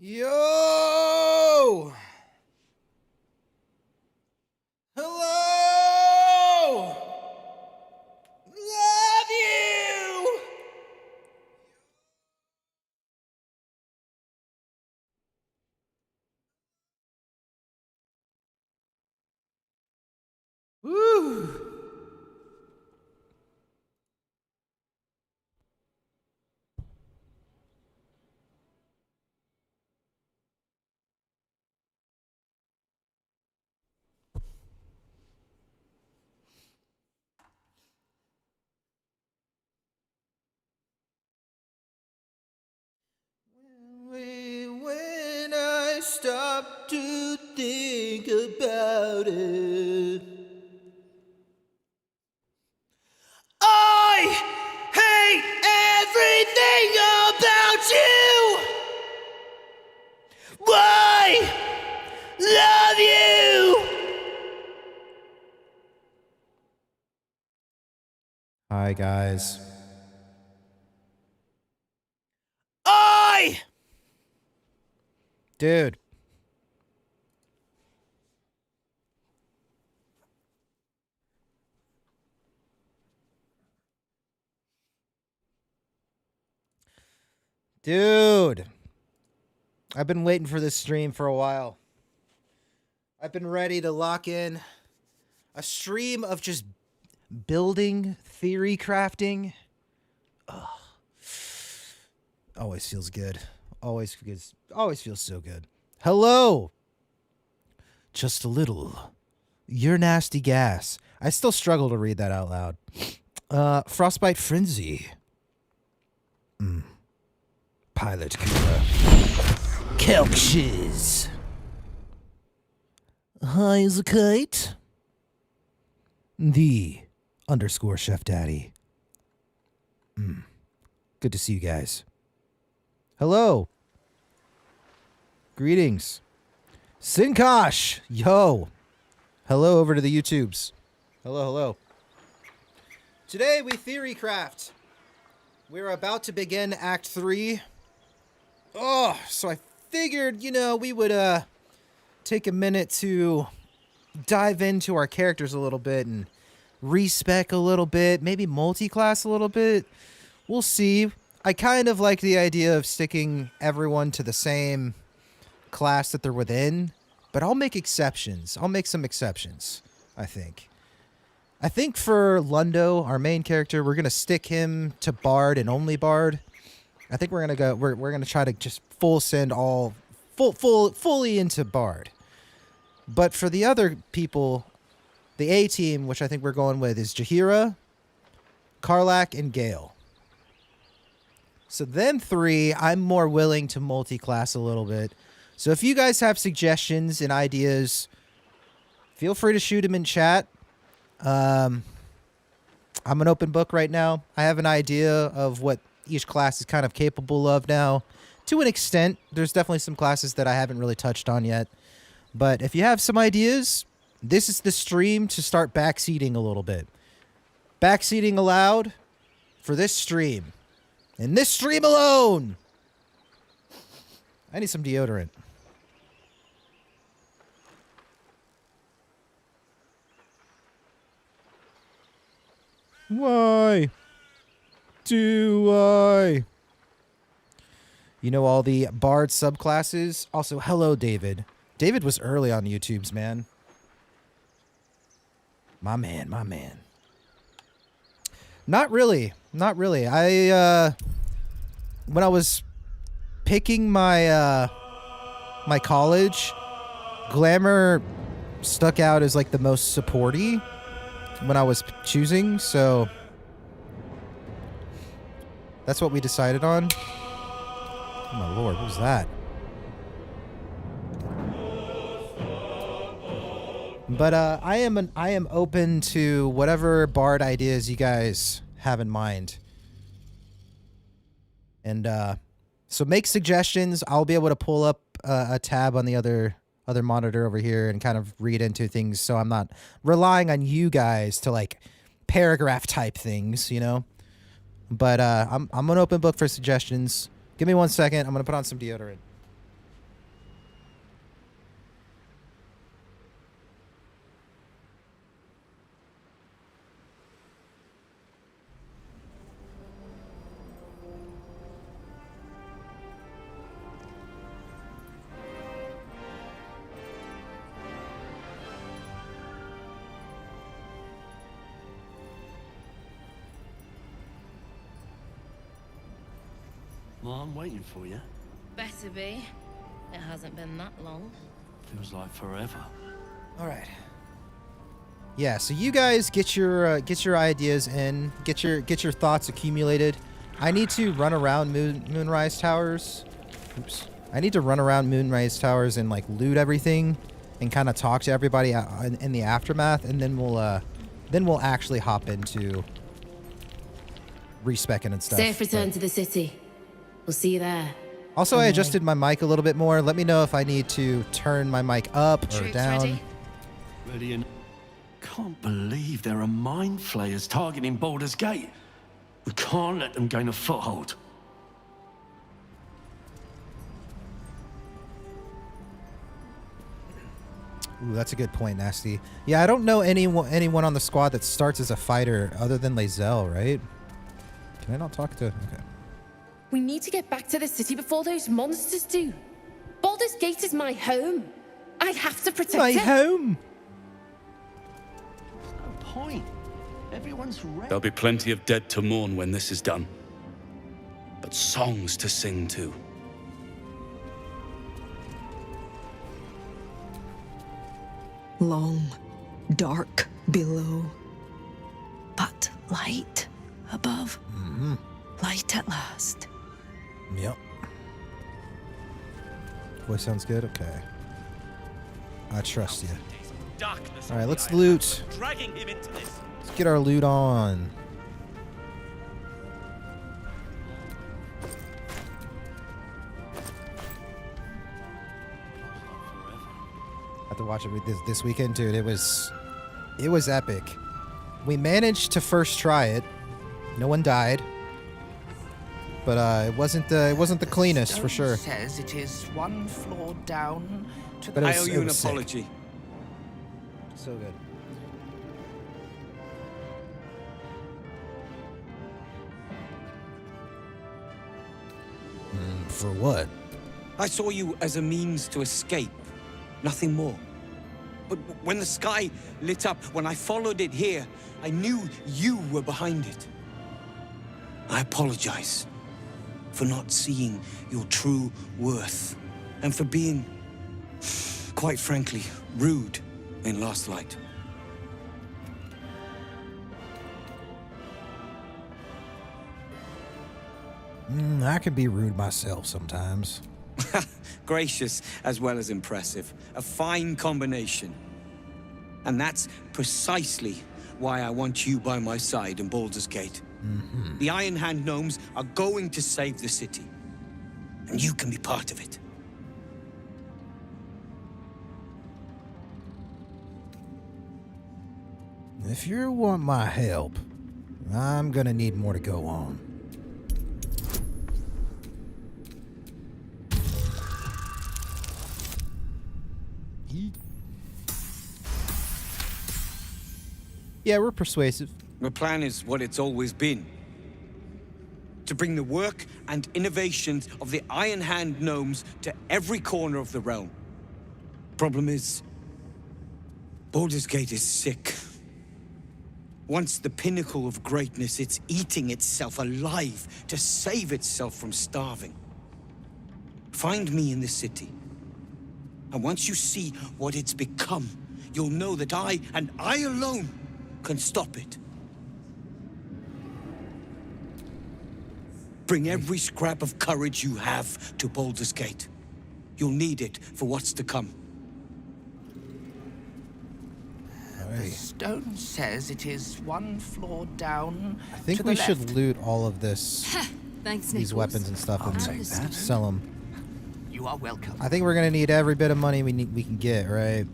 Yo! Hello! Love you! Woo! When I stop to think about it, I hate everything about you. Why love you? Hi, guys. Dude. Dude. I've been waiting for this stream for a while. I've been ready to lock in a stream of just building, theory crafting. Ugh. Always feels good. Always feels so good. Hello. Just a little. You're nasty gas. I still struggle to read that out loud. Frostbite Frenzy. Pilot Cooper. Kelk Shiz. High as a kite. The _ Chef Daddy. Good to see you guys. Hello. Greetings. Sinkosh. Yo. Hello over to the YouTubes. Hello. Today we theory craft. We're about to begin Act 3. Oh, so I figured, we would take a minute to dive into our characters a little bit and respec a little bit, maybe multi-class a little bit. We'll see. I kind of like the idea of sticking everyone to the same class that they're within, but I'll make exceptions. I'll make some exceptions, I think. I think for Lundo, our main character, we're going to stick him to Bard and only Bard. I think we're going to try to just fully into Bard. But for the other people, the A team, which I think we're going with, is Jaheira, Karlak, and Gale. So them three, I'm more willing to multi-class a little bit. So if you guys have suggestions and ideas, feel free to shoot them in chat. I'm an open book right now. I have an idea of what each class is kind of capable of now. To an extent, there's definitely some classes that I haven't really touched on yet. But if you have some ideas, this is the stream to start backseating a little bit. Backseating allowed for this stream. And this stream alone. I need some deodorant. Why do I? You know all the Bard subclasses? Also, hello, David. David was early on YouTube's, man. My man. Not really. When I was picking my my college, Glamour stuck out as like the most supporty when I was choosing, so that's what we decided on. Oh my lord, what was that? But I am open to whatever Bard ideas you guys have in mind. And so make suggestions. I'll be able to pull up a tab on the other monitor over here and kind of read into things, so I'm not relying on you guys to like paragraph type things, But I'm an open book for suggestions. Give me 1 second. I'm gonna put on some deodorant. Well, I'm waiting for you. Better be. It hasn't been that long. Feels like forever. All right. Yeah, so you guys get your ideas in, get your thoughts accumulated. I need to run around Moonrise Towers. Oops. I need to run around Moonrise Towers and like loot everything, and kind of talk to everybody in the aftermath, and then we'll actually hop into respecking and stuff. Safe return to the city. We'll see you there. Also, I adjusted my mic a little bit more. Let me know if I need to turn my mic up or Troops down. ready? Ready and... Can't believe there are mind flayers targeting Baldur's Gate. We can't let them gain a foothold. Ooh, that's a good point, Nasty. Yeah, I don't know anyone on the squad that starts as a fighter other than Lae'zel, right? Can I not talk to... Okay. We need to get back to the city before those monsters do. Baldur's Gate is my home. I have to protect My it. home! No point. Everyone's ready. There'll be plenty of dead to mourn when this is done. But songs to sing too. Long, dark below, but light above. Mm-hmm. Light at last. Yep. Voice sounds good? Okay. I trust you. Alright, let's loot. Dragging him into this. Let's get our loot on. Have to watch it this weekend, dude. It was epic. We managed to first try it. No one died. But it wasn't the cleanest for sure. Says it is one floor down to But the... it was- I owe it you an was sick. apology. So good. For what? I saw you as a means to escape, nothing more. But when the sky lit up, when I followed it here, I knew you were behind it. I apologize for not seeing your true worth and for being, quite frankly, rude in Last Light. I can be rude myself sometimes. Gracious as well as impressive. A fine combination. And that's precisely why I want you by my side in Baldur's Gate. The Iron Hand gnomes are going to save the city. And you can be part of it. If you want my help, I'm gonna need more to go on. Yeah, we're persuasive. The plan is what it's always been. To bring the work and innovations of the Iron Hand gnomes to every corner of the realm. Problem is, Baldur's Gate is sick. Once the pinnacle of greatness, it's eating itself alive to save itself from starving. Find me in the city. And once you see what it's become, you'll know that I, and I alone, can stop it. Bring every scrap of courage you have to Baldur's Gate. You'll need it for what's to come. The stone says it is one floor down. I think to we the should left. loot all of this, Thanks, these weapons and stuff, I'll and take that. sell them. You are welcome. I think we're gonna need every bit of money we can get, right?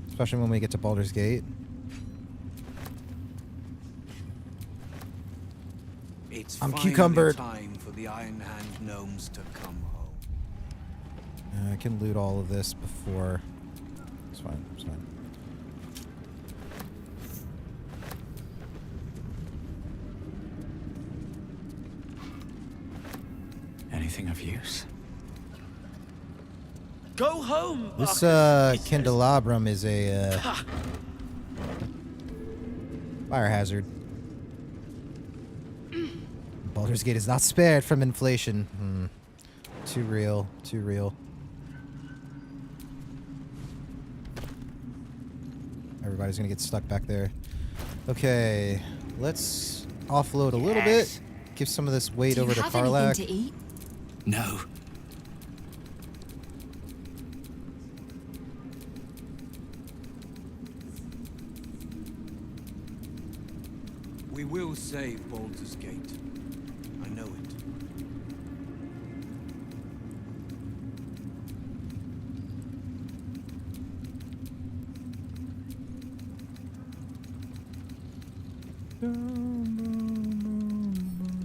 Especially when we get to Baldur's Gate. It's I'm finally cucumbered. time for the Iron Hand gnomes to come home. I can loot all of this before. It's fine. It's fine. Anything of use? Go home! This Arcus, he says. candelabrum is a fire hazard. Baldur's Gate is not spared from inflation. Too real. Too real. Everybody's gonna get stuck back there. Okay, let's offload a little bit. Give some of this weight over to Karlak. To eat? No. We will save Baldur's Gate. I know it.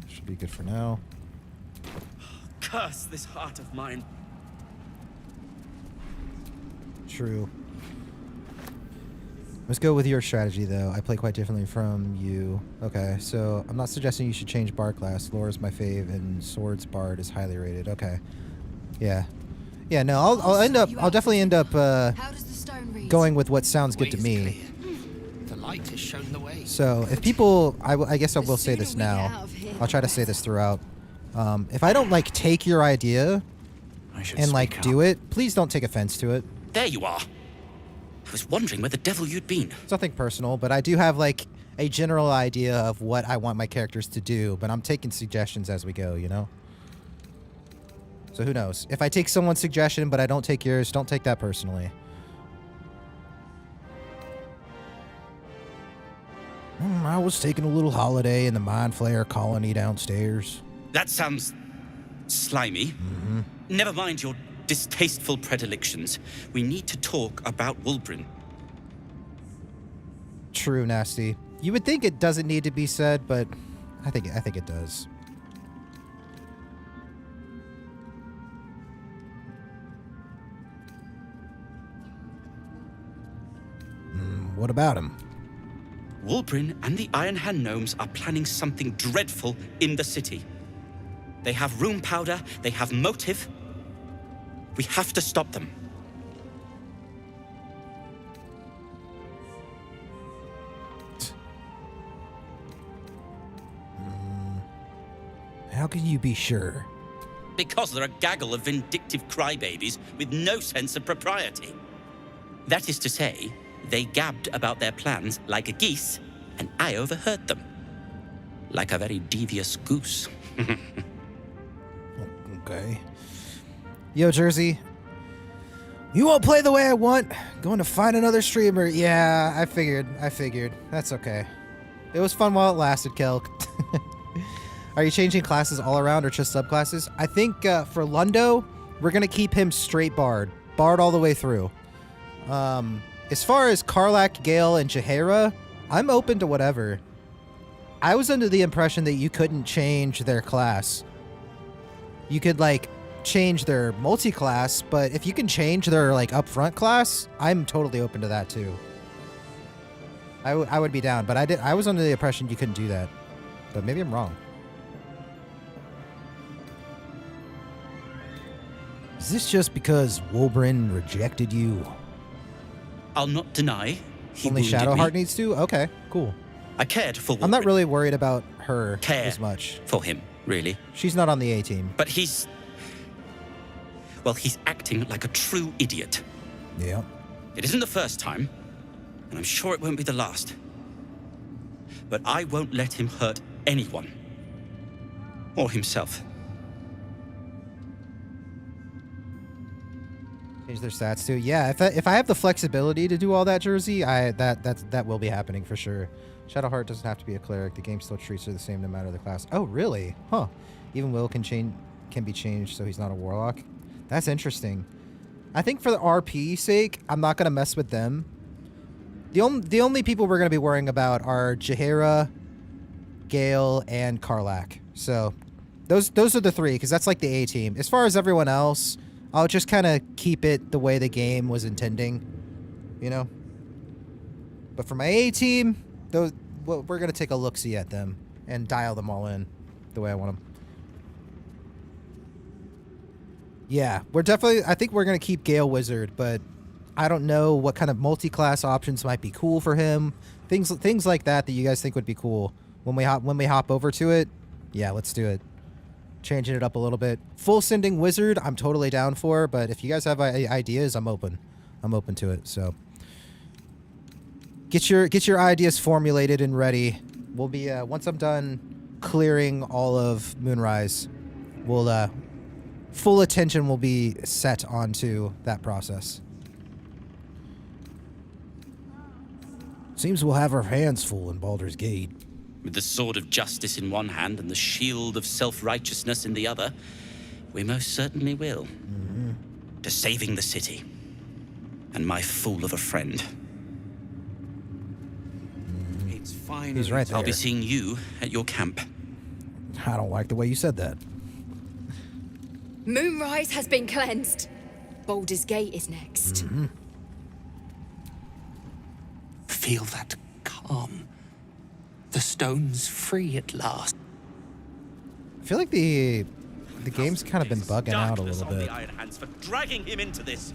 Should be good for now. Curse this heart of mine. True. Let's go with your strategy, though. I play quite differently from you. Okay, so I'm not suggesting you should change Bard class. Lore is my fave, and Swords Bard is highly rated. Okay. Yeah. Yeah, no, I'll definitely end up How does the stone read? going with what sounds good to me. The light has shown the way. So if people, I guess I will say this now. I'll try to say this throughout. If I don't like take your idea and like do it, please don't take offense to it. There you are. I was wondering where the devil you'd been. It's nothing personal, but I do have like a general idea of what I want my characters to do, but I'm taking suggestions as we go, you know? So who knows? If I take someone's suggestion but I don't take yours, don't take that personally. I was taking a little holiday in the Mind Flayer colony downstairs. That sounds slimy. Never mind your distasteful predilections. We need to talk about Wulbren. True, Nasty. You would think it doesn't need to be said, but I think it does. What about him? Wulbren and the Iron Hand Gnomes are planning something dreadful in the city. They have room powder, they have motive. We have to stop them. How can you be sure? Because they're a gaggle of vindictive crybabies with no sense of propriety. That is to say, they gabbed about their plans like a geese, and I overheard them. Like a very devious goose. Okay. Yo, Jersey. You won't play the way I want? Going to find another streamer. Yeah, I figured. That's okay. It was fun while it lasted, Kelk. Are you changing classes all around or just subclasses? I think for Lundo, we're going to keep him straight Bard. Bard all the way through. As far as Karlak, Gale, and Jaheira, I'm open to whatever. I was under the impression that you couldn't change their class. You could, like, change their multi-class, but if you can change their, like, upfront class, I'm totally open to that, too. I would be down, but I was under the impression you couldn't do that. But maybe I'm wrong. Is this just because Wulbren rejected you? I'll not deny he Only wounded Shadowheart me. needs to? Okay, cool. I cared for Wulbren. I'm not really worried about her Care as much. for him, really. She's not on the A-team. But he's... well, he's acting like a true idiot. Yeah. It isn't the first time, and I'm sure it won't be the last. But I won't let him hurt anyone. Or himself. Change their stats too. Yeah, if I have the flexibility to do all that, Jersey, that will be happening for sure. Shadowheart doesn't have to be a cleric. The game still treats her the same no matter the class. Oh, really? Huh. Even Will can be changed so he's not a warlock. That's interesting. I think for the RP sake, I'm not gonna mess with them. The only people we're gonna be worrying about are Jaheira, Gale, and Karlak. So those are the three, because that's like the A team. As far as everyone else, I'll just kind of keep it the way the game was intending, you know? But for my A team, we're going to take a look-see at them and dial them all in the way I want them. Yeah, I think we're going to keep Gale Wizard, but I don't know what kind of multi-class options might be cool for him. Things like that you guys think would be cool. When we hop over to it, Yeah, let's do it. Changing it up a little bit. Full sending wizard, I'm totally down for, but if you guys have ideas, I'm open. I'm open to it. So get your ideas formulated and ready. We'll be once I'm done clearing all of Moonrise, we'll full attention will be set onto that process. Seems we'll have our hands full in Baldur's Gate. With the sword of justice in one hand and the shield of self-righteousness in the other, we most certainly will. To saving the city. And my fool of a friend. It's fine. He's right there. I'll be seeing you at your camp. I don't like the way you said that. Moonrise has been cleansed. Baldur's Gate is next. Feel that calm. The stone's free at last. I feel like the game's kind of been bugging out a little bit. The Iron Hands for dragging him into this.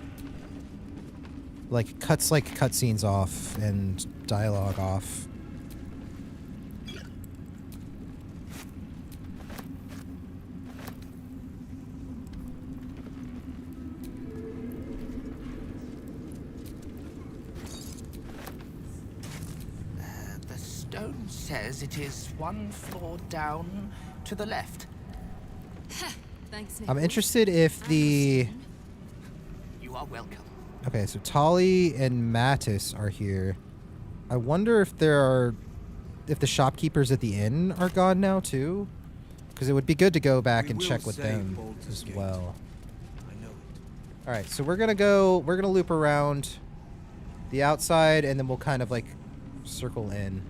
Like cutscenes off and dialogue off. The stone says it is one floor down to the left. Thanks, I'm interested if the... You are welcome. Okay, so Tali and Mattis are here. I wonder if if the shopkeepers at the inn are gone now too, because it would be good to go back and check with them as well. I know it. All right, so we're gonna loop around the outside, and then we'll kind of like circle in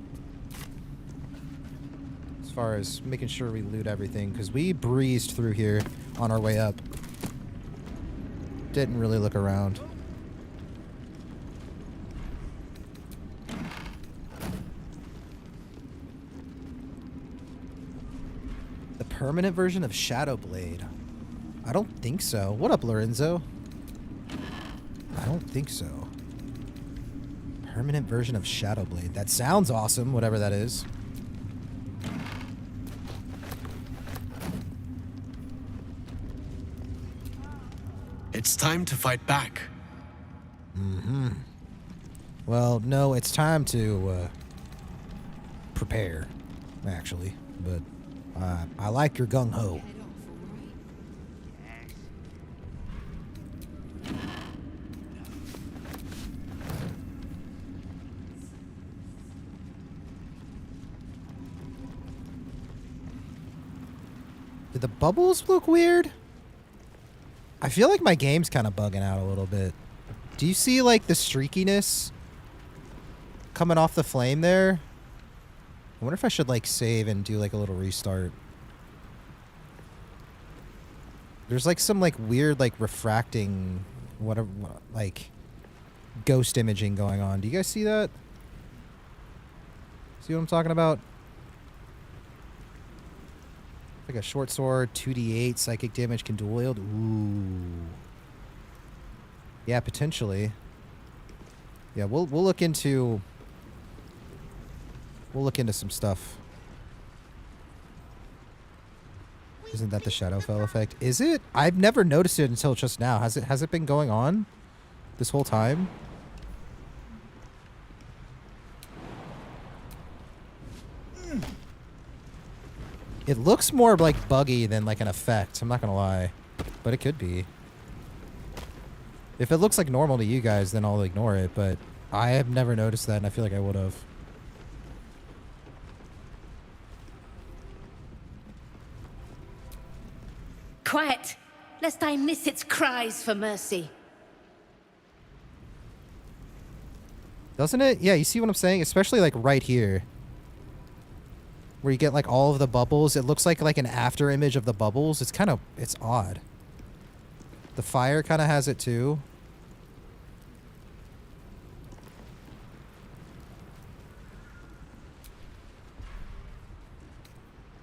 as far as making sure we loot everything, because we breezed through here on our way up. Didn't really look around. The permanent version of Shadowblade? I don't think so. What up, Lorenzo? I don't think so. Permanent version of Shadowblade. That sounds awesome, whatever that is. It's time to fight back. Well, no, it's time to prepare, actually. But I like your gung-ho. Did the bubbles look weird? I feel like my game's kind of bugging out a little bit. Do you see, like, the streakiness coming off the flame there? I wonder if I should, like, save and do, like, a little restart. There's, like, some, like, weird, like, refracting, whatever, like, ghost imaging going on. Do you guys see that? See what I'm talking about? Like a short sword, 2d8, psychic damage, can dual wield. Ooh. Yeah, potentially. Yeah, we'll look into some stuff. Isn't that the Shadowfell effect? Is it? I've never noticed it until just now. Has it been going on this whole time? It looks more like buggy than like an effect. I'm not gonna lie, but it could be. If it looks like normal to you guys, then I'll ignore it, but I have never noticed that, and I feel like I would have. Quiet, lest I miss its cries for mercy. Doesn't it? Yeah, you see what I'm saying? Especially like right here, where you get like all of the bubbles. It looks like an after image of the bubbles. It's odd. The fire kind of has it too.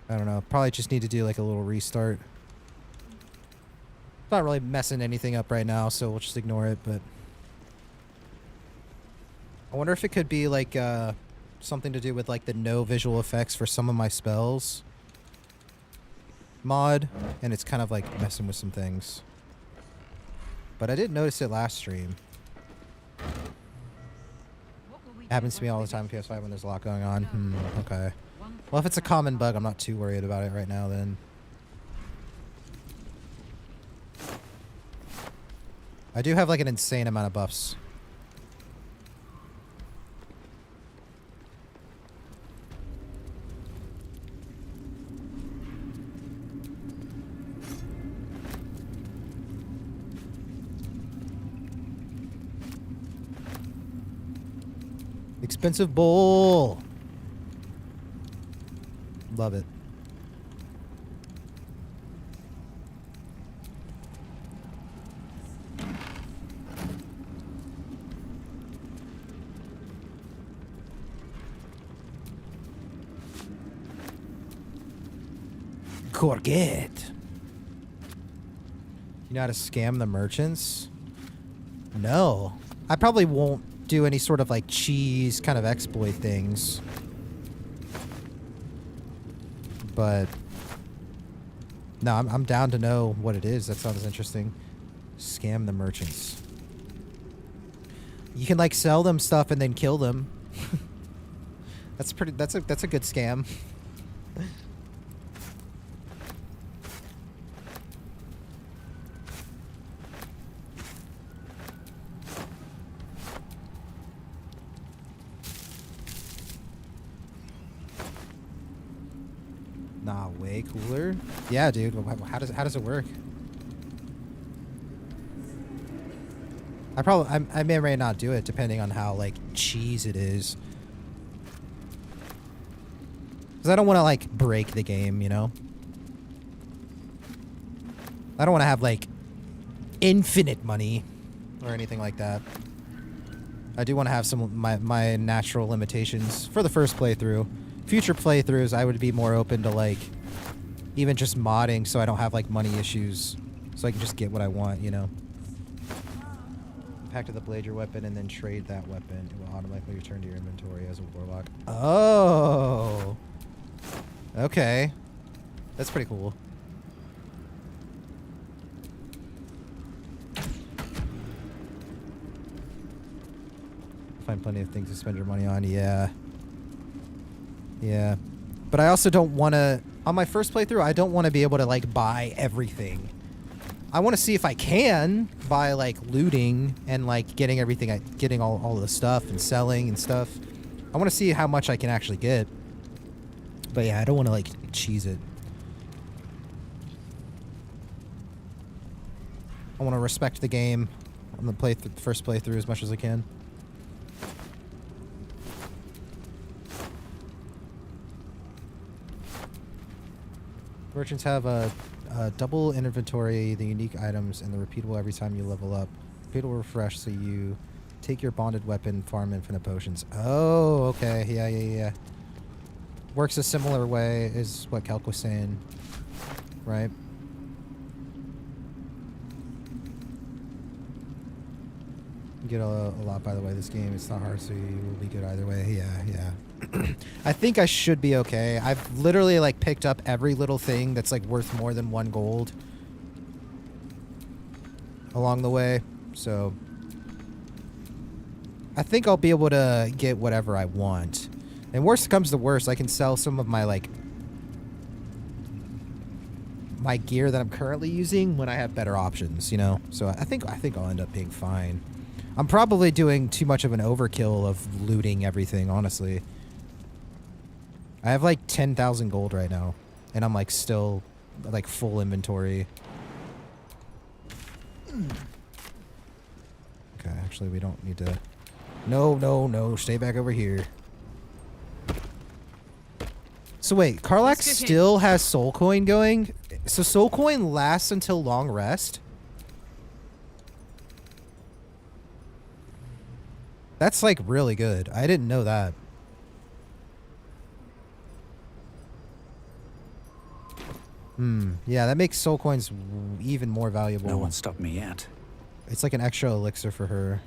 I don't know. Probably just need to do like a little restart. Not really messing anything up right now, so we'll just ignore it, but I wonder if it could be like something to do with like the no visual effects for some of my spells. mod, and it's kind of like messing with some things. But I did notice it last stream. It happens to me all the time in PS5 when there's a lot going on. Okay. Well, if it's a common bug, I'm not too worried about it right now then. I do have like an insane amount of buffs. Expensive bowl. Love it. Courgette. You know how to scam the merchants? No. I probably won't do any sort of like cheese kind of exploit things. But no, I'm down to know what it is. That sounds interesting. Scam the merchants. You can like sell them stuff and then kill them. That's a good scam. Nah, way cooler. Yeah, dude. How does it work? I may or may not do it depending on how like cheese it is. Because I don't want to like break the game, you know. I don't want to have like infinite money or anything like that. I do want to have some of my natural limitations for the first playthrough. Future playthroughs, I would be more open to like even just modding so I don't have like money issues, so I can just get what I want, you know. Pack to the blade your weapon and then trade that weapon. It will automatically return to your inventory as a warlock. Oh, okay, that's pretty cool. Find plenty of things to spend your money on. Yeah. Yeah. But I also don't want to... On my first playthrough, I don't want to be able to, like, buy everything. I want to see if I can by, like, looting and, like, getting everything... Getting all the stuff and selling and stuff. I want to see how much I can actually get. But, yeah, I don't want to, like, cheese it. I want to respect the game on the first playthrough as much as I can. Merchants have a double inventory, the unique items, and the repeatable every time you level up. Repeatable refresh, so you take your bonded weapon, farm infinite potions. Oh, okay. Yeah. Works a similar way is what Kelk was saying, right? You get a lot, by the way, this game. It's not hard, so you will be good either way. Yeah. I think I should be okay. I've literally like picked up every little thing that's like worth more than 1 gold along the way, so I think I'll be able to get whatever I want. And worst comes to worst, I can sell some of my like my gear that I'm currently using when I have better options, you know. So I think I'll end up being fine. I'm probably doing too much of an overkill of looting everything, honestly. I have like 10,000 gold right now, and I'm like still like full inventory. Okay, actually we don't need to... No, stay back over here. So wait, Karlach still has Soul Coin going? So Soul Coin lasts until long rest? That's like really good. I didn't know that. Yeah, that makes soul coins even more valuable. No one stopped me yet. It's like an extra elixir for her.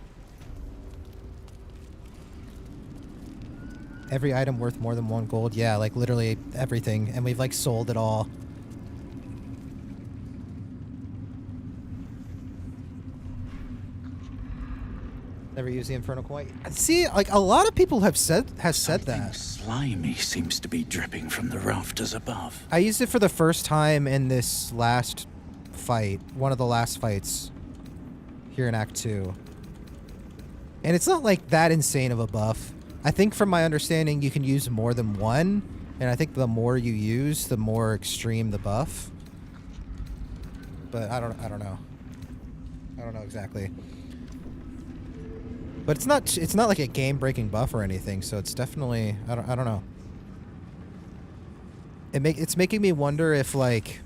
Every item worth more than 1 gold. Yeah, like literally everything. And we've like sold it all. Never use the infernal coin. See, like a lot of people have said that. Slimy seems to be dripping from the rafters above. I used it for the first time in this last fight, one of the last fights here in Act 2. And it's not like that insane of a buff. I think from my understanding you can use more than one, and I think the more you use, the more extreme the buff. But I don't know. I don't know exactly. But it's not like a game-breaking buff or anything, so it's definitely I don't know. It's making me wonder if like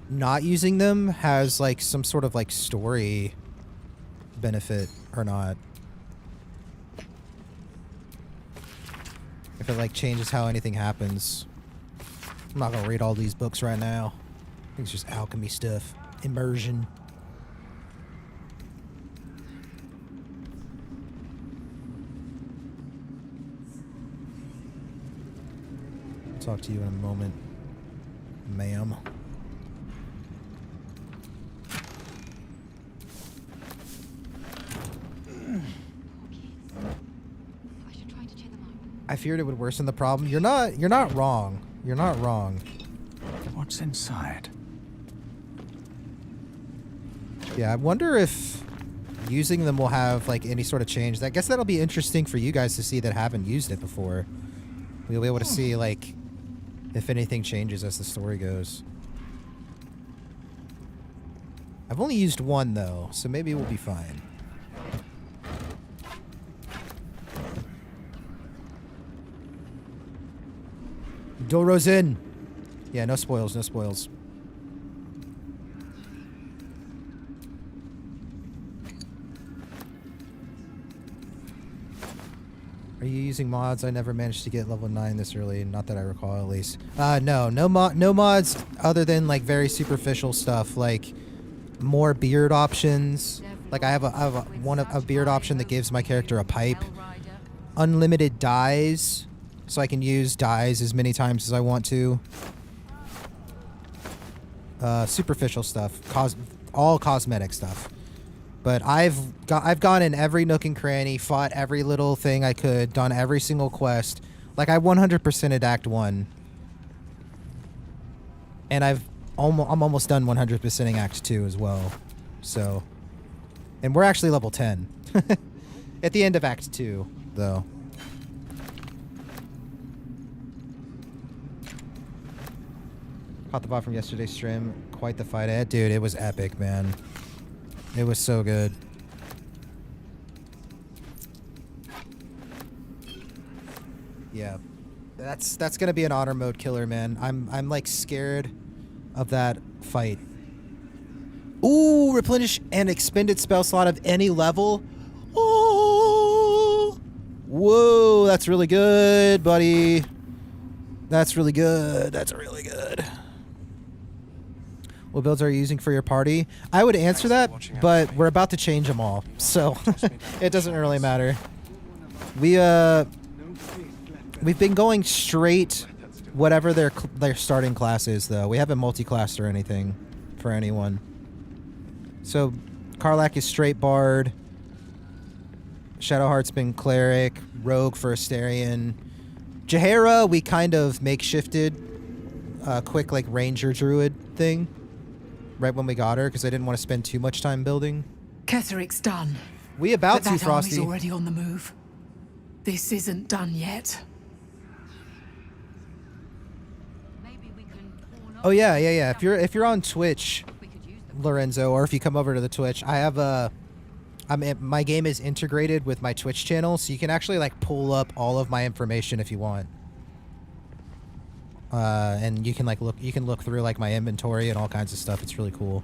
not using them has like some sort of like story benefit or not. If it like changes how anything happens. I'm not gonna read all these books right now. I think it's just alchemy stuff. Immersion. I'll talk to you in a moment, ma'am. I feared it would worsen the problem. You're not wrong. You're not wrong. What's inside? Yeah, I wonder if using them will have like any sort of change. I guess that'll be interesting for you guys to see that haven't used it before. We'll be able to see like if anything changes as the story goes. I've only used one though, so maybe we'll be fine. Doro's in. Yeah, no spoils, no spoils. Are you using mods? I never managed to get level 9 this early, not that I recall at least. No mods other than like very superficial stuff, like more beard options. Like I have a beard option that gives my character a pipe. Unlimited dyes, so I can use dyes as many times as I want to. Superficial stuff, all cosmetic stuff. But I've gone in every nook and cranny, fought every little thing I could, done every single quest. Like I 100%ed Act 1. And I'm almost done 100%ing Act 2 as well. So, and we're actually level 10 at the end of Act 2, though. Caught the bot from yesterday's stream. Quite the fight. Dude, it was epic, man. It was so good. Yeah. That's gonna be an honor mode killer, man. I'm like scared of that fight. Ooh, replenish an expended spell slot of any level. Oh, whoa, that's really good, buddy. That's really good. That's really good. What builds are you using for your party? I would answer that, but we're about to change them all, so it doesn't really matter. We've been going straight whatever their starting class is, though. We haven't multi-classed or anything for anyone. So Karlak is straight bard. Shadowheart's been cleric. Rogue for Astarion. Jaheira we kind of makeshifted a quick like ranger druid thing right when we got her because I didn't want to spend too much time building. Ketheric's done. We about but to, that Frosty. Army's already on the move. This isn't done yet. Oh yeah. If you're on Twitch, Lorenzo, or if you come over to the Twitch, I have my game is integrated with my Twitch channel, so you can actually like pull up all of my information if you want. And you can like look through like my inventory and all kinds of stuff. It's really cool.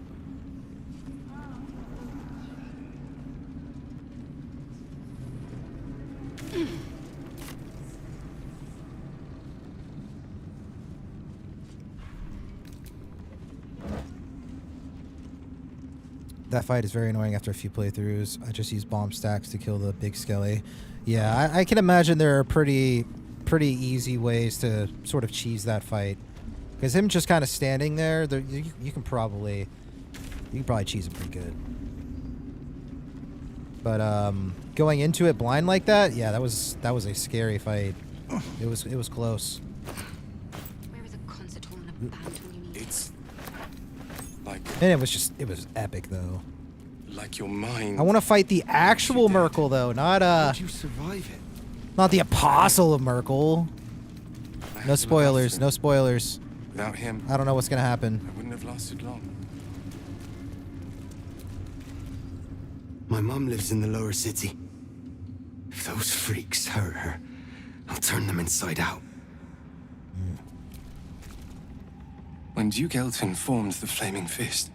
That fight is very annoying after a few playthroughs. I just use bomb stacks to kill the big skelly. Yeah, I can imagine there are pretty easy ways to sort of cheese that fight. Because him just kind of standing there, you can probably You can probably cheese it pretty good. But going into it blind like that, yeah, that was a scary fight. It was close. Where is a concert hall and a band when you need It's like And it was epic though. your mind. I want to fight the actual Merkel though, not How'd you survive it? not the apostle of Merkel. I had No to look spoilers, after no him. spoilers. Without him, I don't know what's gonna happen. I wouldn't have lasted long. My mom lives in the lower city. If those freaks hurt her, I'll turn them inside out. When Duke Elton formed the Flaming Fist,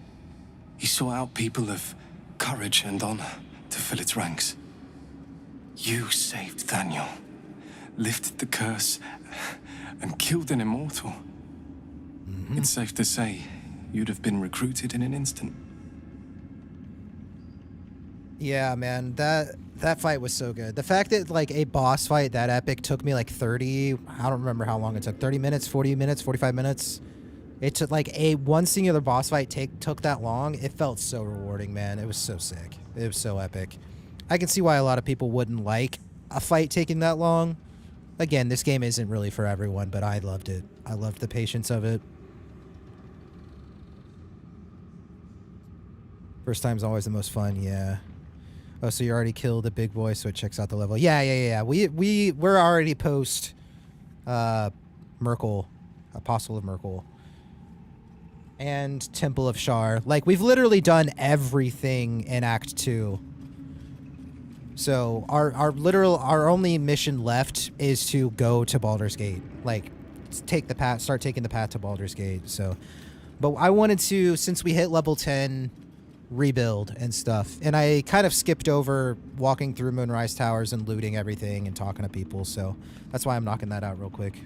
he sought out people of courage and honor to fill its ranks. You saved Daniel, lifted the curse, and killed an immortal. It's safe to say you'd have been recruited in an instant. Yeah, man, that fight was so good. The fact that like a boss fight that epic took me like 30, I don't remember how long it took. 30 minutes, 40 minutes, 45 minutes. It took like one singular boss fight took that long. It felt so rewarding, man. It was so sick. It was so epic. I can see why a lot of people wouldn't like a fight taking that long. Again, this game isn't really for everyone, but I loved it. I loved the patience of it. First time's always the most fun, yeah. Oh, so you already killed the big boy, so it checks out the level. Yeah. We're already post Merkel, Apostle of Merkel, and Temple of Shar. Like, we've literally done everything in Act 2. So our only mission left is to go to Baldur's Gate. Like, start taking the path to Baldur's Gate. So, but I wanted to, since we hit level 10, rebuild and stuff, and I kind of skipped over walking through Moonrise Towers and looting everything and talking to people, so that's why I'm knocking that out real quick.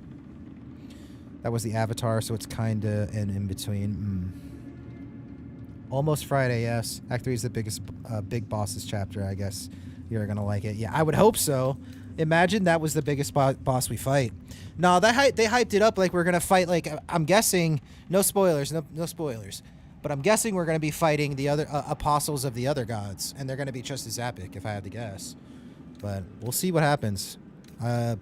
That was the Avatar, so it's kind of an in-between. Almost Friday, yes. Act 3 is the biggest big bosses chapter. I guess you're gonna like it. Yeah, I would hope so. Imagine that was the biggest boss we fight. No, they hyped it up like we're gonna fight, like, I'm guessing, no spoilers, no spoilers, but I'm guessing we're going to be fighting the other apostles of the other gods, and they're going to be just as epic, if I had to guess. But we'll see what happens. The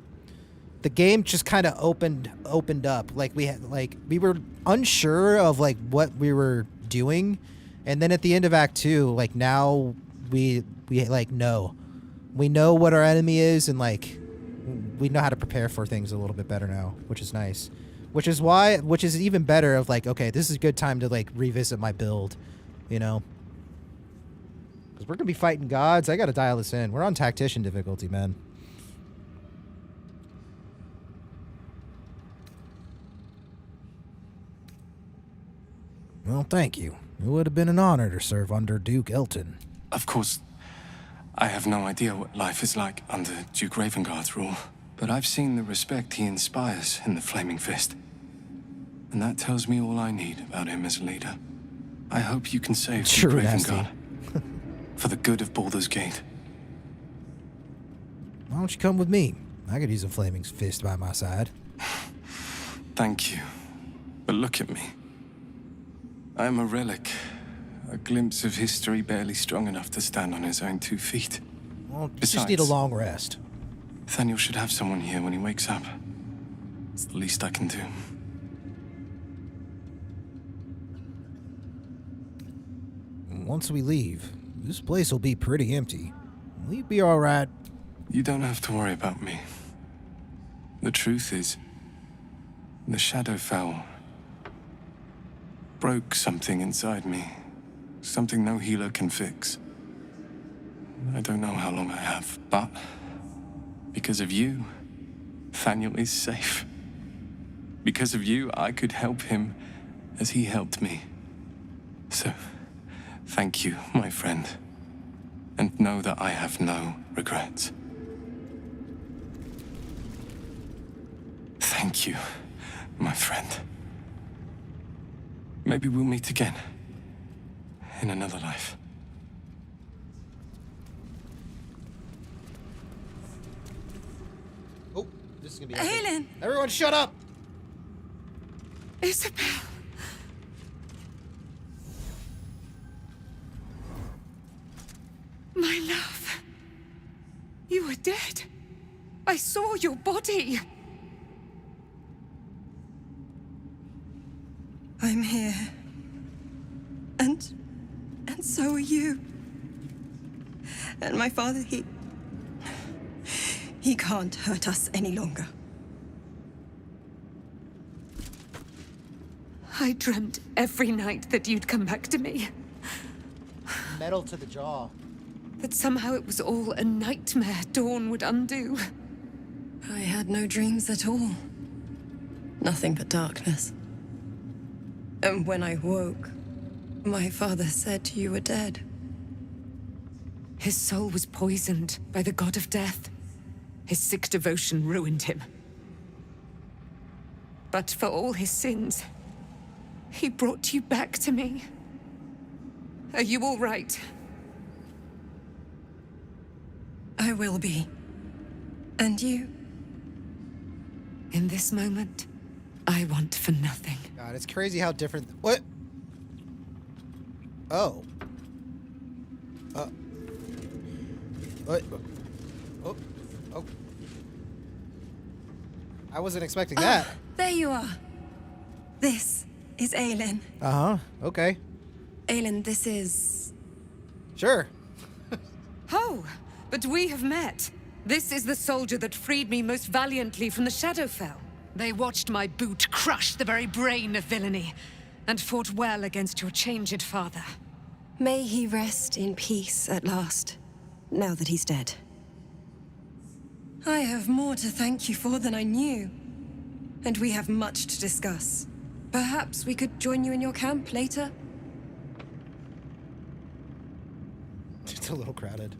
game just kind of opened up. Like we were unsure of like what we were doing, and then at the end of Act 2, like now we like know. We know what our enemy is, and like we know how to prepare for things a little bit better now, which is nice. Which is even better of like, okay, this is a good time to like revisit my build, you know? Because we're going to be fighting gods. I got to dial this in. We're on Tactician difficulty, man. Well, thank you. It would have been an honor to serve under Duke Elton. Of course, I have no idea what life is like under Duke Ravengard's rule, but I've seen the respect he inspires in the Flaming Fist. And that tells me all I need about him as a leader. I hope you can save Duke Ravengard for the good of Baldur's Gate. Why don't you come with me? I could use a Flaming Fist by my side. Thank you. But look at me. I am a relic. A glimpse of history barely strong enough to stand on his own 2 feet. Well, you just need a long rest. Nathaniel should have someone here when he wakes up. It's the least I can do. Once we leave, this place will be pretty empty. We'll be all right. You don't have to worry about me. The truth is, the Shadowfell broke something inside me. Something no healer can fix. I don't know how long I have, but because of you, Nathaniel is safe. Because of you, I could help him as he helped me. So, thank you, my friend. And know that I have no regrets. Thank you, my friend. Maybe we'll meet again. In another life. Oh, this is gonna be Helen! Everyone shut up! Isabel! I saw your body. I'm here. And so are you. And my father, he can't hurt us any longer. I dreamt every night that you'd come back to me. Metal to the jaw. That somehow it was all a nightmare Dawn would undo. I had no dreams at all. Nothing but darkness. And when I woke, my father said you were dead. His soul was poisoned by the god of death. His sick devotion ruined him. But for all his sins, he brought you back to me. Are you all right? I will be. And you? In this moment, I want for nothing. God, it's crazy how different... What? Oh. What? Oh. Oh. I wasn't expecting that. There you are. This is Aelin. Uh-huh. Okay. Aelin, this is... Sure. Oh, but we have met. This is the soldier that freed me most valiantly from the Shadowfell. They watched my boot crush the very brain of villainy, and fought well against your changed father. May he rest in peace at last, now that he's dead. I have more to thank you for than I knew. And we have much to discuss. Perhaps we could join you in your camp later? It's a little crowded.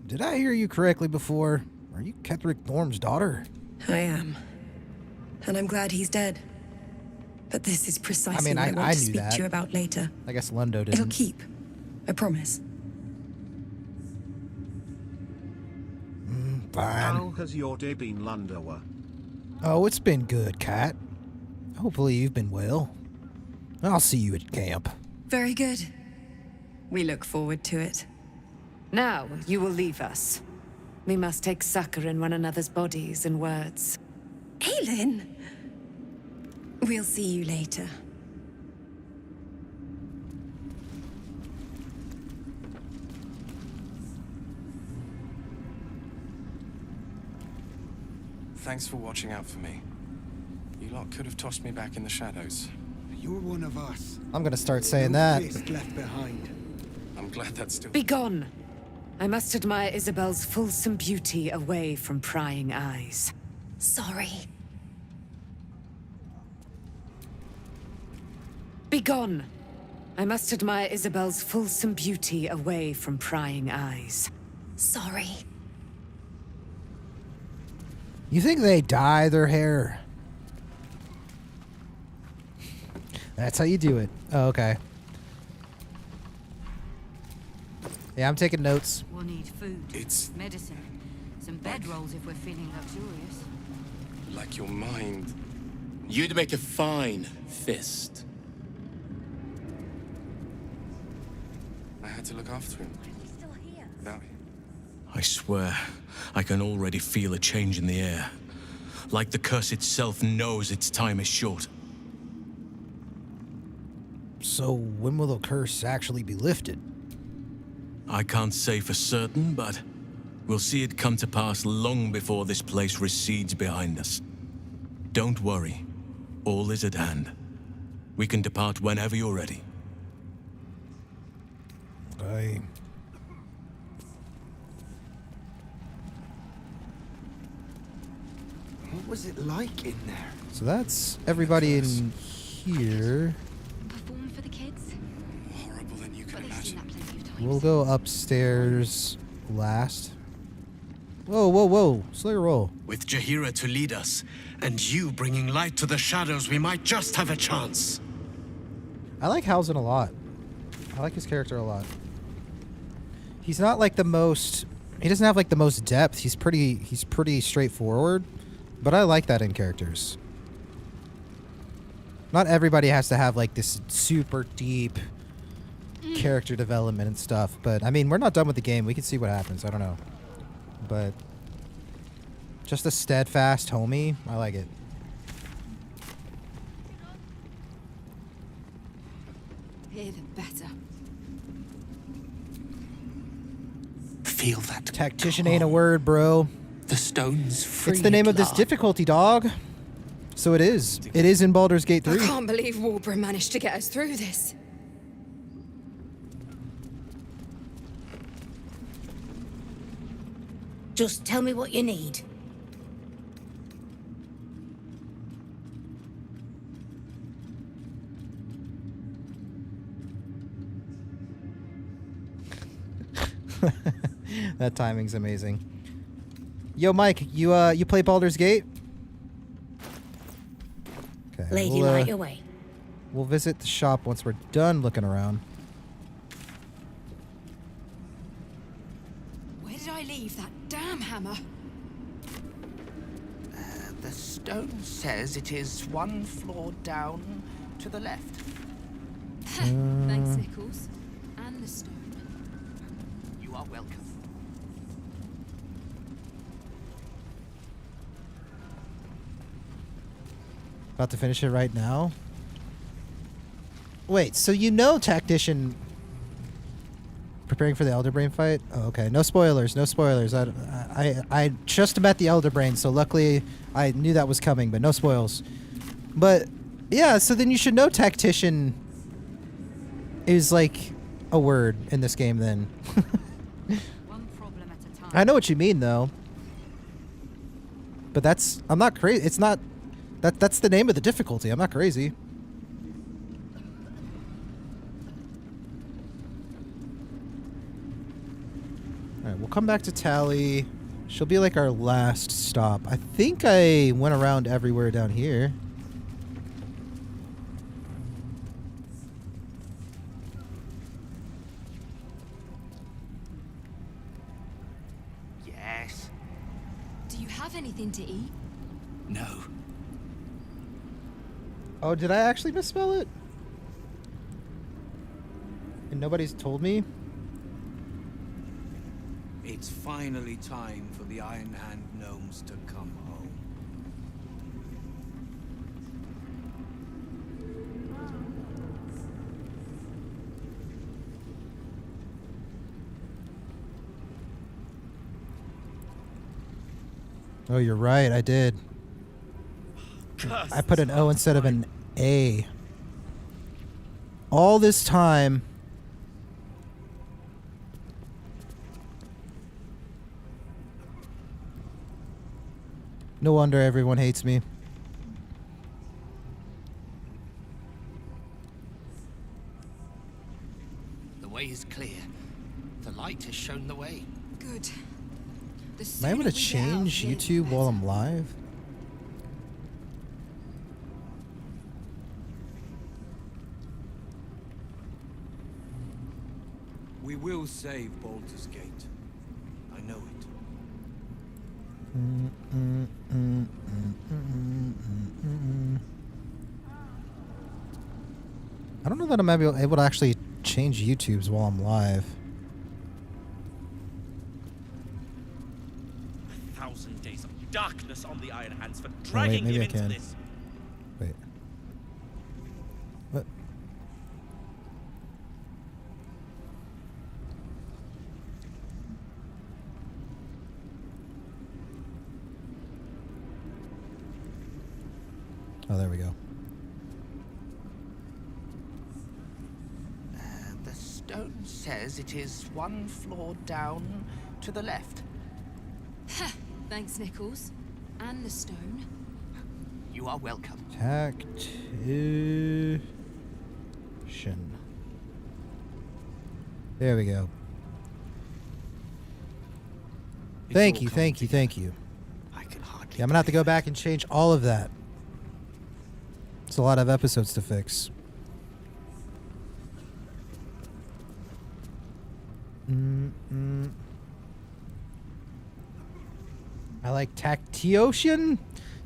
Did I hear you correctly before? Are you Ketheric Thorm's daughter? I am. And I'm glad he's dead. But this is precisely what I want to speak to you about later. I guess Lundo didn't. It'll keep. I promise. Fine. How has your day been, Landower? Oh, it's been good, Cat. Hopefully you've been well. I'll see you at camp. Very good. We look forward to it. Now, you will leave us. We must take succor in one another's bodies and words. Aelin! We'll see you later. Thanks for watching out for me. You lot could have tossed me back in the shadows. You're one of us. I'm gonna start saying No that. fist left behind. I'm glad that's still... Begone! I must admire Isabel's fulsome beauty away from prying eyes. Sorry. Begone! I must admire Isabel's fulsome beauty away from prying eyes. Sorry. You think they dye their hair? That's how you do it. Oh, okay. Yeah, I'm taking notes. We'll need food, medicine, some bedrolls if we're feeling luxurious. Like your mind. You'd make a fine fist. I had to look after him. Without him. I swear, I can already feel a change in the air. Like the curse itself knows its time is short. So when will the curse actually be lifted? I can't say for certain, but we'll see it come to pass long before this place recedes behind us. Don't worry. All is at hand. We can depart whenever you're ready. What was it like in there? So that's everybody in here. Perform for the kids? Horrible than you can imagine. We'll go upstairs last. Whoa, whoa, whoa. Slow your roll. With Jaheira to lead us, and you bringing light to the shadows, we might just have a chance. I like Halsin a lot. I like his character a lot. He's not like the most... He doesn't have like the most depth. He's pretty straightforward. But I like that in characters. Not everybody has to have like this super deep character development and stuff. But I mean, we're not done with the game. We can see what happens. I don't know. But just a steadfast homie. I like it. Here the better. Feel that. Tactician ain't a word, bro. The stones free. It's the name of this difficulty, dog. So it is. It is in Baldur's Gate 3. I can't believe Warborough managed to get us through this. Just tell me what you need. That timing's amazing. Yo, Mike, you play Baldur's Gate? Okay, Lady, light your way. We'll visit the shop once we're done looking around. Where did I leave that damn hammer? The stone says it is one floor down to the left. Thanks, Nichols. And the stone. You are welcome. About to finish it right now. Wait, so you know Tactician preparing for the Elder Brain fight? Oh, okay. No spoilers. No spoilers. I just met the Elder Brain, so luckily I knew that was coming, but no spoils. But yeah, so then you should know Tactician is like a word in this game then. One problem at a time. I know what you mean though. But that's I'm not crazy. It's not that's the name of the difficulty. I'm not crazy. Alright, we'll come back to Tally. She'll be like our last stop. I think I went around everywhere down here. Yes. Do you have anything to eat? No. Oh, did I actually misspell it? And nobody's told me? It's finally time for the Iron Hand gnomes to come home. Oh, you're right. I did. I put an O instead of an A. All this time. No wonder everyone hates me. The way is clear. The light has shown the way. Good. Am I able to change YouTube while I'm live? We will save Baldur's Gate. I know it. I don't know that I'm able to actually change YouTubes while I'm live. 1,000 days of darkness on the Iron Hands for Oh, wait, dragging maybe him I into can. this. Wait. What? Oh, there we go. The stone says it is one floor down to the left. Thanks, Nichols. And the stone. You are welcome. Tactician. There we go. Thank you, thank you, thank you. I can hardly. Yeah, I'm gonna have to go back and change all of that. It's a lot of episodes to fix. I like Tactician?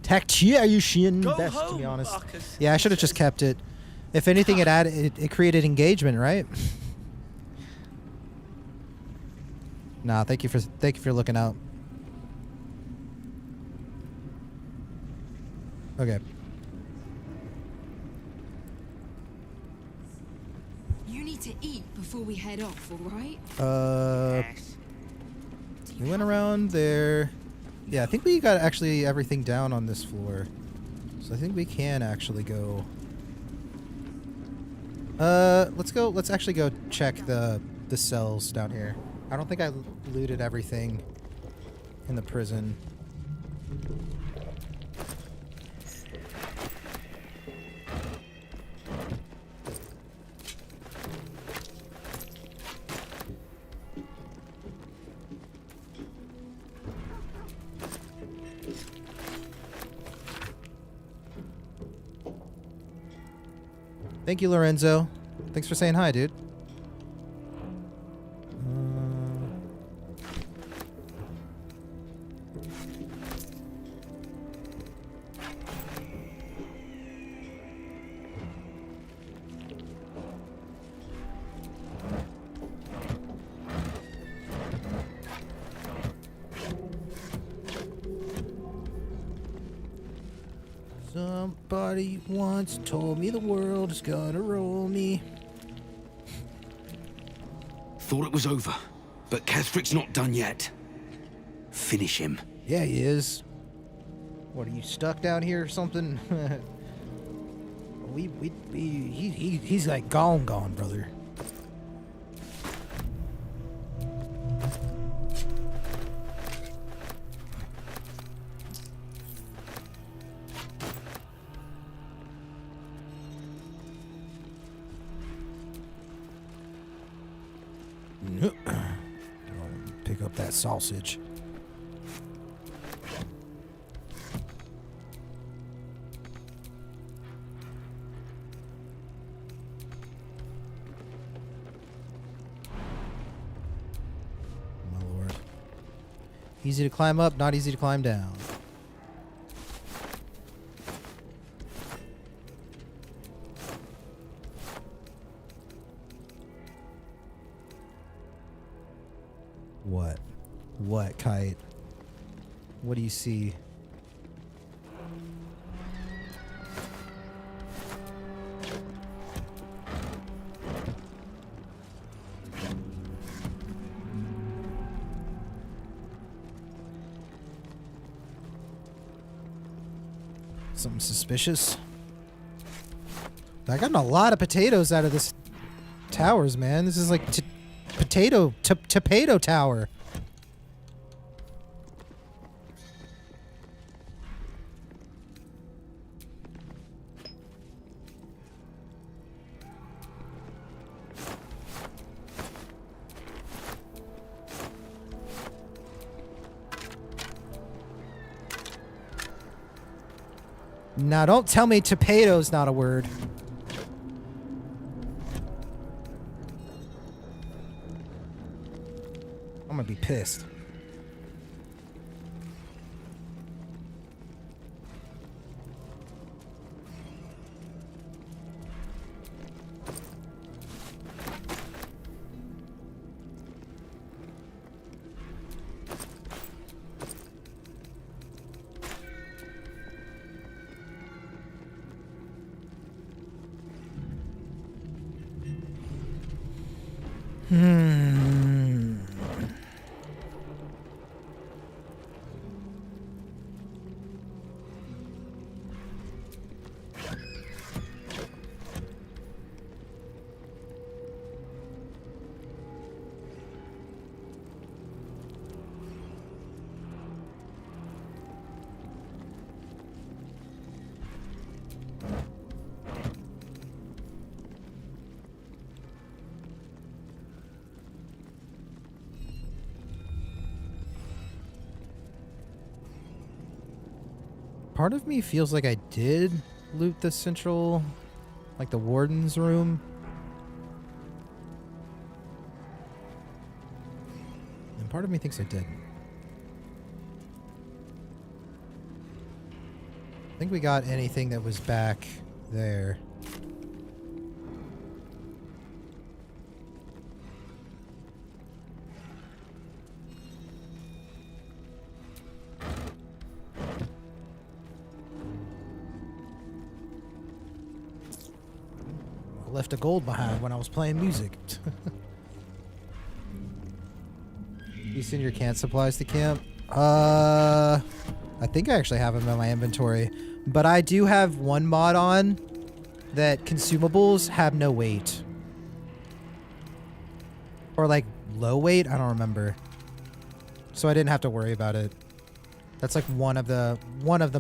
Tactician best, to be honest. Marcus. Yeah, I should have just kept it. If anything, it created engagement, right? Nah, thank you for looking out. Okay. You need to eat before we head off, all right? We went around there. Yeah, I think we got actually everything down on this floor. So I think we can actually go. Let's actually go check the cells down here. I don't think I looted everything in the prison. Thank you, Lorenzo. Thanks for saying hi, dude. Somebody once told me the world is gonna roll me. Thought it was over, but Catheric's not done yet. Finish him. Yeah, he is. What, are you stuck down here or something? He's like gone, brother. Pick up that sausage. My lord. Easy to climb up, not easy to climb down. What, Kite? What do you see? Something suspicious? I got a lot of potatoes out of this towers, man. This is like potato tower. Now, don't tell me potato's not a word. I'm gonna be pissed. Part of me feels like I did loot the central, like the warden's room. And part of me thinks I didn't. I think we got anything that was back there. left a gold behind when I was playing music. You send your canned supplies to camp? I think I actually have them in my inventory. But I do have one mod on that consumables have no weight. Or like low weight? I don't remember. So I didn't have to worry about it. That's like one of the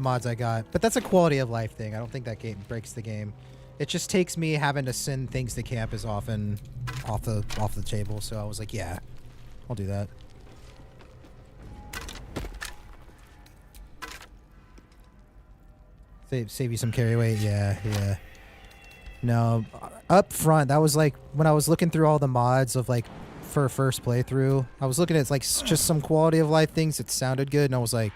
mods I got. But that's a quality of life thing. I don't think that game breaks the game. It just takes me having to send things to camp as often off the table. So I was like, yeah, I'll do that. Save you some carry weight. Yeah. No, up front, that was like when I was looking through all the mods of like for first playthrough, I was looking at like just some quality of life things that sounded good, and I was like,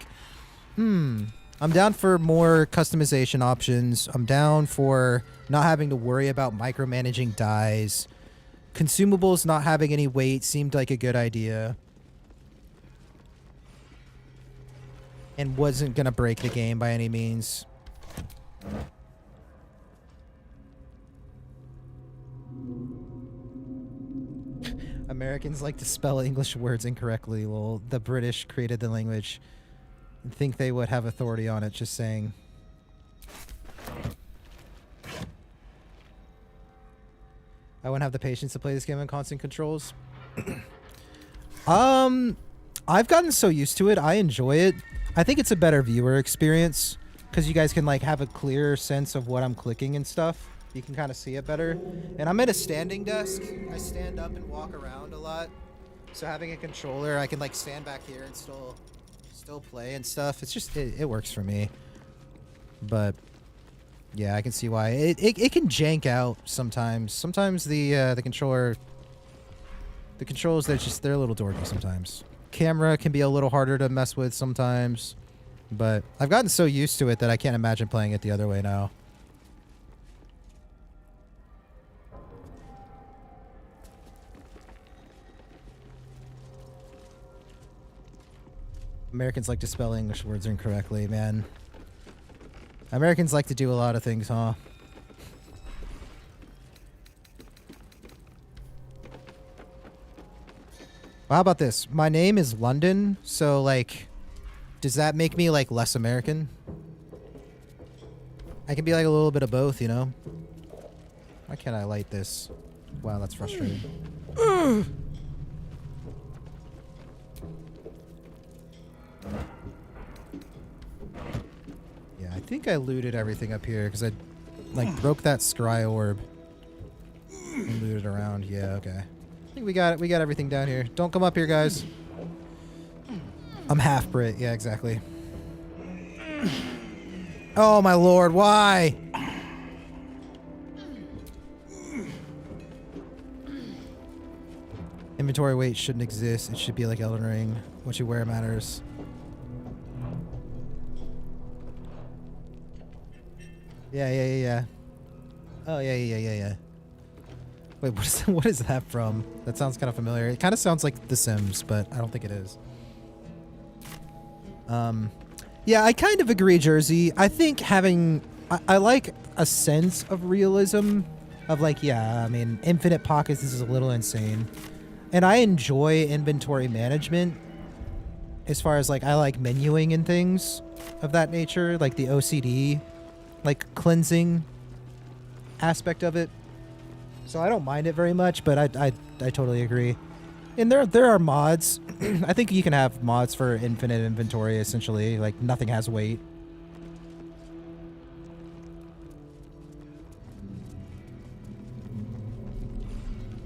I'm down for more customization options. I'm down for not having to worry about micromanaging dyes. Consumables not having any weight seemed like a good idea. And wasn't going to break the game by any means. Americans like to spell English words incorrectly. Well, the British created the language and think they would have authority on it, just saying. I wouldn't have the patience to play this game on constant controls. I've gotten so used to it. I enjoy it. I think it's a better viewer experience because you guys can like have a clearer sense of what I'm clicking and stuff. You can kind of see it better. And I'm at a standing desk. I stand up and walk around a lot. So having a controller, I can like stand back here and still play and stuff. It's just, it works for me. But yeah, I can see why. It can jank out sometimes. Sometimes the controls, they're a little dorky sometimes. Camera can be a little harder to mess with sometimes. But I've gotten so used to it that I can't imagine playing it the other way now. Americans like to spell English words incorrectly, man. Americans like to do a lot of things, huh? Well, how about this? My name is London, so, like, does that make me, like, less American? I can be, like, a little bit of both, you know? Why can't I light this? Wow, that's frustrating. Yeah, I think I looted everything up here because I, like, broke that scry orb and looted around. Yeah, okay. I think we got it. We got everything down here. Don't come up here, guys. I'm half Brit. Yeah, exactly. Oh, my lord. Why? Inventory weight shouldn't exist. It should be like Elden Ring. What you wear matters. Yeah. Oh, yeah. Wait, what is that from? That sounds kind of familiar. It kind of sounds like The Sims, but I don't think it is. Yeah, I kind of agree, Jersey. I think having... I like a sense of realism of like, yeah, I mean, infinite pockets is a little insane. And I enjoy inventory management as far as like, I like menuing and things of that nature, like the OCD, like cleansing aspect of it. So I don't mind it very much, but I totally agree. And there are mods. I think you can have mods for infinite inventory, essentially. Like, nothing has weight.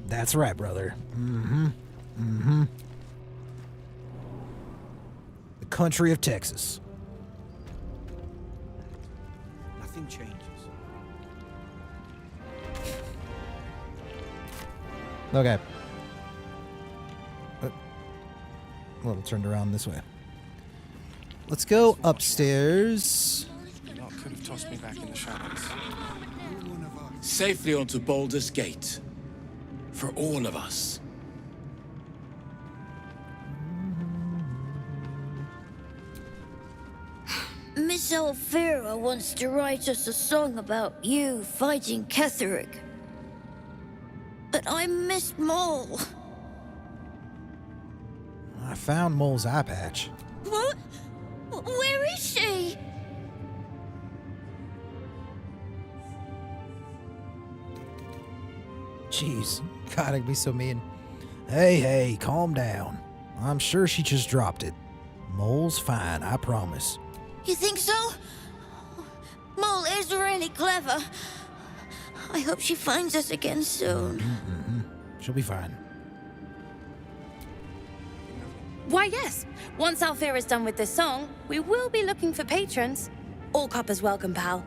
That's right, brother. The country of Texas. Nothing changes. Okay. A little turned around this way. Let's go upstairs. Lot could have tossed me back in the shadows. Safely onto Baldur's Gate. For all of us. Miss Alfira wants to write us a song about you fighting Ketheric. But I miss Mole. I found Mole's eye patch. What? Where is she? Jeez, gotta be so mean. Hey, calm down. I'm sure she just dropped it. Mole's fine, I promise. You think so? Mole is really clever. I hope she finds us again soon. She'll be fine. Why, yes. Once Alfira is done with this song, we will be looking for patrons. All coppers welcome, pal.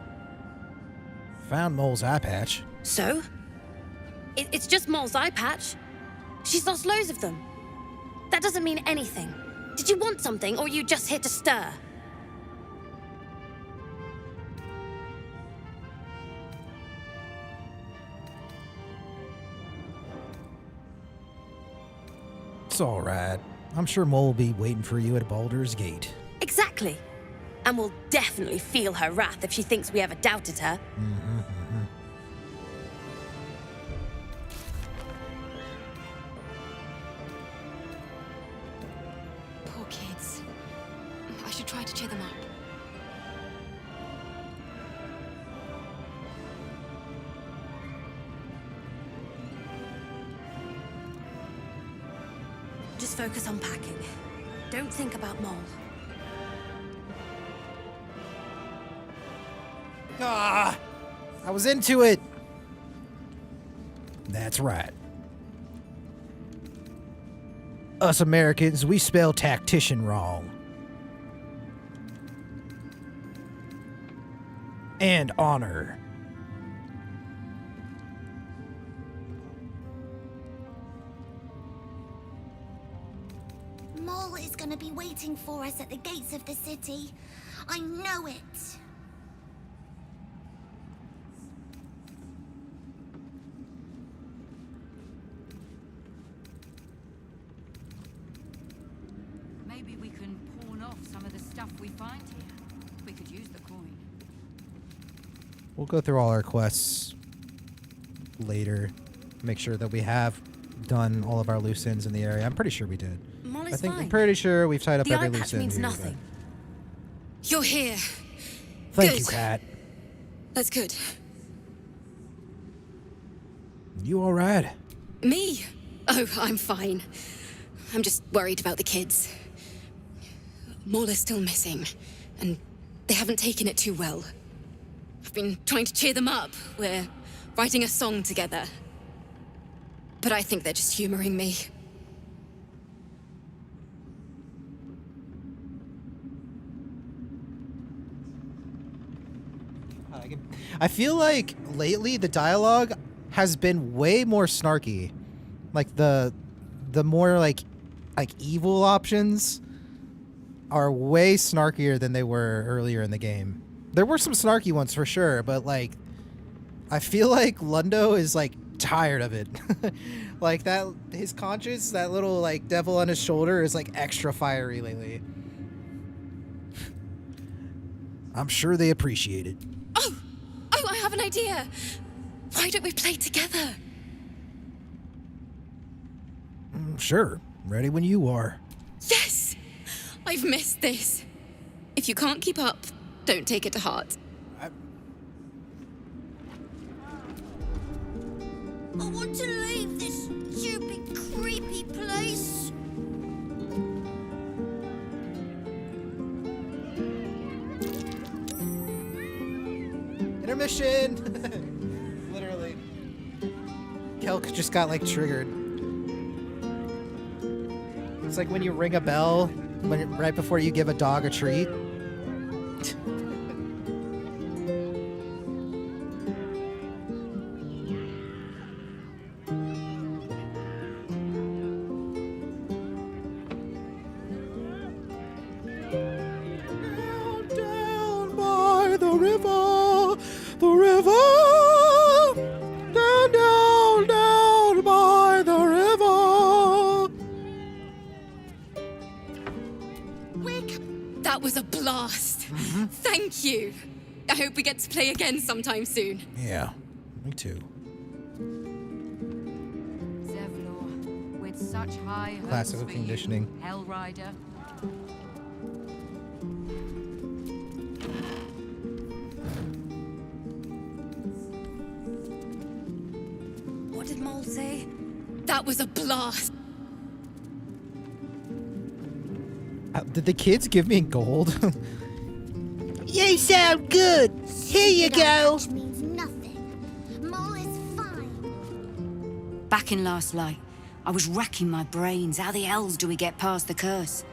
Found Mole's eye patch. So? It's just Mole's eye patch. She's lost loads of them. That doesn't mean anything. Did you want something, or are you just here to stir? It's alright. I'm sure Mole will be waiting for you at Baldur's Gate. Exactly. And we'll definitely feel her wrath if she thinks we ever doubted her. Poor kids. I should try to cheer them up. Just focus on packing. Don't think about Mole. Ah! I was into it! That's right. Us Americans, we spell tactician wrong. And honor. Mole is gonna be waiting for us at the gates of the city. I know it. Maybe we can pawn off some of the stuff we find here. We could use the coin. We'll go through all our quests later. Make sure that we have done all of our loose ends in the area. I'm pretty sure we did. Mole I is think fine. I'm pretty sure we've tied up The every eye loose patch end means here, nothing. You're here. Thank Good. you, Kat. That's good. You all right? Me? Oh, I'm fine. I'm just worried about the kids. Mole is still missing, and they haven't taken it too well. I've been trying to cheer them up. We're writing a song together. But I think they're just humoring me. I feel like lately the dialogue has been way more snarky. Like the more like evil options are way snarkier than they were earlier in the game. There were some snarky ones for sure, but like I feel like Lundo is like tired of it. Like that his conscience, that little like devil on his shoulder is like extra fiery lately. I'm sure they appreciate it. Oh, I have an idea. Why don't we play together? Sure. Ready when you are. Yes! I've missed this. If you can't keep up, don't take it to heart. I want to leave this stupid, creepy place. Intermission! Literally. Kelk just got like triggered. It's like when you ring a bell right before you give a dog a treat. Down by the river, down by the river. That was a blast. Thank you. I hope we get to play again sometime soon. Yeah, me too. had such high hopes Classical for conditioning. you, Hell Rider. What did Mole say? That was a blast. Did the kids give me gold? You sound good. Here you go. Means nothing. Mole is fine. Back in Last Light, I was racking my brains. How the hells do we get past the curse?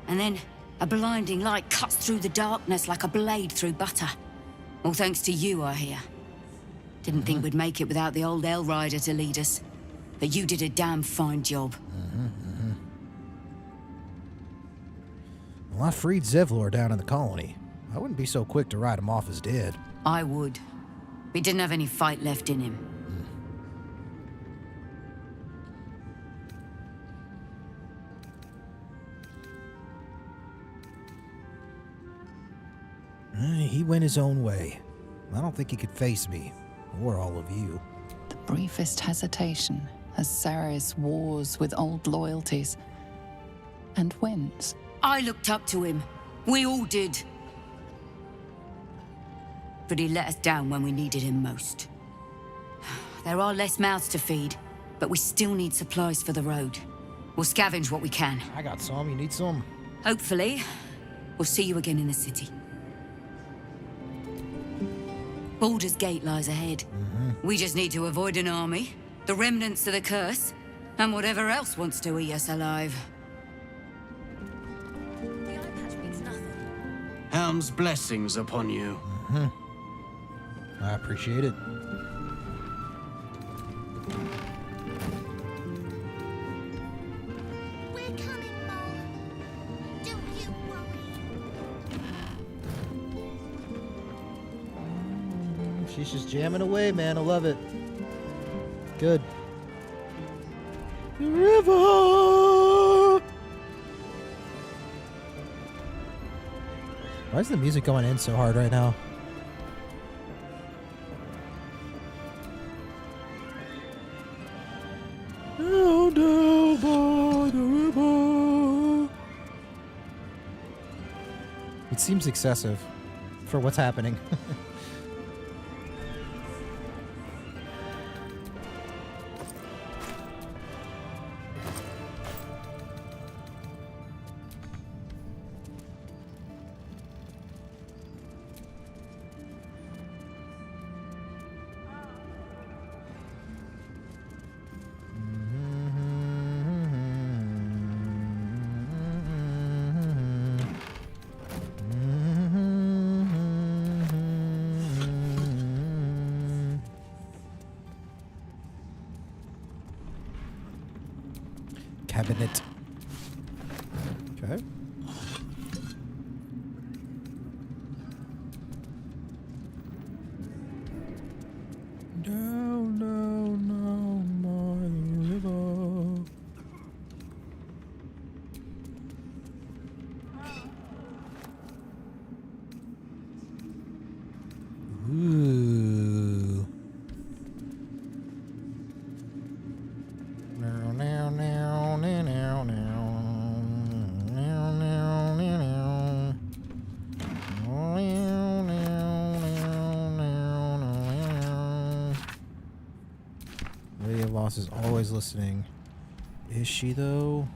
And then a blinding light cuts through the darkness like a blade through butter. All thanks to you, I hear. Didn't think we'd make it without the old Hell Rider to lead us. But you did a damn fine job. Well, I freed Zevlor down in the colony. I wouldn't be so quick to write him off as dead. I would. He didn't have any fight left in him. He went his own way. I don't think he could face me, or all of you. The briefest hesitation as Ceres wars with old loyalties and wins. I looked up to him. We all did. But he let us down when we needed him most. There are less mouths to feed, but we still need supplies for the road. We'll scavenge what we can. I got some. You need some? Hopefully, we'll see you again in the city. Baldur's Gate lies ahead. We just need to avoid an army, the remnants of the curse, and whatever else wants to eat us alive. Helm's blessings upon you. I appreciate it. We're coming, Mole. Don't you worry. She's just jamming away, man. I love it. Good. The river! Why is the music going in so hard right now? Down, down by the river. It seems excessive for what's happening. Cabinet. Okay. Down, down, down by the river. Ooh. Now, now, now, now, now, now, now, now, now, now. Lady of Lost is always listening. Is she though?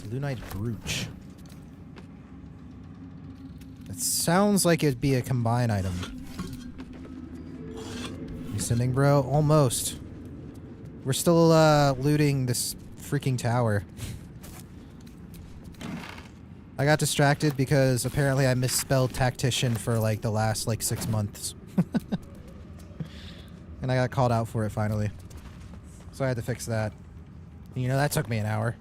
Lunite Brooch. It sounds like it'd be a combine item. You sending, bro? Almost. We're still looting this freaking tower. I got distracted because apparently I misspelled Tactician for like the last 6 months. And I got called out for it finally. So I had to fix that. You know, that took me an hour.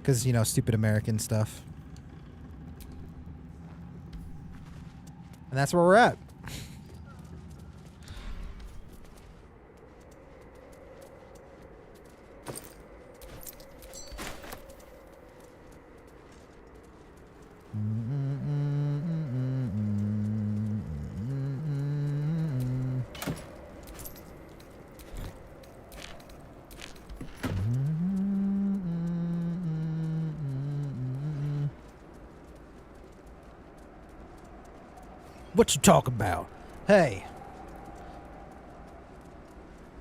Because, you know, stupid American stuff. And that's where we're at. What you talking about? Hey.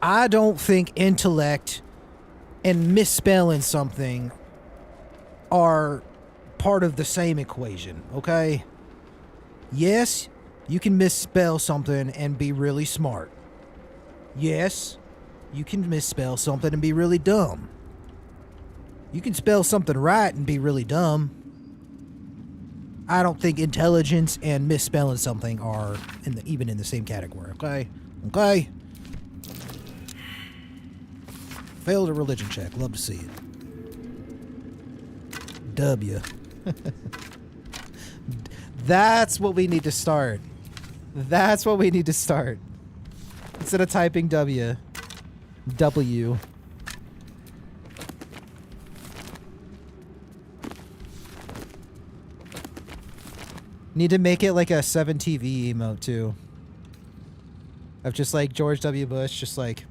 I don't think intellect and misspelling something are part of the same equation, okay? Yes, you can misspell something and be really smart. Yes, you can misspell something and be really dumb. You can spell something right and be really dumb. I don't think intelligence and misspelling something are even in the same category, okay? Okay? Failed a religion check. Love to see it. W. That's what we need to start. That's what we need to start. Instead of typing W. W. Need to make it like a 7TV emote too. Of just like George W. Bush, just like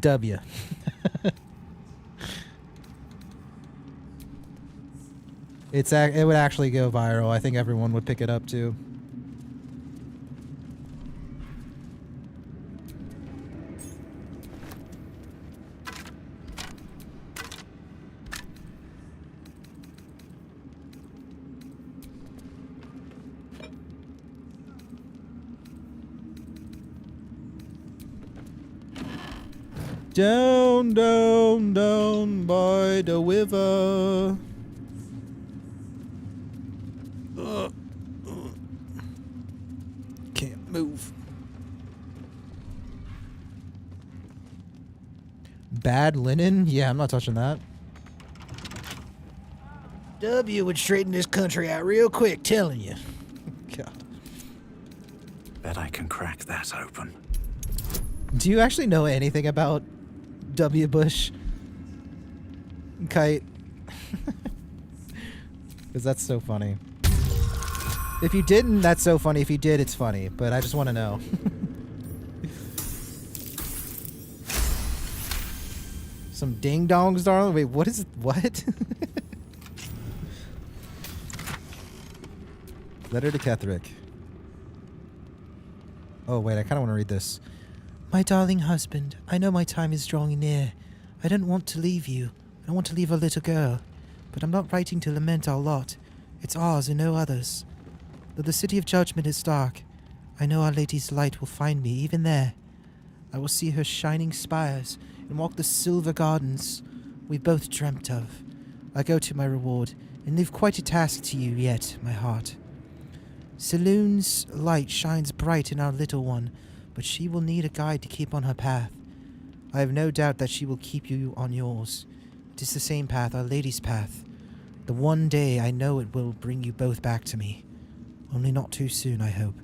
W. It would actually go viral. I think everyone would pick it up too. Down, down, down by the river. Can't move. Bad linen? Yeah, I'm not touching that. W would straighten this country out real quick, telling you. God. Bet I can crack that open. Do you actually know anything about W. Bush? Kite. Because that's so funny. If you didn't, that's so funny. If you did, it's funny. But I just want to know. Some ding-dongs, darling? Wait, what is... What? Letter to Ketherick. Oh, wait. I kind of want to read this. My darling husband, I know my time is drawing near. I don't want to leave you. I want to leave our little girl. But I'm not writing to lament our lot. It's ours and no others. Though the city of judgment is dark, I know Our Lady's light will find me even there. I will see her shining spires and walk the silver gardens we both dreamt of. I go to my reward and leave quite a task to you yet, my heart. Saloon's light shines bright in our little one, but she will need a guide to keep on her path. I have no doubt that she will keep you on yours. It is the same path, Our Lady's path. The one day I know it will bring you both back to me. Only not too soon, I hope.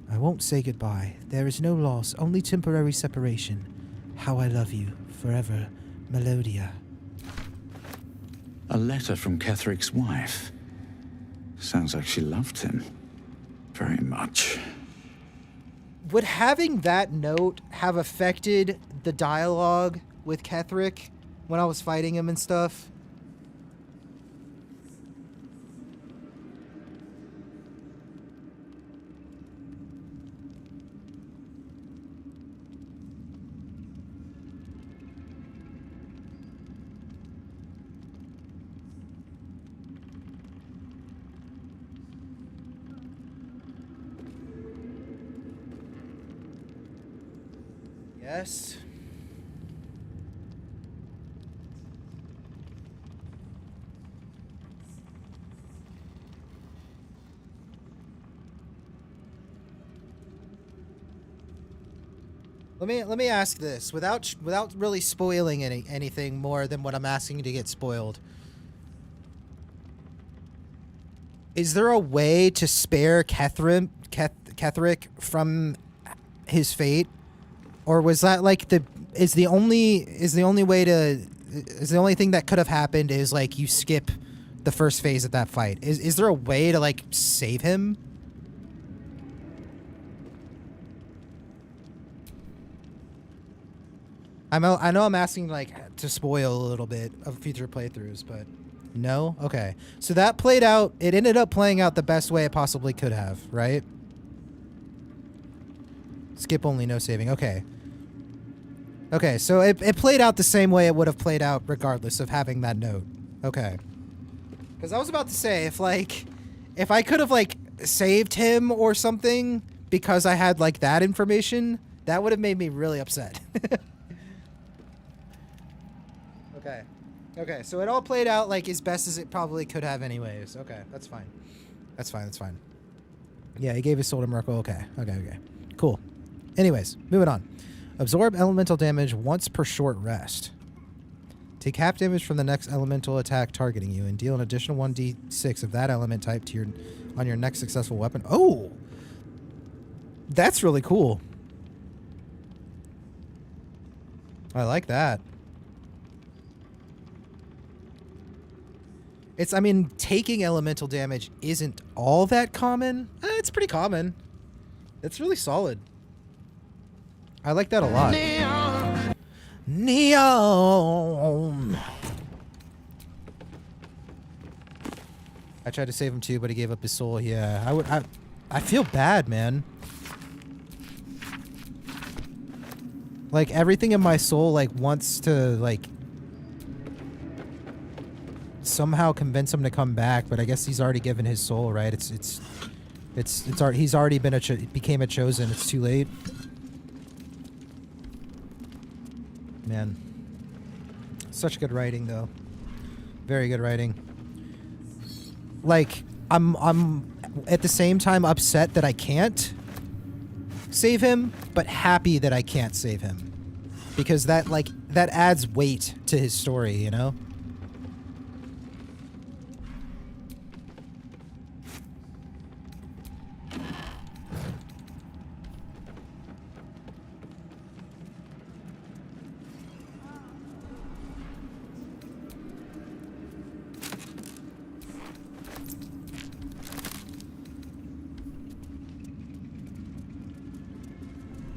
I won't say goodbye. There is no loss, only temporary separation. How I love you, forever, Melodia. A letter from Ketherick's wife. Sounds like she loved him. Very much. Would having that note have affected the dialogue with Ketherick when I was fighting him and stuff? Yes. Let me ask this without really spoiling anything more than what I'm asking to get spoiled. Is there a way to spare Ketherick from his fate? Or was that like the only thing that could have happened is like you skip the first phase of that fight? Is there a way to like save him? I know I'm asking like to spoil a little bit of future playthroughs, but No? Okay. So that played out, it ended up playing out the best way it possibly could have, right? Skip only, no saving. Okay. Okay, so it played out the same way it would have played out regardless of having that note. Okay. Because I was about to say, if I could have, like, saved him or something because I had, like, that information, that would have made me really upset. Okay. Okay, so it all played out, like, as best as it probably could have anyways. Okay, that's fine. That's fine, that's fine. Yeah, he gave his soul to Merkel. Okay, okay, okay. Cool. Anyways, moving on. Absorb elemental damage once per short rest. Take half damage from the next elemental attack targeting you and deal an additional 1d6 of that element type to on your next successful weapon. Oh! That's really cool. I like that. I mean, taking elemental damage isn't all that common. It's pretty common. It's really solid. I like that a lot. Neon. I tried to save him too, but he gave up his soul. Yeah, I feel bad, man. Like, everything in my soul, like, wants to, like, somehow convince him to come back, but I guess he's already given his soul, right? He's already became a chosen. It's too late. Man, such good writing, though. Very good writing. Like, I'm at the same time upset that I can't save him, but happy that I can't save him, because that adds weight to his story, you know?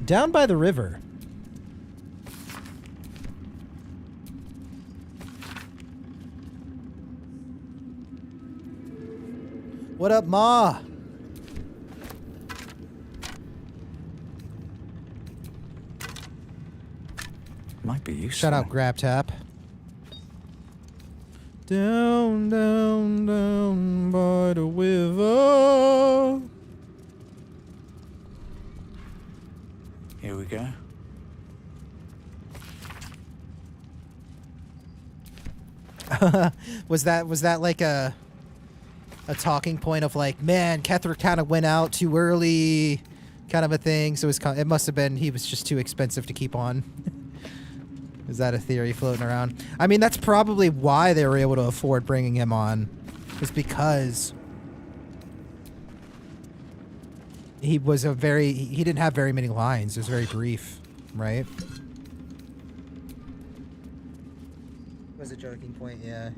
Down by the river. What up, Ma? Might be useful. Shout out Grab Tap. Down, down, down by the river. Here we go. Was that like a talking point of like, man, Kethra kind of went out too early, kind of a thing? So it must have been he was just too expensive to keep on. Is that a theory floating around? I mean, that's probably why they were able to afford bringing him on, is because he didn't have very many lines. It was very brief, right? Was a joking point? Yeah.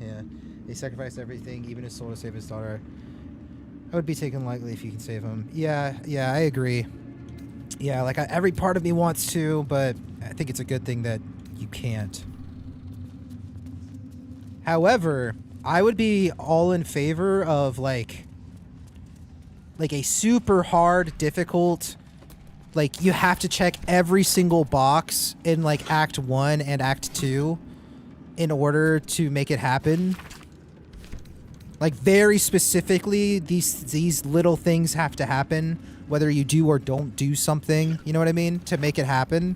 He sacrificed everything, even his soul, to save his daughter. I would be taken lightly if you can save him. Yeah, I agree. Yeah, like every part of me wants to, but I think it's a good thing that you can't. However, I would be all in favor of like a super hard, difficult, like you have to check every single box in like Act 1 and Act 2 in order to make it happen. Like very specifically, these little things have to happen, whether you do or don't do something, you know what I mean, to make it happen.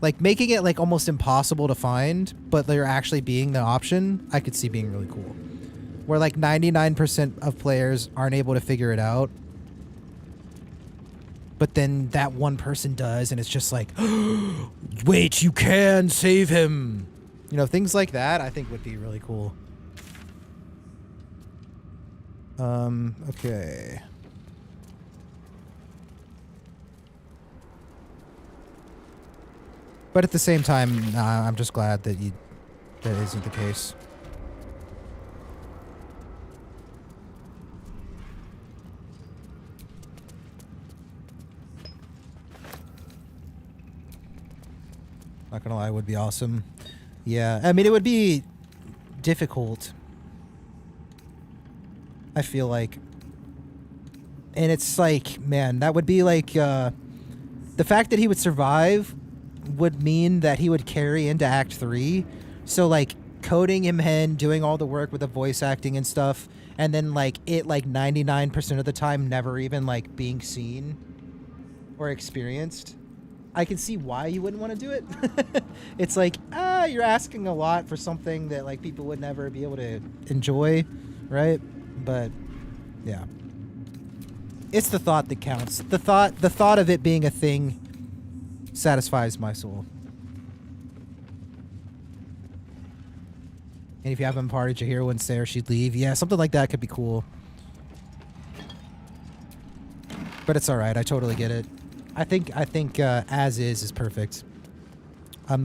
Like making it like almost impossible to find, but there actually being the option, I could see being really cool. Where like 99% of players aren't able to figure it out, but then that one person does, and it's just like, wait, you can save him. You know, things like that I think would be really cool. Okay. But at the same time, I'm just glad that that isn't the case. Not gonna lie, it would be awesome. Yeah, I mean, it would be difficult. I feel like. And it's like, man, that would be like, the fact that he would survive would mean that he would carry into Act 3. So, like, coding him in, doing all the work with the voice acting and stuff, and then, like, it, like, 99% of the time never even, like, being seen or experienced. I can see why you wouldn't want to do it. It's like, you're asking a lot for something that, like, people would never be able to enjoy, right? But, yeah. It's the thought that counts. The thought of it being a thing satisfies my soul. And if you haven't partied, your hero wouldn't stay or she'd leave. Yeah, something like that could be cool. But it's alright, I totally get it. I think as is perfect. I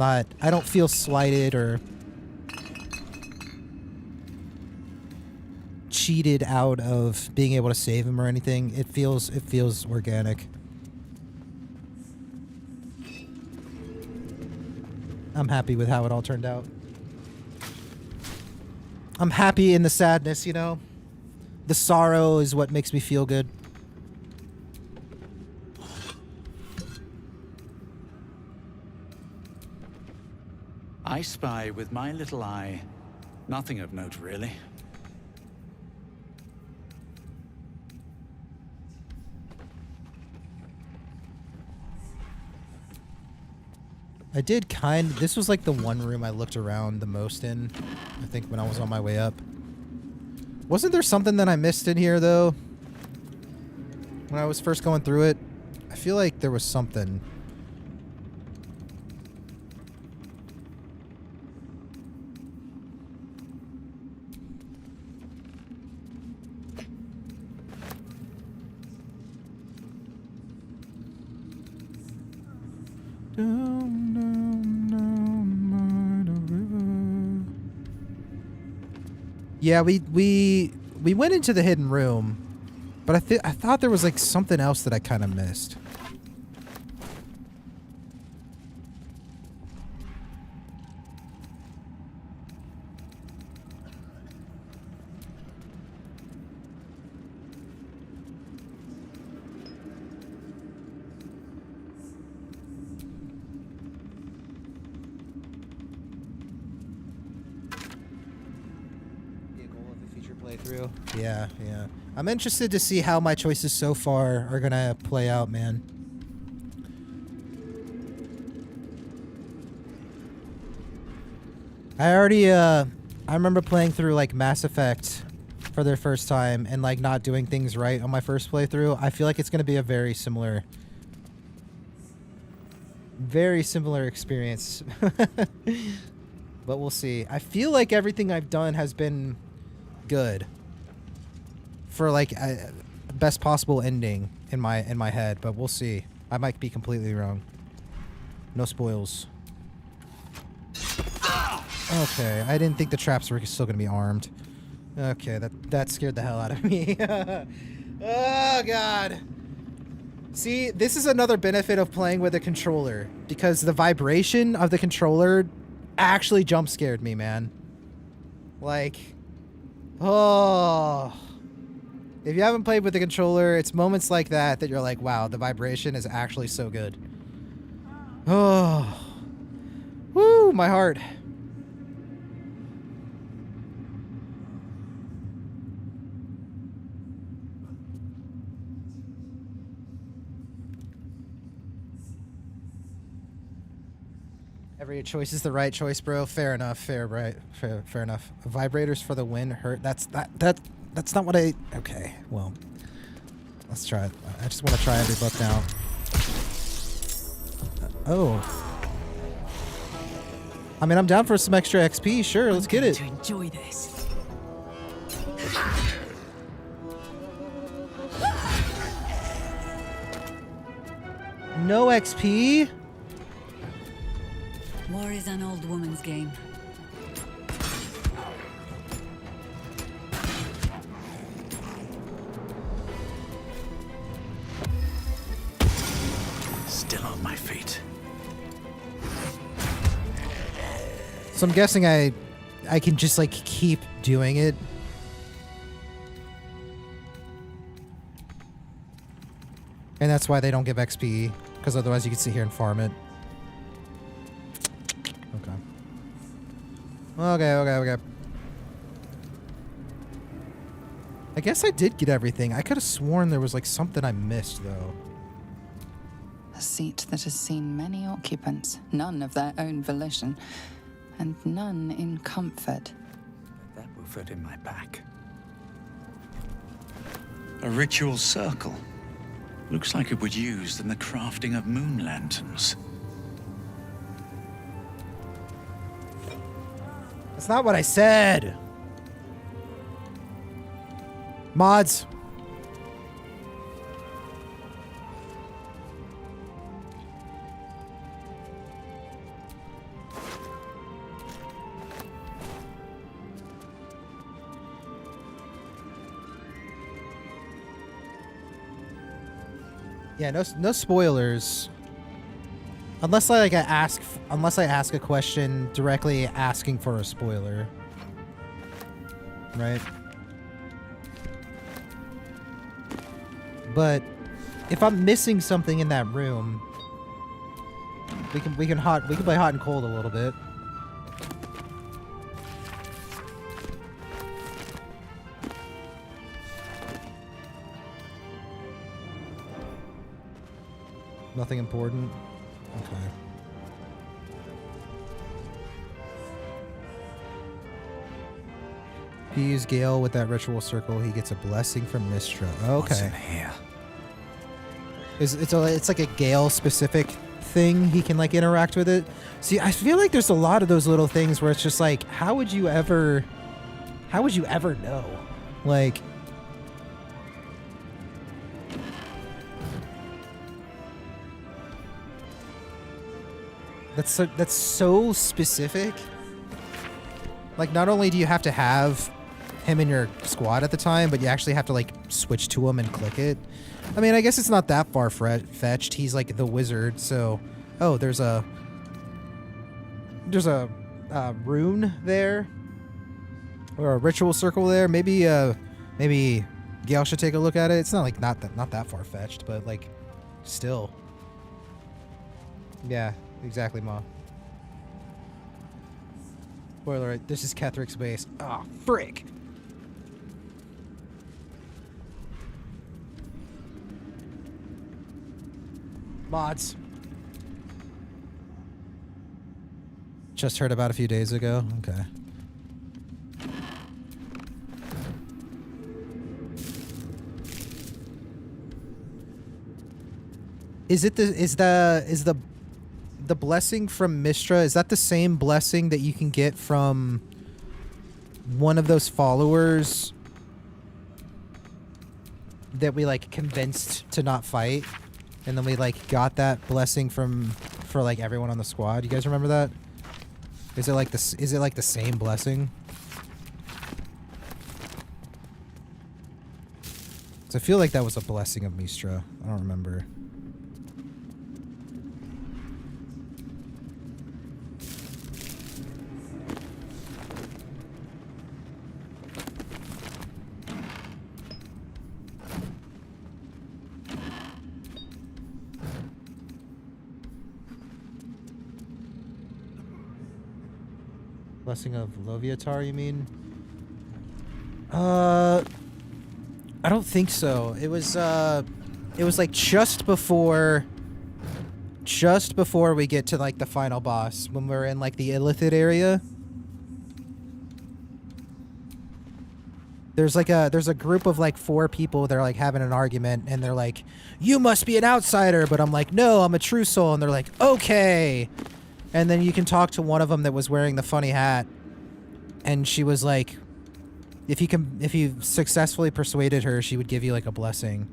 don't feel slighted or cheated out of being able to save him or anything. It feels organic. I'm happy with how it all turned out. I'm happy in the sadness, you know? The sorrow is what makes me feel good. I spy with my little eye. Nothing of note, really. I did this was like the one room I looked around the most in, I think, when I was on my way up. Wasn't there something that I missed in here, though? When I was first going through it? I feel like there was something. Yeah, we went into the hidden room, but I thought there was like something else that I kind of missed. Playthrough. Yeah. I'm interested to see how my choices so far are gonna play out, man. I remember playing through like Mass Effect for the first time and like not doing things right on my first playthrough. I feel like it's gonna be a very similar experience. But we'll see. I feel like everything I've done has been good for like a best possible ending in my head, but we'll see. I might be completely wrong. No spoils. Okay, I didn't think the traps were still gonna be armed. Okay, that scared the hell out of me. Oh god. See, this is another benefit of playing with a controller, because the vibration of the controller actually jump scared me, man. Like, oh. If you haven't played with the controller, it's moments like that that you're like, wow, the vibration is actually so good. Oh. Woo, my heart. Every choice is the right choice, bro. Fair enough. Fair enough. Vibrators for the win hurt. That's not what I... Okay, well. Let's try it. I just want to try every book now. Oh. I mean, I'm down for some extra XP. Sure, let's get it. To enjoy this. No XP? War is an old woman's game. Still on my feet. So I'm guessing I can just like keep doing it. And that's why they don't give XP, because otherwise you could sit here and farm it. Okay. I guess I did get everything. I could have sworn there was like something I missed, though. A seat that has seen many occupants, none of their own volition, and none in comfort. That will fit in my pack. A ritual circle. Looks like it was used in the crafting of moon lanterns. That's not what I said. Mods. Yeah, no spoilers. Unless I ask a question directly asking for a spoiler. Right? But if I'm missing something in that room, we can play hot and cold a little bit. Nothing important. Okay. If you use Gale with that ritual circle, he gets a blessing from Mistra. Okay. What's in here? It's like a Gale specific thing. He can like interact with it. See, I feel like there's a lot of those little things where it's just like, how would you ever know? Like, that's so specific. Like, not only do you have to have him in your squad at the time, but you actually have to like switch to him and click it. I mean, I guess it's not that far fetched. He's like the wizard, so there's a rune there, or a ritual circle there. Maybe Gale should take a look at it. It's not that far fetched, but like still. Yeah, exactly, Ma. Spoiler alert, this is Kethric's base. Ah, frick. Mods. Just heard about a few days ago. Okay. Is the blessing from Mistra, is that the same blessing that you can get from one of those followers that we like convinced to not fight, and then we like got that blessing for like everyone on the squad? You guys remember that? Is it like the same blessing? So I feel like that was a blessing of Mistra. I don't remember. Blessing of Loviatar, you mean? I don't think so. It was like just before we get to like the final boss, when we're in like the Illithid area. There's a group of like 4 people. They're like having an argument, and they're like, "You must be an outsider," but I'm like, "No, I'm a true soul," and they're like, "Okay." And then you can talk to one of them that was wearing the funny hat, and she was like, if you successfully persuaded her, she would give you like a blessing.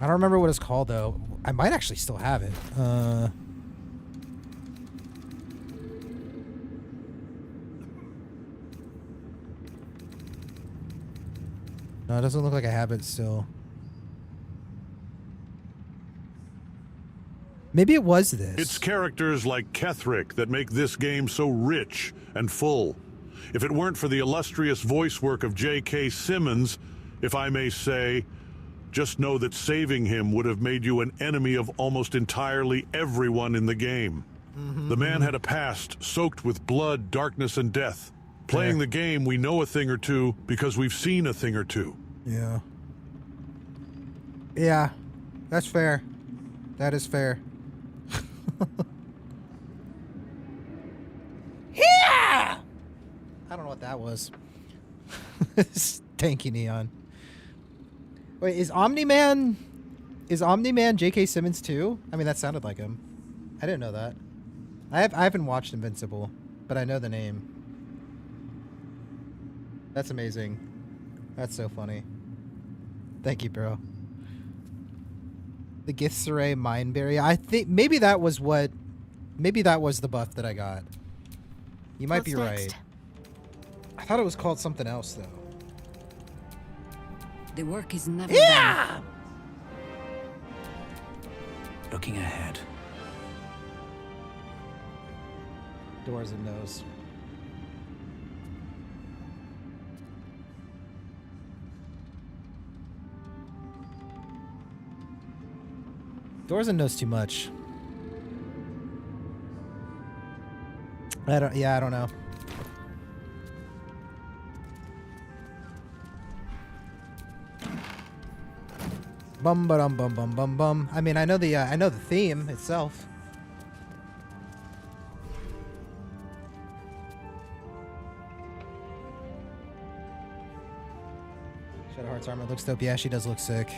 I don't remember what it's called though. I might actually still have it. No, it doesn't look like I have it still. Maybe it was this. It's characters like Kethric that make this game so rich and full. If it weren't for the illustrious voice work of J.K. Simmons, if I may say, just know that saving him would have made you an enemy of almost entirely everyone in the game. The man had a past soaked with blood, darkness, and death. Playing the game, we know a thing or two because we've seen a thing or two. Yeah. Yeah, that's fair. That is fair. Yeah! I don't know what that was. Stanky Neon. Wait, is Omni-Man J.K. Simmons too? I mean, that sounded like him. I didn't know that. I haven't watched Invincible, but I know the name. That's amazing. That's so funny. Thank you, bro. The Githzerai Mindberry. I think maybe that was the buff that I got. You might be right. I thought it was called something else though. The work is never done. Looking ahead. Doors and nose. Doors and knows too much. I don't know. Bum ba dum bum bum bum bum. I mean, I know the theme itself. Shadowheart's armor looks dope. Yeah, she does look sick.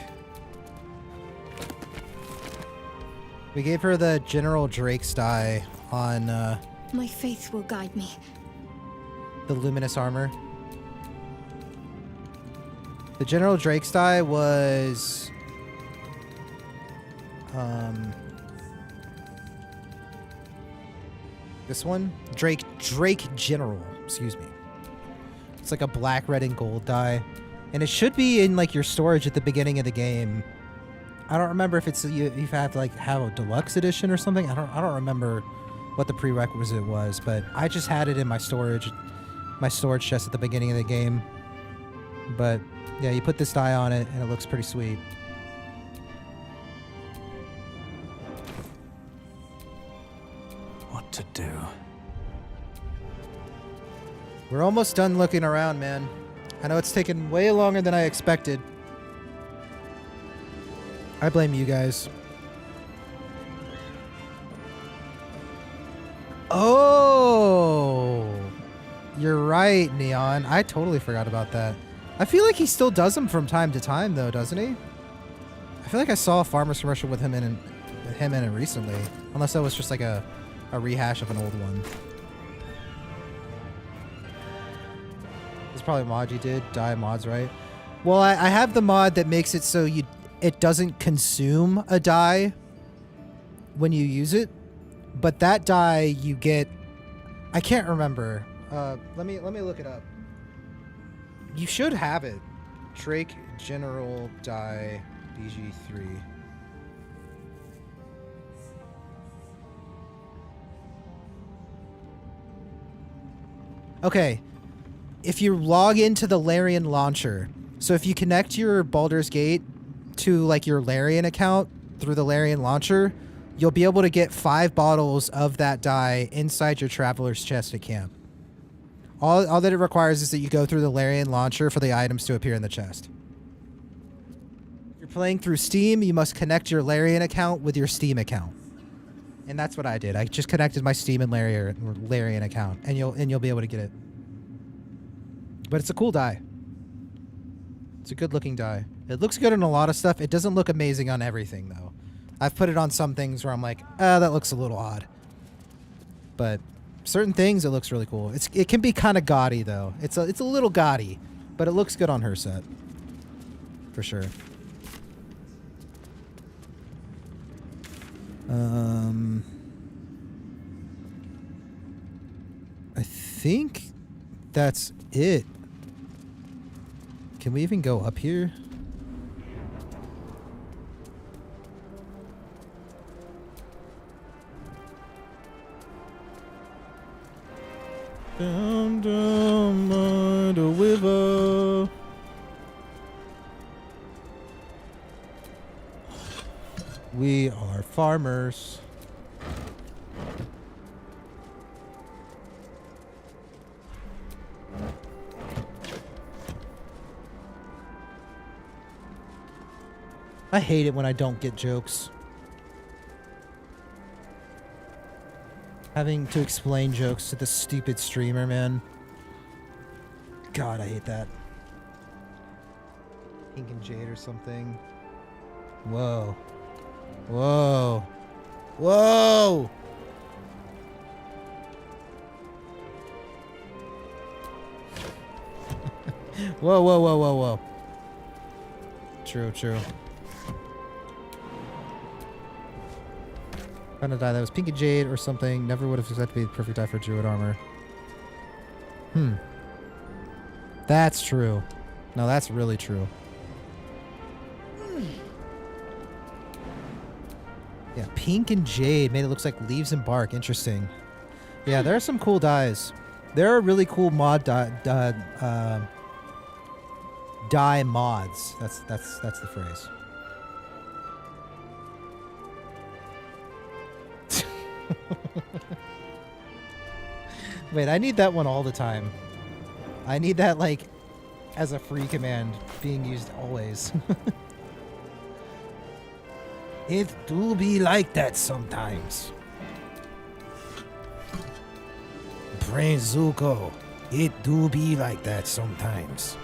We gave her the General Drake's die on My faith will guide me. the luminous armor. The General Drake's die was this one? Drake General, excuse me. It's like a black, red, and gold die. And it should be in like your storage at the beginning of the game. I don't remember if it's you have like have a deluxe edition or something. I don't remember what the prerequisite was, but I just had it in my storage chest at the beginning of the game. But yeah, you put this die on it and it looks pretty sweet. What to do? We're almost done looking around, man. I know it's taken way longer than I expected. I blame you guys. Oh, you're right, Neon. I totally forgot about that. I feel like he still does them from time to time, though, doesn't he? I feel like I saw a farmer's commercial with him in it recently, unless that was just like a rehash of an old one. It's probably a mod you did. Die mods, right? Well, I have the mod that makes it so it doesn't consume a die when you use it, but that die you get. I can't remember. Let me look it up. You should have it. Drake General die BG3. Okay. If you log into the Larian launcher, so if you connect your Baldur's Gate to like your Larian account through the Larian launcher, you'll be able to get 5 bottles of that die inside your Traveler's Chest at camp. All that it requires is that you go through the Larian launcher for the items to appear in the chest. If you're playing through Steam, you must connect your Larian account with your Steam account. And that's what I did. I just connected my Steam and Larian account, and you'll be able to get it. But it's a cool die. It's a good looking die. It looks good on a lot of stuff. It doesn't look amazing on everything though. I've put it on some things where I'm like, that looks a little odd. But certain things it looks really cool. It can be kind of gaudy though. It's a little gaudy, but it looks good on her set. For sure. I think that's it. Can we even go up here? Dun, dun. We are farmers. I hate it when I don't get jokes. Having to explain jokes to the stupid streamer, man. God, I hate that. Pink and Jade or something. Whoa. Whoa. Whoa! Whoa, whoa, whoa, whoa, whoa. True, true. Found a die that was Pink and Jade or something. Never would have expected to be the perfect die for Druid armor. That's true. No, that's really true. Yeah, Pink and Jade made it look like leaves and bark. Interesting. Yeah, there are some cool dyes. There are really cool mod dye mods. That's the phrase. Wait, I need that one all the time. I need that, like, as a free command being used always. It do be like that sometimes. Prince Zuko, it do be like that sometimes.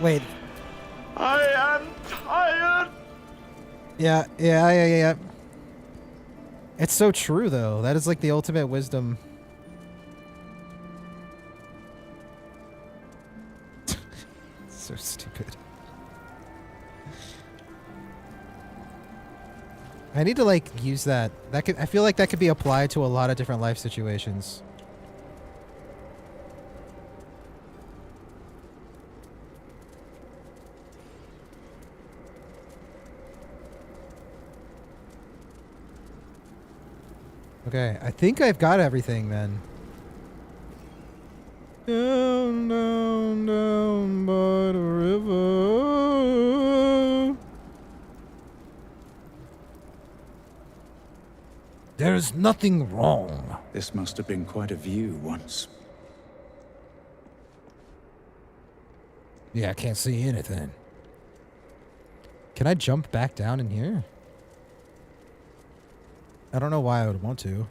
Wait. I am tired. Yeah. It's so true, though. That is like the ultimate wisdom. So stupid. I need to, like, use that. I feel like that could be applied to a lot of different life situations. Okay, I think I've got everything then. Down, down, down by the river. There's nothing wrong. This must have been quite a view once. Yeah, I can't see anything. Can I jump back down in here? I don't know why I would want to.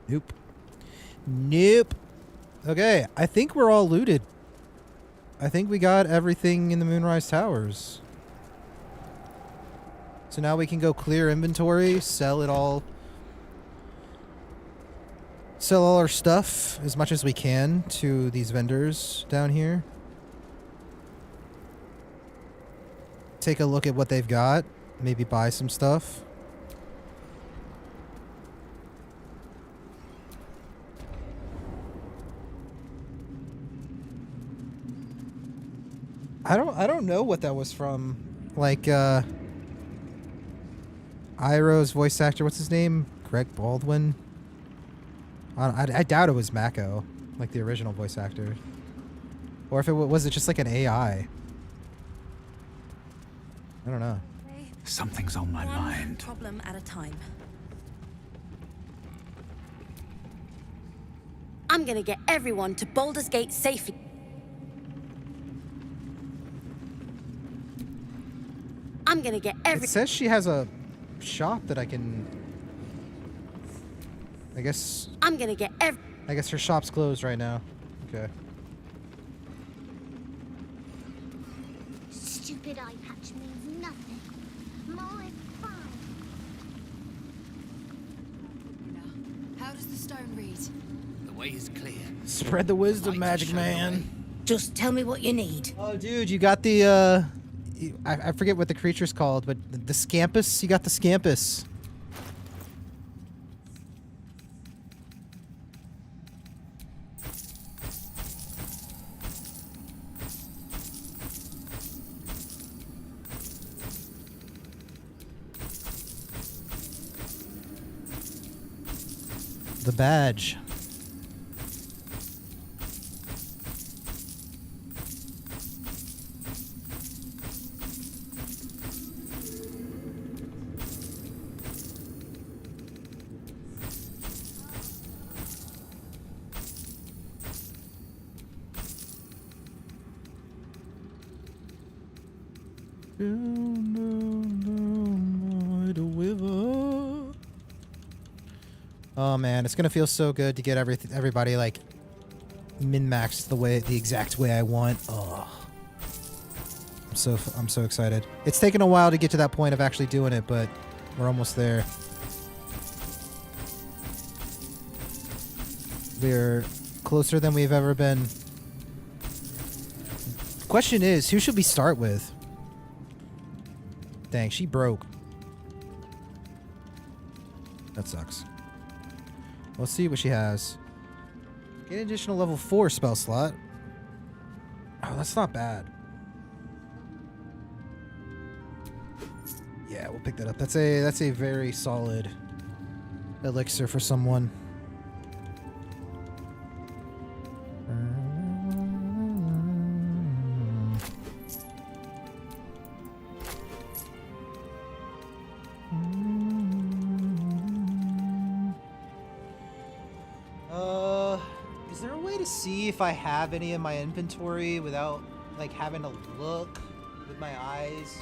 Nope. Nope. Okay, I think we're all looted. I think we got everything in the Moonrise Towers. So now we can go clear inventory, sell it all. Sell all our stuff as much as we can to these vendors down here. Take a look at what they've got. Maybe buy some stuff. I don't know what that was from. Like Iroh's voice actor, what's his name? Greg Baldwin? I doubt it was Mako, like the original voice actor. Or if it was it just like an AI? I don't know. Something's on my mind. Problem at a time. I'm gonna get everyone to Baldur's Gate safely. I'm gonna get It says she has a shop that I can... I guess... I'm gonna get I guess her shop's closed right now. Okay. Stupid eye patch means nothing. More is fine. How does the stone read? The way is clear. Spread the wisdom, magic man. Just tell me what you need. Oh, dude, you got the I forget what the creature's called, but the Scampus. You got the Scampus. The badge. Oh man, it's gonna feel so good to get everybody like min-maxed the exact way I want. Oh, I'm so excited. It's taken a while to get to that point of actually doing it, but we're almost there. We're closer than we've ever been. Question is, who should we start with? Dang, she broke. That sucks. Let's see what she has. Get an additional level 4 spell slot. Oh, that's not bad. Yeah, we'll pick that up. That's a very solid elixir for someone. Is there a way to see if I have any in my inventory without like having to look with my eyes?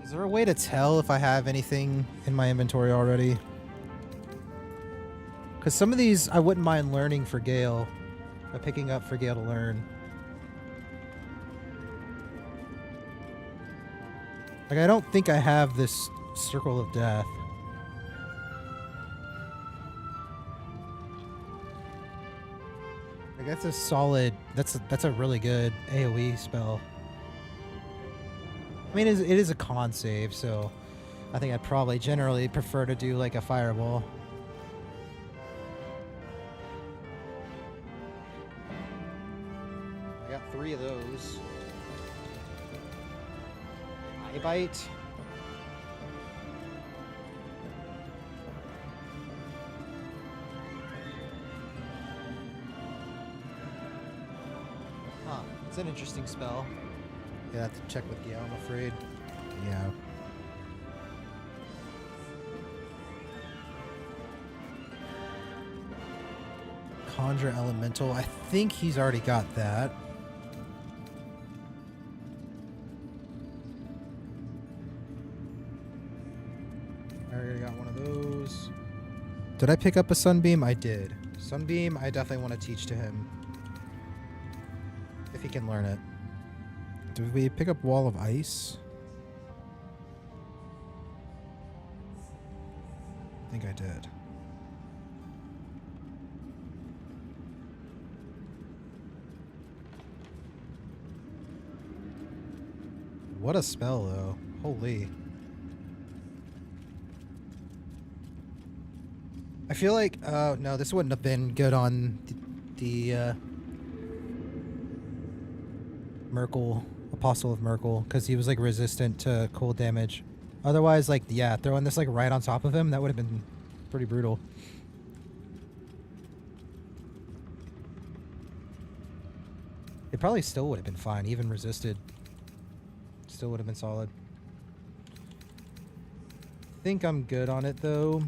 Is there a way to tell if I have anything in my inventory already? Because some of these I wouldn't mind learning for Gale, or picking up for Gale to learn. Like, I don't think I have this Circle of Death. Like, that's a solid, that's a really good AoE spell. I mean, it is a con save, so I think I'd probably generally prefer to do like a fireball. I got 3 of those. Eye bite. Huh, it's an interesting spell. Yeah, I have to check with Gale, I'm afraid. Yeah. Conjure Elemental. I think he's already got that. I already got one of those. Did I pick up a Sunbeam? I did. Sunbeam, I definitely want to teach to him. If he can learn it. Did we pick up Wall of Ice? I think I did. What a spell, though. Holy. I feel like, no, this wouldn't have been good on the Merkel, Apostle of Merkel, because he was like resistant to cold damage. Otherwise, like, yeah, throwing this like right on top of him, that would have been pretty brutal. It probably still would have been fine, even resisted. Still would have been solid. I think I'm good on it though.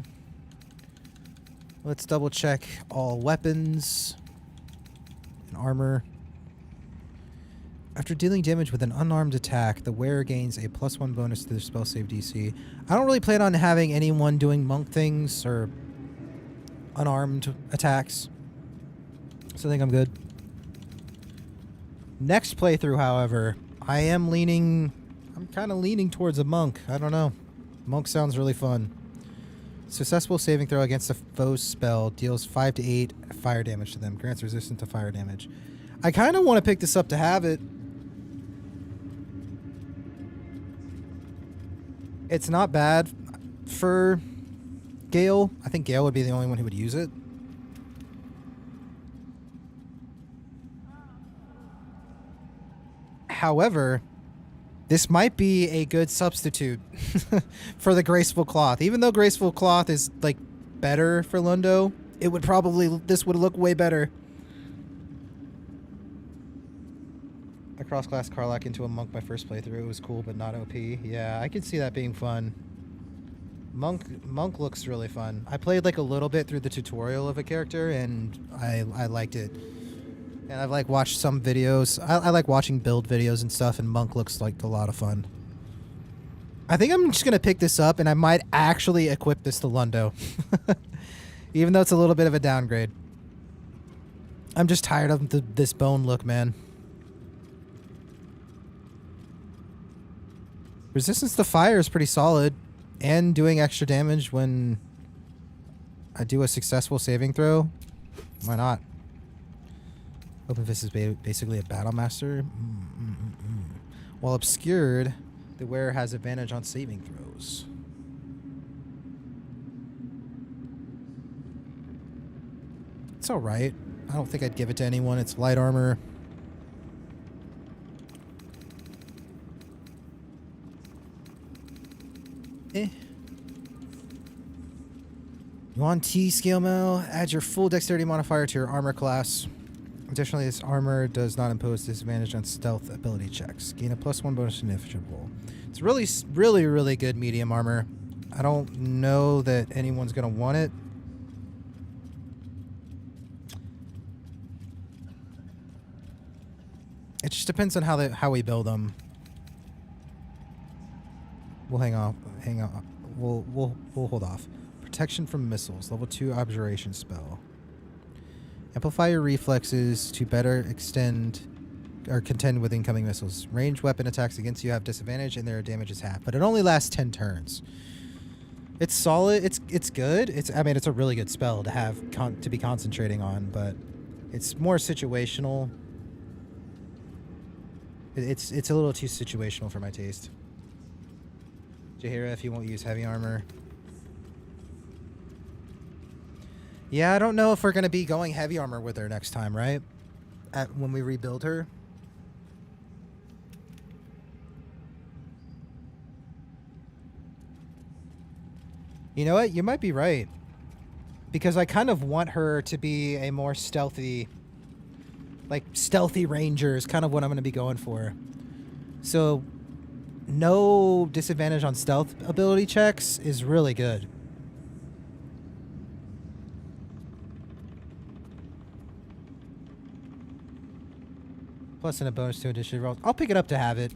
Let's double check all weapons and armor. After dealing damage with an unarmed attack, the wearer gains a +1 bonus to their spell save DC. I don't really plan on having anyone doing monk things or unarmed attacks, so I think I'm good. Next playthrough, however, I'm kind of leaning towards a monk. I don't know. Monk sounds really fun. Successful saving throw against a foe's spell deals 5 to 8 fire damage to them. Grants resistance to fire damage. I kind of want to pick this up to have it, It's not bad for Gale. I think Gale would be the only one who would use it. However, this might be a good substitute for the Graceful Cloth. Even though Graceful Cloth is like better for Lundo, it would probably, this would look way better. I cross-class Karlach into a monk my first playthrough. It was cool, but not OP. Yeah, I could see that being fun. Monk looks really fun. I played like a little bit through the tutorial of a character, and I liked it. And I've like watched some videos. I like watching build videos and stuff, and Monk looks like a lot of fun. I think I'm just gonna pick this up, and I might actually equip this to Lundo, even though it's a little bit of a downgrade. I'm just tired of this bone look, man. Resistance to fire is pretty solid, and doing extra damage when I do a successful saving throw. Why not? Open Fist is basically a battle master. While obscured, the wearer has advantage on saving throws. It's alright. I don't think I'd give it to anyone. It's light armor. You want T scale mail? Add your full dexterity modifier to your armor class. Additionally, this armor does not impose disadvantage on stealth ability checks. Gain a +1 bonus to initiative roll. It's really good medium armor. I don't know that anyone's gonna want it. It just depends on how we build them. We'll hang on. We'll hold off. Protection from missiles. Level 2 observation spell. Amplify your reflexes to better extend or contend with incoming missiles. Ranged weapon attacks against you have disadvantage, and their damage is half. But it only lasts 10 turns. It's solid. It's good. I mean, it's a really good spell to have to be concentrating on, but it's more situational. It's a little too situational for my taste. Jaheira, if you won't use heavy armor. Yeah, I don't know if we're going to be going heavy armor with her next time, right? When we rebuild her. You know what? You might be right. Because I kind of want her to be a more stealthy... Like, stealthy ranger is kind of what I'm going to be going for. So, no disadvantage on stealth ability checks is really good. Plus in a bonus to initiative rolls. I'll pick it up to have it.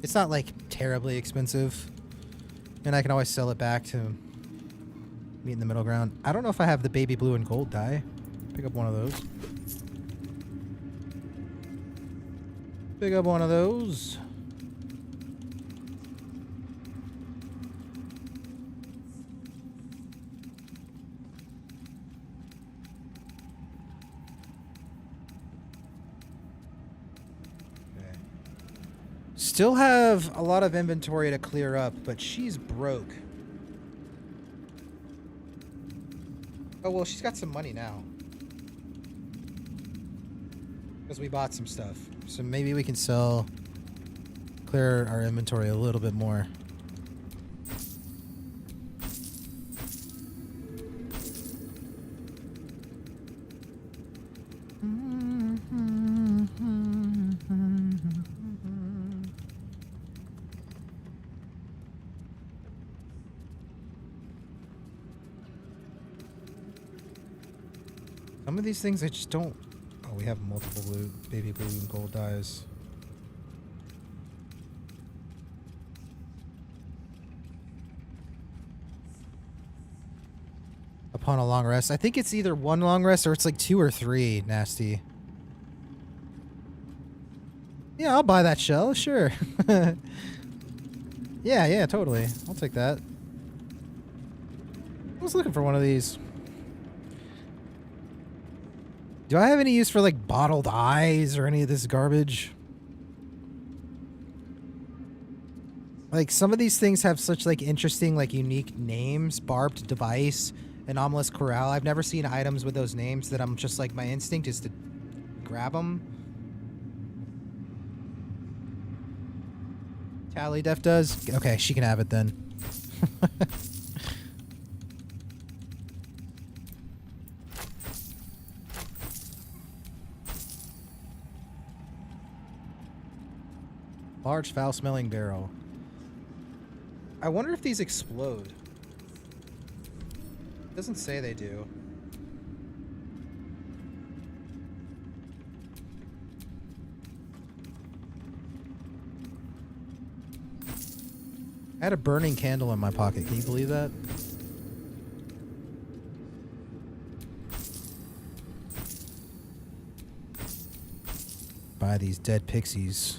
It's not like terribly expensive. And I can always sell it back to meet in the middle ground. I don't know if I have the baby blue and gold die. Pick up one of those. Pick up one of those. Still have a lot of inventory to clear up, but she's broke. Oh, well, she's got some money now. Because we bought some stuff. So maybe we can clear our inventory a little bit more. Some of these things I just don't... Oh, we have multiple baby blue and gold dyes. Upon a long rest. I think it's either one long rest or it's like 2 or 3, nasty. Yeah, I'll buy that shell, sure. Yeah, totally. I'll take that. I was looking for one of these. Do I have any use for, like, bottled eyes or any of this garbage? Like, some of these things have such, like, interesting, like, unique names. Barbed device, anomalous corral. I've never seen items with those names that I'm just, like, my instinct is to grab them. Tally Def does? Okay, she can have it then. Large foul-smelling barrel. I wonder if these explode. Doesn't say they do. I had a burning candle in my pocket. Can you believe that? Buy these dead pixies.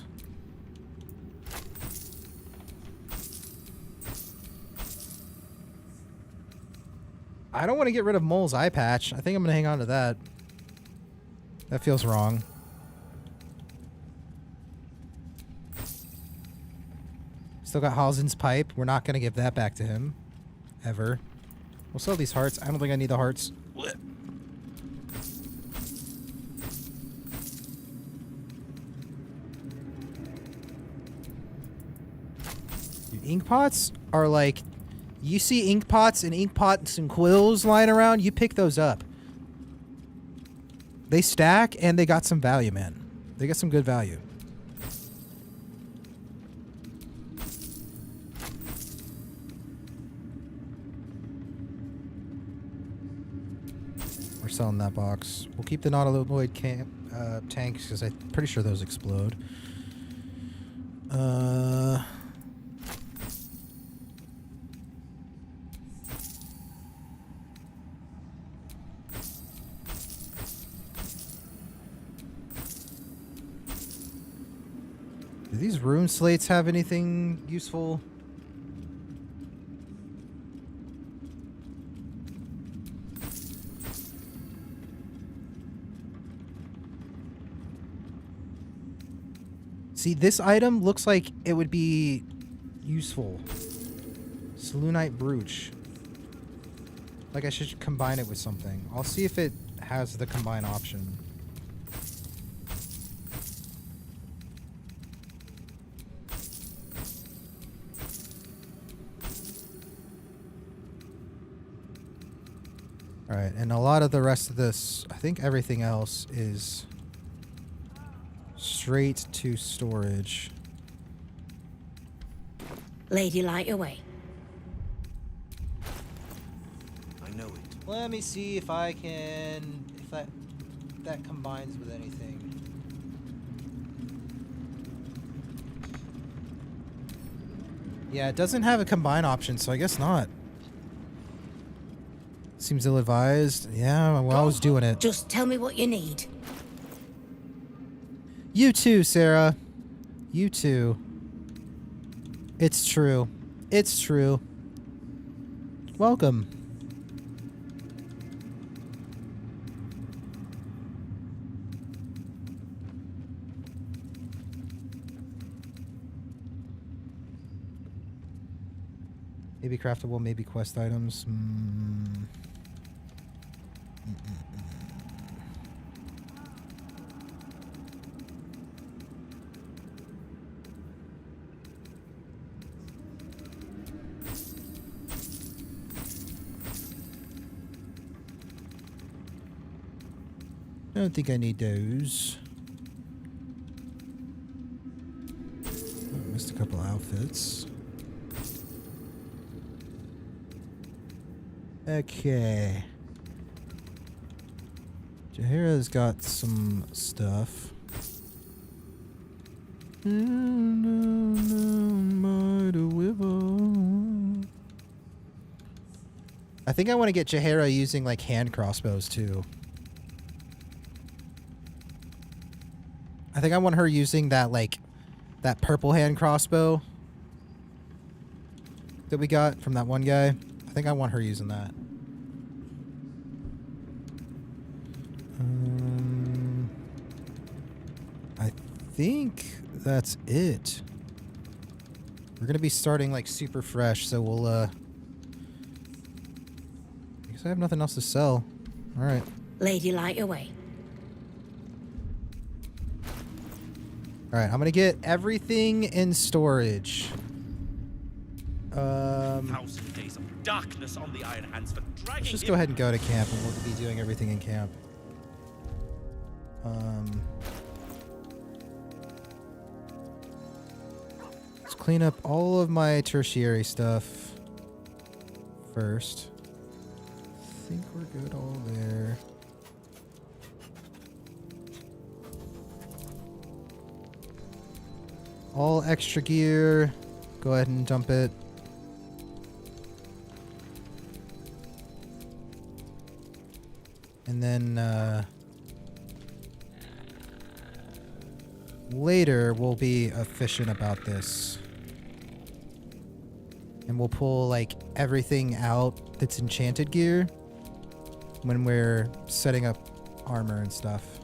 I don't want to get rid of Mole's eye patch. I think I'm going to hang on to that. That feels wrong. Still got Halsin's pipe. We're not going to give that back to him. Ever. We'll sell these hearts. I don't think I need the hearts. Dude, ink pots are like... You see ink pots and quills lying around, you pick those up. They stack and they got some value, man. They got some good value. We're selling that box. We'll keep the Nautiloid tanks because I'm pretty sure those explode. Do these rune slates have anything useful? See, this item looks like it would be useful. Selûnite brooch. Like I should combine it with something. I'll see if it has the combine option. Alright, and a lot of the rest of this, I think everything else is straight to storage. Lady, light your way. I know it. Let me see if I can, if that combines with anything. Yeah, it doesn't have a combine option, so I guess not. Seems ill-advised. Yeah, well, I was doing it. Just tell me what you need. You too, Sarah. You too. It's true. It's true. Welcome. Maybe craftable, maybe quest items. I don't think I need those. Oh, missed a couple outfits. Okay. Jaheira's got some stuff. I think I want to get Jaheira using like hand crossbows too. I think I want her using that like that purple hand crossbow that we got from that one guy. I think I want her using that. I think that's it. We're gonna be starting like super fresh, so we'll I guess I have nothing else to sell. Alright. Lady, light away. Alright, I'm gonna get everything in storage. 1,000 days of darkness on the Iron Hands for dragging Let's just him. go ahead and go to camp, and we'll be doing everything in camp. Let's clean up all of my tertiary stuff first. I think we're good all there. All extra gear, go ahead and dump it. And then later we'll be efficient about this. And we'll pull like everything out that's enchanted gear when we're setting up armor and stuff.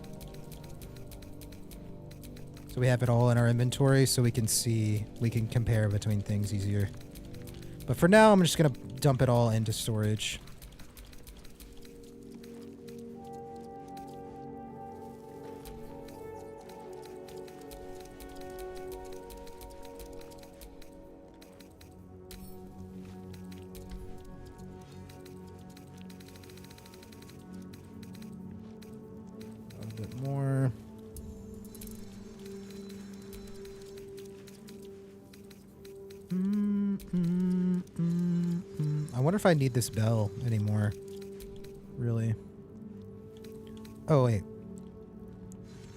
So we have it all in our inventory so we can see, we can compare between things easier. But for now, I'm just going to dump it all into storage. A bit more. I wonder if I need this bell anymore. Really. Oh, wait.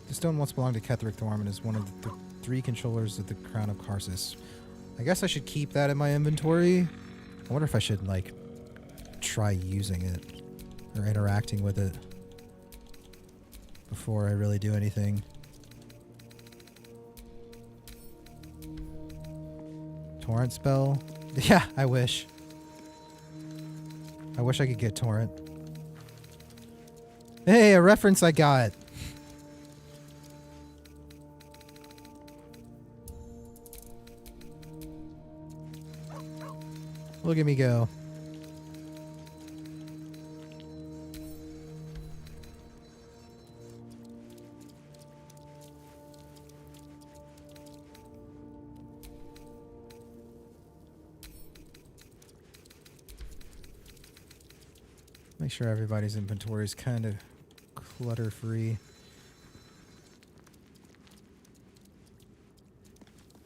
The stone once belonged to Ketheric Thorm and is one of the 3 controllers of the Crown of Karsus. I guess I should keep that in my inventory. I wonder if I should, like, try using it or interacting with it before I really do anything. Torrent spell? Yeah, I wish. I wish I could get Torrent. Hey, a reference I got. Look at me go. Make sure everybody's inventory is kind of clutter-free.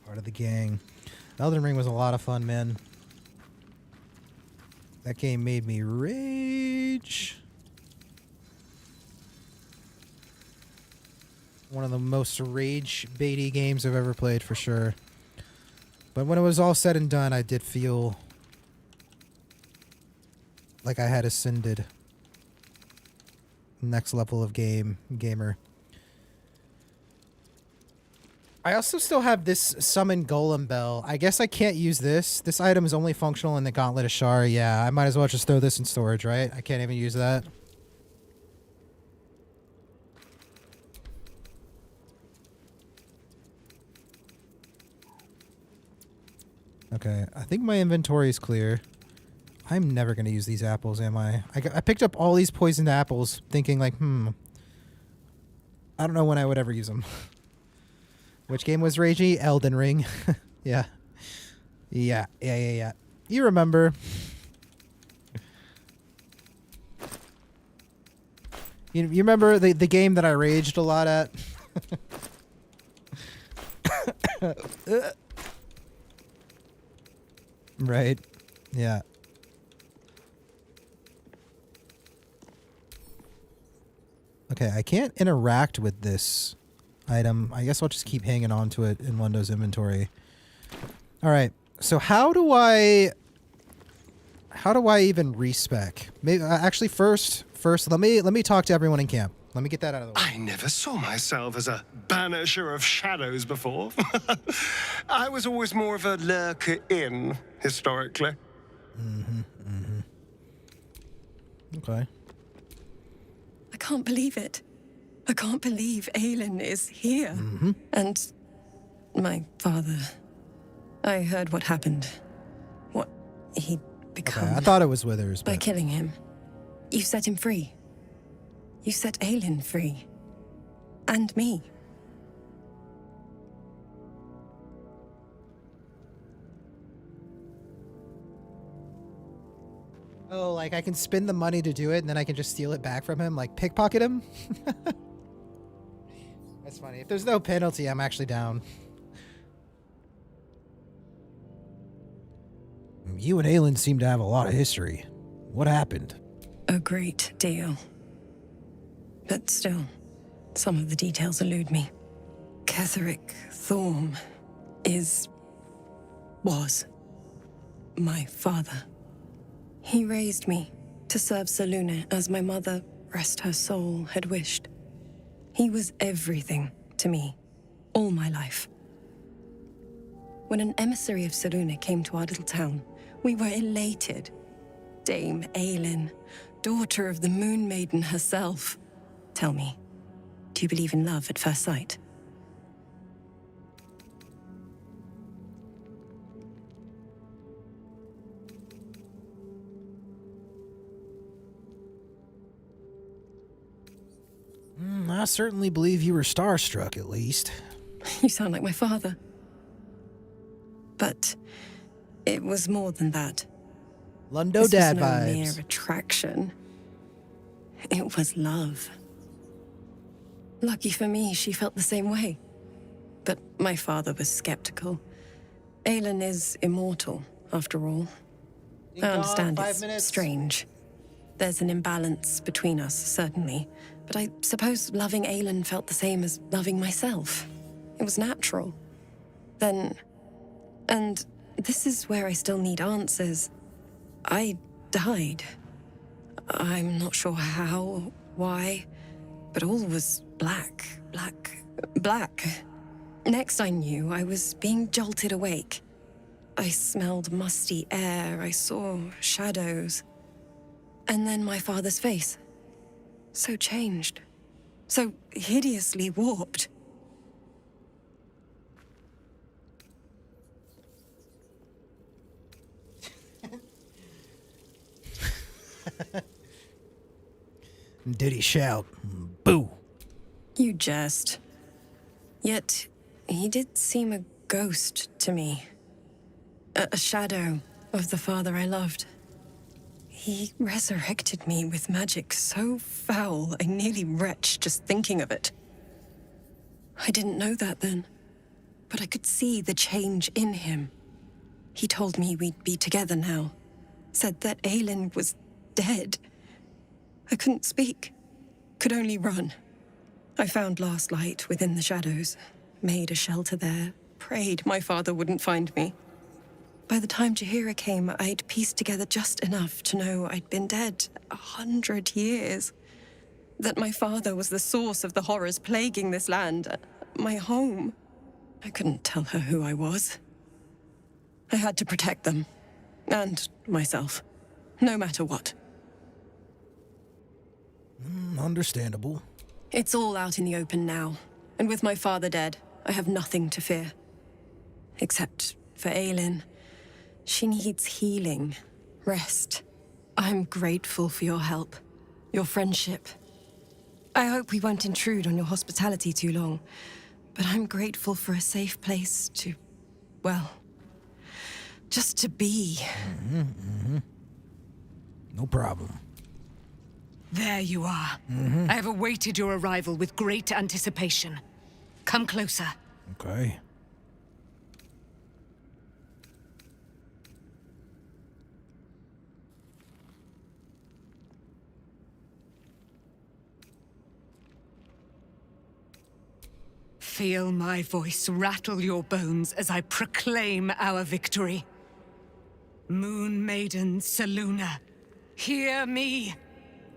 Part of the gang. Elden Ring was a lot of fun, man. That game made me rage. One of the most rage-baity games I've ever played, for sure. But when it was all said and done, I did feel like I had ascended. Next level of gamer. I also still have this summon golem bell. I guess I can't use this. This item is only functional in the Gauntlet of Shar. Yeah, I might as well just throw this in storage, right? I can't even use that. Okay, I think my inventory is clear. I'm never going to use these apples, am I? I picked up all these poisoned apples thinking like, I don't know when I would ever use them. Which game was ragey? Elden Ring. Yeah. Yeah. You remember. You remember the game that I raged a lot at? Right. Yeah. Okay, I can't interact with this item. I guess I'll just keep hanging on to it in Lundo's inventory. All right. So how do I even respec? Maybe actually first let me talk to everyone in camp. Let me get that out of the way. I never saw myself as a banisher of shadows before. I was always more of a lurker in, historically. Okay. I can't believe it. I can't believe Aelin is here. And my father I heard what happened. What he'd become. Okay, I thought it was Withers, By but... killing him. You set him free. You set Aelin free. And me. Oh, like I can spend the money to do it and then I can just steal it back from him? Like pickpocket him? That's funny. If there's no penalty, I'm actually down. You and Aelin seem to have a lot of history. What happened? A great deal. But still, some of the details elude me. Ketheric Thorm was my father. He raised me to serve Selûne as my mother, rest her soul, had wished. He was everything to me, all my life. When an emissary of Selûne came to our little town, we were elated. Dame Aelin, daughter of the Moon Maiden herself. Tell me, do you believe in love at first sight? I certainly believe you were starstruck, at least. You sound like my father. But it was more than that. Lundo dad this was no vibes. mere attraction. It was love. Lucky for me, she felt the same way. But my father was skeptical. Aelin is immortal, after all. I understand it's strange. There's an imbalance between us, certainly. But I suppose loving Aelin felt the same as loving myself. It was natural. Then... And this is where I still need answers. I died. I'm not sure how, why, but all was black. Next I knew, I was being jolted awake. I smelled musty air, I saw shadows. And then my father's face. So changed. So hideously warped. Did he shout, boo? You jest. Yet, he did seem a ghost to me. A shadow of the father I loved. He resurrected me with magic so foul, I nearly retch just thinking of it. I didn't know that then, but I could see the change in him. He told me we'd be together now, said that Aelin was dead. I couldn't speak, could only run. I found last light within the shadows, made a shelter there, prayed my father wouldn't find me. By the time Jaheira came, I'd pieced together just enough to know I'd been dead 100 years. That my father was the source of the horrors plaguing this land, my home. I couldn't tell her who I was. I had to protect them, and myself, no matter what. Understandable. It's all out in the open now, and with my father dead, I have nothing to fear. Except for Aelin. She needs healing, rest. I'm grateful for your help, your friendship. I hope we won't intrude on your hospitality too long, but I'm grateful for a safe place to, well, just to be. No problem. There you are. I have awaited your arrival with great anticipation. Come closer. Okay. Feel my voice rattle your bones as I proclaim our victory. Moon Maiden Selûne, hear me.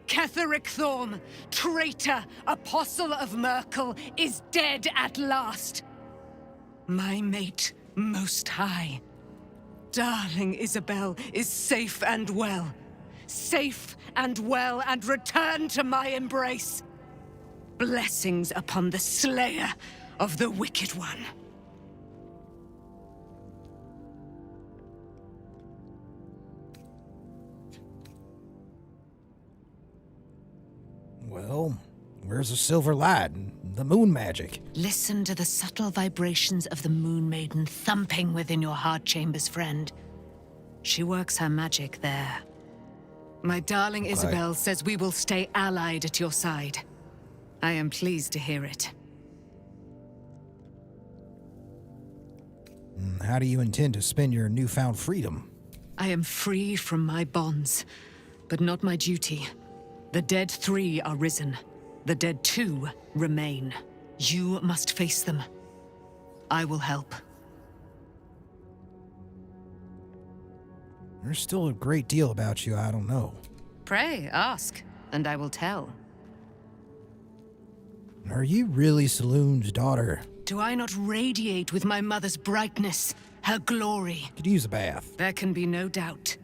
Ketheric Thorm, traitor, apostle of Merkel, is dead at last. My mate, Most High, darling Isabel, is safe and well. Safe and well, and return to my embrace. Blessings upon the slayer of the Wicked One. Where's the silver light and the moon magic? Listen to the subtle vibrations of the Moon Maiden thumping within your heart chambers, friend. She works her magic there. My darling Isabel says we will stay allied at your side. I am pleased to hear it. How do you intend to spend your newfound freedom? I am free from my bonds, but not my duty. The dead 3 are risen. The dead 2 remain. You must face them. I will help. There's still a great deal about you I don't know. Pray, ask, and I will tell. Are you really Saloon's daughter? Do I not radiate with my mother's brightness, her glory? Could use a bath. There can be no doubt.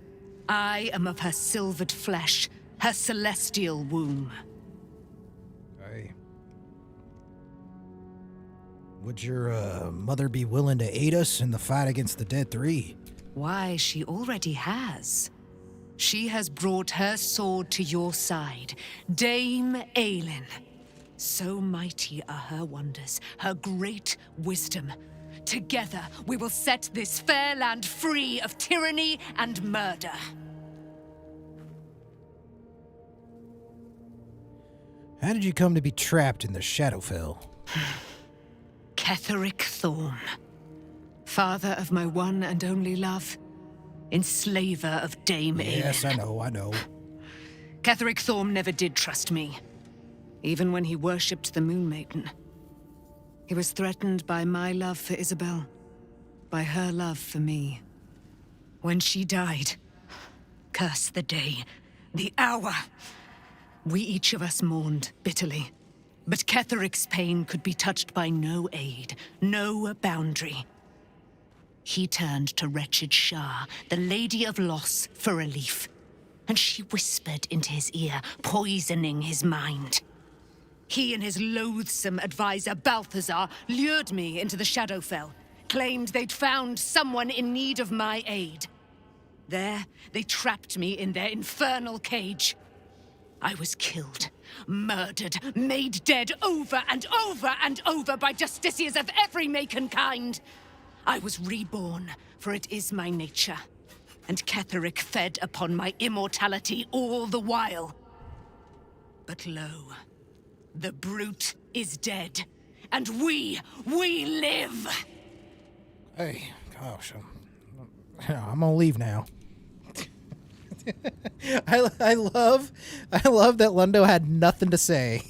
I am of her silvered flesh, her celestial womb. Aye. Would your mother be willing to aid us in the fight against the dead 3? Why, she already has. She has brought her sword to your side, Dame Aelin. So mighty are her wonders, her great wisdom. Together, we will set this fair land free of tyranny and murder. How did you come to be trapped in the Shadowfell? Ketheric Thorn, father of my one and only love, enslaver of Dame Aelin. Yes, I know. Ketheric Thorn never did trust me, even when he worshipped the Moon Maiden. He was threatened by my love for Isabel, by her love for me. When she died, curse the day, the hour, we each of us mourned bitterly. But Ketheric's pain could be touched by no aid, no boundary. He turned to wretched Shah, the Lady of Loss, for relief. And she whispered into his ear, poisoning his mind. He and his loathsome advisor, Balthazar, lured me into the Shadowfell, claimed they'd found someone in need of my aid. There, they trapped me in their infernal cage. I was killed, murdered, made dead over and over and over by justiciars of every make and kind. I was reborn, for it is my nature. And Ketheric fed upon my immortality all the while. But lo, the brute is dead, and we live! Hey, gosh, I'm gonna leave now. I love that Lundo had nothing to say.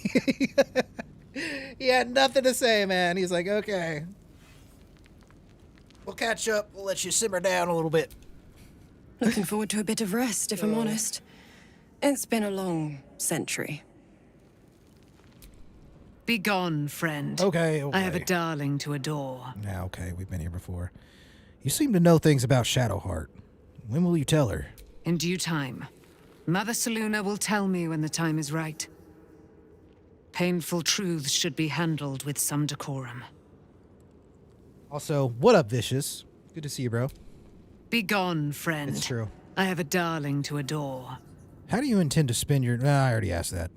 He had nothing to say, man. He's like, okay, we'll catch up. We'll let you simmer down a little bit. Looking forward to a bit of rest, if I'm honest. It's been a long century. Be gone, friend. Okay. I have a darling to adore. Yeah, okay, we've been here before. You seem to know things about Shadowheart. When will you tell her? In due time. Mother Selûne will tell me when the time is right. Painful truths should be handled with some decorum. Also, what up, Vicious? Good to see you, bro. Be gone, friend. It's true. I have a darling to adore. How do you intend to spend your... I already asked that.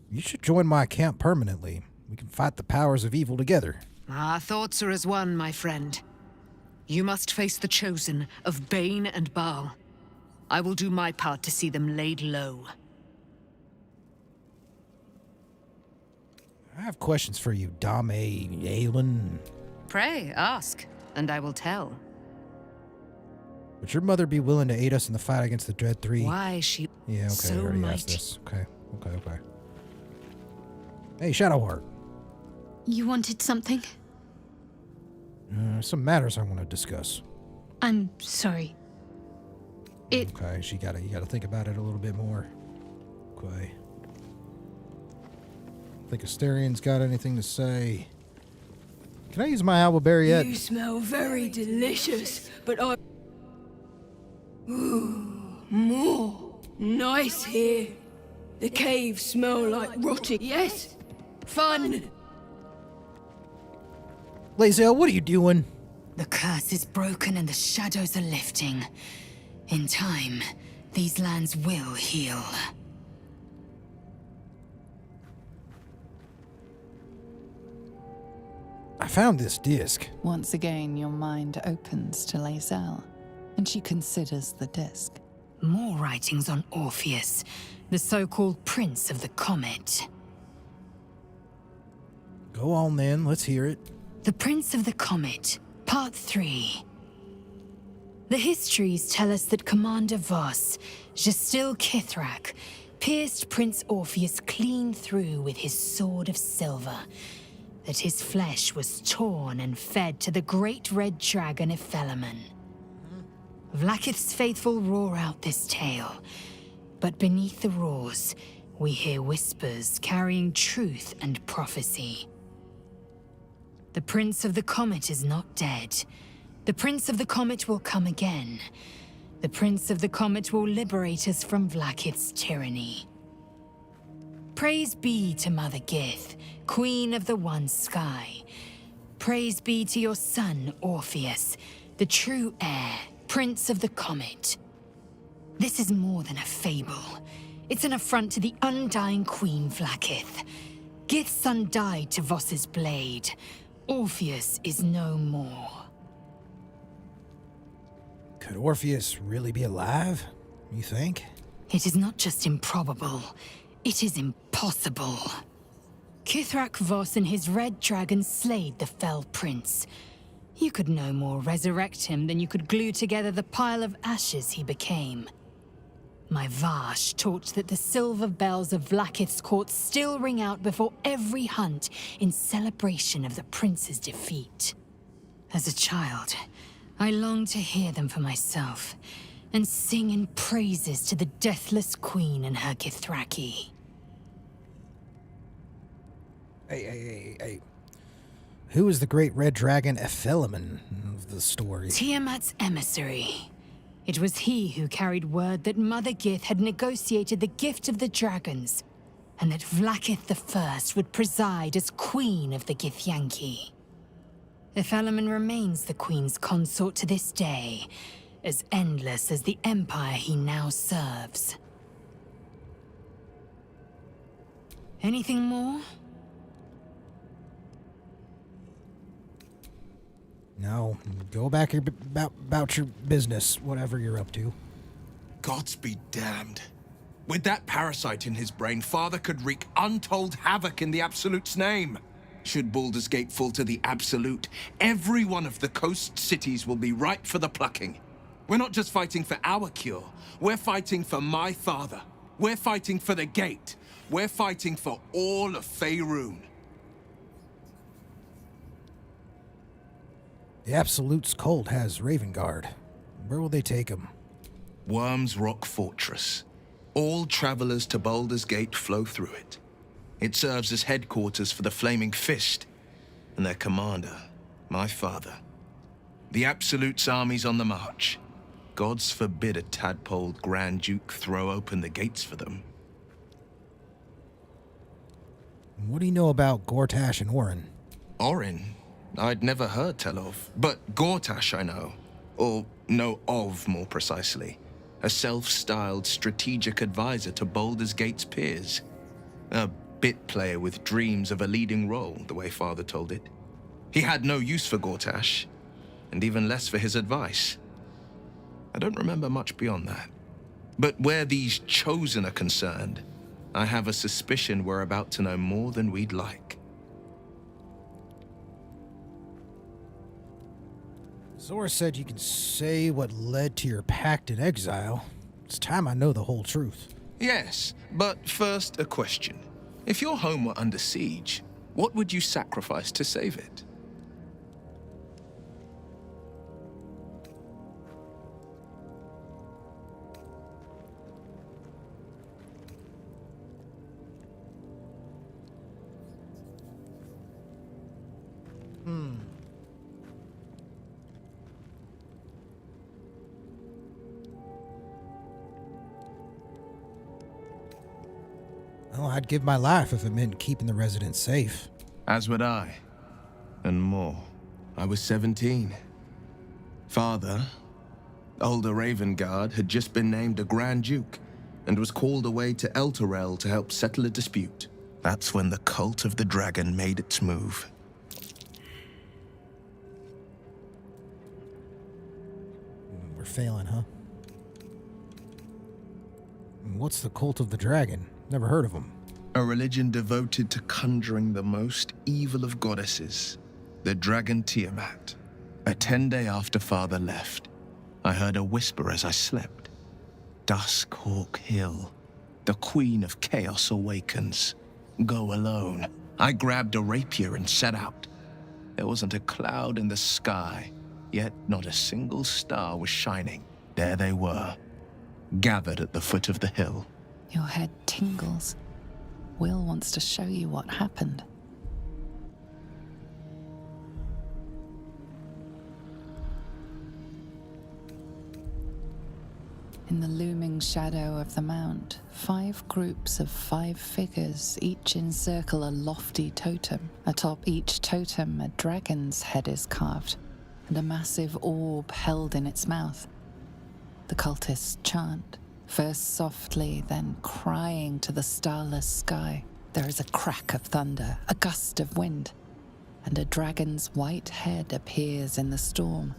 You should join my camp permanently. We can fight the powers of evil together. Our thoughts are as one, my friend. You must face the Chosen of Bane and Baal. I will do my part to see them laid low. I have questions for you, Dame Aelin. Pray, ask, and I will tell. Would your mother be willing to aid us in the fight against the Dread 3? Why she... Yeah, okay, so I already mighty. asked this. Okay. Hey, Shadowheart. You wanted something? Some matters I want to discuss. I'm sorry. Okay, you gotta think about it a little bit more. Okay. Think Asterian's got anything to say? Can I use my owlberry yet? You smell very delicious, but I... Ooh, more. Nice here. The caves smell like rotting. Yes, fun. Lae'zel, what are you doing? The curse is broken and the shadows are lifting. In time, these lands will heal. I found this disc. Once again, your mind opens to Lae'zel, and she considers the disc. More writings on Orpheus, the so-called Prince of the Comet. Go on then, let's hear it. The Prince of the Comet, Part 3. The histories tell us that Commander Voss, Gestil Kithrak, pierced Prince Orpheus clean through with his sword of silver, that his flesh was torn and fed to the great red dragon Ephelemon. Vlaakith's faithful roar out this tale, but beneath the roars, we hear whispers carrying truth and prophecy. The Prince of the Comet is not dead. The Prince of the Comet will come again. The Prince of the Comet will liberate us from Vlaakith's tyranny. Praise be to Mother Gith, Queen of the One Sky. Praise be to your son, Orpheus, the true heir, Prince of the Comet. This is more than a fable. It's an affront to the undying Queen Vlaakith. Gith's son died to Voss's blade. Orpheus is no more. Could Orpheus really be alive, you think? It is not just improbable, it is impossible. Kithrak Voss and his red dragon slayed the fell prince. You could no more resurrect him than you could glue together the pile of ashes he became. My Vash taught that the silver bells of Vlaakith's court still ring out before every hunt in celebration of the prince's defeat. As a child, I longed to hear them for myself, and sing in praises to the deathless queen and her Githraki. Hey. Who is the great red dragon Ephelemon of the story? Tiamat's emissary. It was he who carried word that Mother Gith had negotiated the gift of the dragons, and that Vlaakith I would preside as queen of the Githyanki. Ephelemon remains the queen's consort to this day, as endless as the empire he now serves. Anything more? No, go back about your business, whatever you're up to. Gods be damned. With that parasite in his brain, Father could wreak untold havoc in the Absolute's name. Should Baldur's Gate fall to the Absolute, every one of the coast cities will be ripe for the plucking. We're not just fighting for our cure, we're fighting for my father. We're fighting for the Gate. We're fighting for all of Faerun. The Absolute's cult has Ravengard. Where will they take him? Worm's Rock Fortress. All travelers to Baldur's Gate flow through it. It serves as headquarters for the Flaming Fist, and their commander, my father. The Absolute's army's on the march. Gods forbid a tadpoled Grand Duke throw open the gates for them. What do you know about Gortash and Orin? Orin? I'd never heard tell of, but Gortash I know. Or know of, more precisely. A self-styled strategic advisor to Baldur's Gate's peers. A bit player with dreams of a leading role, the way Father told it. He had no use for Gortash, and even less for his advice. I don't remember much beyond that. But where these Chosen are concerned, I have a suspicion we're about to know more than we'd like. Zora said you can say what led to your pact in exile. It's time I know the whole truth. Yes, but first a question. If your home were under siege, what would you sacrifice to save it? Well, I'd give my life if it meant keeping the residents safe. As would I. And more. I was 17. Father, older Ravengard, had just been named a Grand Duke and was called away to Elturel to help settle a dispute. That's when the cult of the dragon made its move. failing, huh? What's the Cult of the Dragon? Never heard of them. A religion devoted to conjuring the most evil of goddesses, the dragon Tiamat. A 10-day after Father left, I heard a whisper as I slept. Duskhawk Hill, the Queen of Chaos awakens. Go alone. I grabbed a rapier and set out. There wasn't a cloud in the sky, yet not a single star was shining. There they were, gathered at the foot of the hill. Your head tingles. Will wants to show you what happened. In the looming shadow of the mount, 5 groups of 5 figures each encircle a lofty totem. Atop each totem, a dragon's head is carved, and a massive orb held in its mouth. The cultists chant, first softly, then crying to the starless sky. There is a crack of thunder, a gust of wind, and a dragon's white head appears in the storm.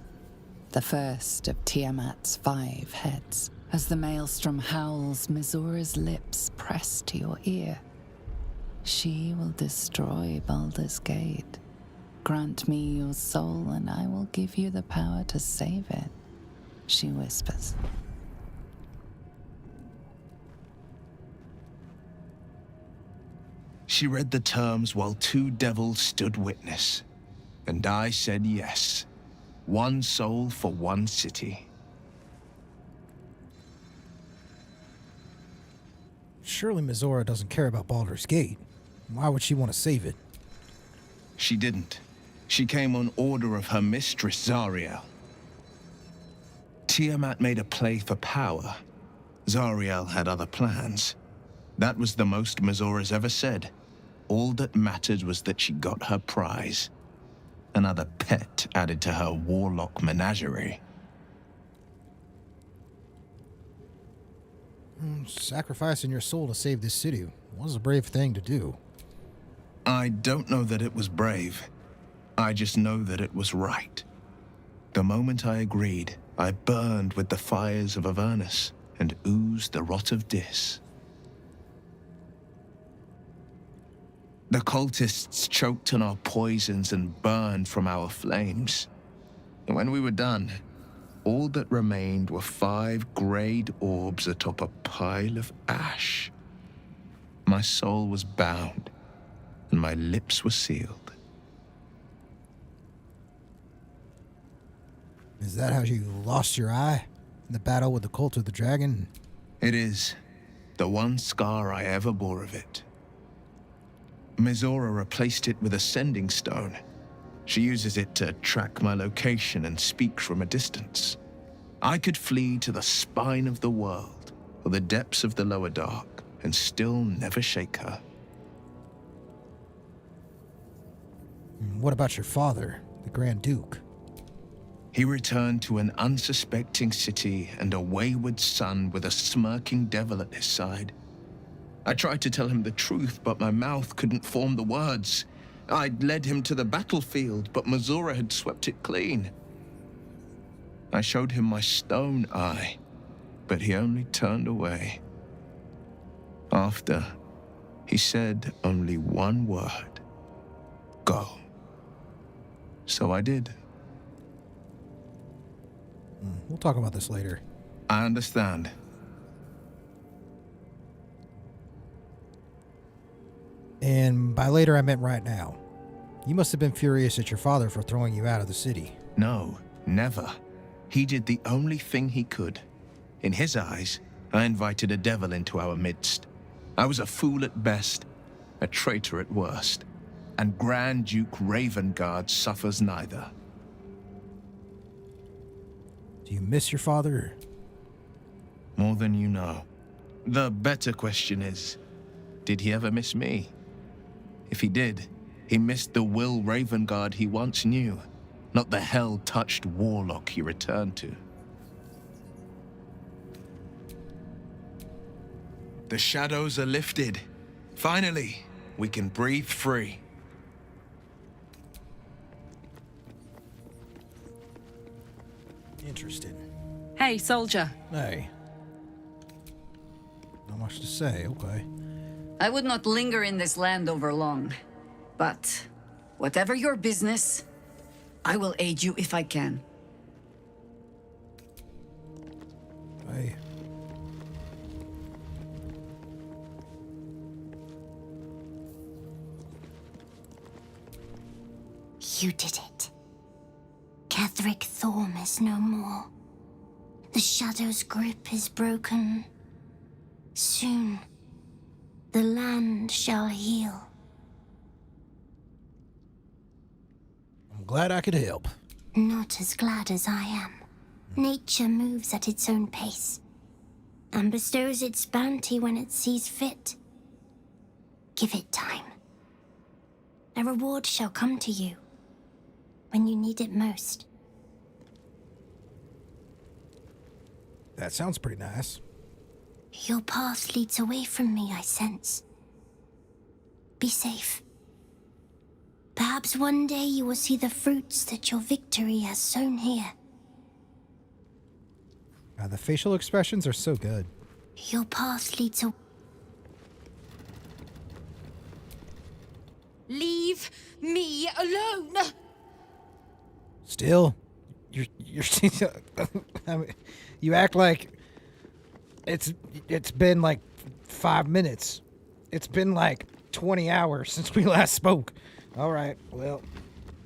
The first of Tiamat's 5 heads. As the maelstrom howls, Mizora's lips press to your ear. She will destroy Baldur's Gate. Grant me your soul, and I will give you the power to save it, she whispers. She read the terms while 2 devils stood witness, and I said yes. 1 soul for 1 city. Surely Mizora doesn't care about Baldur's Gate. Why would she want to save it? She didn't. She came on order of her mistress, Zariel. Tiamat made a play for power. Zariel had other plans. That was the most Mizora's ever said. All that mattered was that she got her prize. Another pet added to her warlock menagerie. Sacrificing your soul to save this city was a brave thing to do. I don't know that it was brave. I just know that it was right. The moment I agreed, I burned with the fires of Avernus and oozed the rot of Dis. The cultists choked on our poisons and burned from our flames. And when we were done, all that remained were 5 grayed orbs atop a pile of ash. My soul was bound, and my lips were sealed. Is that how you lost your eye in the battle with the Cult of the Dragon? It is. The one scar I ever bore of it. Mizora replaced it with a sending stone. She uses it to track my location and speak from a distance. I could flee to the spine of the world, or the depths of the lower dark, and still never shake her. What about your father, the Grand Duke? He returned to an unsuspecting city and a wayward son with a smirking devil at his side. I tried to tell him the truth, but my mouth couldn't form the words. I'd led him to the battlefield, but Mizora had swept it clean. I showed him my stone eye, but he only turned away. After, he said only one word: go. So I did. We'll talk about this later. I understand. And by later, I meant right now. You must have been furious at your father for throwing you out of the city. No, never. He did the only thing he could. In his eyes, I invited a devil into our midst. I was a fool at best, a traitor at worst, and Grand Duke Ravengard suffers neither. Do you miss your father? More than you know. The better question is, did he ever miss me? If he did, he missed the Will Ravengard he once knew, not the hell-touched warlock he returned to. The shadows are lifted. Finally, we can breathe free. Interesting. Hey, soldier. Hey. Not much to say, okay. I would not linger in this land over long. But whatever your business, I will aid you if I can. Hey. You did it. Ketheric Thorm is no more. The Shadow's grip is broken. Soon, the land shall heal. I'm glad I could help. Not as glad as I am. Nature moves at its own pace, and bestows its bounty when it sees fit. Give it time. A reward shall come to you when you need it most. That sounds pretty nice. Your path leads away from me, I sense. Be safe. Perhaps one day you will see the fruits that your victory has sown here. The facial expressions are so good. Your path leads away. Leave me alone! Still, you're I mean, you act like it's been like 5 minutes. It's been like 20 hours since we last spoke. All right, well,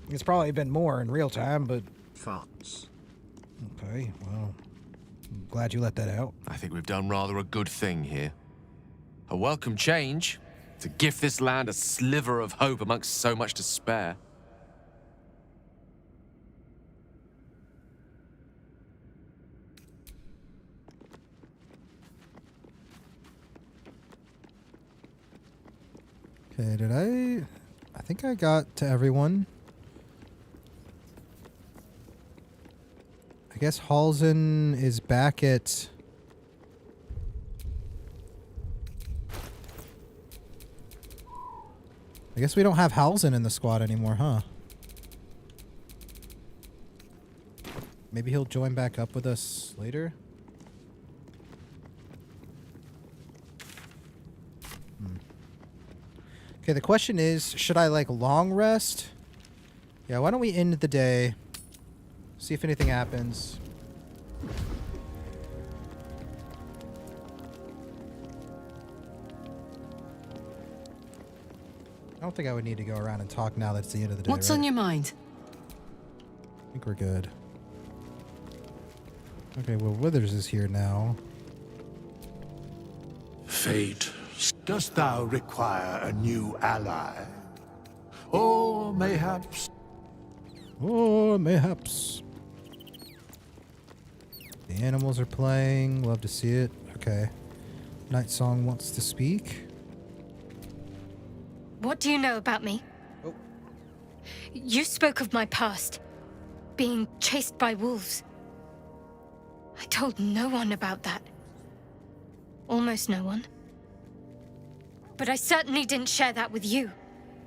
it's probably been more in real time, but Thoughts? Okay, well, I'm glad you let that out. I think we've done rather a good thing here. A welcome change to gift this land a sliver of hope amongst so much despair. Okay, did I think I got to everyone. I guess Halsin is back at... I guess we don't have Halsin in the squad anymore, huh? Maybe he'll join back up with us later? Okay, the question is, should I, like, long rest? Yeah, why don't we end the day, see if anything happens. I don't think I would need to go around and talk now that it's the end of the day, What's on your mind? I think we're good. Okay, well, Withers is here now. Fate, dost thou require a new ally? Or mayhaps... Or mayhaps. The animals are playing. Love to see it. Okay. Night Song wants to speak. What do you know about me? Oh. You spoke of my past. Being chased by wolves. I told no one about that. Almost no one. But I certainly didn't share that with you.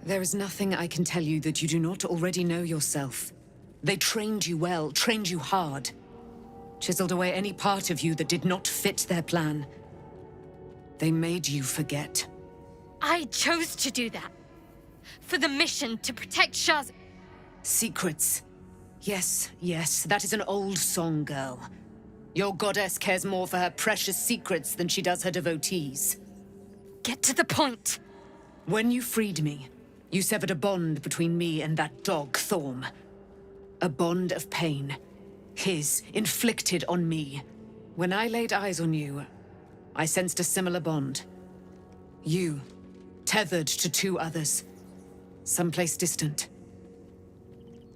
There is nothing I can tell you that you do not already know yourself. They trained you well, trained you hard. Chiseled away any part of you that did not fit their plan. They made you forget. I chose to do that. For the mission to protect Shaz. Secrets. Yes, yes, that is an old song, girl. Your goddess cares more for her precious secrets than she does her devotees. Get to the point. When you freed me, you severed a bond between me and that dog, Thorm. A bond of pain. His, inflicted on me. When I laid eyes on you, I sensed a similar bond. You, tethered to two others. Someplace distant.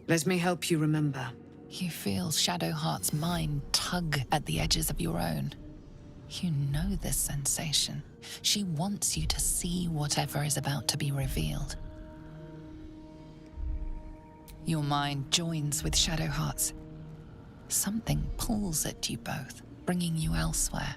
Let me help you remember. You feel Shadowheart's mind tug at the edges of your own. You know this sensation. She wants you to see whatever is about to be revealed. Your mind joins with Shadowheart's. Something pulls at you both, bringing you elsewhere.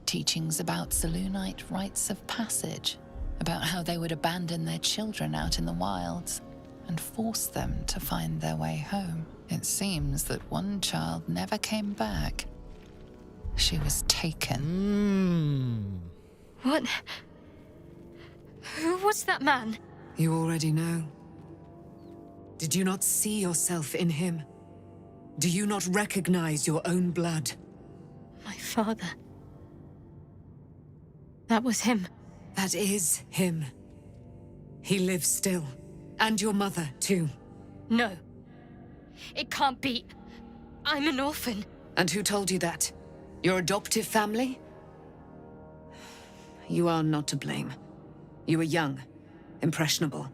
Teachings about Selûnite rites of passage, about how they would abandon their children out in the wilds and force them to find their way home. It seems that one child never came back. She was taken. What? Who was that man? You already know. Did you not see yourself in him? Do you not recognize your own blood? My father. That was him. That is him. He lives still. And your mother, too. No. It can't be. I'm an orphan. And who told you that? Your adoptive family? You are not to blame. You were young, impressionable.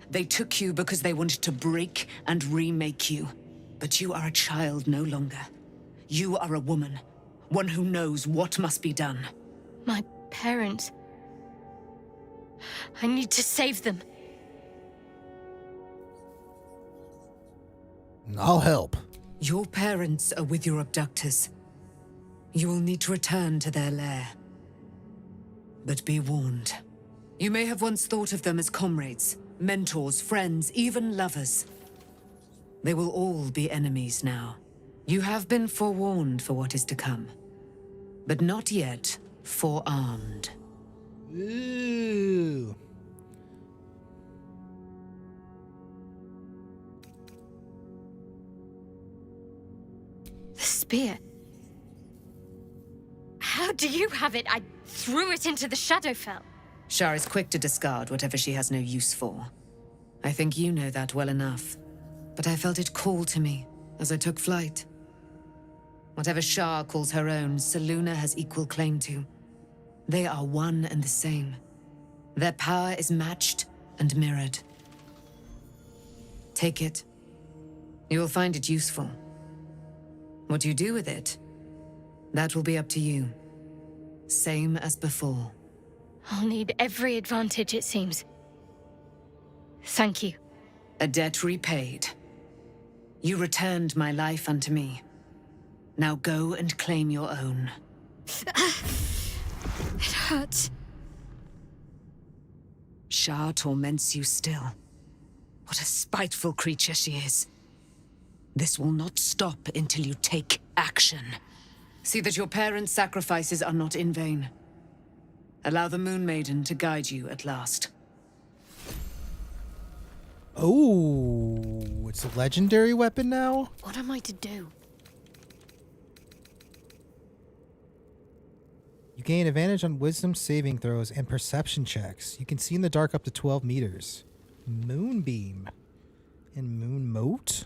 They took you because they wanted to break and remake you. But you are a child no longer. You are a woman, one who knows what must be done. My parents. I need to save them. I'll help. Your parents are with your abductors. You will need to return to their lair. But be warned. You may have once thought of them as comrades, mentors, friends, even lovers. They will all be enemies now. You have been forewarned for what is to come, but not yet forearmed. Ooh. The spear. How do you have it? I threw it into the Shadowfell. Shar is quick to discard whatever she has no use for. I think you know that well enough. But I felt it call to me as I took flight. Whatever Shar calls her own, Selûne has equal claim to. They are one and the same. Their power is matched and mirrored. Take it. You will find it useful. What you do with it, that will be up to you. Same as before. I'll need every advantage, it seems. Thank you. A debt repaid. You returned my life unto me. Now go and claim your own. It hurts. Shar torments you still. What a spiteful creature she is. This will not stop until you take action. See that your parents' sacrifices are not in vain. Allow the Moon Maiden to guide you at last. Oh, it's a legendary weapon now? What am I to do? You gain advantage on wisdom saving throws and perception checks. You can see in the dark up to 12 meters. Moonbeam. And Moon Moat?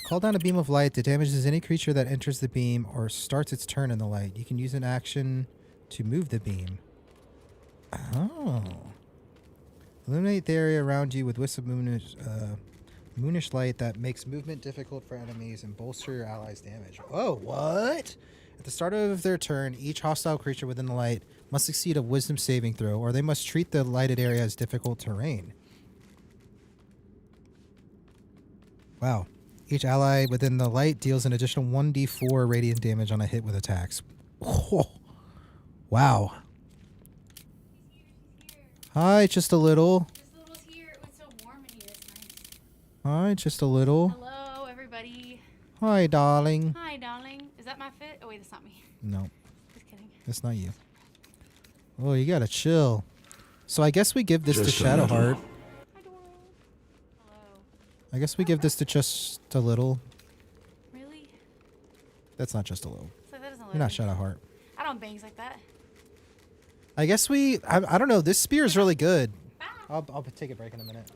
Call down a beam of light that damages any creature that enters the beam or starts its turn in the light. You can use an action to move the beam. Oh. Illuminate the area around you with wisps of moonish light that makes movement difficult for enemies and bolster your allies' damage. Oh, what? At the start of their turn, each hostile creature within the light must succeed a wisdom saving throw, or they must treat the lighted area as difficult terrain. Wow. Each ally within the light deals an additional 1d4 radiant damage on a hit with attacks. Oh. Wow. Hi, just a little. Hi, just a little. Hello, everybody. Hi, darling. Hi, darling. Is that my fit? Oh, wait, that's not me. No. Just kidding. That's not you. Oh, you gotta chill. So I guess we give this Just to a little. Shadowheart. I guess we give this to just a little. Really? That's not just a little. So that doesn't You're not Shadowheart. I don't bangs like that. I guess we... I don't know. This spear is really good. I'll take a break in a minute.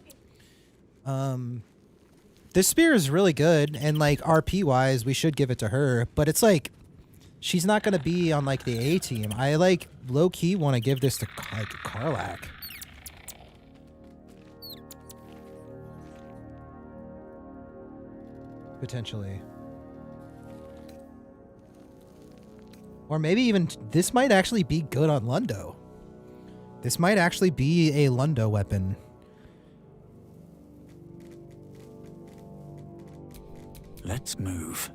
This spear is really good, and like RP-wise, we should give it to her. But it's like, she's not going to be on like the A team. I like low-key want to give this to like Karlach. Potentially. Or maybe even this might actually be good on Lundo. This might actually be a Lundo weapon. Let's move.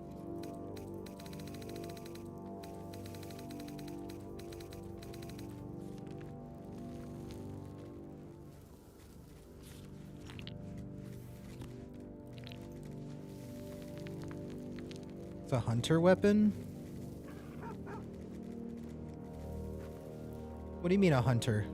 It's a hunter weapon? What do you mean a hunter?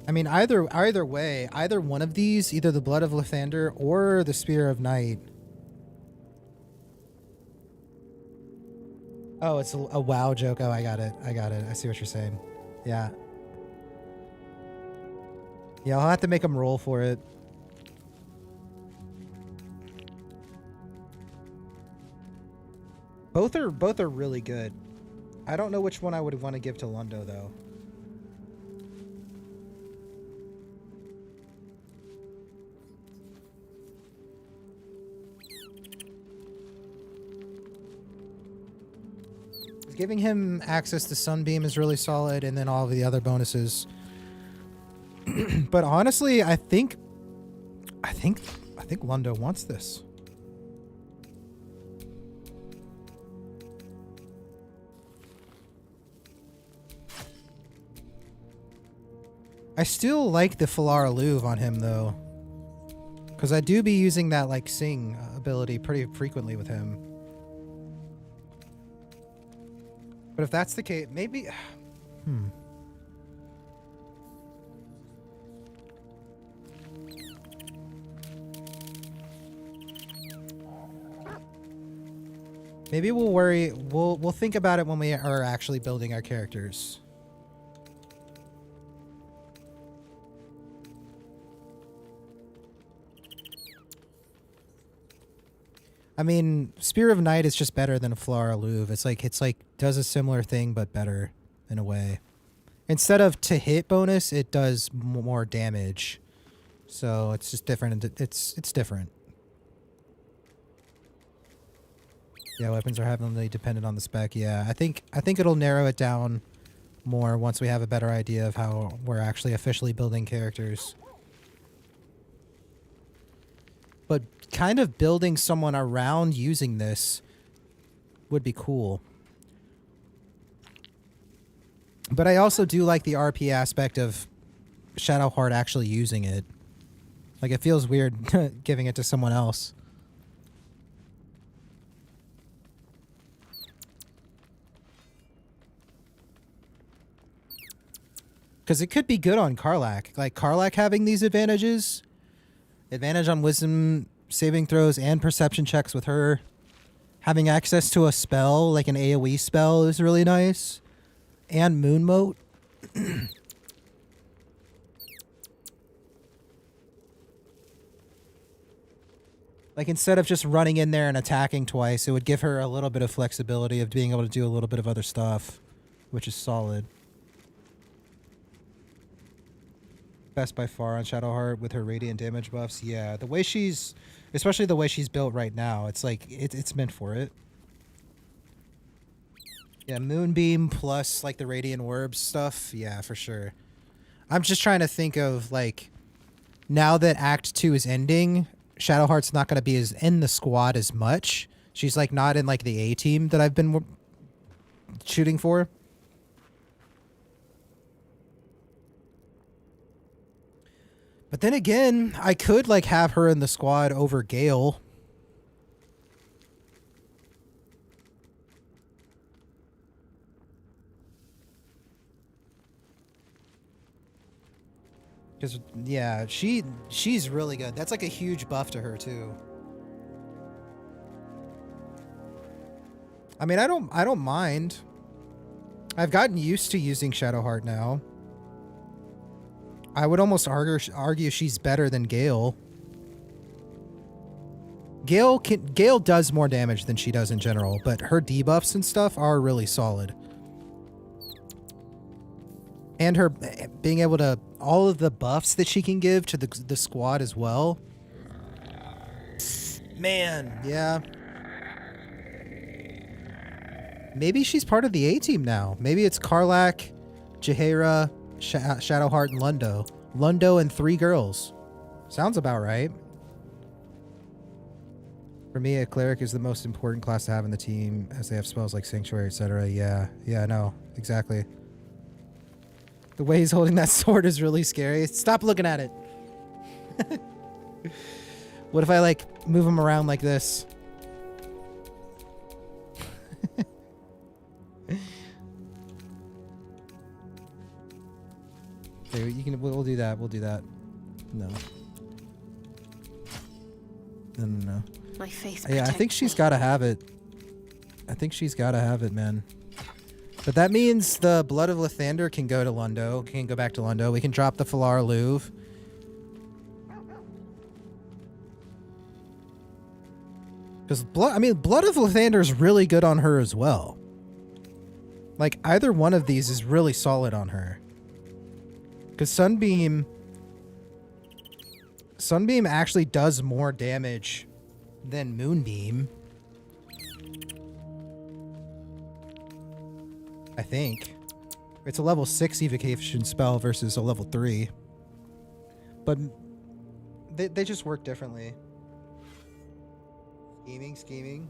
I mean, either way, either one of these, either the Blood of Lathander or the Spear of Night. Oh, it's a WoW joke. Oh, I got it. I see what you're saying. Yeah. Yeah, I'll have to make them roll for it. Both are really good. I don't know which one I would want to give to Lundo though. Giving him access to Sunbeam is really solid, and then all of the other bonuses. But honestly, I think Lundo wants this. I still like the Falara Louvre on him though, because I do be using that like sing ability pretty frequently with him. But if that's the case, maybe... Maybe we'll worry... We'll think about it when we are actually building our characters. I mean, Spear of Night is just better than a Falara Louvre. It's like does a similar thing but better in a way. Instead of to hit bonus, it does more damage. So it's just different. It's different. Yeah, weapons are heavily dependent on the spec. Yeah, I think it'll narrow it down more once we have a better idea of how we're actually officially building characters. But kind of building someone around using this would be cool. But I also do like the RP aspect of Shadowheart actually using it. Like, it feels weird giving it to someone else. Because it could be good on Karlach. Like, Karlach having these advantages... Advantage on wisdom saving throws and perception checks with her. Having access to a spell, like an AoE spell, is really nice. And Moon Mote. Like, instead of just running in there and attacking twice, it would give her a little bit of flexibility of being able to do a little bit of other stuff, which is solid. Best by far on Shadowheart with her radiant damage buffs. Yeah, the way she's, especially the way she's built right now, it's like it's meant for it. Yeah, Moonbeam plus like the radiant orbs stuff. Yeah, for sure. I'm just trying to think of like, now that Act 2 is ending, Shadowheart's not going to be as in the squad as much. She's like not in like the A team that I've been shooting for. But then again, I could like have her in the squad over Gale. Because yeah, she's really good. That's like a huge buff to her too. I mean, I don't mind. I've gotten used to using Shadowheart now. I would almost argue she's better than Gale. Gale does more damage than she does in general, but her debuffs and stuff are really solid. And her being able to, all of the buffs that she can give to the squad as well. Man, yeah. Maybe she's part of the A team now. Maybe it's Karlach, Jaheira, Shadowheart, and Lundo. Lundo and 3 girls. Sounds about right. For me, a cleric is the most important class to have in the team, as they have spells like Sanctuary, etc. Yeah, no, exactly. The way he's holding that sword is really scary. Stop looking at it. What if I, like, move him around like this? Okay, we'll do that. We'll do that. No. No. My faith. Yeah, I think she's got to have it. I think she's got to have it, man. But that means the Blood of Lathander can go to Lundo. Can go back to Lundo. We can drop the Falar Louvre. Because Blood of Lathander is really good on her as well. Like, either one of these is really solid on her. Because Sunbeam actually does more damage than Moonbeam. I think. It's a level 6 evocation spell versus a level 3. But they just work differently. Scheming.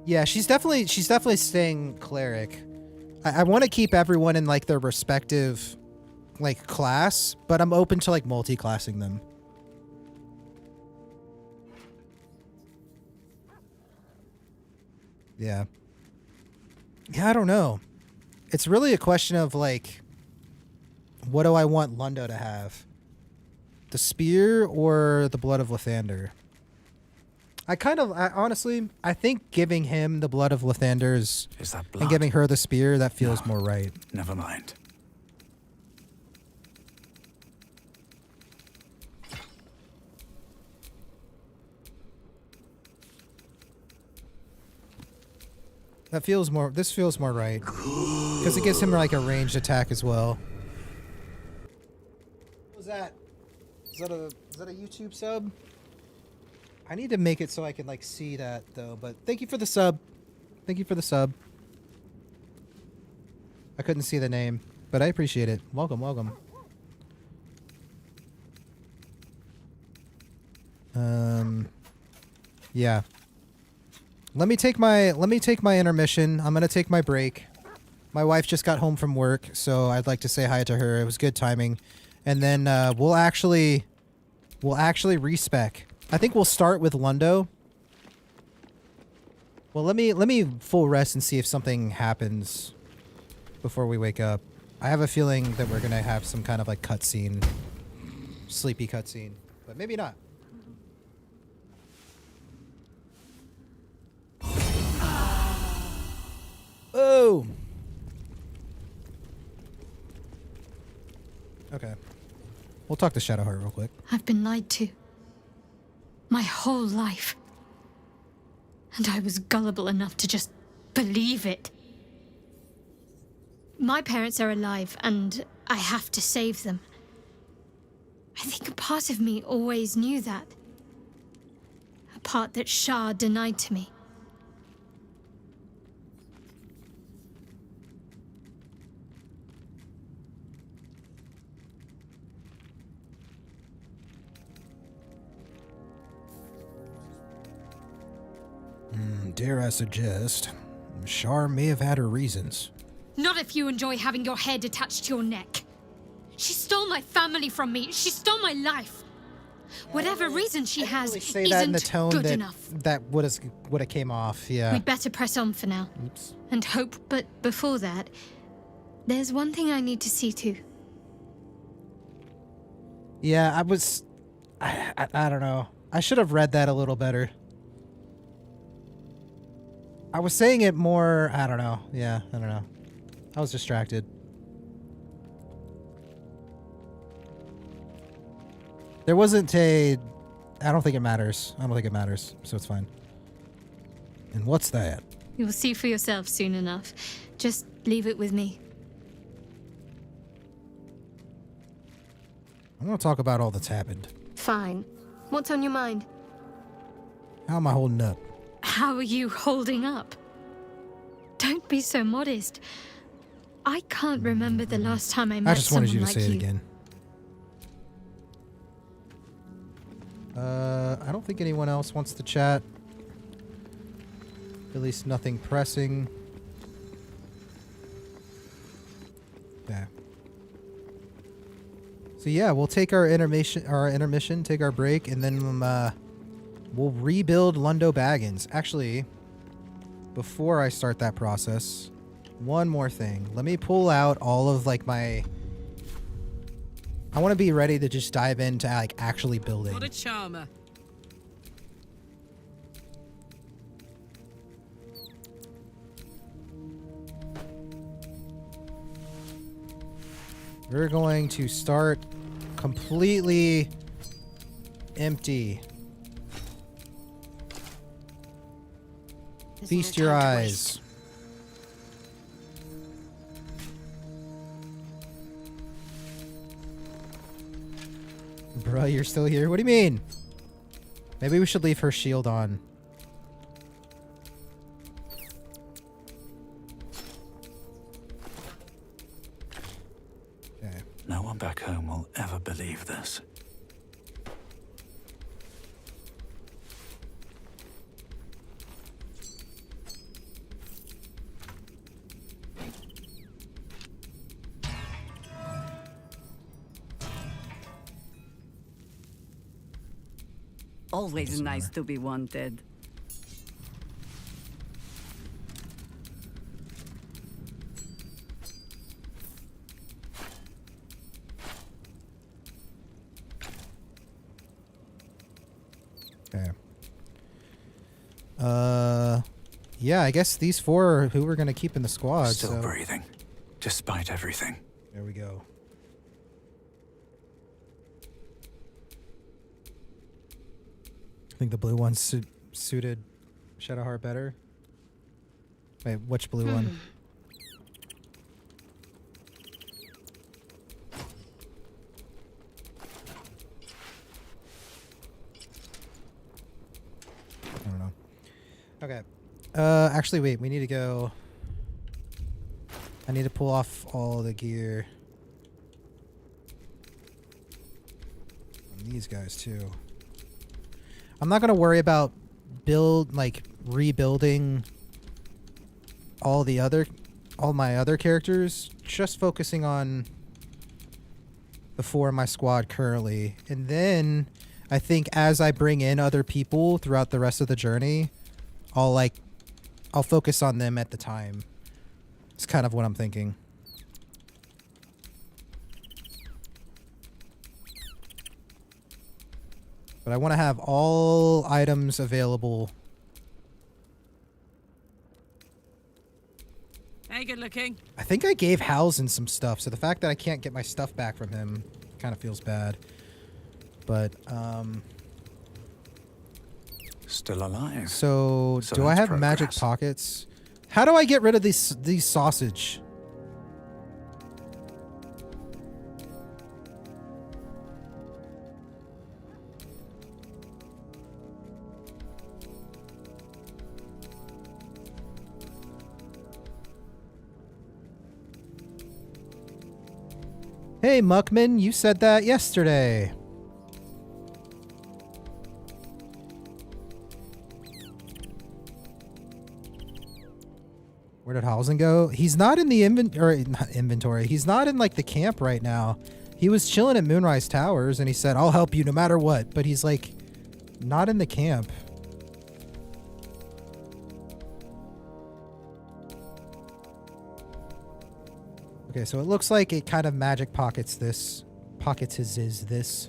Yeah, she's definitely staying cleric. I want to keep everyone in like their respective like class, but I'm open to like multi-classing them. Yeah. Yeah, I don't know. It's really a question of like, what do I want Lundo to have? The spear or the Blood of Lathander? I honestly, I think giving him the Blood of Lathander is that blood? And giving her the spear, that feels more right. Never mind. That feels more, this feels more right. Because it gives him like a ranged attack as well. What was that? Is that a YouTube sub? I need to make it so I can like see that though, but thank you for the sub. Thank you for the sub. I couldn't see the name, but I appreciate it. Welcome. Yeah. Let me take my intermission. I'm gonna take my break. My wife just got home from work, so I'd like to say hi to her. It was good timing. And then we'll actually respec. I think we'll start with Lundo. Well, let me full rest and see if something happens before we wake up. I have a feeling that we're gonna have some kind of like cutscene, sleepy cutscene, but maybe not. Oh. Okay. We'll talk to Shadowheart real quick. I've been lied to. My whole life. And I was gullible enough to just believe it. My parents are alive, and I have to save them. I think a part of me always knew that. A part that Shah denied to me. Dare I suggest, Shar may have had her reasons. Not if you enjoy having your head attached to your neck. She stole my family from me. She stole my life. Whatever reason she has Say isn't that in the tone good that enough. that would have came off. Yeah. We'd better press on for now. Oops. And hope, but before that, there's one thing I need to see to. Yeah, I don't know. I should have read that a little better. I was saying it more, I don't know. Yeah, I don't know. I was distracted. There wasn't I don't think it matters. I don't think it matters, so it's fine. And what's that? You'll see for yourself soon enough. Just leave it with me. I want to talk about all that's happened. Fine. What's on your mind? How am I holding up? How are you holding up? Don't be so modest. I can't remember the last time I met someone like you. I just wanted you to say it again. I don't think anyone else wants to chat. At least nothing pressing. Yeah. So yeah, we'll take our intermission, take our break, and then we'll rebuild Lundo Baggins. Actually, before I start that process, one more thing. Let me pull out all of like my... I want to be ready to just dive into like actually building. What a charmer. We're going to start completely empty. Feast your eyes. Bro, you're still here? What do you mean? Maybe we should leave her shield on. Okay. No one back home will ever believe this. Always nice to be wanted. Okay. Yeah, I guess these four are who we're gonna keep in the squad. Still breathing, despite everything. There we go. I think the blue one suited Shadowheart better. Wait, which blue one? I don't know. Okay. Actually, wait. We need to go. I need to pull off all the gear. And these guys too. I'm not gonna worry about rebuilding all my other characters. Just focusing on the four in my squad currently, and then I think as I bring in other people throughout the rest of the journey, I'll focus on them at the time. It's kind of what I'm thinking. But I want to have all items available. Hey, good looking. I think I gave Halzen some stuff, so the fact that I can't get my stuff back from him kind of feels bad. But, Still alive. So do I have magic pockets? How do I get rid of these sausage? Hey, Muckman, you said that yesterday. Where did Halzen go? He's not in the inventory. He's not in like the camp right now. He was chilling at Moonrise Towers and he said, I'll help you no matter what. But he's like not in the camp. Okay, so it looks like it kind of magic pockets this. Is this.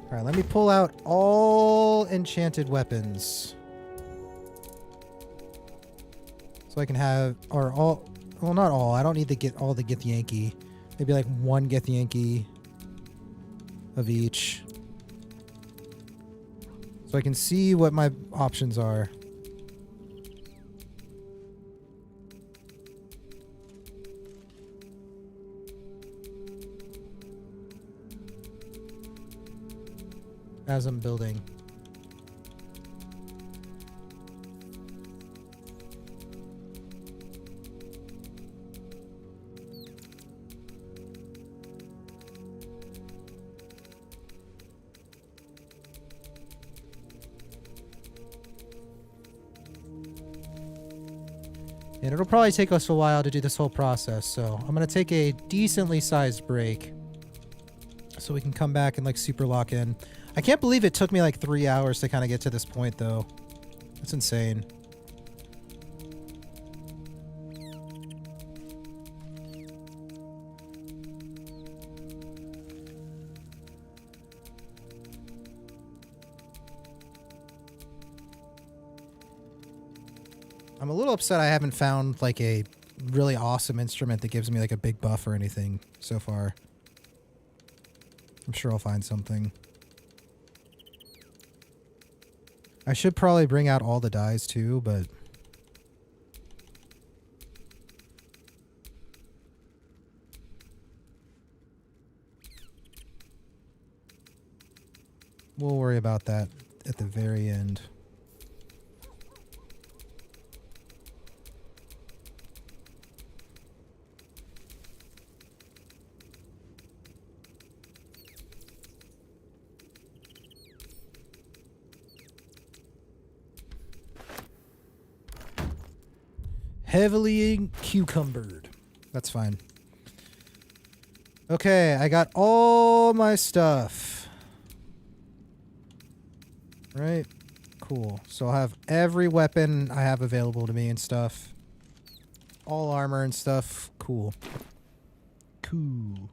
Alright, let me pull out all enchanted weapons. So I can have, or all, well not all, I don't need to get all the Githyanki. Maybe like one Githyanki of each. So I can see what my options are. As I'm building. And it'll probably take us a while to do this whole process, so I'm going to take a decently sized break so we can come back and like super lock in. I can't believe it took me like 3 hours to kind of get to this point though. That's insane. I'm a little upset I haven't found like a really awesome instrument that gives me like a big buff or anything so far. I'm sure I'll find something. I should probably bring out all the dies too, but we'll worry about that at the very end. Heavily cucumbered. That's fine. Okay, I got all my stuff. Right? Cool. So I'll have every weapon I have available to me and stuff. All armor and stuff. Cool. Cool.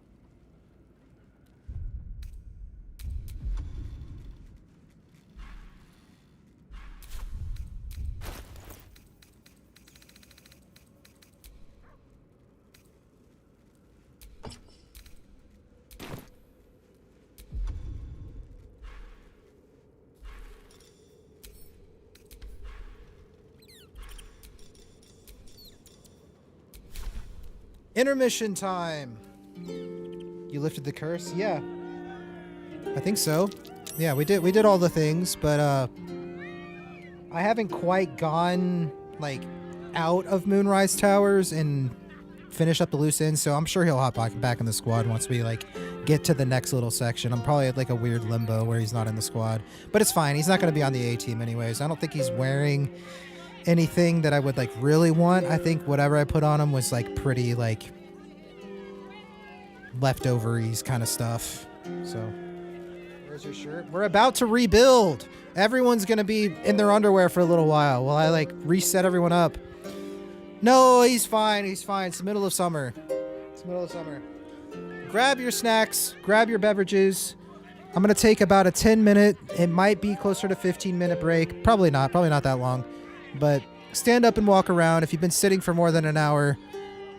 Intermission time. You lifted the curse? Yeah. I think so. Yeah, we did all the things, but I haven't quite gone like out of Moonrise Towers and finish up the loose ends, so I'm sure he'll hop back in the squad once we like get to the next little section. I'm probably at like a weird limbo where he's not in the squad, but it's fine. He's not going to be on the A team anyways. I don't think he's wearing anything that I would like really want. I think whatever I put on him was like pretty like leftoveries kind of stuff. So where's your shirt? We're about to rebuild. Everyone's gonna be in their underwear for a little while while I like reset everyone up. No, he's fine. He's fine. It's the middle of summer. It's the middle of summer. Grab your snacks, grab your beverages. I'm gonna take about a 10-minute, it might be closer to 15-minute break. Probably not that long. But stand up and walk around. If you've been sitting for more than an hour,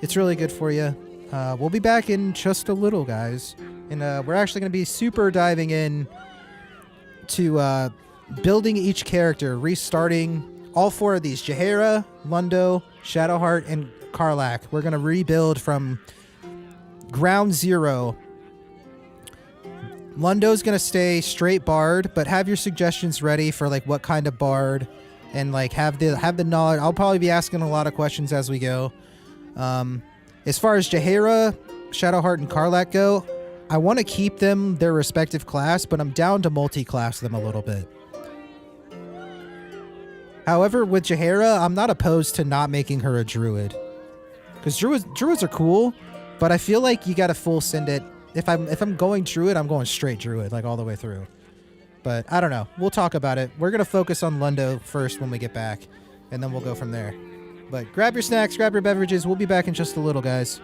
it's really good for you. We'll be back in just a little, guys. And we're actually going to be super diving in to building each character, restarting all 4 of these. Jaheira, Lundo, Shadowheart, and Karlach. We're going to rebuild from ground zero. Lundo's going to stay straight Bard, but have your suggestions ready for like what kind of Bard. And like have the knowledge. I'll probably be asking a lot of questions as we go. As far as Jaheira, Shadowheart, and Karlach go, I want to keep them their respective class, but I'm down to multi-class them a little bit. However, with Jaheira, I'm not opposed to not making her a druid, because druids are cool, but I feel like you got to full send it. If I'm going druid, I'm going straight druid, like all the way through. But I don't know. We'll talk about it. We're going to focus on Lundo first when we get back, and then we'll go from there. But grab your snacks, grab your beverages. We'll be back in just a little, guys.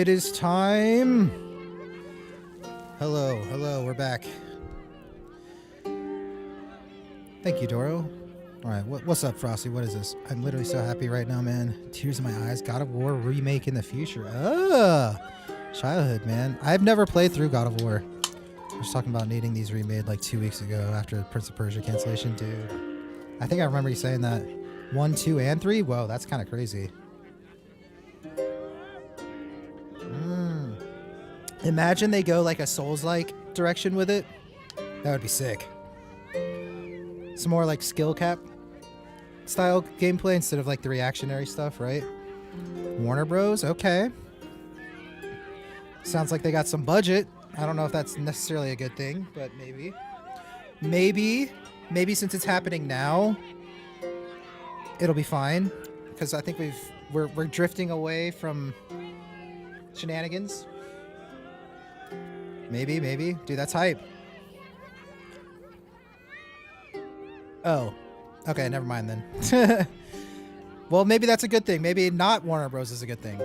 It is time. Hello, hello, we're back. Thank you, Doro. Alright, what's up, Frosty? What is this? I'm literally so happy right now, man. Tears in my eyes. God of War remake in the future. Childhood, man. I've never played through God of War. I was talking about needing these remade like 2 weeks ago after Prince of Persia cancellation, dude. I think I remember you saying that. 1, 2, and 3? Whoa, that's kind of crazy. Imagine they go like a Souls-like direction with it. That would be sick. Some more like skill cap style gameplay instead of like the reactionary stuff, right? Warner Bros. Okay. Sounds like they got some budget. I don't know if that's necessarily a good thing, but maybe. Maybe since it's happening now, it'll be fine. Because I think we're drifting away from shenanigans. Maybe. Dude, that's hype. Oh. Okay, never mind then. Well, maybe that's a good thing. Maybe not Warner Bros. Is a good thing.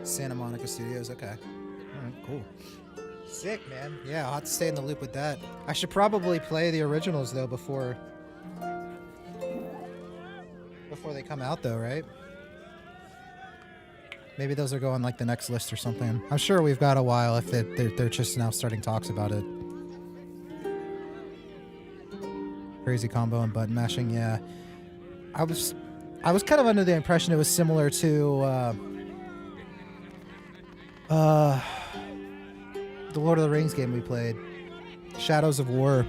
Santa Monica Studios, okay. Alright, cool. Sick, man. Yeah, I'll have to stay in the loop with that. I should probably play the originals, though, before they come out, though, right? Maybe those are going like the next list or something. I'm sure we've got a while if they're just now starting talks about it. Crazy combo and button mashing, yeah. I was kind of under the impression it was similar to the Lord of the Rings game we played, Shadows of War,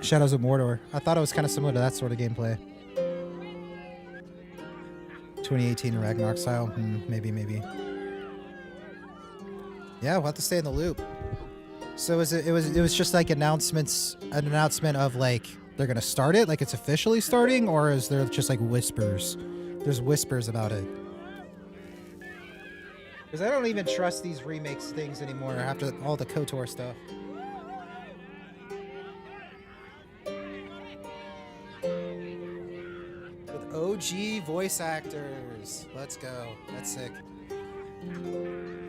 Shadows of Mordor. I thought it was kind of similar to that sort of gameplay. 2018 Ragnarok style, maybe. Yeah, we'll have to stay in the loop. So it was just like an announcement of like they're gonna start it, like it's officially starting, or is there just like whispers? There's whispers about it. Because I don't even trust these remakes things anymore after all the KOTOR stuff. With OG voice actors. Let's go. That's sick.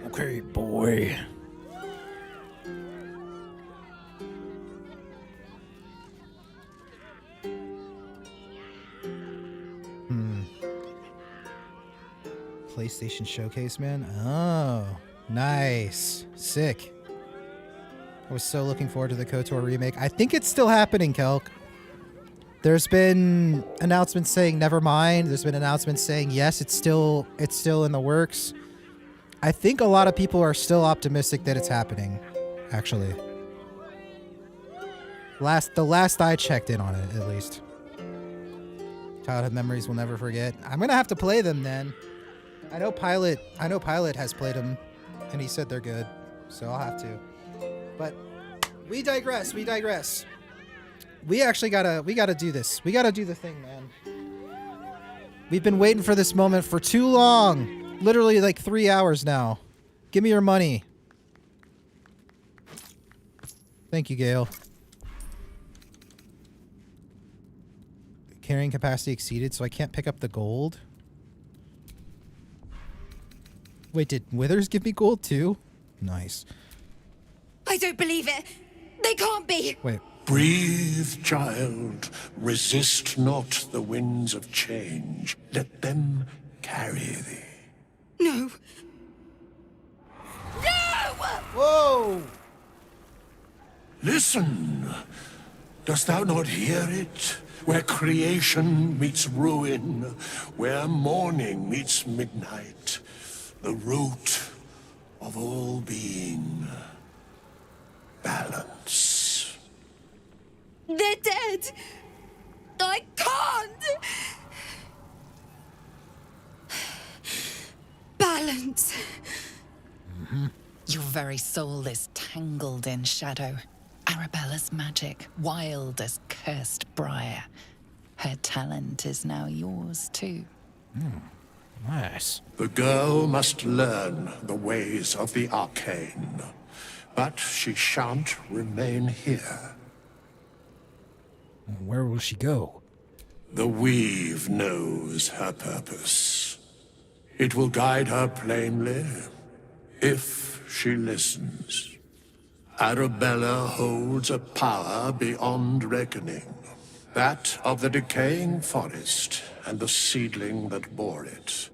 Okay, boy. PlayStation Showcase, man. Oh, nice. Sick. I was so looking forward to the KOTOR remake. I think it's still happening, Kelk. There's been announcements saying never mind. There's been announcements saying yes, it's still in the works. I think a lot of people are still optimistic that it's happening, actually. The last I checked in on it, at least. Childhood memories we'll never forget. I'm gonna have to play them then. I know Pilot has played them, and he said they're good, so I'll have to. But we digress. We actually gotta do this. We gotta do the thing, man. We've been waiting for this moment for too long. Literally like 3 hours now. Give me your money. Thank you, Gail. Carrying capacity exceeded, so I can't pick up the gold. Wait, did Withers give me gold too? Nice. I don't believe it. They can't be. Wait. Breathe, child. Resist not the winds of change. Let them carry thee. No. No! Whoa! Listen. Dost thou not hear it? Where creation meets ruin, where morning meets midnight, the root of all being. Balance. They're dead. I can't. Balance. Your very soul is tangled in shadow. Arabella's magic, wild as cursed briar. Her talent is now yours too. Nice. The girl must learn the ways of the arcane, but she shan't remain here. Where will she go? The weave knows her purpose. It will guide her plainly, if she listens. Arabella holds a power beyond reckoning. That of the decaying forest and the seedling that bore it.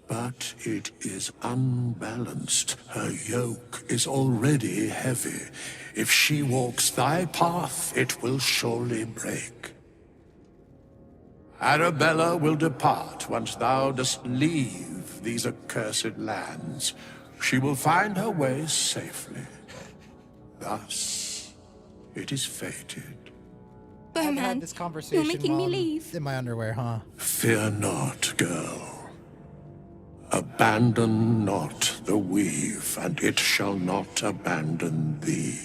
But it is unbalanced. Her yoke is already heavy. If she walks thy path, it will surely break. Arabella will depart once thou dost leave these accursed lands. She will find her way safely. Thus, it is fated. I've had this conversation you're making me while I'm leave. in my underwear, huh? Fear not, girl. Abandon not the weave, and it shall not abandon thee.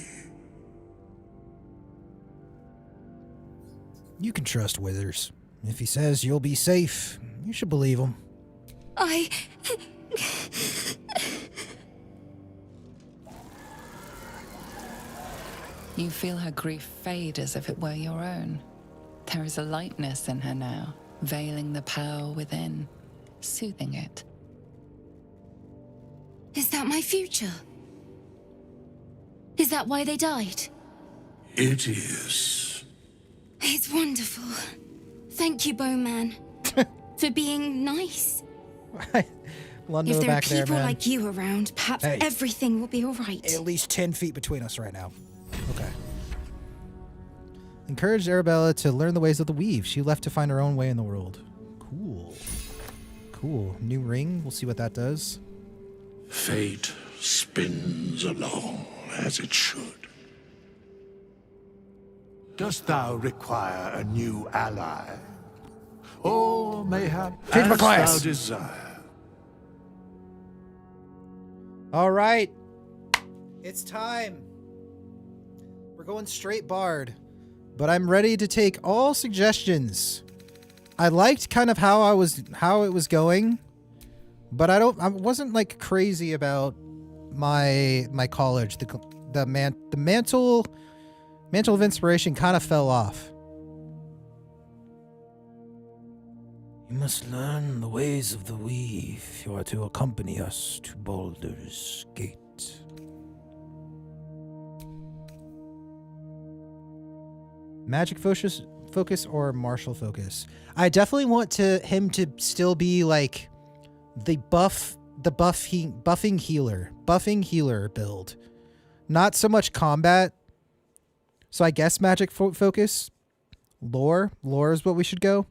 You can trust Withers. If he says you'll be safe, you should believe him. You feel her grief fade as if it were your own. There is a lightness in her now, veiling the power within, soothing it. Is that my future? Is that why they died? It is. It's wonderful. Thank you, Bowman, for being nice. London If there are back there, people man. like you around, perhaps Hey. everything will be all right. At least 10 feet between us right now. Okay. Encouraged Arabella to learn the ways of the weave. She left to find her own way in the world. Cool. Cool. New ring. We'll see what that does. Fate spins along as it should. Dost thou require a new ally? Or mayhap Change my as class. thou desire? All right. It's time. We're going straight Bard. But I'm ready to take all suggestions. I liked kind of how it was going, but I wasn't like crazy about my college. The mantle of inspiration kind of fell off. You must learn the ways of the weave if you are to accompany us to Baldur's Gate. Magic focus or martial focus? I definitely want him to still be like the buffing healer build. Not so much combat. So I guess magic focus. Lore is what we should go.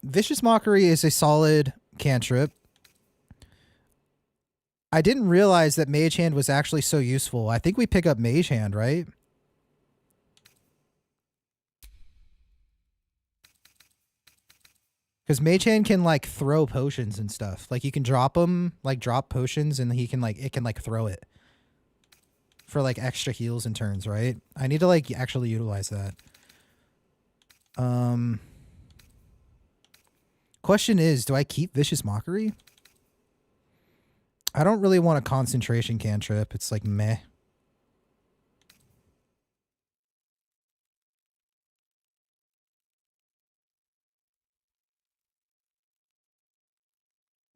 Vicious Mockery is a solid cantrip. I didn't realize that Mage Hand was actually so useful. I think we pick up Mage Hand, right? Because Mage Hand can like throw potions and stuff. Like you can drop them, like drop potions, and it can throw it for like extra heals and turns, right? I need to like actually utilize that. Question is, do I keep Vicious Mockery? I don't really want a concentration cantrip. It's like meh.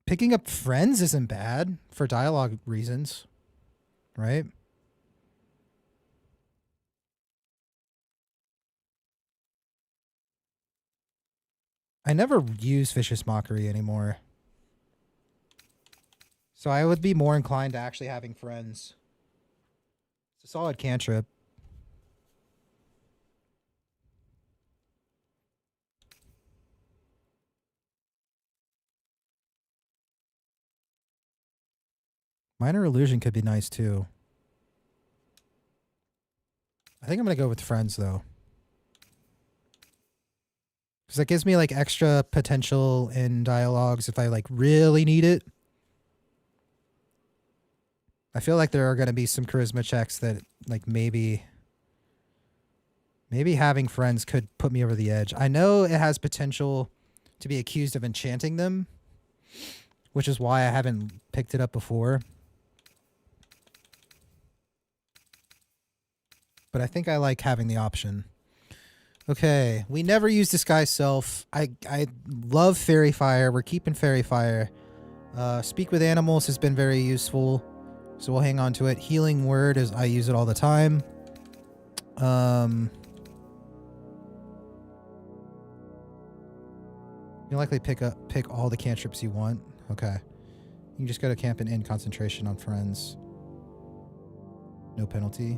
Picking up friends isn't bad for dialogue reasons, right? I never use Vicious Mockery anymore. So I would be more inclined to actually having friends. It's a solid cantrip. Minor Illusion could be nice too. I think I'm going to go with friends though. Because that gives me like extra potential in dialogues if I like really need it. I feel like there are going to be some charisma checks that like maybe having friends could put me over the edge. I know it has potential to be accused of enchanting them, which is why I haven't picked it up before. but I think I like having the option. Okay, we never use Disguise Self. I love Fairy Fire. We're keeping Fairy Fire. Speak with Animals has been very useful, so we'll hang on to it. Healing Word is I use it all the time. You likely pick all the cantrips you want. Okay. You can just go to camp and end concentration on friends. No penalty.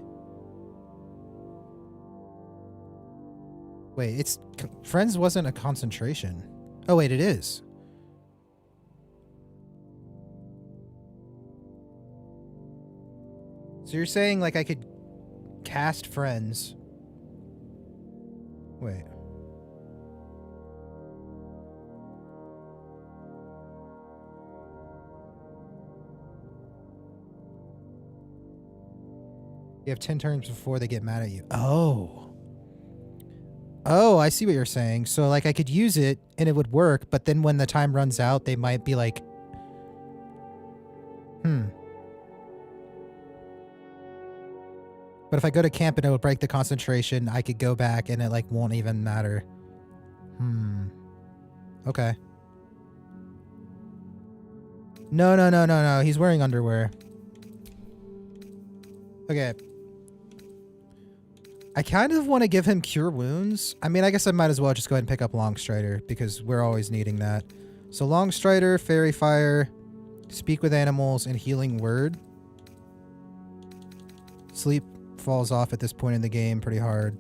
Wait, friends wasn't a concentration. Oh wait, it is. So you're saying like I could cast friends. Wait. You have 10 turns before they get mad at you. Oh. Oh, I see what you're saying. So, like, I could use it, and it would work, but then when the time runs out, they might be like... But if I go to camp and it will break the concentration, I could go back, and it, like, won't even matter. Okay. No. He's wearing underwear. Okay. I kind of want to give him Cure Wounds. I mean, I guess I might as well just go ahead and pick up Longstrider, because we're always needing that. So Longstrider, Fairy Fire, Speak with Animals, and Healing Word. Sleep falls off at this point in the game pretty hard.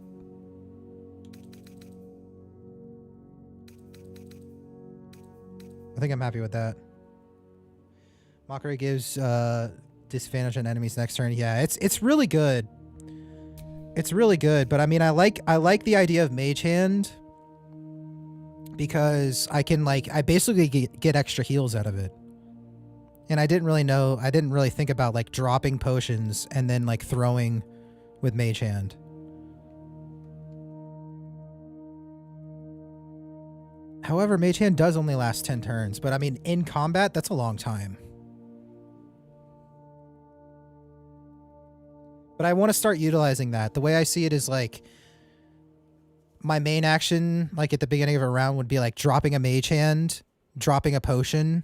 I think I'm happy with that. Mockery gives disadvantage on enemies next turn. Yeah, it's really good. It's really good, but I mean, I like the idea of Mage Hand because I can I basically get extra heals out of it. And I didn't really think about like dropping potions and then like throwing with Mage Hand. However, Mage Hand does only last 10 turns, but I mean, in combat, that's a long time. But I want to start utilizing that. The way I see it is like my main action, like at the beginning of a round, would be like dropping a Mage Hand, dropping a potion,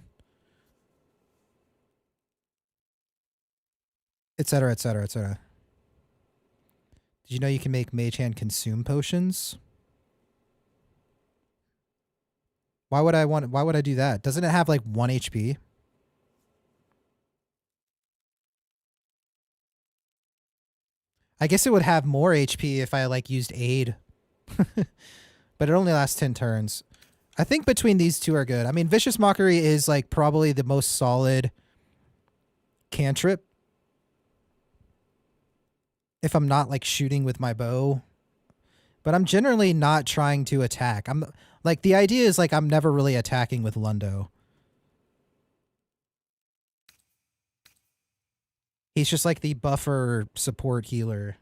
etc., etc., etc. Did you know you can make Mage Hand consume potions? Why would I do that? Doesn't it have like 1 HP? I guess it would have more HP if I like used aid. But it only lasts 10 turns. I think between these two are good. I mean, Vicious Mockery is like probably the most solid cantrip. If I'm not like shooting with my bow. But I'm generally not trying to attack. I'm like, the idea is like I'm never really attacking with Lundo. He's just like the buffer support healer.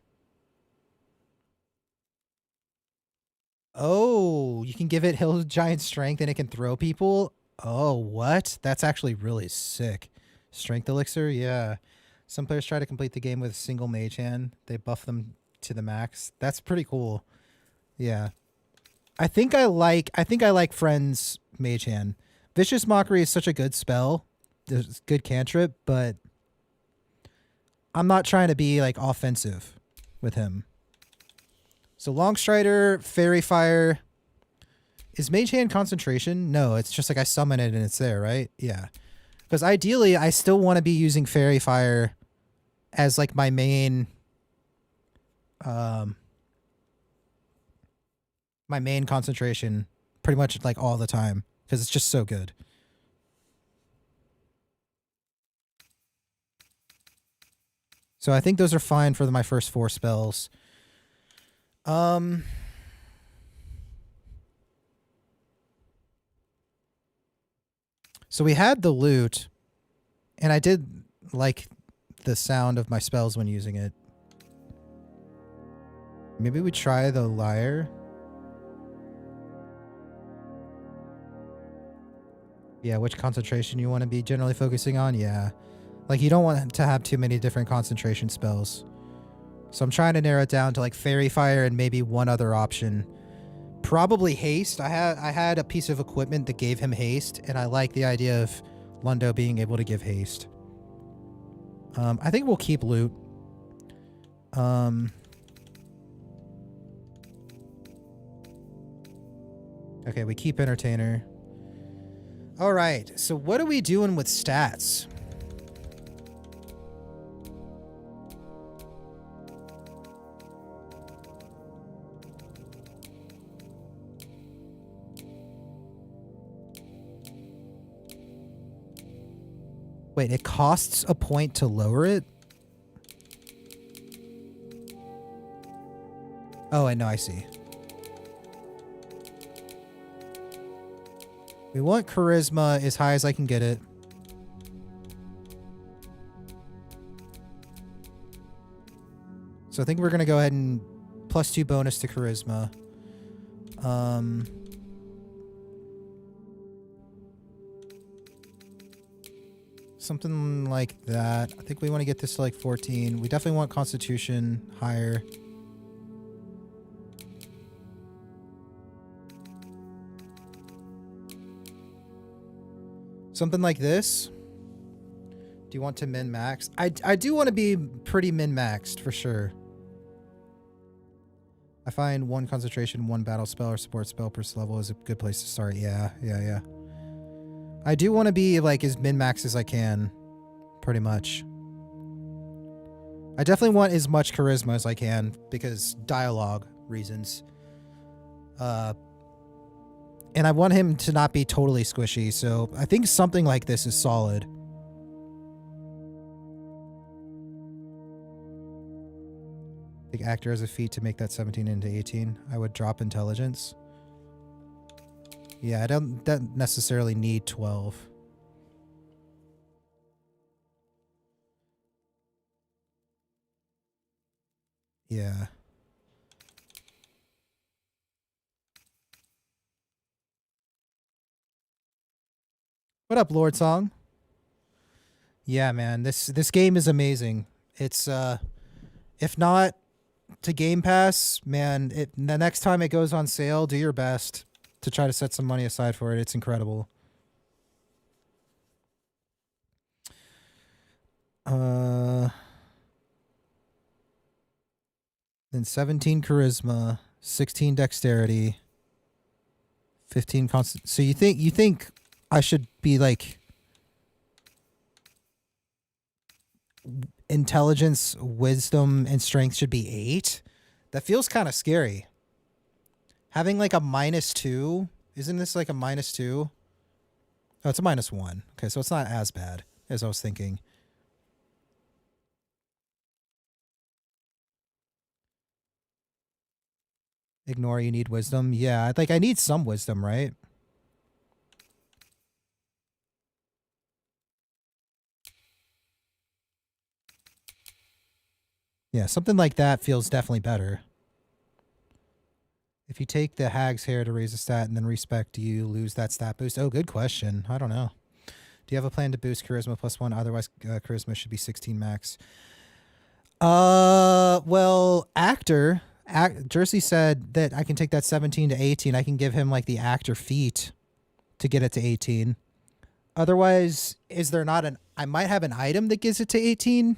Oh, you can give it Hill Giant Strength and it can throw people? Oh, what? That's actually really sick. Strength Elixir? Yeah. Some players try to complete the game with a single Mage Hand. They buff them to the max. That's pretty cool. Yeah. I think I like Friend's Mage Hand. Vicious Mockery is such a good spell. It's good cantrip, but I'm not trying to be like offensive with him. So Longstrider, Fairy Fire. Is Mage Hand concentration? No, it's just like I summon it and it's there, right? Yeah. Because ideally, I still want to be using Fairy Fire as like my main concentration pretty much like all the time because it's just so good. So I think those are fine for my first 4 spells. So we had the loot, and I did like the sound of my spells when using it. Maybe we try the lyre. Yeah, which concentration you want to be generally focusing on? Yeah. Like, you don't want to have too many different concentration spells. So I'm trying to narrow it down to like Fairy Fire and maybe one other option. Probably Haste. I had a piece of equipment that gave him Haste, and I like the idea of Lundo being able to give Haste. I think we'll keep Loot. Okay, we keep Entertainer. All right, so what are we doing with stats? Wait, it costs a point to lower it? Oh, I know, I see. We want Charisma as high as I can get it. So I think we're going to go ahead and +2 bonus to Charisma. Something like that. I think we want to get this to like 14. We definitely want Constitution higher. Something like this. Do you want to min-max? I do want to be pretty min-maxed for sure. I find 1 concentration, 1 battle spell or support spell per level is a good place to start. Yeah. I do want to be like as min-max as I can, pretty much. I definitely want as much charisma as I can because dialogue reasons. And I want him to not be totally squishy, so I think something like this is solid. I think Actor has a feat to make that 17 into 18. I would drop Intelligence. Yeah, I don't necessarily need 12. Yeah. What up, Lord Song? Yeah, man, this game is amazing. It's if not to Game Pass, man, the next time it goes on sale, do your best to try to set some money aside for it. It's incredible. Then 17 charisma, 16 dexterity, 15 constant. So you think I should be like intelligence, wisdom, and strength should be 8? That feels kind of scary. Having like a -2, isn't this like a -2? Oh, it's a -1. Okay, so it's not as bad as I was thinking. Ignore you need wisdom. Yeah, like I need some wisdom, right? Yeah, something like that feels definitely better. If you take the Hag's Hair to raise a stat and then Respect, do you lose that stat boost? Oh, good question. I don't know. Do you have a plan to boost Charisma +1? Otherwise, Charisma should be 16 max. Well, Jersey said that I can take that 17 to 18. I can give him like the Actor feat to get it to 18. Otherwise, is there not I might have an item that gives it to 18?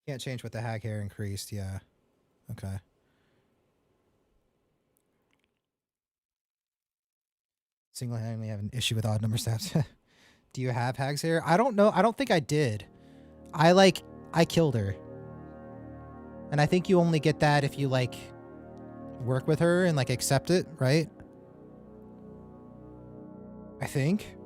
Can't change with the Hag Hair increased, yeah. Okay. Single-handedly have an issue with odd number stats. Do you have Hag's Hair? I don't know. I don't think I did. I killed her. And I think you only get that if you like work with her and like accept it, right? I think.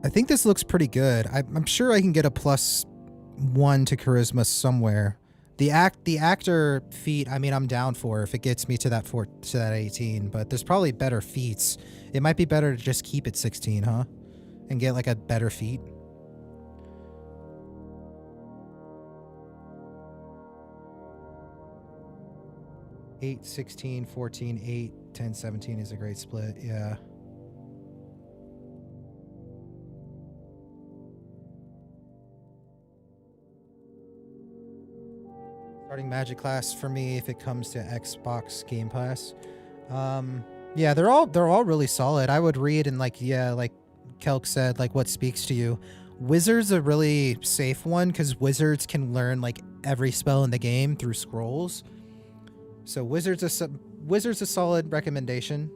I think this looks pretty good. I'm sure I can get a +1 to charisma somewhere. The actor feat, I mean, I'm down for if it gets me to that 18, but there's probably better feats. It might be better to just keep it 16, huh? And get like a better feat. Eight, 16, 14, 8, 10, 17 is a great split. Yeah. Starting Magic class for me if it comes to Xbox Game Pass. Yeah, they're all really solid. I would read and like Kelk said, like what speaks to you. Wizard's a really safe one because wizards can learn like every spell in the game through scrolls. So Wizard's a solid recommendation.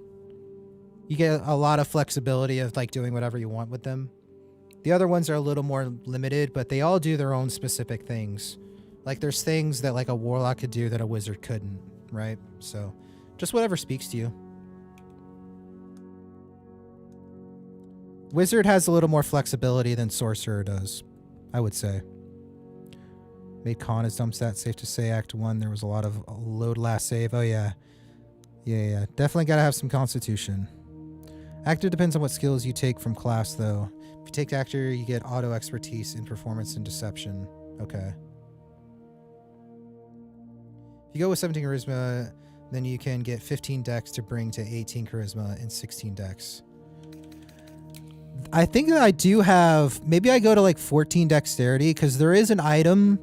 You get a lot of flexibility of like doing whatever you want with them. The other ones are a little more limited, but they all do their own specific things. Like there's things that like a warlock could do that a wizard couldn't, right? So just whatever speaks to you. Wizard has a little more flexibility than sorcerer does, I would say. Made con as dumb stat, safe to say. Act 1, there was a lot of load last save. Oh yeah. Yeah. Definitely gotta have some constitution. Actor depends on what skills you take from class though. If you take actor, you get auto expertise in performance and deception. Okay. If you go with 17 charisma, then you can get 15 dex to bring to 18 charisma and 16 dex. I think that I do have, maybe I go to like 14 dexterity because there is an item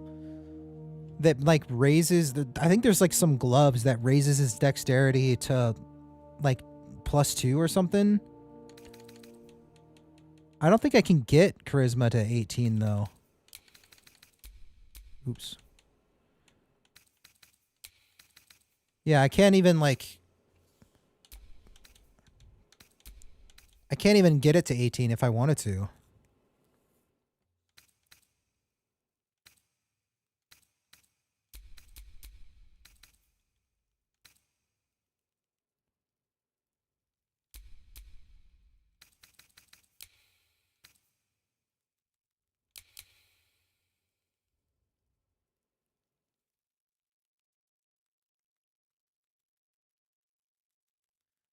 that like raises I think there's like some gloves that raises his dexterity to like +2 or something. I don't think I can get charisma to 18 though. Oops. Yeah, I can't even get it to 18 if I wanted to.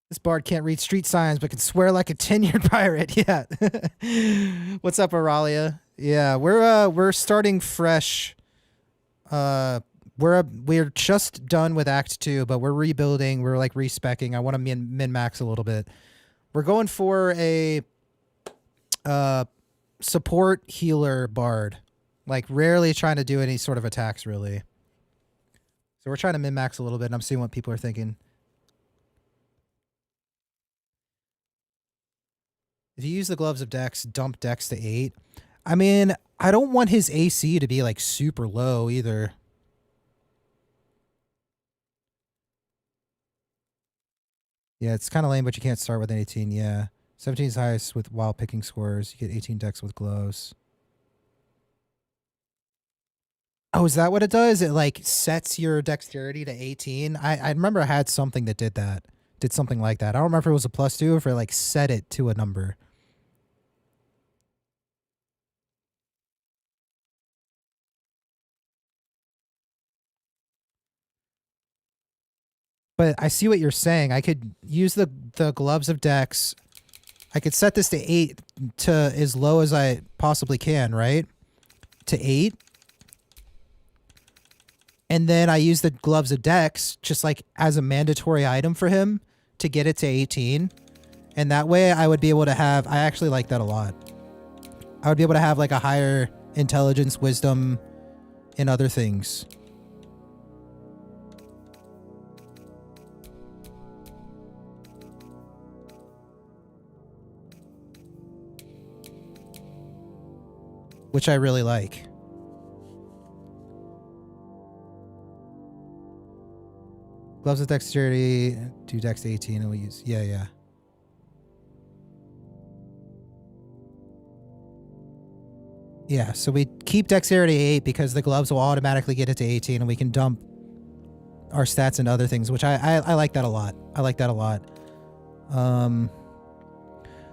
This bard can't read street signs, but can swear like a tenured pirate. Yeah. What's up, Auralia? Yeah, we're starting fresh. We're just done with Act 2, but we're rebuilding. We're like respecking. I want to min max a little bit. We're going for a support healer bard. Like rarely trying to do any sort of attacks really. So we're trying to min max a little bit, and I'm seeing what people are thinking. If you use the gloves of Dex, dump Dex to 8. I mean, I don't want his AC to be like super low either. Yeah, it's kind of lame, but you can't start with an 18. Yeah. 17 is highest with while picking scores. You get 18 Dex with gloves. Oh, is that what it does? It like sets your dexterity to 18? I remember I had something that did that. Did something like that. I don't remember if it was a +2 or if it like set it to a number. But I see what you're saying. I could use the gloves of Dex. I could set this to 8 to as low as I possibly can, right? To 8. And then I use the gloves of Dex just like as a mandatory item for him to get it to 18. And that way I would be able to have, I actually like that a lot. I would be able to have like a higher intelligence, wisdom, and other things. Which I really like. Gloves of dexterity, do dex to 18, and we use, yeah. Yeah, so we keep dexterity 8 because the gloves will automatically get it to 18 and we can dump our stats into other things, which I like that a lot. I like that a lot.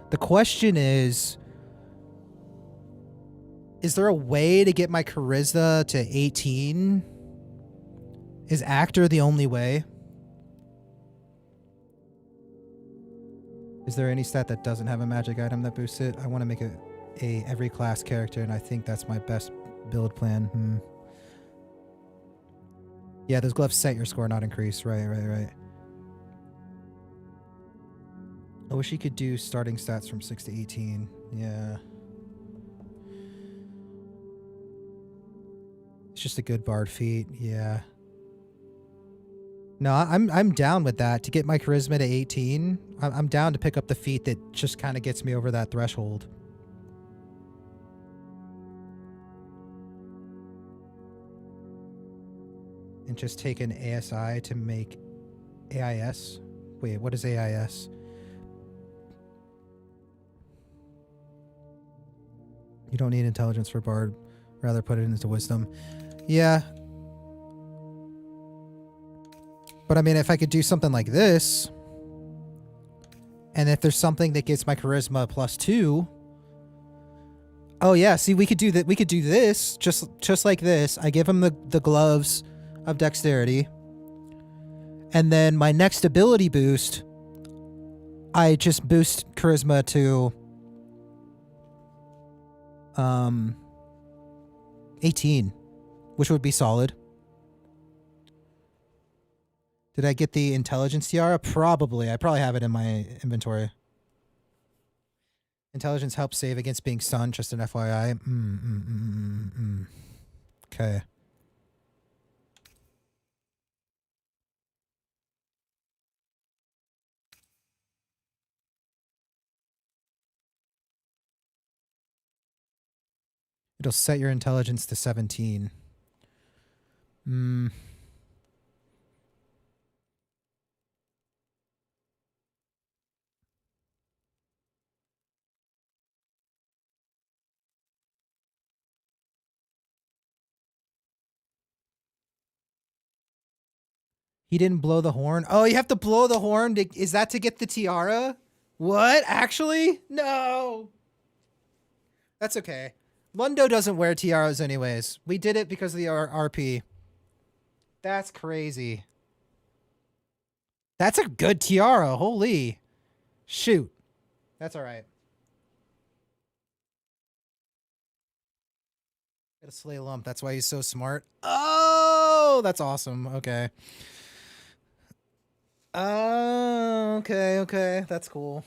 The question is there a way to get my charisma to 18 Is actor the only way? Is there any stat that doesn't have a magic item that boosts it? I want to make a every class character, and I think that's my best build plan. Yeah, those gloves set your score, not increase. Right. I wish you could do starting stats from 6 to 18. Yeah. It's just a good bard feat. Yeah. No, I'm down with that. To get my charisma to 18, I'm down to pick up the feat that just kind of gets me over that threshold. And just take an ASI to make AIS. Wait, what is AIS? You don't need intelligence for bard. Rather put it into wisdom. Yeah. But I mean, if I could do something like this, and if there's something that gets my charisma +2, oh yeah, see, we could do that. We could do this just like this. I give him the gloves of dexterity, and then my next ability boost, I just boost charisma to 18, which would be solid. Did I get the intelligence tiara? Probably. I probably have it in my inventory. Intelligence helps save against being stunned, just an FYI. Okay. It'll set your intelligence to 17. He didn't blow the horn. Oh, you have to blow the horn. Is that to get the tiara? What? Actually? No. That's okay. Lundo doesn't wear tiaras anyways. We did it because of the RP. That's crazy. That's a good tiara. Holy. Shoot. That's all right. Gotta slay a lump. That's why he's so smart. Oh, that's awesome. Okay. Okay. That's cool.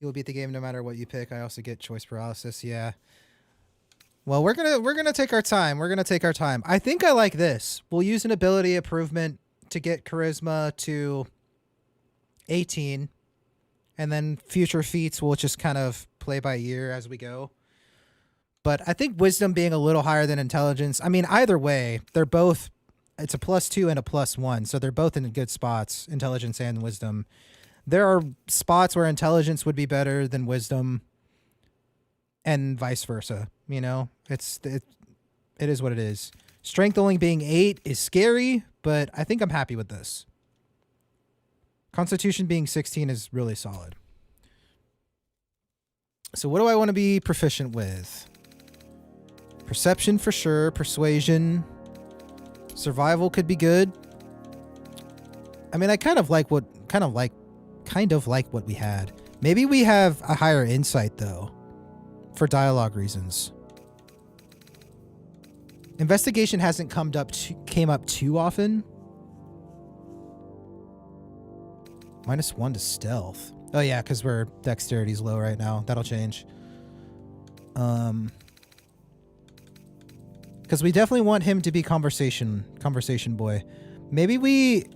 You'll beat the game no matter what you pick. I also get choice paralysis. Yeah. Well, we're gonna take our time. I think I like this. We'll use an ability improvement to get charisma to 18, and then future feats we'll just kind of play by ear as we go. But I think wisdom being a little higher than intelligence. I mean, either way, they're both. It's a +2 and a +1, so they're both in good spots, intelligence and wisdom. There are spots where intelligence would be better than wisdom, and vice versa. You know, it is what it is. Strength only being 8 is scary, but I think I'm happy with this. Constitution being 16 is really solid. So what do I want to be proficient with? Perception for sure. Persuasion. Survival could be good. I mean, I kind of like what we had. Maybe we have a higher insight though, for dialogue reasons. Investigation hasn't came up too often. -1 to stealth. Oh yeah, because we're dexterity's low right now. That'll change. Because we definitely want him to be conversation boy. Maybe we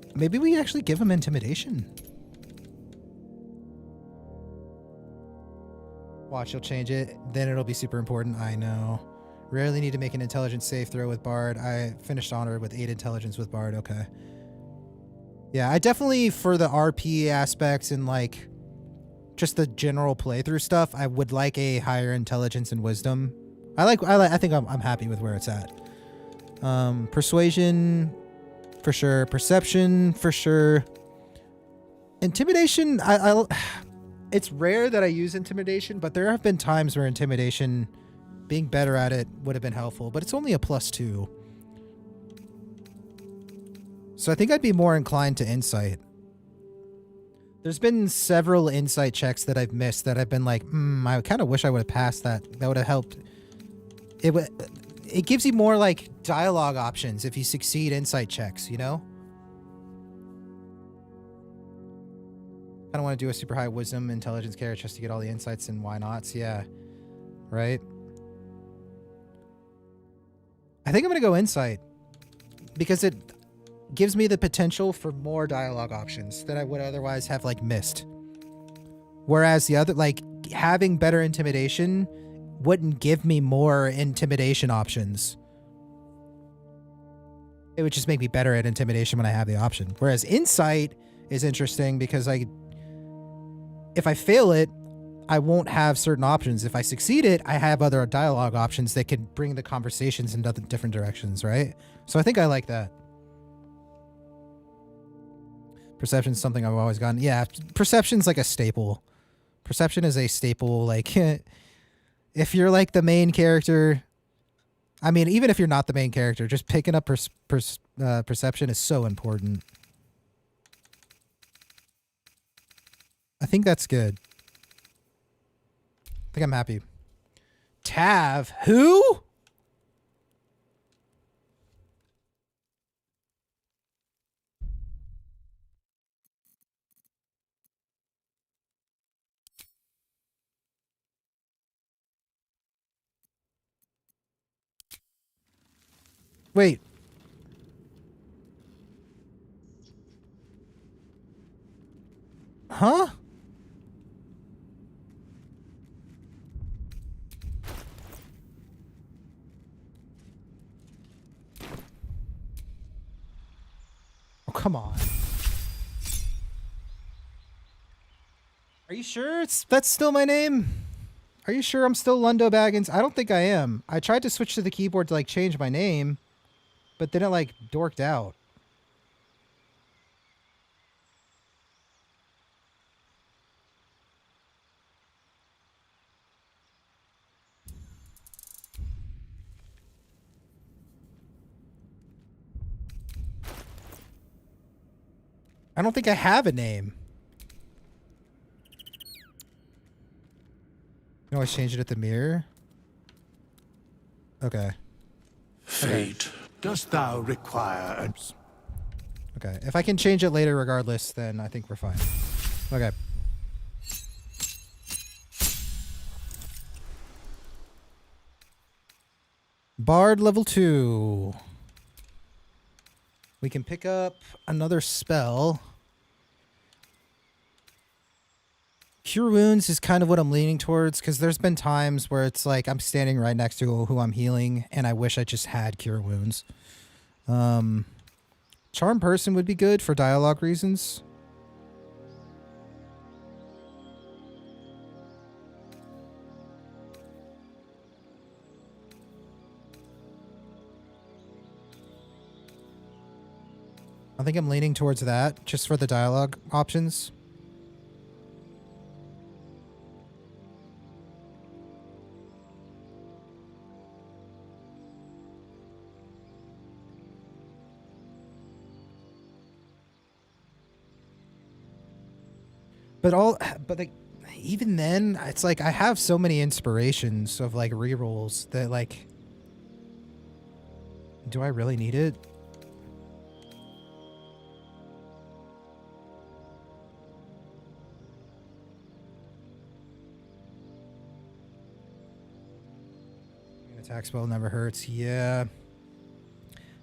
actually give him intimidation. Watch, he'll change it. Then it'll be super important. I know. Rarely need to make an intelligence save throw with Bard. I finished Honor with 8 intelligence with Bard. Okay. Yeah, I definitely, for the RP aspects and like just the general playthrough stuff, I would like a higher intelligence and wisdom. I think I'm happy with where it's at. Persuasion for sure. Perception for sure. Intimidation, it's rare that I use intimidation, but there have been times where intimidation, being better at it, would have been helpful, but it's only a +2. So I think I'd be more inclined to insight. There's been several insight checks that I've missed that I've been like, I kind of wish I would have passed that. That would have helped. It gives you more like dialogue options if you succeed insight checks, you know? I don't want to do a super high wisdom intelligence character just to get all the insights and why nots. Yeah. Right? I think I'm going to go insight because it gives me the potential for more dialogue options that I would otherwise have like missed. Whereas the other, like having better intimidation wouldn't give me more intimidation options. It would just make me better at intimidation when I have the option. Whereas insight is interesting because if I fail it, I won't have certain options. If I succeed it, I have other dialogue options that could bring the conversations in other different directions, right? So I think I like that. Perception is something I've always gotten. Yeah, perception's like a staple. Perception is a staple. Like, if you're like the main character, I mean, even if you're not the main character, just picking up perception is so important. I think that's good. I think I'm happy. Tav, who? Wait. Huh? Oh, come on. Are you sure that's still my name? Are you sure I'm still Lundo Baggins? I don't think I am. I tried to switch to the keyboard to like change my name, but then it like dorked out. I don't think I have a name. You can always change it at the mirror. Okay. Fate, dost thou require Okay, if I can change it later regardless, then I think we're fine. Okay. Bard level 2. We can pick up another spell. Cure Wounds is kind of what I'm leaning towards, because there's been times where it's like I'm standing right next to who I'm healing, and I wish I just had Cure Wounds. Charm Person would be good for dialogue reasons. I think I'm leaning towards that, just for the dialogue options. But like, even then, it's like I have so many inspirations of like rerolls that like, do I really need it? An attack spell never hurts. Yeah.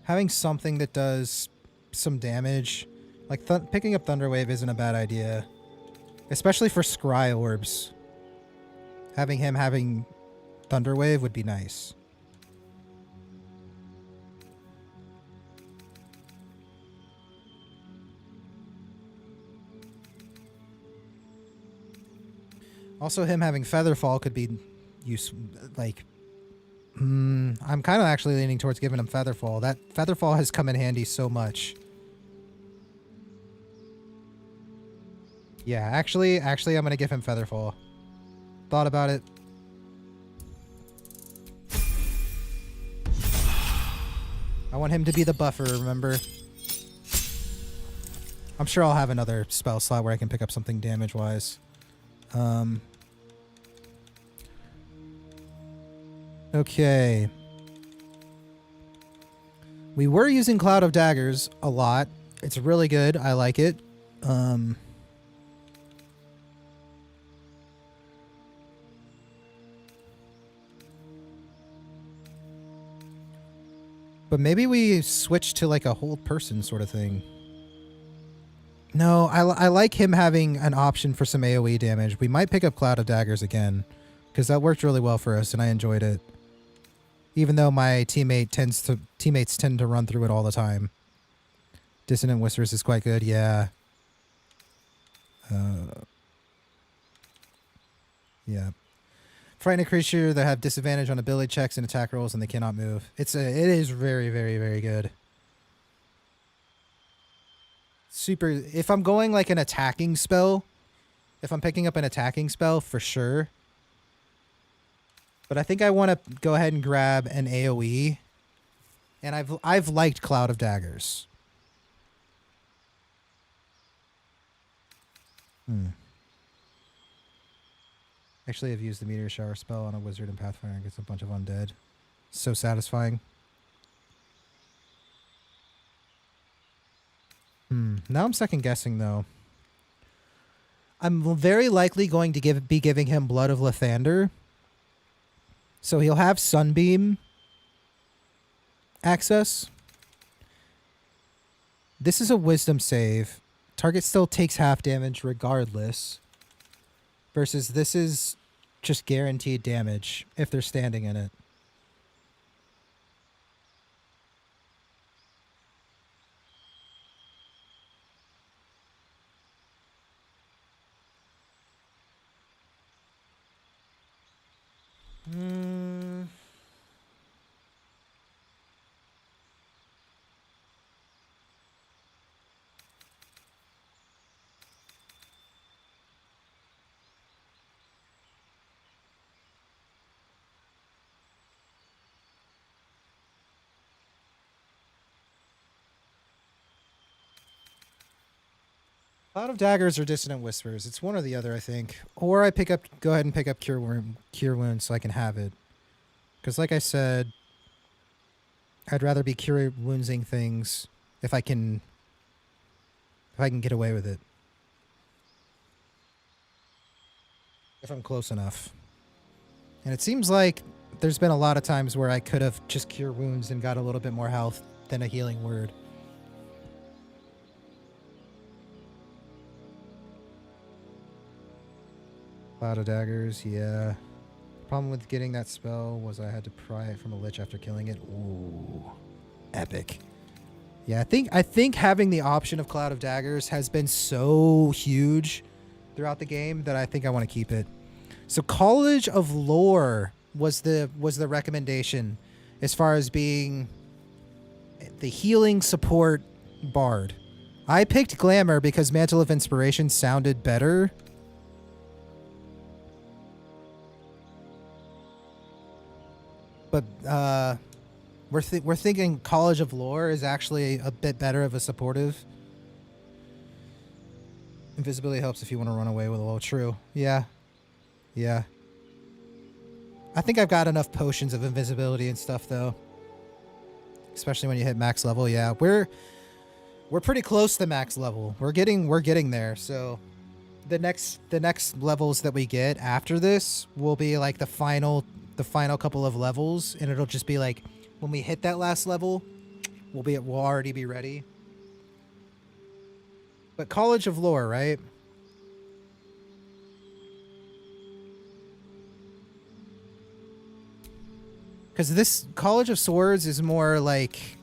Having something that does some damage, like picking up Thunderwave isn't a bad idea. Especially for Scry Orbs. Having Thunderwave would be nice. Also, him having Featherfall could be useful. Like, I'm kind of actually leaning towards giving him Featherfall. That Featherfall has come in handy so much. Yeah, actually, I'm going to give him Featherfall. Thought about it. I want him to be the buffer, remember? I'm sure I'll have another spell slot where I can pick up something damage-wise. Okay. We were using Cloud of Daggers a lot. It's really good. I like it. But maybe we switch to like a hold person sort of thing. No, I like him having an option for some AoE damage. We might pick up Cloud of Daggers again, because that worked really well for us and I enjoyed it. Even though my teammates tend to run through it all the time. Dissonant Whispers is quite good, yeah. Yeah. Frighten a creature that have disadvantage on ability checks and attack rolls and they cannot move. It is very, very, very good. Super. If I'm going like an attacking spell, if I'm picking up an attacking spell, for sure. But I think I want to go ahead and grab an AoE. And I've liked Cloud of Daggers. Actually, I've used the Meteor Shower spell on a wizard in Pathfinder and gets a bunch of undead. So satisfying. Now I'm second guessing though. I'm very likely going to be giving him Blood of Lathander. So he'll have Sunbeam access. This is a wisdom save. Target still takes half damage regardless. Versus this is just guaranteed damage if they're standing in it. Cloud of Daggers or Dissonant Whispers. It's one or the other, I think. Or I go ahead and pick up Cure Wounds so I can have it. Because like I said, I'd rather be Cure Woundsing things if I can get away with it. If I'm close enough. And it seems like there's been a lot of times where I could have just Cure Wounds and got a little bit more health than a Healing Word. Cloud of Daggers, yeah. The problem with getting that spell was I had to pry it from a lich after killing it. Ooh, epic. Yeah, I think having the option of Cloud of Daggers has been so huge throughout the game that I think I want to keep it. So College of Lore was the recommendation as far as being the healing support bard. I picked Glamour because Mantle of Inspiration sounded better. But we're thinking College of Lore is actually a bit better of a supportive. Invisibility helps if you want to run away with a low. True. Yeah. Yeah. I think I've got enough potions of invisibility and stuff though. Especially when you hit max level. Yeah. We're pretty close to max level. We're getting there. So the next levels that we get after this will be like the final couple of levels, and it'll just be like when we hit that last level, we'll already be ready. But College of Lore, right? Because this College of Swords is more like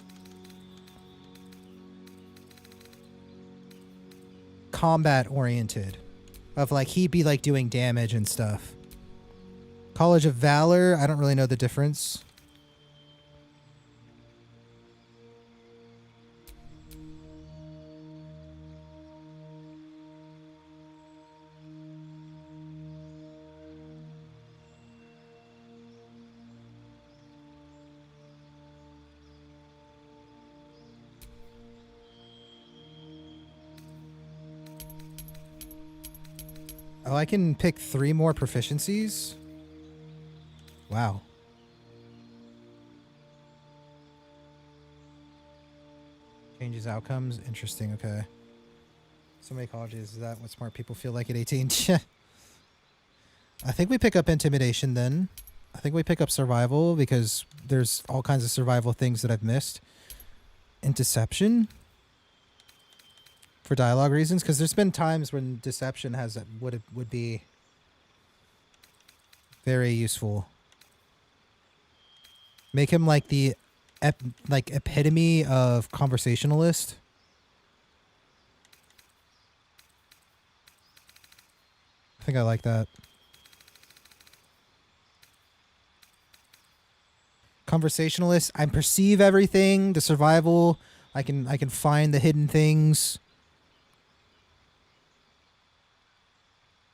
combat oriented, of like he'd be like doing damage and stuff. College of Valor, I don't really know the difference. Oh, I can pick 3 more proficiencies? Wow. Changes outcomes. Interesting, okay. So many colleges, is that what smart people feel like at 18? I think we pick up intimidation then. I think we pick up survival because there's all kinds of survival things that I've missed. And deception for dialogue reasons, because there's been times when deception would be very useful. Make him like the epitome of conversationalist. I think I like that. Conversationalist. I perceive everything. The survival. I can find the hidden things.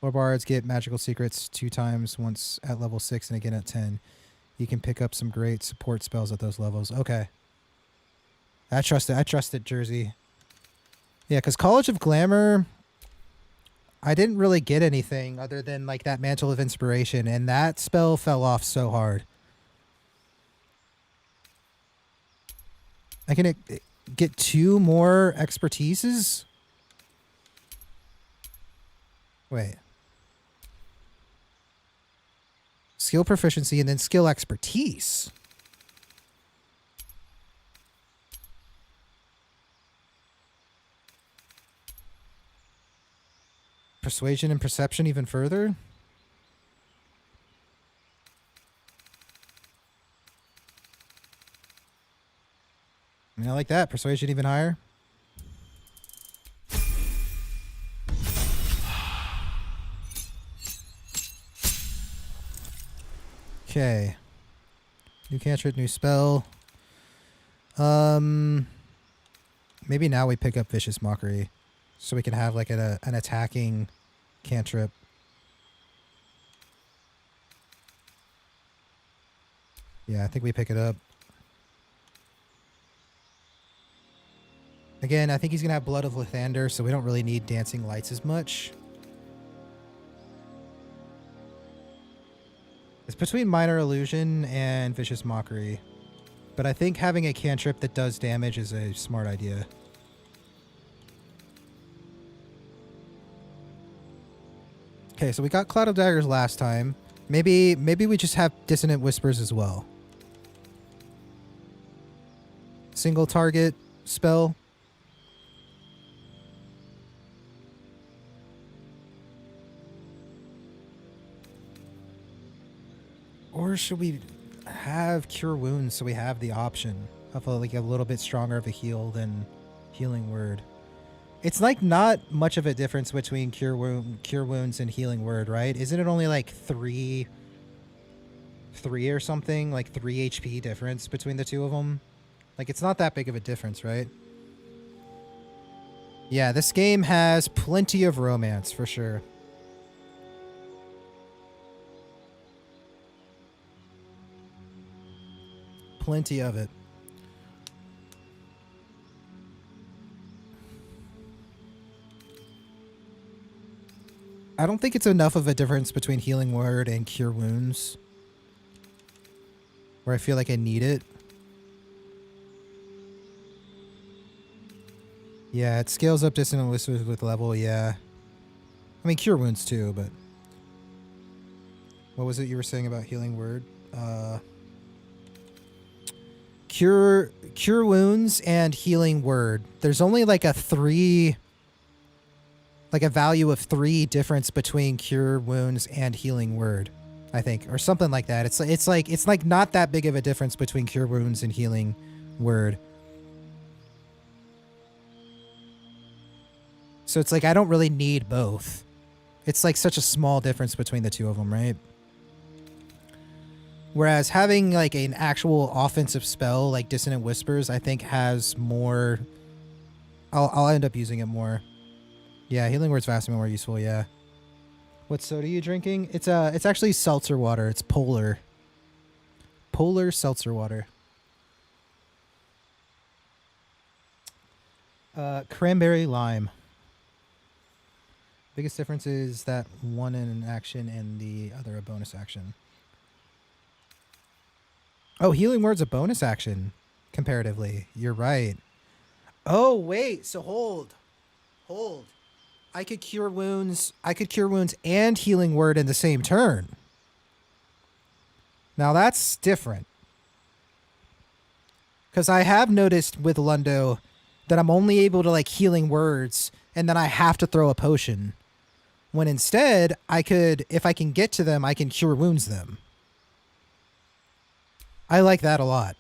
Or bards get magical secrets 2 times, once at level 6 and again at 10. You can pick up some great support spells at those levels. Okay. I trust it. I trust it, Jersey. Yeah, because College of Glamour, I didn't really get anything other than like that Mantle of Inspiration, and that spell fell off so hard. I can get 2 more expertises? Wait. Skill proficiency and then skill expertise. Persuasion and perception even further? I mean, I like that. Persuasion even higher. Okay. New cantrip, new spell. Maybe now we pick up Vicious Mockery. So we can have like an attacking cantrip. Yeah, I think we pick it up. Again, I think he's going to have Blood of Lathander, so we don't really need Dancing Lights as much. It's between Minor Illusion and Vicious Mockery. But I think having a cantrip that does damage is a smart idea. Okay, so we got Cloud of Daggers last time. Maybe we just have Dissonant Whispers as well. Single target spell. Or should we have Cure Wounds so we have the option of like a little bit stronger of a heal than Healing Word? It's like not much of a difference between Cure Wounds and Healing Word, right? Isn't it only like 3 or something? Like 3 HP difference between the 2 of them? Like it's not that big of a difference, right? Yeah, this game has plenty of romance for sure. Plenty of it. I don't think it's enough of a difference between Healing Word and Cure Wounds, where I feel like I need it. Yeah, it scales up Dissonant Whispers with level, yeah. I mean, Cure Wounds too, but... What was it you were saying about Healing Word? Cure Wounds and Healing Word. There's only like a value of 3 difference between Cure Wounds and Healing Word, I think, or something like that. It's like not that big of a difference between Cure Wounds and Healing Word. So it's like I don't really need both. It's like such a small difference between the 2 of them, right? Whereas having like an actual offensive spell like Dissonant Whispers, I think has more... I'll end up using it more. Yeah, Healing Word's vastly more useful, yeah. What soda are you drinking? It's actually seltzer water. It's Polar. Polar seltzer water. Cranberry lime. Biggest difference is that one in an action and the other a bonus action. Oh, healing word's a bonus action comparatively. You're right. Oh, wait. So hold. I could cure wounds and healing word in the same turn. Now that's different. Because I have noticed with Lundo that I'm only able to like healing words and then I have to throw a potion. When instead, I could, if I can get to them, I can cure wounds them. I like that a lot.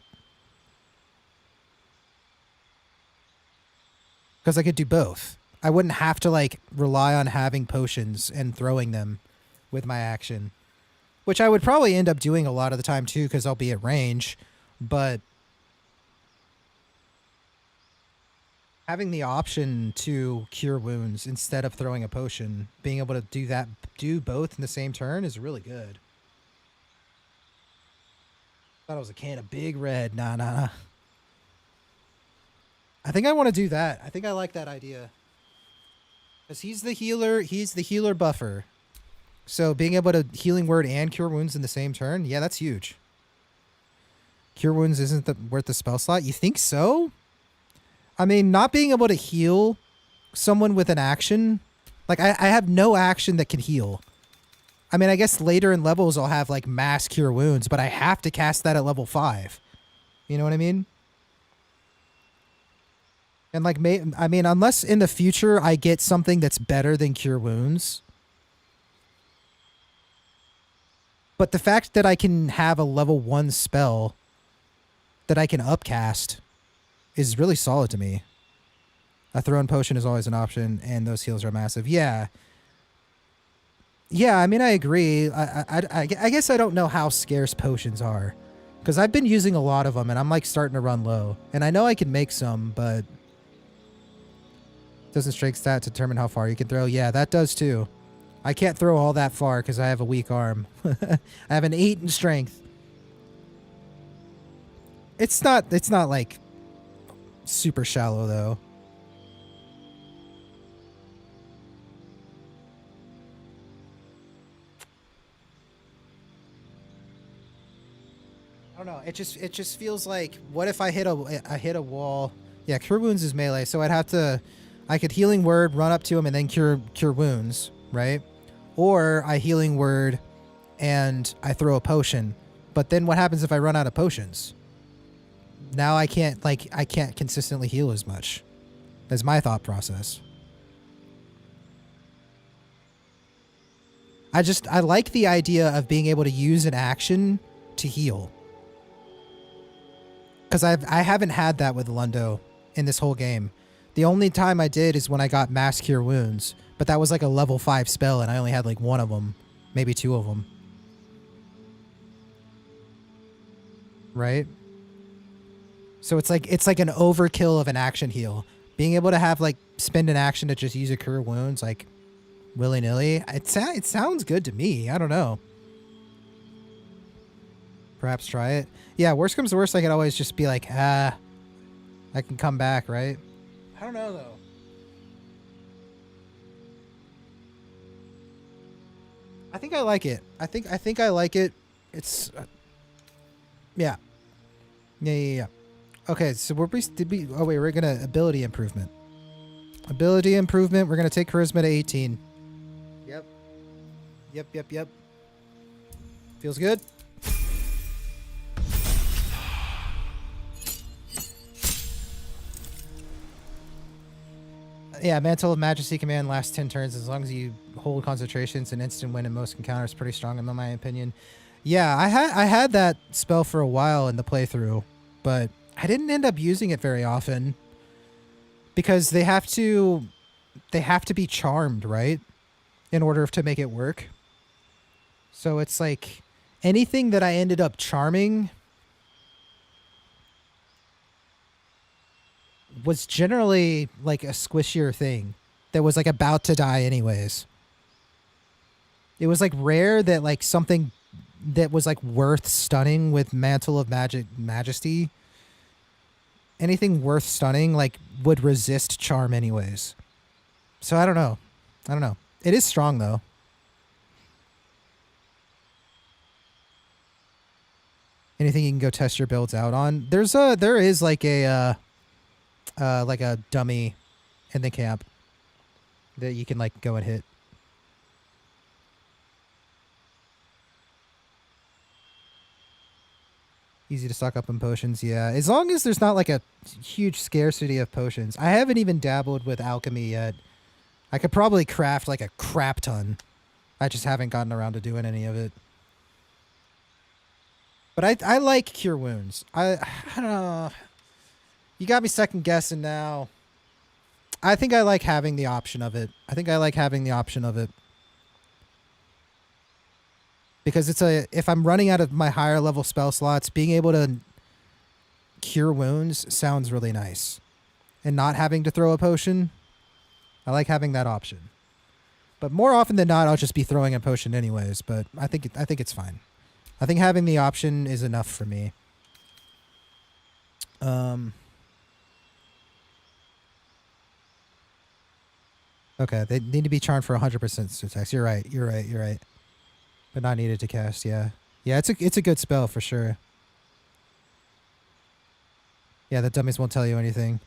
Because I could do both. I wouldn't have to like rely on having potions and throwing them with my action. Which I would probably end up doing a lot of the time too, because I'll be at range. But having the option to cure wounds instead of throwing a potion, being able to do both in the same turn is really good. Thought it was a can of Big Red. Nah. I think I want to do that. I think I like that idea. Because he's the healer buffer. So being able to healing word and cure wounds in the same turn, yeah, that's huge. Cure wounds isn't worth the spell slot? You think so? I mean, not being able to heal someone with an action, like I have no action that can heal. I mean, I guess later in levels I'll have like mass cure wounds, but I have to cast that at level 5. You know what I mean? And like, I mean, unless in the future I get something that's better than cure wounds. But the fact that I can have a level 1 spell that I can upcast is really solid to me. A thrown potion is always an option, and those heals are massive. Yeah. Yeah, I mean, I agree. I guess I don't know how scarce potions are. Because I've been using a lot of them, and I'm like starting to run low. And I know I can make some, but doesn't strength stat determine how far you can throw? Yeah, that does too. I can't throw all that far because I have a weak arm. I have an 8 in strength. It's not like super shallow though. I don't know. It just feels like, what if I hit a wall? Yeah, cure wounds is melee, so I could healing word, run up to him, and then cure wounds, right? Or I healing word, and I throw a potion. But then what happens if I run out of potions? Now I can't consistently heal as much. That's my thought process. I like the idea of being able to use an action to heal. Because I haven't had that with Lundo in this whole game. The only time I did is when I got Mass Cure Wounds, but that was like a level 5 spell and I only had like 1 of them, maybe 2 of them. Right? So it's like an overkill of an action heal. Being able to have like spend an action to just use a Cure Wounds like willy-nilly, it sounds good to me. I don't know. Perhaps try it. Yeah, worst comes to worst, I could always just be like, I can come back, right? I don't know, though. I think I like it. I think I like it. It's... yeah. Yeah. Okay, so we're gonna... ability improvement. Ability improvement, we're gonna take charisma to 18. Yep. Feels good? Yeah, Mantle of Majesty command lasts 10 turns. As long as you hold concentration, it's an instant win in most encounters. Pretty strong in my opinion. Yeah, I had that spell for a while in the playthrough, but I didn't end up using it very often because they have to be charmed, right? In order to make it work. So it's like anything that I ended up charming was generally like a squishier thing that was like about to die anyways. It was like rare that like something that was like worth stunning with Mantle of Majesty. Anything worth stunning like would resist charm anyways. So I don't know. It is strong though. Anything you can go test your builds out on. There is like a dummy in the camp that you can like go and hit. Easy to stock up on potions, yeah. As long as there's not like a huge scarcity of potions. I haven't even dabbled with alchemy yet. I could probably craft like a crap ton. I just haven't gotten around to doing any of it. But I like cure wounds. I don't know. You got me second guessing now. I think I like having the option of it. Because if I'm running out of my higher level spell slots, being able to cure wounds sounds really nice. And not having to throw a potion, I like having that option. But more often than not, I'll just be throwing a potion anyways, but I think it's fine. I think having the option is enough for me. Okay, they need to be charmed for 100% attacks. You're right. But not needed to cast, yeah. Yeah, it's a good spell for sure. Yeah, the dummies won't tell you anything.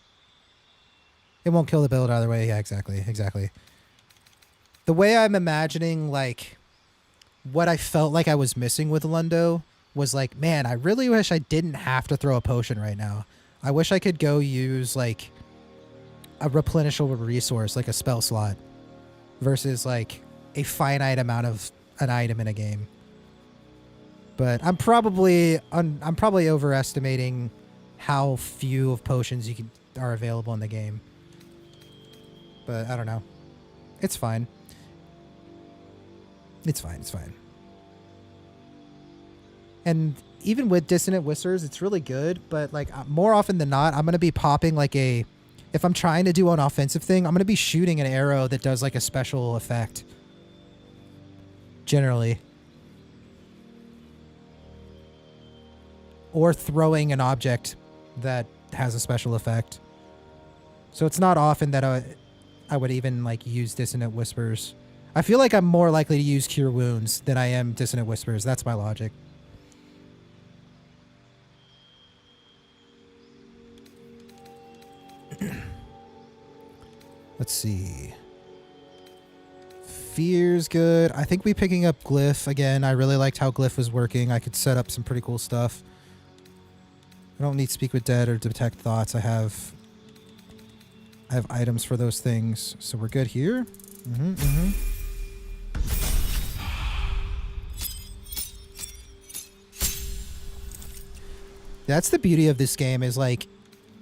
It won't kill the build either way. Yeah, exactly. The way I'm imagining, like, what I felt like I was missing with Lundo was like, man, I really wish I didn't have to throw a potion right now. I wish I could go use, like, a replenishable resource, like a spell slot, versus, like, a finite amount of an item in a game. But I'm probably overestimating how few of potions are available in the game. But I don't know. It's fine. It's fine. And even with Dissonant Whispers, it's really good, but like more often than not, I'm going to be popping like if I'm trying to do an offensive thing, I'm going to be shooting an arrow that does like a special effect. Generally. Or throwing an object that has a special effect. So it's not often that I would even like use Dissonant Whispers. I feel like I'm more likely to use Cure Wounds than I am Dissonant Whispers. That's my logic. Let's see. Fear's good. I think we picking up Glyph again. I really liked how Glyph was working. I could set up some pretty cool stuff. I don't need Speak with Dead or Detect Thoughts. I have items for those things, so we're good here. That's the beauty of this game, is like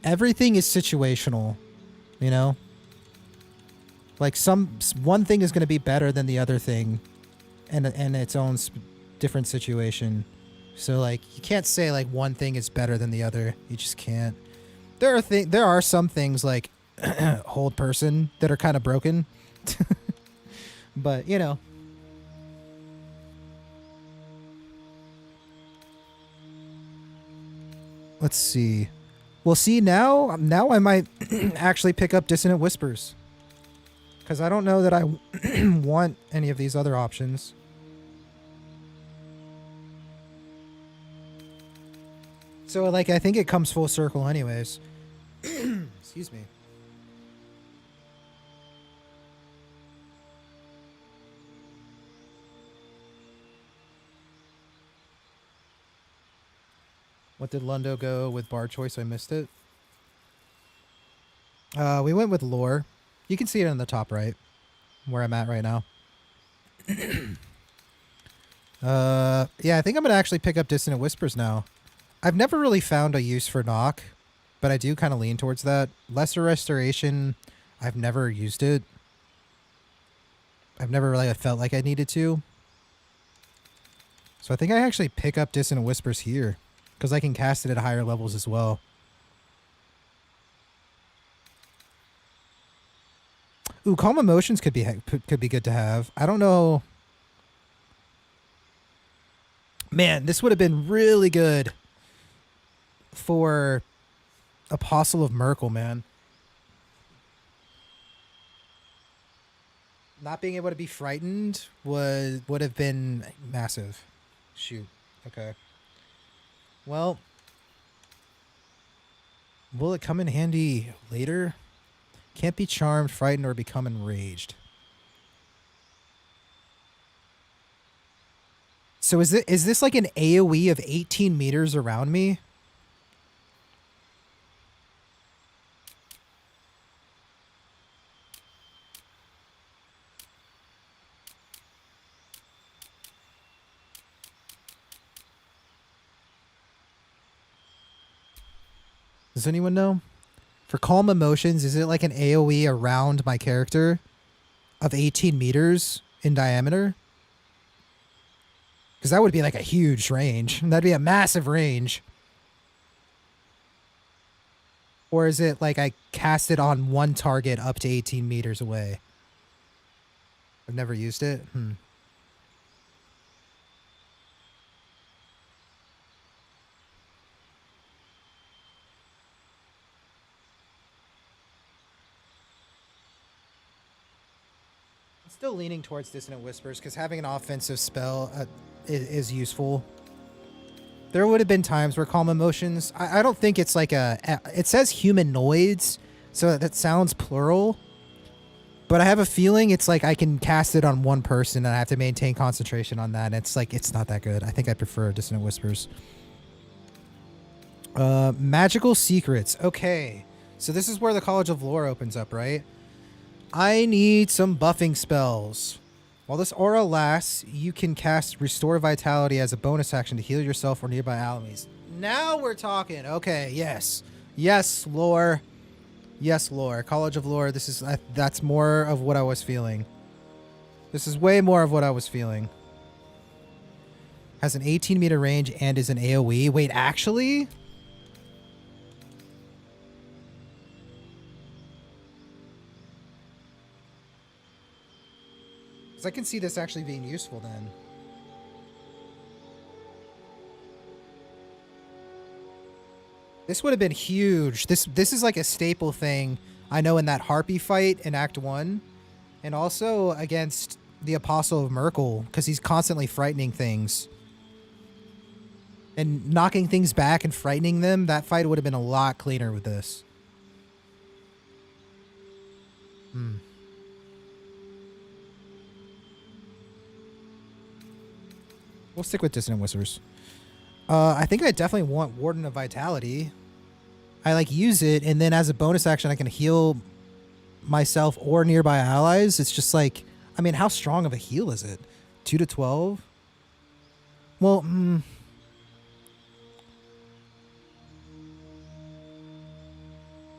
everything is situational, you know? Like one thing is going to be better than the other thing in its own different situation. So like you can't say like one thing is better than the other. You just can't. There are some things like Hold Person that are kind of broken. But, you know. Let's see. Well, see, now I might actually pick up Dissonant Whispers. Because I don't know that I want any of these other options. So, like, I think it comes full circle anyways. Excuse me. What did Lundo go with Bard choice? I missed it. We went with Lore. You can see it on the top right, where I'm at right now. Yeah, I think I'm going to actually pick up Dissonant Whispers now. I've never really found a use for Knock, but I do kind of lean towards that. Lesser Restoration, I've never used it. I've never really felt like I needed to. So I think I actually pick up Dissonant Whispers here, because I can cast it at higher levels as well. Ooh, Calm Emotions could be good to have. I don't know. Man, this would have been really good for Apostle of Merkel, man. Not being able to be frightened would have been massive. Shoot. Okay. Well, will it come in handy later? Can't be charmed, frightened, or become enraged. So is this like an AoE of 18 meters around me? Does anyone know? For calm emotions, is it like an AoE around my character of 18 meters in diameter? Because that would be like a huge range. That'd be a massive range. Or is it like I cast it on one target up to 18 meters away? I've never used it. Still leaning towards Dissonant Whispers because having an offensive spell is useful. There would have been times where calm emotions, I don't think it's like it says humanoids, so that sounds plural, but I have a feeling it's like I can cast it on one person and I have to maintain concentration on that. And it's like, it's not that good. I think I prefer Dissonant Whispers. Magical Secrets. Okay. So this is where the College of Lore opens up, right? I need some buffing spells. While this aura lasts, you can cast Restore Vitality as a bonus action to heal yourself or nearby allies. Now we're talking. Okay, yes. Yes, lore. Yes, lore. College of Lore. That's more of what I was feeling. This is way more of what I was feeling. Has an 18-meter range and is an AoE. Wait, actually? Because I can see this actually being useful then. This would have been huge. This is like a staple thing I know in that Harpy fight in Act 1. And also against the Apostle of Merkel, because he's constantly frightening things. And knocking things back and frightening them, that fight would have been a lot cleaner with this. We'll stick with Dissonant Whispers. I think I definitely want Warden of Vitality. I like use it, and then as a bonus action, I can heal myself or nearby allies. It's just like, I mean, how strong of a heal is it? 2 to 12? Well,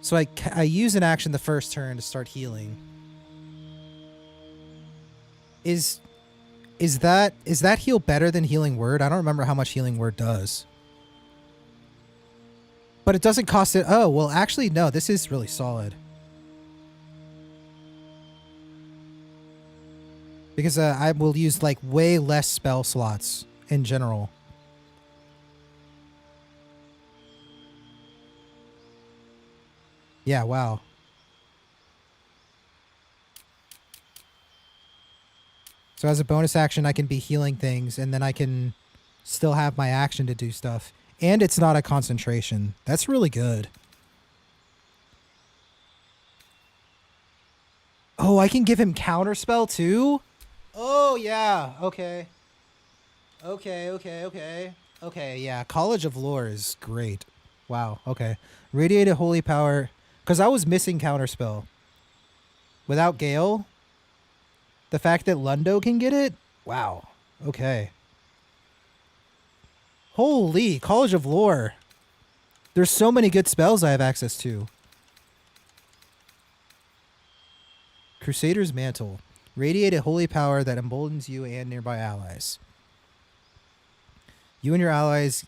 So I use an action the first turn to start healing. Is that heal better than Healing Word? I don't remember how much Healing Word does. But it doesn't cost it. Oh, well, actually, no. This is really solid. Because I will use like way less spell slots in general. Yeah, wow. So as a bonus action, I can be healing things, and then I can still have my action to do stuff. And it's not a concentration. That's really good. Oh, I can give him counterspell too? Oh, yeah. Okay. Okay, yeah. College of Lore is great. Wow, okay. Radiated Holy Power. Because I was missing counterspell. Without Gale... The fact that Lundo can get it? Wow. Okay. Holy, College of Lore. There's so many good spells I have access to. Crusader's Mantle. Radiate a holy power that emboldens you and nearby allies. You and your allies'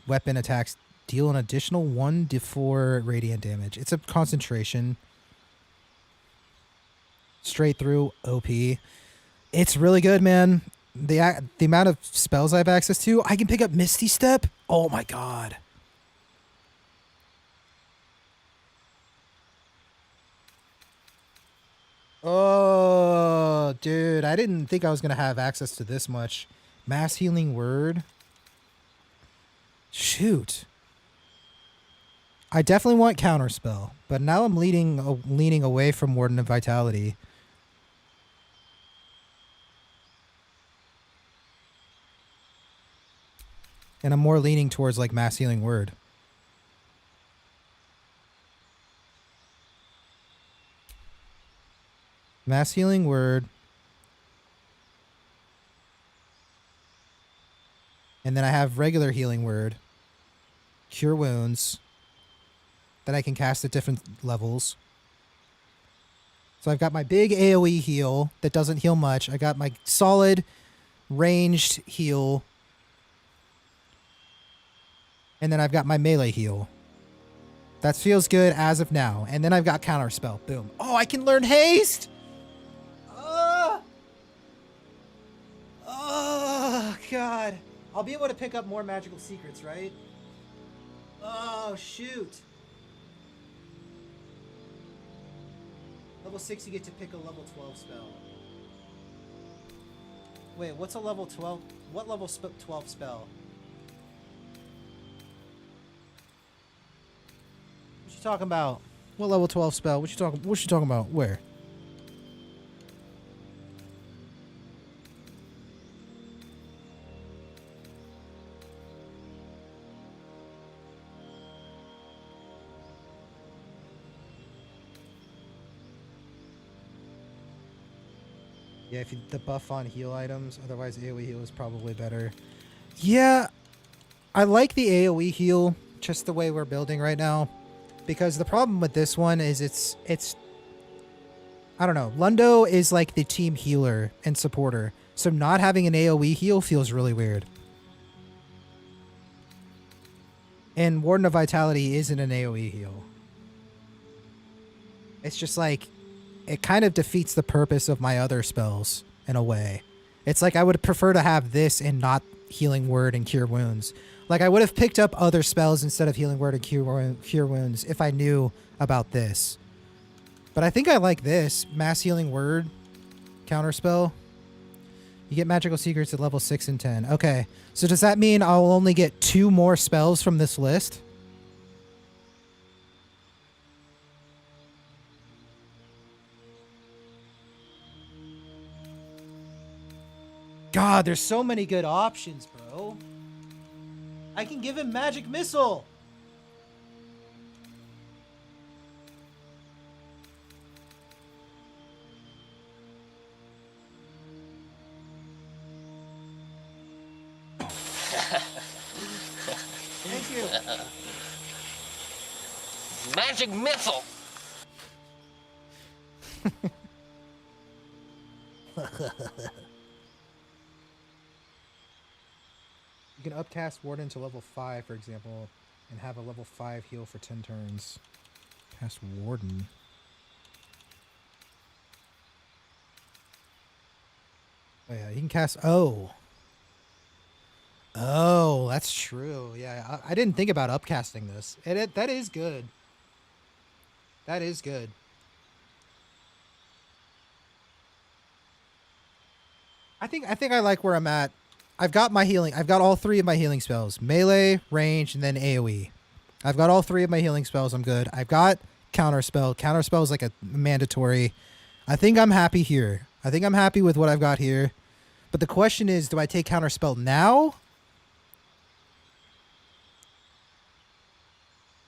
weapon attacks deal an additional 1d4 radiant damage. It's a concentration. Straight through OP. It's really good, man. The amount of spells I have access to, I can pick up Misty Step. Oh my god. Oh, dude, I didn't think I was going to have access to this much. Mass healing word. Shoot. I definitely want counterspell, but now I'm leaning away from Warden of Vitality. And I'm more leaning towards like mass healing word. Mass healing word. And then I have regular healing word. Cure wounds. That I can cast at different levels. So I've got my big AoE heal that doesn't heal much. I got my solid ranged heal. And then I've got my melee heal. That feels good as of now. And then I've got counterspell. Boom. Oh, I can learn haste! Oh, God. I'll be able to pick up more magical secrets, right? Oh, shoot. Level 6, you get to pick a level 12 spell. Wait, what's a level 12? What level 12 spell? What you talking about? What level 12 spell? What you talking about? Where? Yeah, if you the buff on heal items, otherwise AoE heal is probably better. Yeah, I like the AoE heal just the way we're building right now, because the problem with this one is it's I don't know. Lundo is like the team healer and supporter, so not having an AoE heal feels really weird. And Warden of Vitality isn't an AoE heal. It's just like it kind of defeats the purpose of my other spells in a way. It's like I would prefer to have this and not healing word and cure wounds. Like I would have picked up other spells instead of healing word and cure wounds if I knew about this. But I think I like this. Mass healing word, counterspell. You get magical secrets at level 6 and 10. Okay, so does that mean I'll only get 2 more spells from this list? God, there's so many good options, bro. I can give him Magic Missile. Thank you. Magic Missile. You can upcast Warden to level 5, for example, and have a level 5 heal for 10 turns. Cast Warden. Oh yeah, you can cast... Oh, that's true. Yeah, I didn't think about upcasting this. That is good. That is good. I think I like where I'm at. I've got my healing. I've got all 3 of my healing spells. Melee, range, and then AoE. I've got all 3 of my healing spells. I'm good. I've got counterspell. Counterspell is like a mandatory. I think I'm happy here. I think I'm happy with what I've got here. But the question is, do I take counterspell now?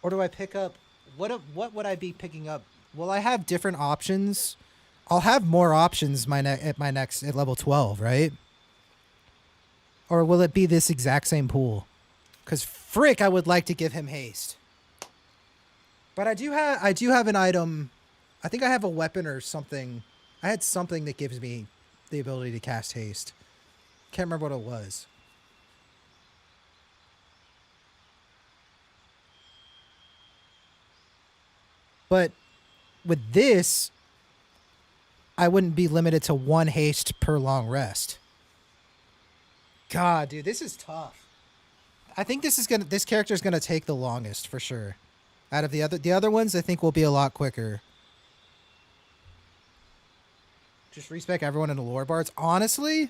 Or do I pick up... What would I be picking up? Will I have different options? I'll have more options at level 12, right? Or will it be this exact same pool? Because frick, I would like to give him haste. But I do have an item. I think I have a weapon or something. I had something that gives me the ability to cast haste. Can't remember what it was. But with this, I wouldn't be limited to 1 haste per long rest. God, dude, this is tough. I think this character is gonna take the longest for sure. Out of the other ones, I think will be a lot quicker. Just respec everyone in the lore bards. Honestly,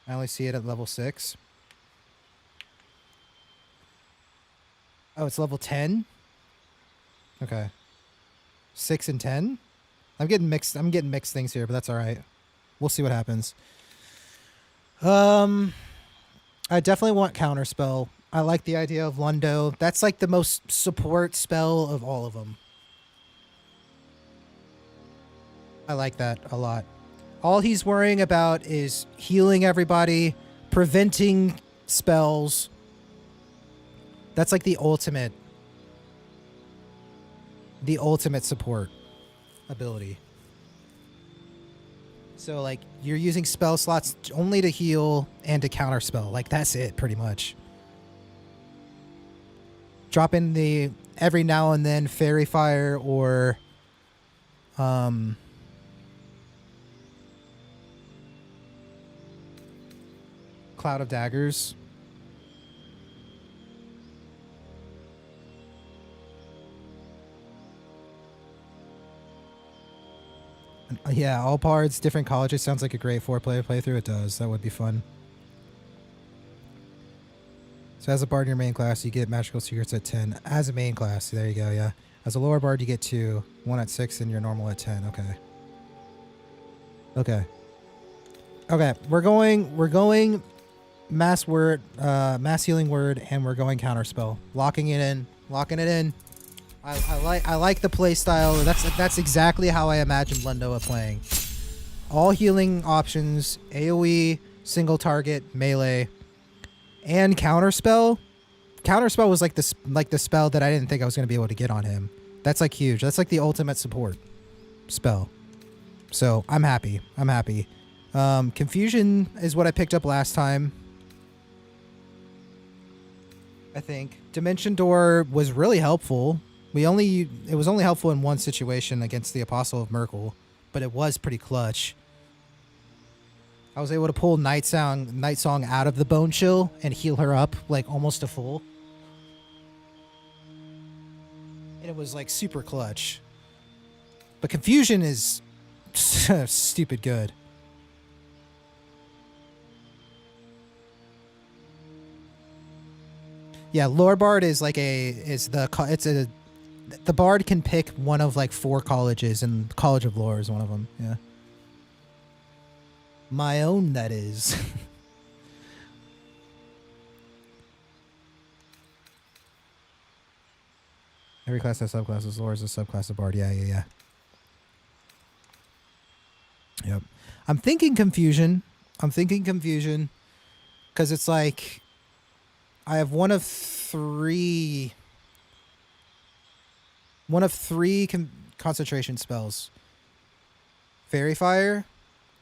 I only see it at level 6. Oh, it's level 10? Okay. 6 and 10? I'm getting mixed things here, but that's alright. We'll see what happens. I definitely want counterspell. I like the idea of Lundo. That's like the most support spell of all of them. I like that a lot. All he's worrying about is healing everybody, preventing spells. That's like the ultimate support ability. So like you're using spell slots only to heal and to counterspell. Like that's it pretty much. Drop in the every now and then Fairy Fire or Cloud of Daggers. Yeah, all bards, different colleges. Sounds like a great 4-player playthrough. It does. That would be fun. So as a bard in your main class, you get magical secrets at 10. As a main class, there you go, yeah. As a lower bard, you get 2. 1 at 6 and your normal at 10. Okay. Okay. Okay, we're going mass healing word, and we're going counterspell. Locking it in. I like the play style. That's exactly how I imagined Lundoa playing. All healing options, AoE, single target, melee, and counterspell. Counterspell was like the spell that I didn't think I was going to be able to get on him. That's like huge. That's like the ultimate support spell. So I'm happy. Confusion is what I picked up last time. I think Dimension Door was really helpful. It was only helpful in one situation against the Apostle of Merkel, but it was pretty clutch. I was able to pull Night Song out of the Bone Chill and heal her up like almost to full. And it was like super clutch. But Confusion is stupid good. Yeah, Lore Bard is like the Bard can pick one of like 4 colleges, and College of Lore is one of them. Yeah. My own, that is. Every class has subclasses. Lore is a subclass of Bard. Yeah. Yep. I'm thinking Confusion. Because it's like I have one of three concentration spells. Fairy Fire,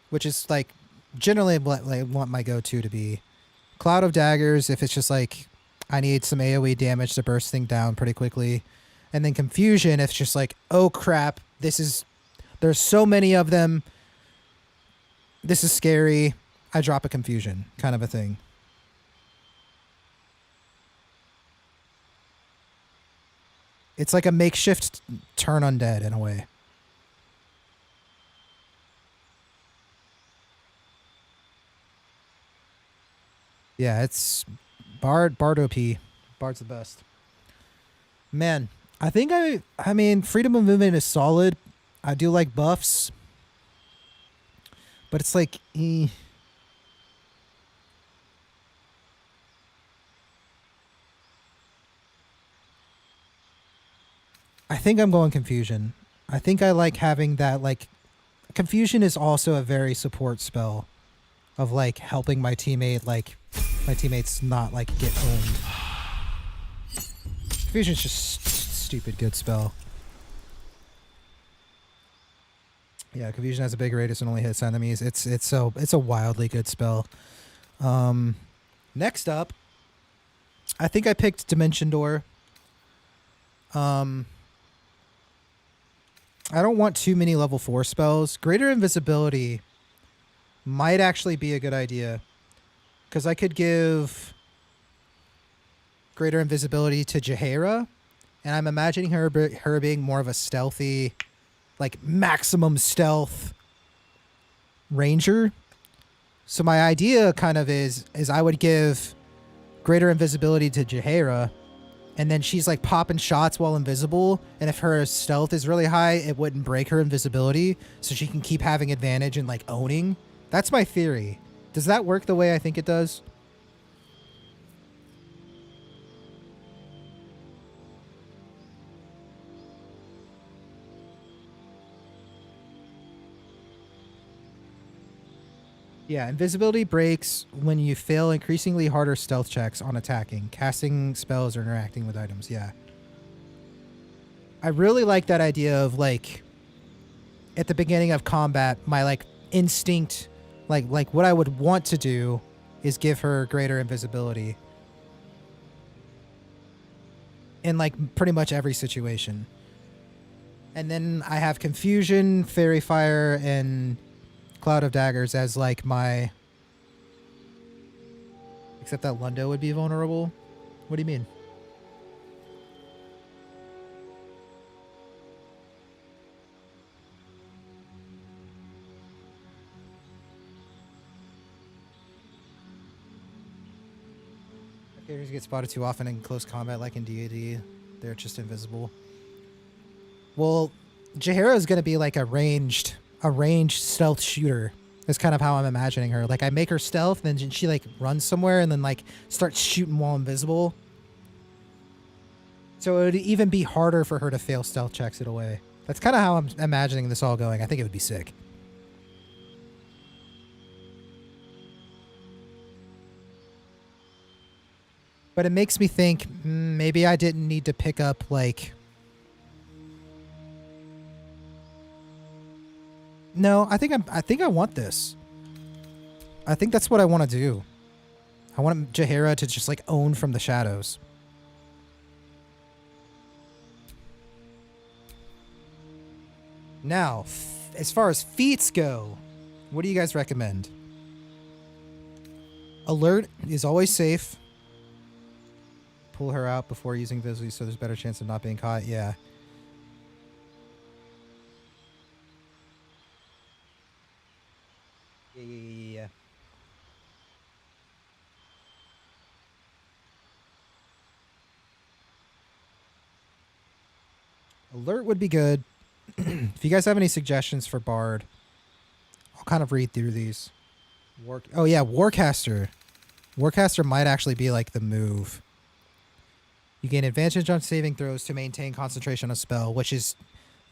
which is like generally what I want my go-to to be. Cloud of Daggers, if it's just like I need some AoE damage to burst things down pretty quickly. And then Confusion, if it's just like, oh crap, there's so many of them. This is scary. I drop a Confusion kind of a thing. It's like a makeshift turn undead in a way. Yeah, it's Bard OP. Bard's the best. Man, I think I mean, freedom of movement is solid. I do like buffs. But it's like I think I'm going Confusion. I think I like having that, like, Confusion is also a very support spell of like helping my teammates not like get owned. Confusion's just stupid good spell. Yeah, Confusion has a big radius and only hits enemies. It's a wildly good spell. Next up, I think I picked Dimension Door. I don't want too many level 4 spells. Greater Invisibility might actually be a good idea, because I could give Greater Invisibility to Jaheira, and I'm imagining her being more of a stealthy like maximum stealth ranger. So my idea kind of is I would give greater invisibility to Jaheira, and then she's like popping shots while invisible, and if her stealth is really high, it wouldn't break her invisibility, so she can keep having advantage and like owning. That's my theory. Does that work the way I think it does? Yeah, invisibility breaks when you fail increasingly harder stealth checks on attacking, casting spells, or interacting with items. Yeah. I really like that idea of like at the beginning of combat, my like instinct, like what I would want to do is give her greater invisibility in like pretty much every situation. And then I have confusion, fairy fire, and Cloud of Daggers as like my... Except that Lundo would be vulnerable? What do you mean? Characters get spotted too often in close combat like in D&D. They're just invisible. Well, Jaheira is going to be like a ranged stealth shooter. That's kind of how I'm imagining her. Like I make her stealth, then she like runs somewhere and then like starts shooting while invisible. So it would even be harder for her to fail stealth checks in a way. That's kind of how I'm imagining this all going. I think it would be sick. But it makes me think maybe I didn't need to pick up like... No, I think I want this. I think that's what I want to do. I want Jaheira to just like own from the shadows. Now, as far as feats go, what do you guys recommend? Alert is always safe. Pull her out before using visibility so there's a better chance of not being caught. Yeah. Yeah. Alert would be good. If you guys have any suggestions for Bard, I'll kind of read through these. Oh yeah, Warcaster. Warcaster might actually be like the move. You gain advantage on saving throws to maintain concentration on a spell, which is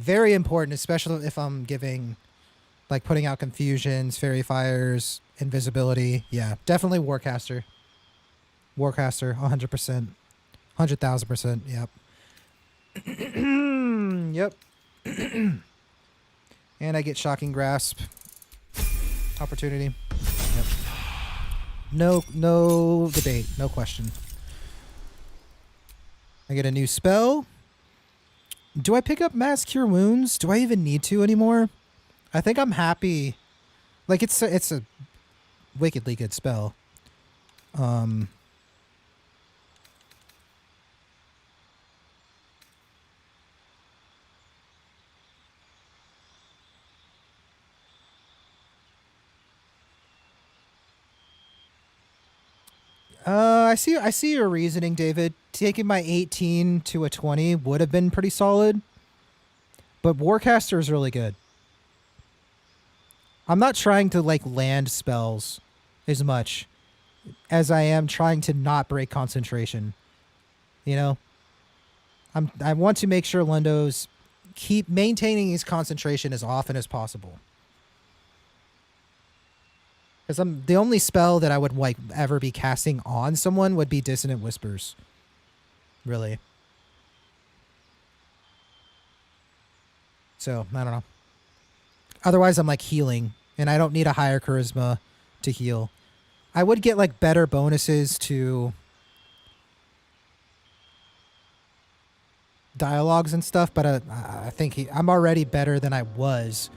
very important, especially if I'm giving... Like putting out confusions, fairy fires, invisibility. Yeah, definitely Warcaster. Warcaster, 100%. 100,000%. Yep. Yep. And I get Shocking Grasp. Opportunity. Yep. No debate. No question. I get a new spell. Do I pick up Mass Cure Wounds? Do I even need to anymore? I think I'm happy. Like it's a wickedly good spell. I see your reasoning, David. Taking my 18 to a 20 would have been pretty solid. But Warcaster is really good. I'm not trying to like land spells as much as I am trying to not break concentration. You know? I want to make sure Lundo's keep maintaining his concentration as often as possible. Because the only spell that I would like ever be casting on someone would be Dissonant Whispers. Really. So, I don't know. Otherwise, I'm like healing, and I don't need a higher charisma to heal. I would get like better bonuses to dialogues and stuff, but I think I'm already better than I was.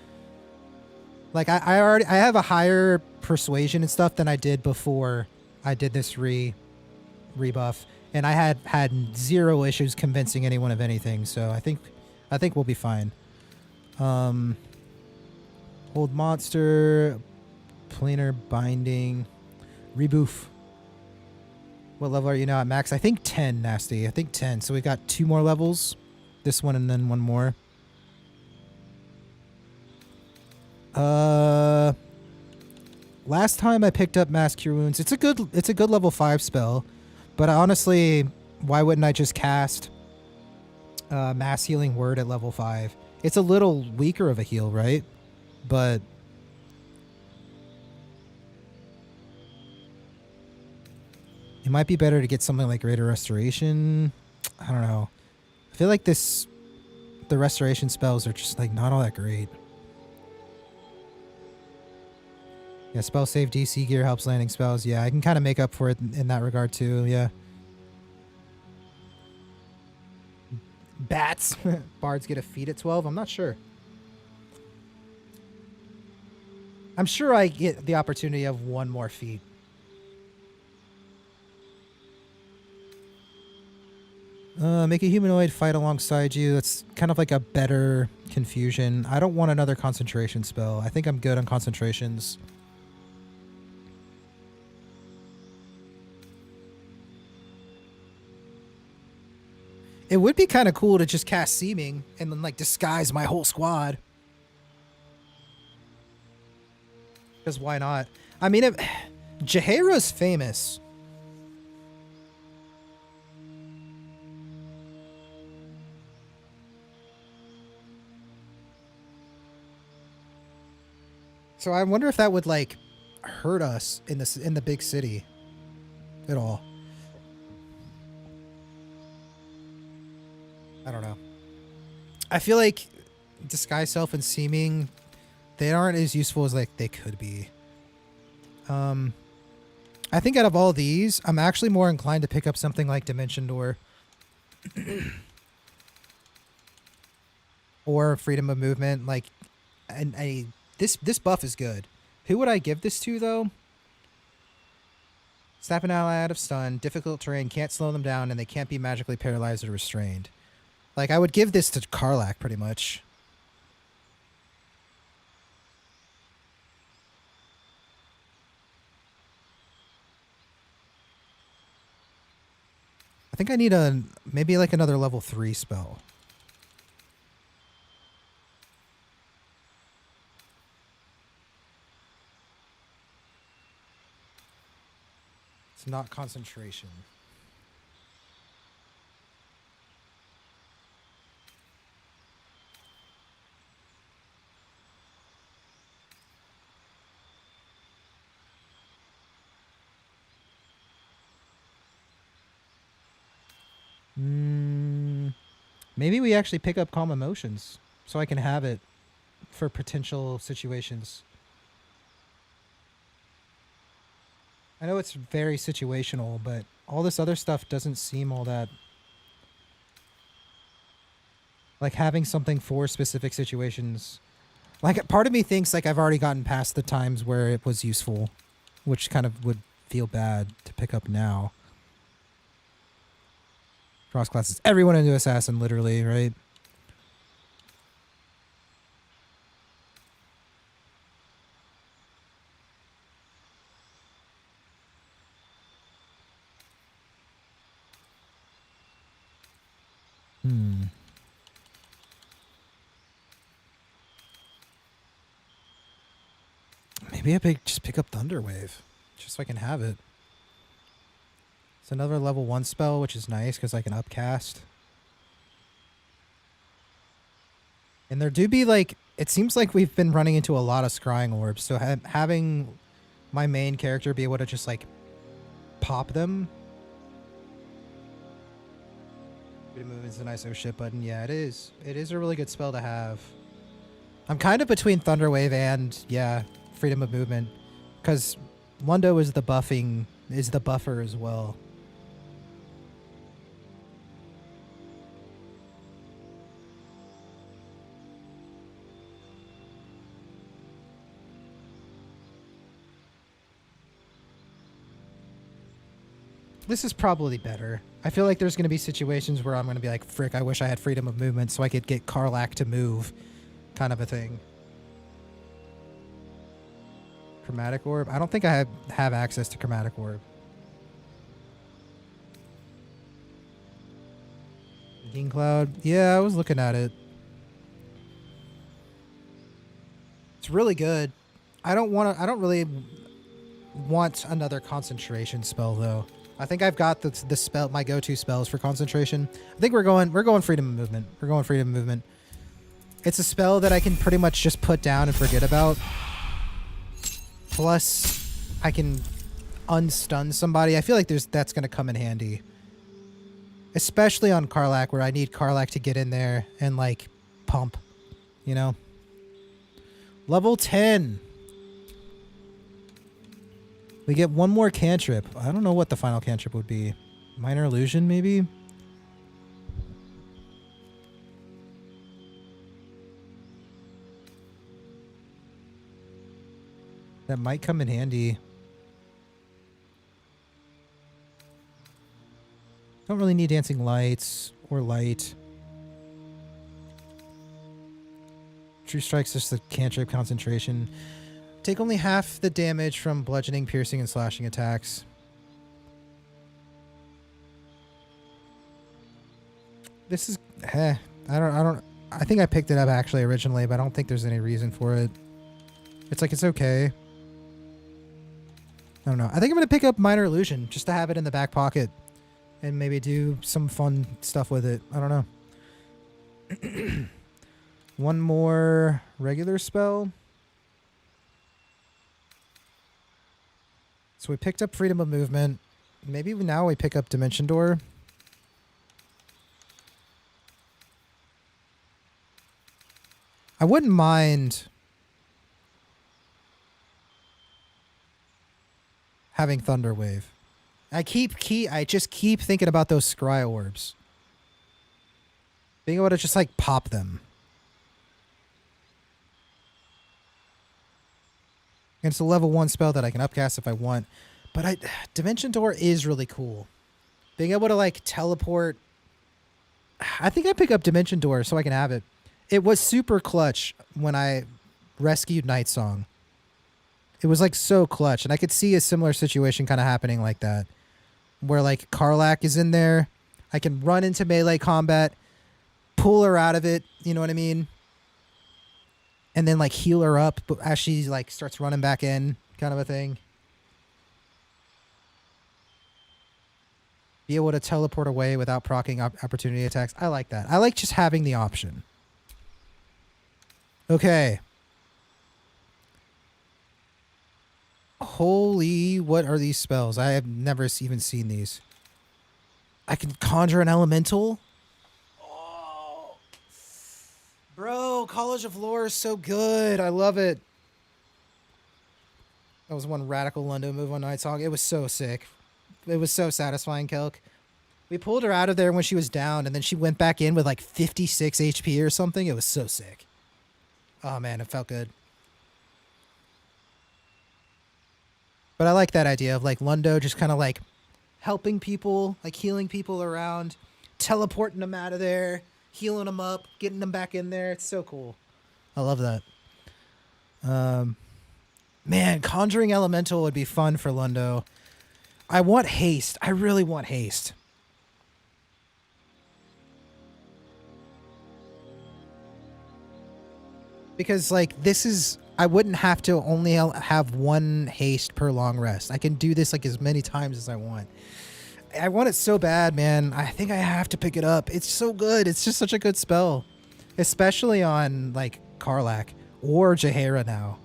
Like I have a higher persuasion and stuff than I did before I did this rebuff, and I had zero issues convincing anyone of anything. So I think we'll be fine. Hold monster, planar binding, reboof. What level are you now at, Max? I think 10, Nasty. I think 10. So we got 2 more levels. This one and then 1 more. Last time I picked up Mass Cure Wounds. It's a good level 5 spell. But honestly, why wouldn't I just cast Mass Healing Word at level 5? It's a little weaker of a heal, right? But it might be better to get something like Greater Restoration. I don't know. I feel like the restoration spells are just like not all that great. Yeah, spell save DC gear helps landing spells. Yeah, I can kind of make up for it in that regard too. Yeah. Bats. Bards get a feat at 12. I'm not sure. I'm sure I get the opportunity of 1 more feat. Make a humanoid fight alongside you. That's kind of like a better confusion. I don't want another concentration spell. I think I'm good on concentrations. It would be kind of cool to just cast Seeming and then like disguise my whole squad. Because why not? I mean, Jaheira's famous. So I wonder if that would like hurt us in the big city at all. I don't know. I feel like Disguise Self and Seeming, they aren't as useful as like they could be. I think out of all these, I'm actually more inclined to pick up something like Dimension Door. Or Freedom of Movement. Like, this buff is good. Who would I give this to, though? Snap an ally out of stun, difficult terrain, can't slow them down, and they can't be magically paralyzed or restrained. Like, I would give this to Karlach, pretty much. I think I need maybe like another level 3 spell. It's not concentration. Maybe we actually pick up Calm Emotions so I can have it for potential situations. I know it's very situational, but all this other stuff doesn't seem all that... Like having something for specific situations. Like part of me thinks like I've already gotten past the times where it was useful, which kind of would feel bad to pick up now. Cross classes everyone into Assassin, literally, right? Maybe I just pick up Thunderwave, just so I can have it. It's another level 1 spell, which is nice because I can upcast. And there do be like, it seems like we've been running into a lot of scrying orbs, so having my main character be able to just like pop them. Movement's a nice shit button. Yeah, it is. It is a really good spell to have. I'm kind of between Thunderwave and, yeah, Freedom of Movement, because Lundo is the buffer as well. This is probably better. I feel like there's going to be situations where I'm going to be like, frick, I wish I had Freedom of Movement so I could get Karlach to move. kind of a thing. Chromatic Orb? I don't think I have access to Chromatic Orb. King Cloud? Yeah, I was looking at it. It's really good. I don't really want another concentration spell though. I think I've got the spell, my go-to spells for concentration. I think we're going freedom of movement. We're going freedom of movement. It's a spell that I can pretty much just put down and forget about. Plus, I can unstun somebody. I feel like that's going to come in handy. Especially on Karlach, where I need Karlach to get in there and, like, pump. You know? Level 10. We get one more cantrip. I don't know what the final cantrip would be. Minor Illusion, maybe? That might come in handy. Don't really need Dancing Lights or Light. True Strike's just the cantrip concentration. Take only half the damage from bludgeoning, piercing, and slashing attacks. This is I think I picked it up actually originally, but I don't think there's any reason for it. It's like it's okay. I don't know. I think I'm going to pick up Minor Illusion just to have it in the back pocket and maybe do some fun stuff with it. I don't know. One more regular spell. So we picked up Freedom of Movement. Maybe now we pick up Dimension Door. I wouldn't mind having Thunder Wave. I just keep thinking about those Scry Orbs. Being able to just like pop them. And it's a level 1 spell that I can upcast if I want. But Dimension Door is really cool. Being able to like teleport. I think I pick up Dimension Door so I can have it. It was super clutch when I rescued Night Song. It was like so clutch. And I could see a similar situation kind of happening like that. Where like Karlach is in there. I can run into melee combat. Pull her out of it. You know what I mean? And then like heal her up as she like starts running back in, kind of a thing. Be able to teleport away without proccing opportunity attacks. I like that. I like just having the option. Okay. Holy, what are these spells? I have never even seen these. I can conjure an elemental. Bro, College of Lore is so good. I love it. That was one radical Lundo move on Night Song. It was so sick. It was so satisfying, Kelk. We pulled her out of there when she was down, and then she went back in with like 56 HP or something. It was so sick. Oh, man, it felt good. But I like that idea of like Lundo just kind of like helping people, like healing people around, teleporting them out of there. Healing them up, getting them back in there. It's so cool. I love that. Man, Conjuring Elemental would be fun for Lundo. I want haste. I really want haste. Because, like, this is... I wouldn't have to only have one haste per long rest. I can do this, like, as many times as I want. I want it so bad, man. I think I have to pick it up. It's so good. It's just such a good spell. Especially on, like, Karlach or Jaheira now.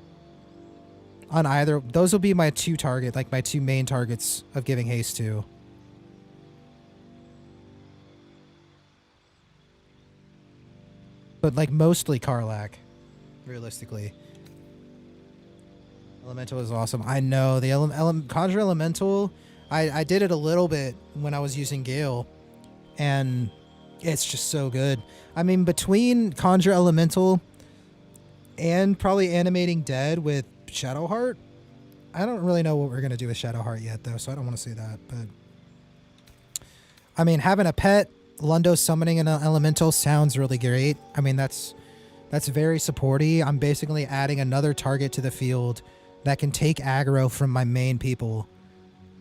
On either. Those will be my two main targets of giving haste to. But, like, mostly Karlach. Realistically. Elemental is awesome. I know. The Conjure Elemental... I did it a little bit when I was using Gale, and it's just so good. I mean, between Conjure Elemental and probably Animating Dead with Shadowheart, I don't really know what we're going to do with Shadowheart yet, though, so I don't want to say that. But I mean, having a pet, Lundo summoning an Elemental sounds really great. I mean, that's That's very supporty. I'm basically adding another target to the field that can take aggro from my main people,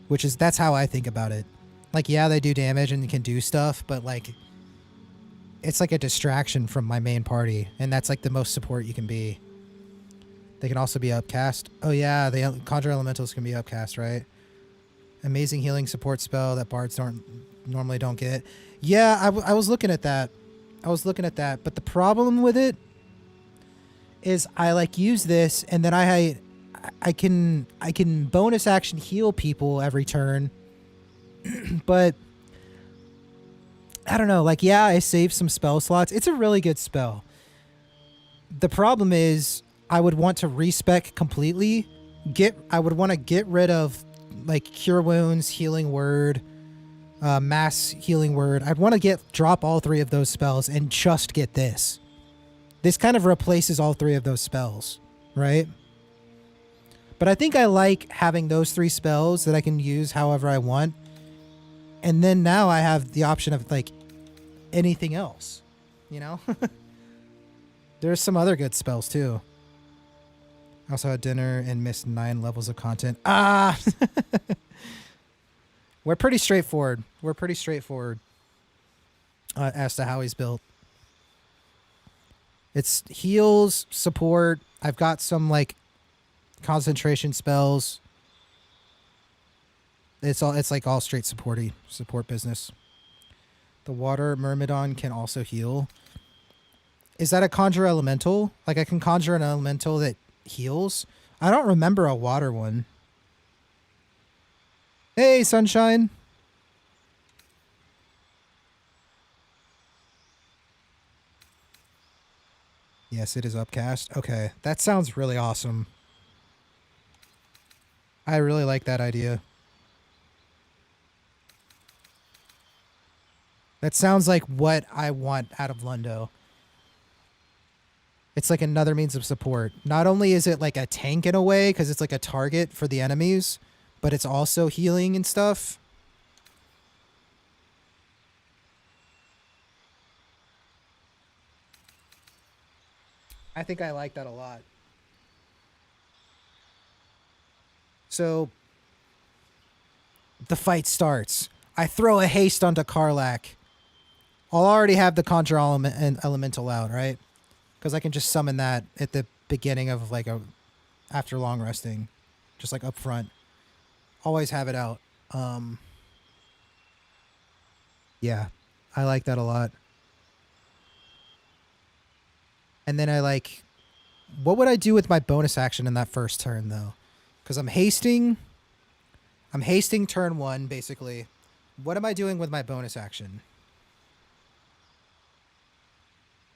that's how I think about it. Like, yeah, they do damage and can do stuff, but like, it's like a distraction from my main party, and that's like the most support you can be. They can also be upcast. Oh yeah, the Conjure Elementals can be upcast, right? Amazing healing support spell that bards normally don't get. Yeah, I was looking at that. But the problem with it is I like use this, and then I can bonus action heal people every turn. But I don't know, like, yeah, I saved some spell slots. It's a really good spell. The problem is I would want to respec completely. I would want to get rid of like Cure Wounds, Healing Word, Mass Healing Word. I'd want to drop all 3 of those spells and just get this. This kind of replaces all 3 of those spells, right? But I think I like having those 3 spells that I can use however I want. And then now I have the option of like anything else, you know? There's some other good spells too. I also had dinner and missed 9 levels of content. Ah! We're pretty straightforward. As to how he's built. It's heals, support. I've got some like concentration spells. It's like all straight support business. The water Myrmidon can also heal. Is that a conjure elemental? Like I can conjure an elemental that heals? I don't remember a water one. Hey, Sunshine. Yes, it is upcast. Okay, that sounds really awesome. I really like that idea. That sounds like what I want out of Lundo. It's like another means of support. Not only is it like a tank in a way, because it's like a target for the enemies, but it's also healing and stuff. I think I like that a lot. So the fight starts. I throw a haste onto Karlach. I'll already have the Conjure Elemental out, right? Because I can just summon that at the beginning of like after long resting. Just like up front. Always have it out. Yeah, I like that a lot. And then what would I do with my bonus action in that first turn though? Because I'm hasting turn 1 basically. What am I doing with my bonus action?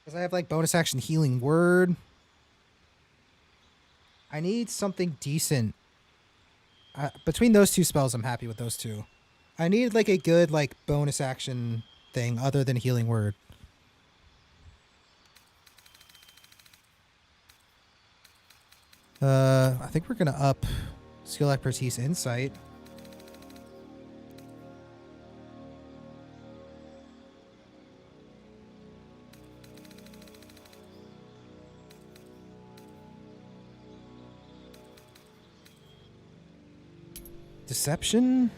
Because I have like bonus action Healing Word. I need something decent. Between those 2 spells, I'm happy with those 2. I need like a good like bonus action thing other than Healing Word. I think we're gonna up Skill, Expertise, Insight. Deception?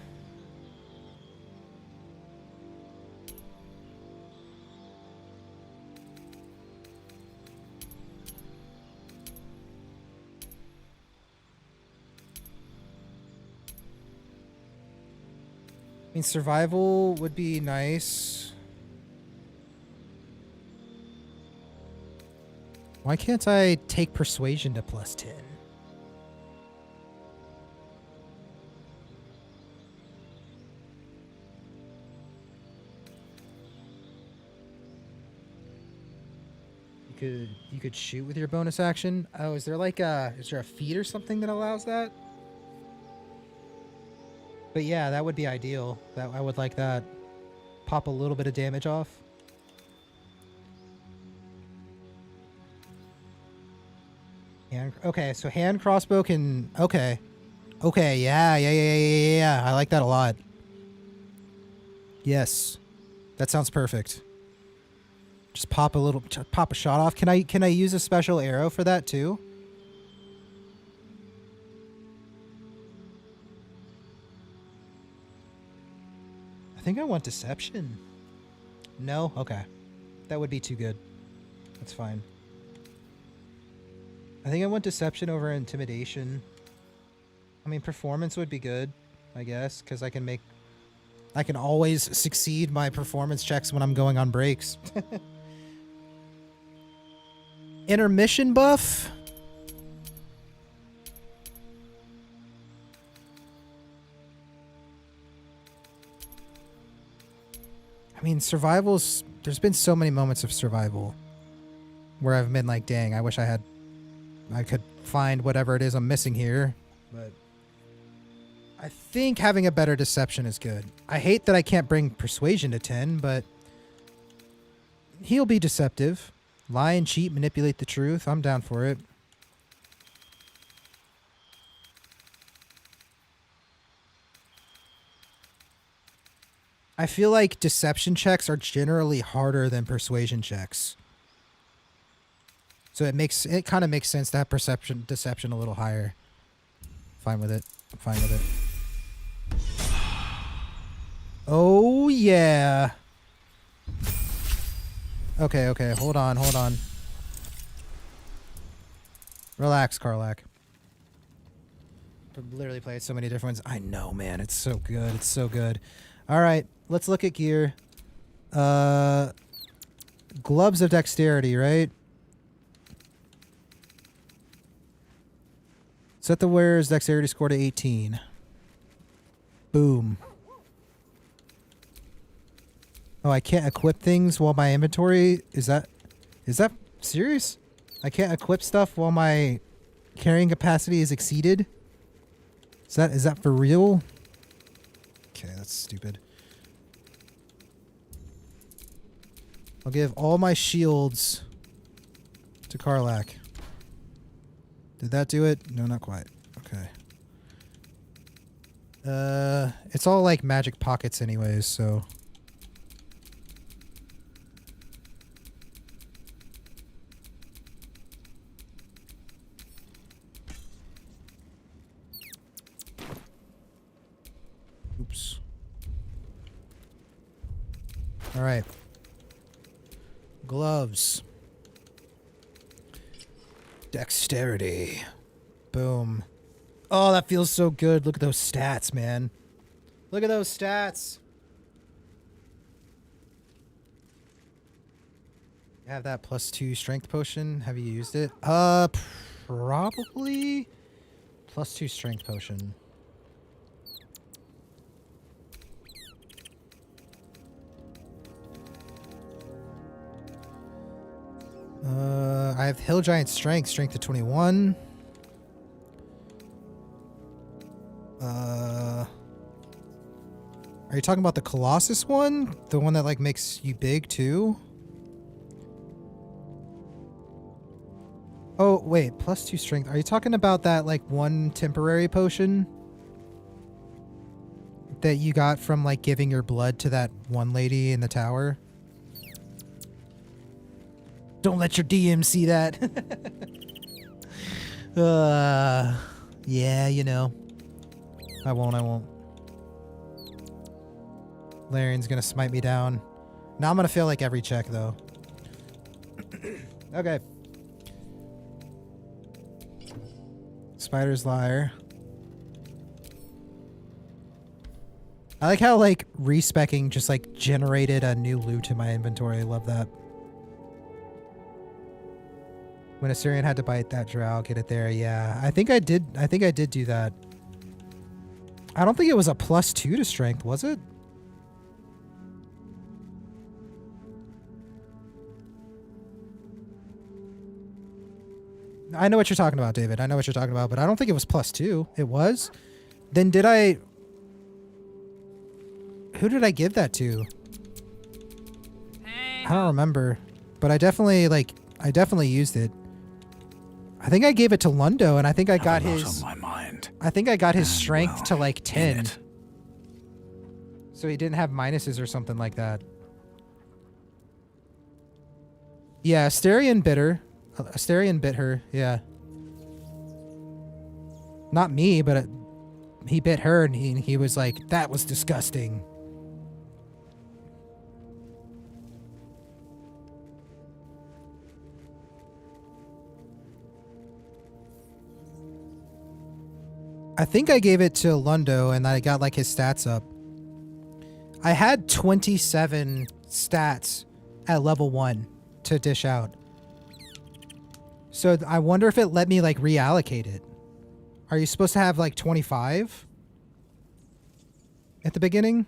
I mean, survival would be nice. Why can't I take persuasion to +10? You could shoot with your bonus action. Oh, is there a feat or something that allows that? But yeah, that would be ideal. I would like that. Pop a little bit of damage off. Okay, so hand crossbow can... Okay, yeah. I like that a lot. Yes. That sounds perfect. Just pop a shot off. Can I use a special arrow for that too? I think I want deception. No? Okay. That would be too good. That's fine. I think I want deception over intimidation. I mean, performance would be good, I guess, because I can always succeed my performance checks when I'm going on breaks. Intermission buff? I mean, survival's... There's been so many moments of survival where I've been like, dang, I wish I could find whatever it is I'm missing here. But I think having a better deception is good. I hate that I can't bring persuasion to 10, but he'll be deceptive. Lie and cheat, manipulate the truth. I'm down for it. I feel like deception checks are generally harder than persuasion checks. So it kind of makes sense to have deception a little higher. Fine with it. I'm fine with it. Oh yeah. Okay, hold on. Relax, Karlak. I've literally played so many different ones. I know, man. It's so good. All right, let's look at gear. Gloves of dexterity, right? Set the wearer's dexterity score to 18. Boom. Oh, I can't equip things while my inventory... Is that serious? I can't equip stuff while my carrying capacity is exceeded? Is that for real? Okay, that's stupid. I'll give all my shields to Karlak. Did that do it? No, not quite. Okay. It's all like magic pockets anyways, so... Oops. All right. Gloves. Dexterity. Boom. Oh, that feels so good. Look at those stats, man. Look at those stats. You have that +2 strength potion. Have you used it? Probably. +2 strength potion. I have Hill Giant strength to 21. Are you talking about the Colossus one? The one that like makes you big too? Oh, wait, +2 strength. Are you talking about that like one temporary potion that you got from like giving your blood to that one lady in the tower? Don't let your DM see that. Yeah, you know. I won't. Larian's gonna smite me down. Now I'm gonna fail like every check though. Okay. Spider's Lyre. I like how like respecking just like generated a new loot in my inventory. I love that. When Assyrian had to bite that drow, get it there. Yeah, I think I did do that. I don't think it was a +2 to strength, was it? I know what you're talking about, David. I know what you're talking about, but I don't think it was +2. It was? Then did I... Who did I give that to? I don't remember. But I definitely used it. I think I gave it to Lundo, and I think I got his... on my mind. I think I got his strength to like 10. So he didn't have minuses or something like that. Yeah, Astarion bit her. Astarion bit her, yeah. Not me, but he bit her, and he was like, that was disgusting. I think I gave it to Lundo, and I got like his stats up. I had 27 stats at level 1 to dish out. So I wonder if it let me like reallocate it. Are you supposed to have like 25 at the beginning?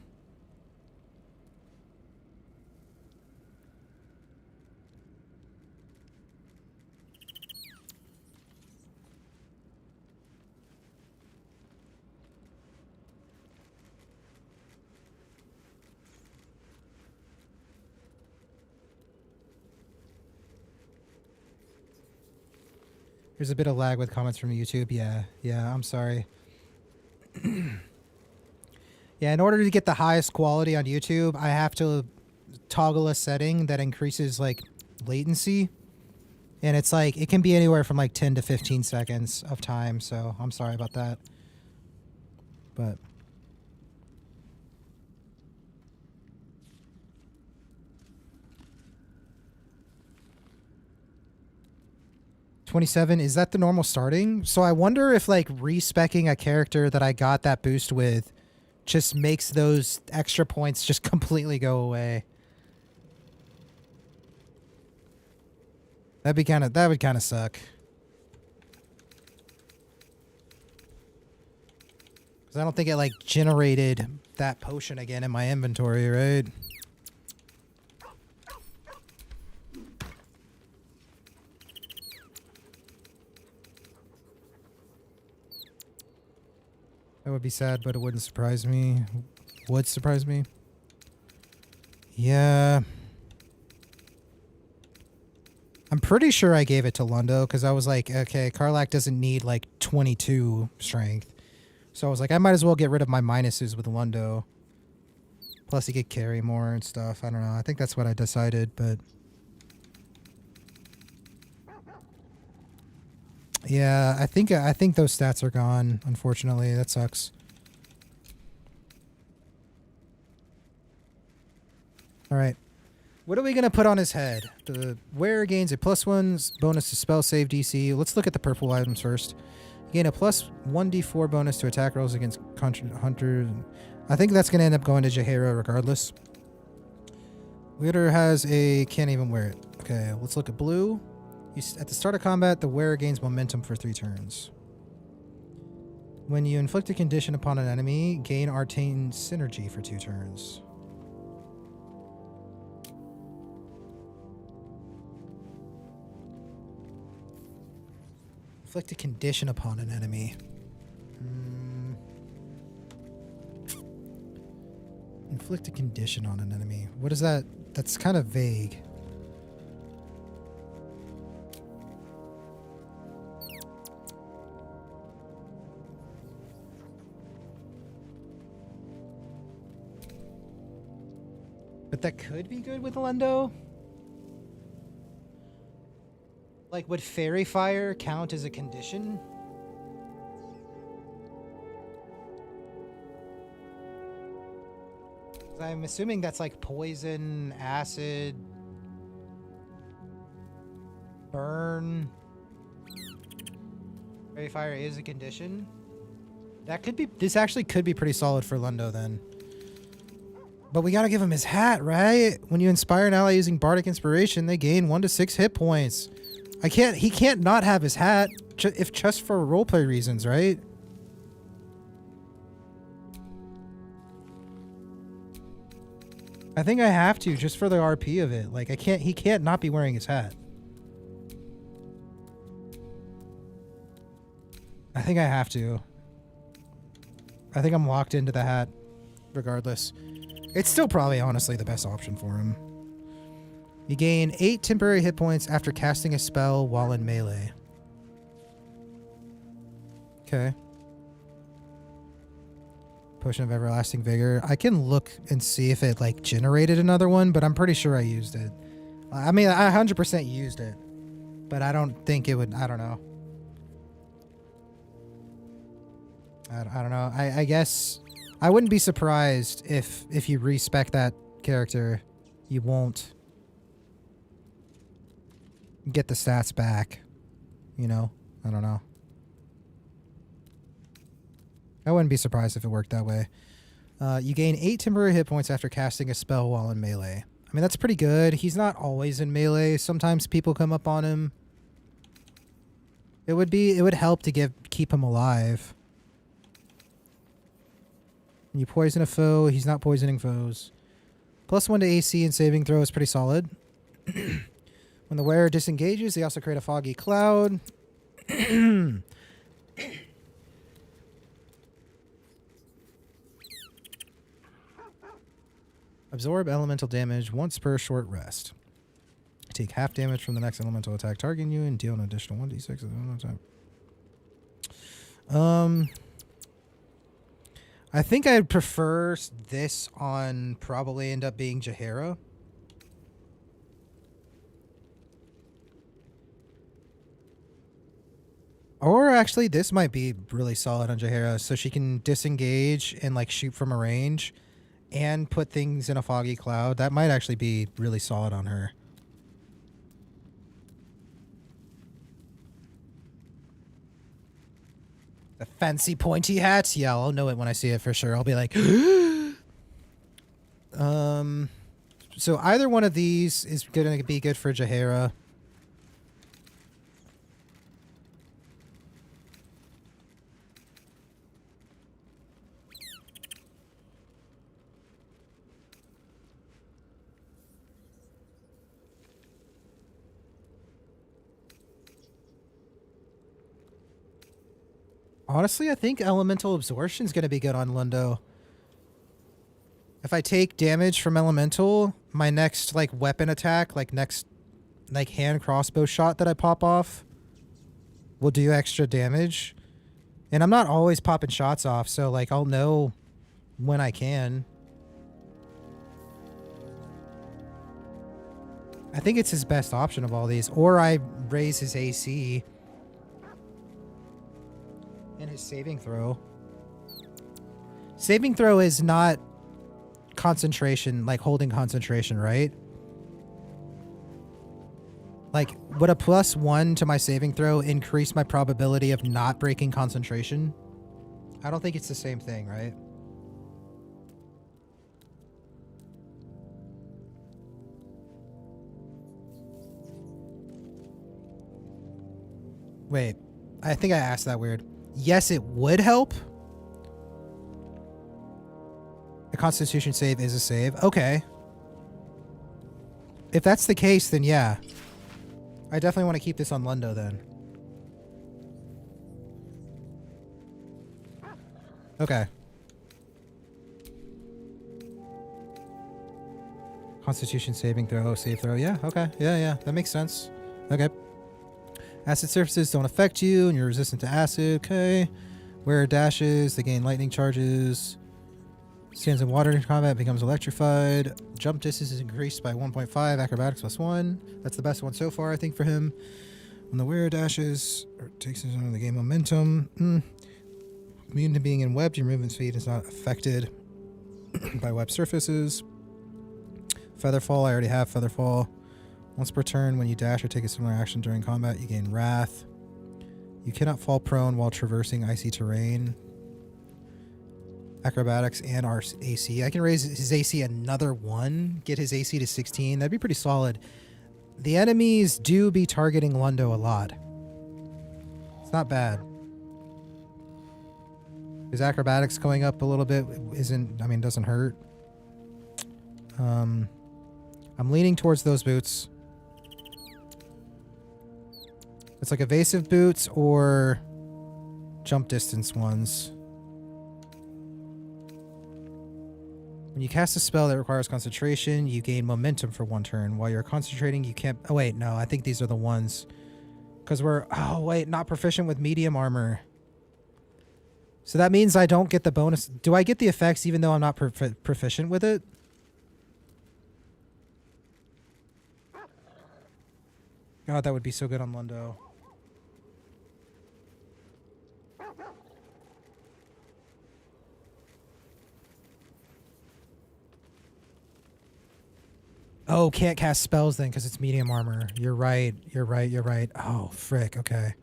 There's a bit of lag with comments from YouTube. Yeah, I'm sorry. Yeah, in order to get the highest quality on YouTube, I have to toggle a setting that increases like latency. And it's like, it can be anywhere from like 10 to 15 seconds of time. So I'm sorry about that. But 27, is that the normal starting? So I wonder if like respecking a character that I got that boost with just makes those extra points just completely go away. That would kind of suck. Cuz I don't think it like generated that potion again in my inventory, right? That would be sad, but it wouldn't surprise me. Would surprise me. Yeah. I'm pretty sure I gave it to Lundo because I was like, okay, Karlach doesn't need like 22 strength. So I was like, I might as well get rid of my minuses with Lundo. Plus he could carry more and stuff. I don't know. I think that's what I decided, but... Yeah, I think those stats are gone, unfortunately. That sucks. Alright. What are we going to put on his head? The wearer gains a +1 bonus to spell save DC. Let's look at the purple items first. You gain a +1d4 bonus to attack rolls against hunters. I think that's going to end up going to Jaheira regardless. Wielder has a... can't even wear it. Okay, let's look at blue. At the start of combat, the wearer gains momentum for 3 turns. When you inflict a condition upon an enemy, gain Arcane Synergy for 2 turns. Inflict a condition upon an enemy. Inflict a condition on an enemy. What is that? That's kind of vague. But that could be good with Lundo. Like, would Fairy Fire count as a condition? I'm assuming that's like poison, acid, burn. Fairy Fire is a condition. That could be, this actually could be pretty solid for Lundo then. But we gotta give him his hat, right? When you inspire an ally using Bardic Inspiration, they gain 1 to 6 hit points. He can't not have his hat, if just for roleplay reasons, right? I think I have to, just for the RP of it. Like, he can't not be wearing his hat. I think I have to. I think I'm locked into the hat, regardless. It's still probably, honestly, the best option for him. You gain 8 temporary hit points after casting a spell while in melee. Okay. Potion of Everlasting Vigor. I can look and see if it, like, generated another one, but I'm pretty sure I used it. I mean, I 100% used it, but I don't think it would. I don't know. I don't know. I guess I wouldn't be surprised if you respec that character, you won't get the stats back. You know? I don't know. I wouldn't be surprised if it worked that way. You gain 8 temporary hit points after casting a spell while in melee. I mean, that's pretty good. He's not always in melee. Sometimes people come up on him. It would help to keep him alive. When you poison a foe, he's not poisoning foes. +1 to AC and saving throw is pretty solid. When the wearer disengages, they also create a foggy cloud. Absorb elemental damage once per short rest. Take half damage from the next elemental attack targeting you and deal an additional 1d6 at the elemental time. I think I'd prefer this on probably end up being Jaheira. Or actually, this might be really solid on Jaheira, so she can disengage and like shoot from a range and put things in a foggy cloud. That might actually be really solid on her. The fancy pointy hats? Yeah, I'll know it when I see it for sure. I'll be like, so either one of these is going to be good for Jaheira. Honestly, I think Elemental Absorption is going to be good on Lundo. If I take damage from Elemental, my next like weapon attack, next hand crossbow shot that I pop off will do extra damage. And I'm not always popping shots off, so like I'll know when I can. I think it's his best option of all these. Or I raise his AC. And his saving throw. Saving throw is not concentration, like holding concentration, right? Like, would a +1 to my saving throw increase my probability of not breaking concentration? I don't think it's the same thing, right? Wait, I think I asked that weird. Yes, it would help. The Constitution save is a save. Okay. If that's the case, then yeah. I definitely want to keep this on Lundo then. Okay. Constitution saving throw, save throw. Yeah, okay. Yeah. That makes sense. Okay. Acid surfaces don't affect you, and you're resistant to acid. Okay. Wearer dashes, they gain lightning charges. Stands in water in combat, becomes electrified. Jump distance is increased by 1.5. Acrobatics +1. That's the best one so far, I think, for him. When the wearer dashes, or takes his own, they gain momentum. Immune to being in webbed, your movement speed is not affected by web surfaces. Featherfall, I already have Featherfall. Once per turn, when you dash or take a similar action during combat, you gain Wrath. You cannot fall prone while traversing icy terrain. Acrobatics and our AC. I can raise his AC another 1, get his AC to 16. That'd be pretty solid. The enemies do be targeting Lundo a lot. It's not bad. His acrobatics going up a little bit doesn't hurt. I'm leaning towards those boots. It's like evasive boots or jump distance ones. When you cast a spell that requires concentration, you gain momentum for 1 turn. While you're concentrating, you can't... Oh, wait, no. I think these are the ones. Because we're... Oh, wait. Not proficient with medium armor. So that means I don't get the bonus... Do I get the effects even though I'm not proficient with it? God, that would be so good on Lundo. Oh, can't cast spells then because it's medium armor. You're right. You're right. You're right. Oh, frick. Okay.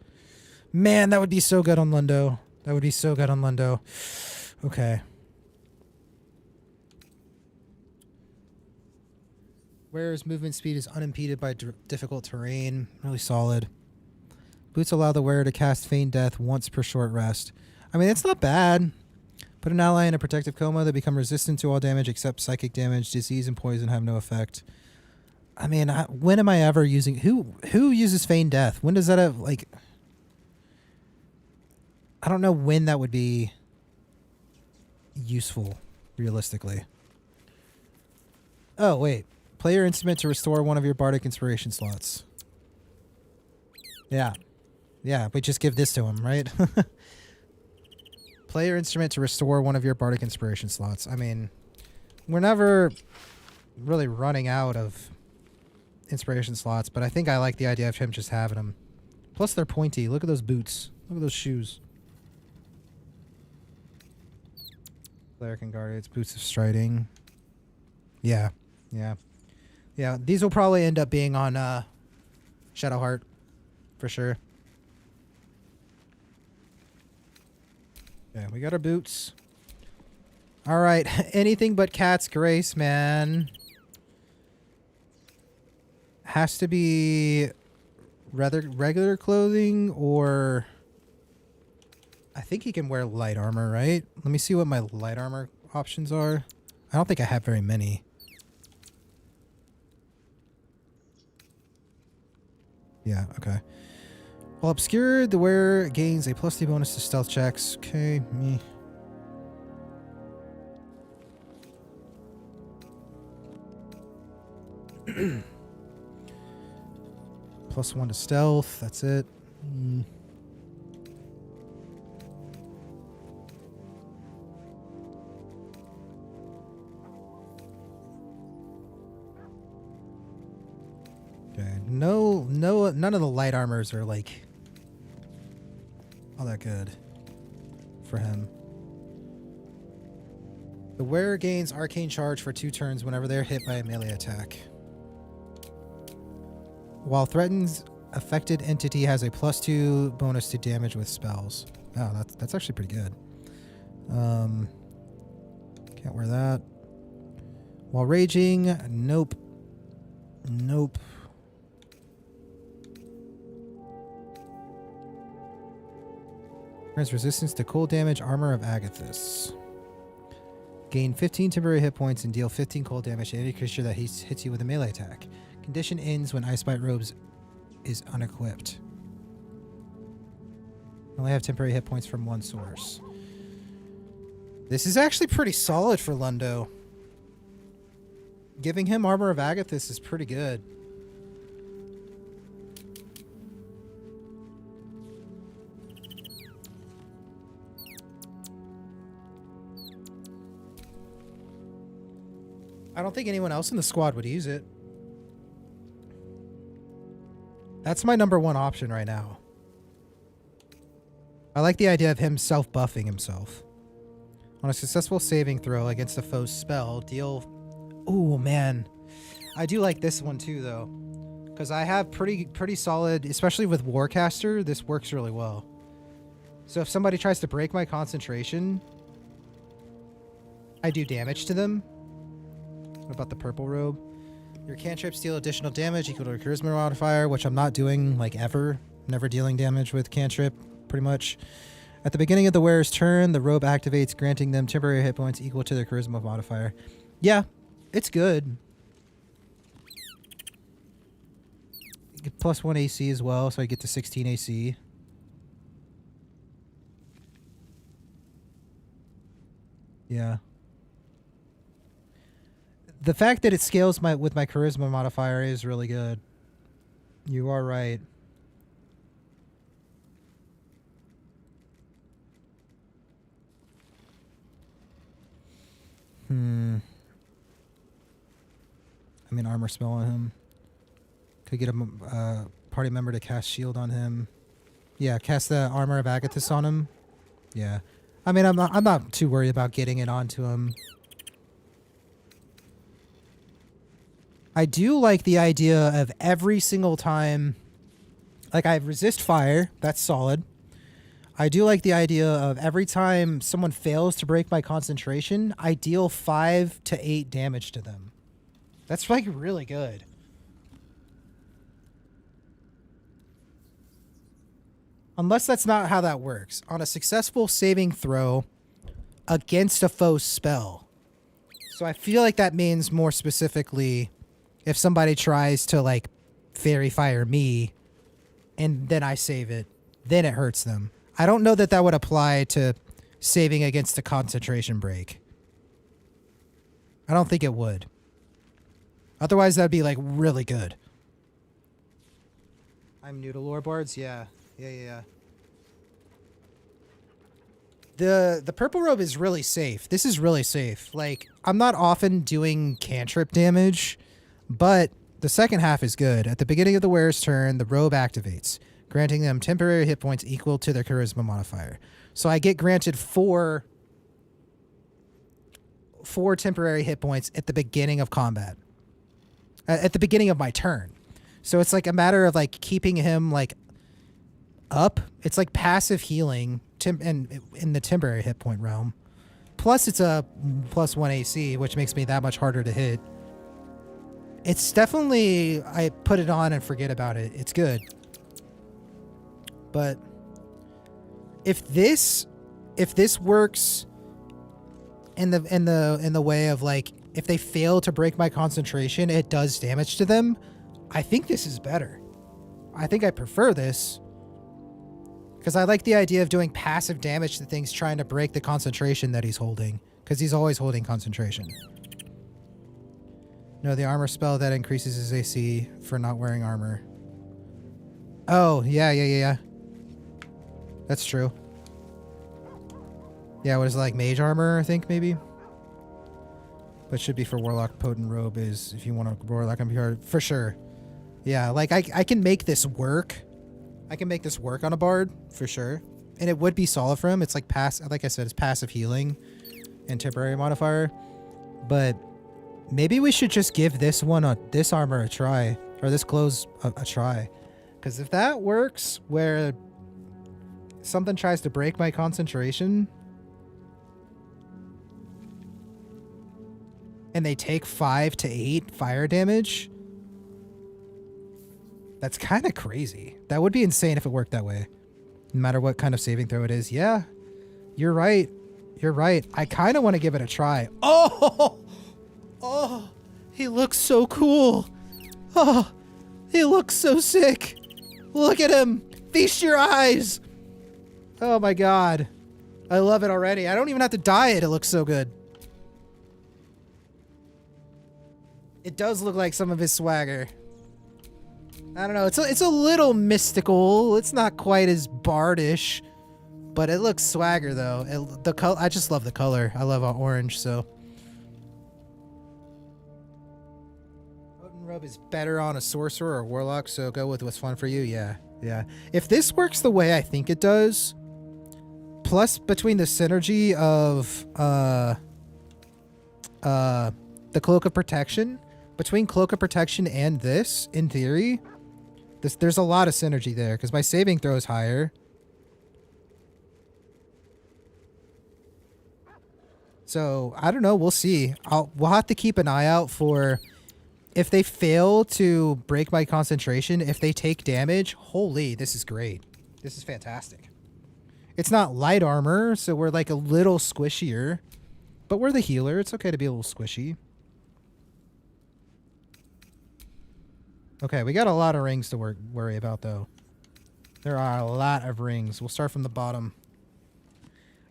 Man, that would be so good on Lundo. That would be so good on Lundo. Okay. Wearer's movement speed is unimpeded by difficult terrain. Really solid. Boots allow the wearer to cast Feign Death once per short rest. I mean, it's not bad. Put an ally in a protective coma. They become resistant to all damage except psychic damage. Disease and poison have no effect. I mean, when am I ever using... Who uses Feign Death? When does that have, like... I don't know when that would be useful, realistically. Oh, wait. Play your instrument to restore one of your bardic inspiration slots. Yeah. Yeah, we just give this to him, right? Play your instrument to restore one of your bardic inspiration slots. I mean, we're never really running out of inspiration slots, but I think I like the idea of him just having them. Plus, they're pointy. Look at those boots. Look at those shoes. Cleric and Guardians, boots of striding. Yeah, yeah. Yeah, these will probably end up being on Shadowheart, for sure. Okay, we got our boots. All right, anything but Cat's Grace, man. Has to be rather regular clothing, or I think he can wear light armor, right? Let me see what my light armor options are. I don't think I have very many. Yeah, okay. While obscured, the wearer gains a +2 bonus to stealth checks. Okay, me. +1 to stealth, that's it. Okay, none of the light armors are like all that good for him. The wearer gains arcane charge for 2 turns whenever they're hit by a melee attack. While threatens, affected entity has a +2 bonus to damage with spells. Oh, that's actually pretty good. Can't wear that. While raging, nope. Nope. Grants resistance to cold damage, armor of Agathis. Gain 15 temporary hit points and deal 15 cold damage to any creature that hits you with a melee attack. Condition ends when Icebite Robes is unequipped. Only have temporary hit points from one source. This is actually pretty solid for Lundo. Giving him Armor of Agathis is pretty good. I don't think anyone else in the squad would use it. That's my #1 option right now. I like the idea of him self-buffing himself. On a successful saving throw against a foe's spell, deal... Oh, man. I do like this one too, though. Because I have pretty solid... Especially with Warcaster, this works really well. So if somebody tries to break my concentration, I do damage to them. What about the purple robe? Your cantrips deal additional damage equal to a charisma modifier, which I'm not doing, like, ever. Never dealing damage with cantrip, pretty much. At the beginning of the wearer's turn, the robe activates, granting them temporary hit points equal to their charisma modifier. Yeah, it's good. You get +1 AC as well, so I get to 16 AC. Yeah. The fact that it scales with my charisma modifier is really good. You are right. I mean, armor spell on him. Could get him party member to cast shield on him. Yeah, cast the Armor of Agathis on him. Yeah. I mean, I'm not too worried about getting it onto him. I do like the idea of every single time... Like, I resist fire. That's solid. I do like the idea of every time someone fails to break my concentration, I deal 5 to 8 damage to them. That's, like, really good. Unless that's not how that works. On a successful saving throw against a foe's spell. So I feel like that means more specifically if somebody tries to, like, fairy fire me and then I save it, then it hurts them. I don't know that that would apply to saving against a concentration break. I don't think it would. Otherwise, that'd be, like, really good. I'm new to lore bards? Yeah. Yeah. The purple robe is really safe. This is really safe. Like, I'm not often doing cantrip damage, but the second half is good. At the beginning of the wearer's turn, the robe activates, granting them temporary hit points equal to their charisma modifier. So I get granted four temporary hit points at the beginning of combat. At the beginning of my turn. So it's like a matter of, like, keeping him, like, up. It's like passive healing and in the temporary hit point realm. Plus it's a +1 AC, which makes me that much harder to hit. It's definitely, I put it on and forget about it. It's good. But if this works in the way of, like, if they fail to break my concentration, it does damage to them, I think this is better. I think I prefer this. Because I like the idea of doing passive damage to things trying to break the concentration that he's holding. Because he's always holding concentration. No, the armor spell that increases his AC for not wearing armor. Oh, yeah. That's true. Yeah, what is it, like mage armor, I think, maybe? But should be for Warlock. Potent Robe is if you want to Warlock MP for sure. Yeah, like I can make this work. I can make this work on a bard for sure. And it would be solid for him. It's like like I said, it's passive healing and temporary modifier. But maybe we should just give this armor a try, or this clothes a try. Because if that works where something tries to break my concentration and they take 5 to 8 fire damage, that's kind of crazy. That would be insane if it worked that way. No matter what kind of saving throw it is. Yeah, you're right. You're right. I kind of want to give it a try. Oh, he looks so cool. Oh, he looks so sick. Look at him. Feast your eyes. Oh my God. I love it already. I don't even have to dye it. It looks so good. It does look like some of his swagger. I don't know. It's a little mystical. It's not quite as bardish, but it looks swagger though. I just love the color. I love orange. So, Potent Robe is better on a sorcerer or warlock. So go with what's fun for you. Yeah. If this works the way I think it does, plus between the synergy of the Cloak of Protection, between Cloak of Protection and this, in theory. There's a lot of synergy there, because my saving throw is higher. So, I don't know. We'll see. We'll have to keep an eye out for if they fail to break my concentration, if they take damage. Holy, this is great. This is fantastic. It's not light armor, so we're like a little squishier. But we're the healer. It's okay to be a little squishy. Okay, we got a lot of rings to worry about, though. There are a lot of rings. We'll start from the bottom.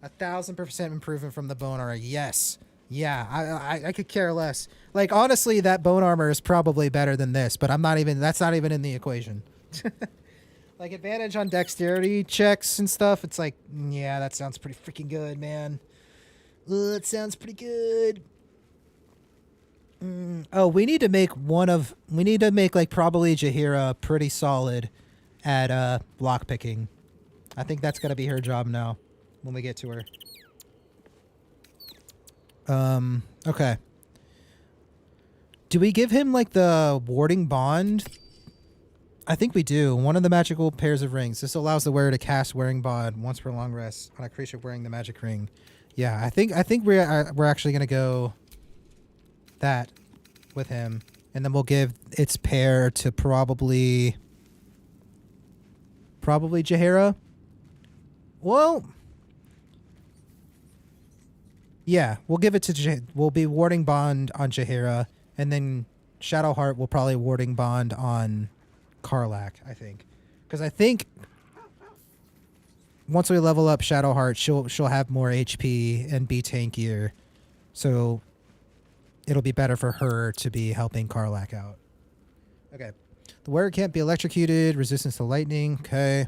1,000% improvement from the bone armor. Yes. Yeah, I could care less. Like, honestly, that bone armor is probably better than this, but that's not even in the equation. Like, advantage on dexterity checks and stuff, it's like, yeah, that sounds pretty freaking good, man. It sounds pretty good. Oh, we need to make like probably Jaheira pretty solid at block picking. I think that's gonna be her job now when we get to her. Okay. Do we give him like the warding bond? I think we do. One of the magical pairs of rings. This allows the wearer to cast wearing bond once per long rest on a creature wearing the magic ring. Yeah, I think we're actually gonna go that with him, and then we'll give its pair to probably Jaheira. Well, yeah, we'll give it to we'll be warding bond on Jaheira, and then Shadowheart will probably warding bond on Karlach, I think, because I think once we level up Shadowheart, she'll have more HP and be tankier, so it'll be better for her to be helping Karlach out. Okay. The wearer can't be electrocuted, resistance to lightning. Okay.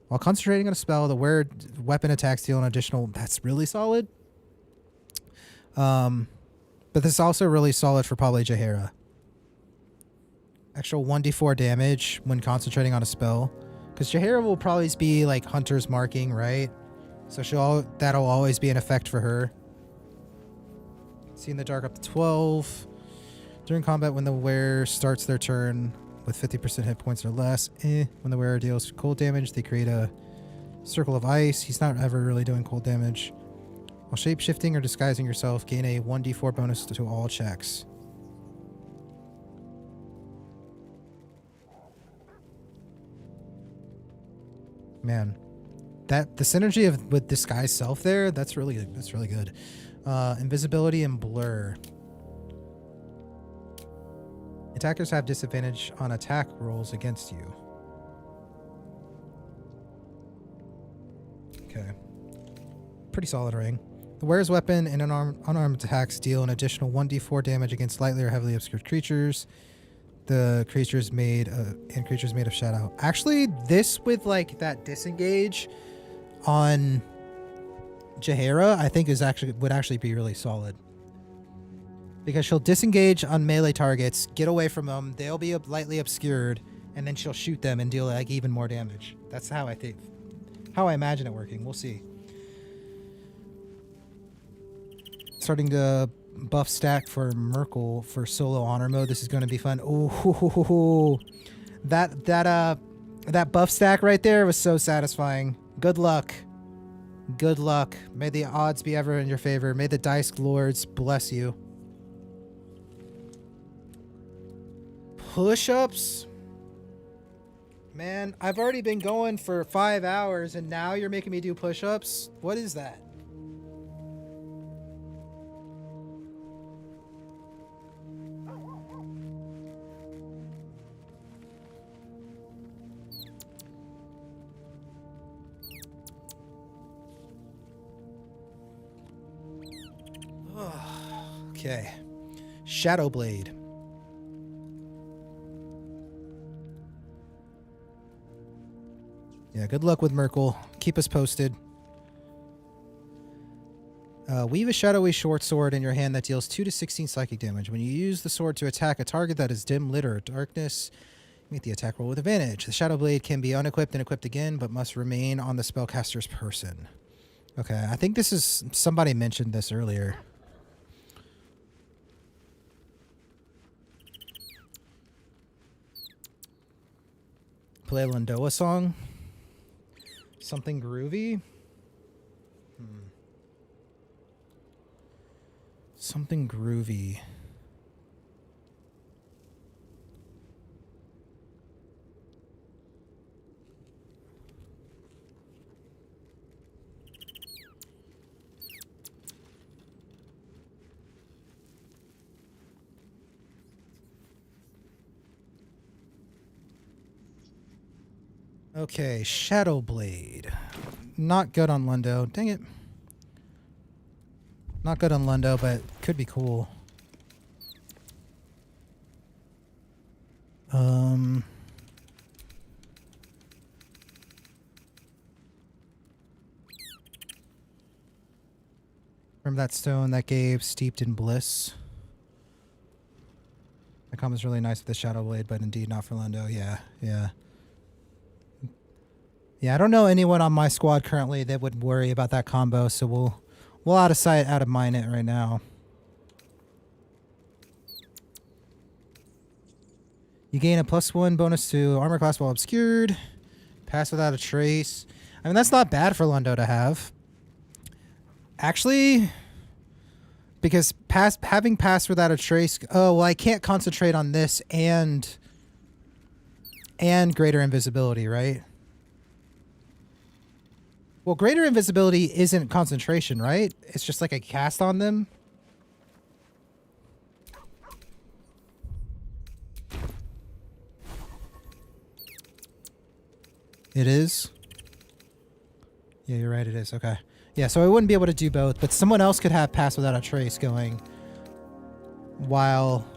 While concentrating on a spell, the wearer weapon attacks deal an additional... That's really solid. But this is also really solid for probably Jaheira. Actual 1d4 damage when concentrating on a spell. Because Jaheira will probably be like Hunter's Marking, right? So that'll always be an effect for her. See in the dark up to 12. During combat, when the wearer starts their turn with 50% hit points or less, when the wearer deals cold damage, they create a circle of ice. He's not ever really doing cold damage. While shape-shifting or disguising yourself, gain a 1d4 bonus to all checks. Man, the synergy with disguise self there, that's really good. Invisibility and blur. Attackers have disadvantage on attack rolls against you. Okay. Pretty solid ring. The wearer's weapon and unarmed attacks deal an additional 1d4 damage against lightly or heavily obscured creatures. The creatures made of shadow. Actually, this with like that disengage on Jaheira, I think would actually be really solid. Because she'll disengage on melee targets, get away from them, they'll be lightly obscured, and then she'll shoot them and deal like even more damage. That's how I imagine it working. We'll see. Starting to buff stack for Merkel for solo honor mode. This is going to be fun. Ooh, that buff stack right there was so satisfying. Good luck. Good luck. May the odds be ever in your favor. May the dice lords bless you. Push-ups? Man, I've already been going for 5 hours and now you're making me do push-ups? What is that? Okay. Shadowblade. Yeah, good luck with Merkel. Keep us posted. Weave a shadowy short sword in your hand that deals 2 to 16 psychic damage. When you use the sword to attack a target that is dim lit or darkness, make the attack roll with advantage. The Shadowblade can be unequipped and equipped again, but must remain on the spellcaster's person. Okay, I think this is... Somebody mentioned this earlier. Play a Landoa song? Something groovy? Something groovy. Okay, Shadowblade. Not good on Lundo. Dang it. Not good on Lundo, but could be cool. Remember that stone that gave Steeped in Bliss? combo is really nice with the Shadow Blade, but indeed not for Lendo. Yeah, yeah. Yeah, I don't know anyone on my squad currently that would worry about that combo, so we'll out of sight, out of mind it right now. You gain a +1 bonus to armor class while obscured. Pass without a trace. I mean, that's not bad for Lendo to have. Actually, because having pass without a trace... Oh, well, I can't concentrate on this and greater invisibility, right? Well, greater invisibility isn't concentration, right? It's just like a cast on them. It is? Yeah, you're right, it is. Okay. Yeah, so I wouldn't be able to do both, but someone else could have pass without a trace going while...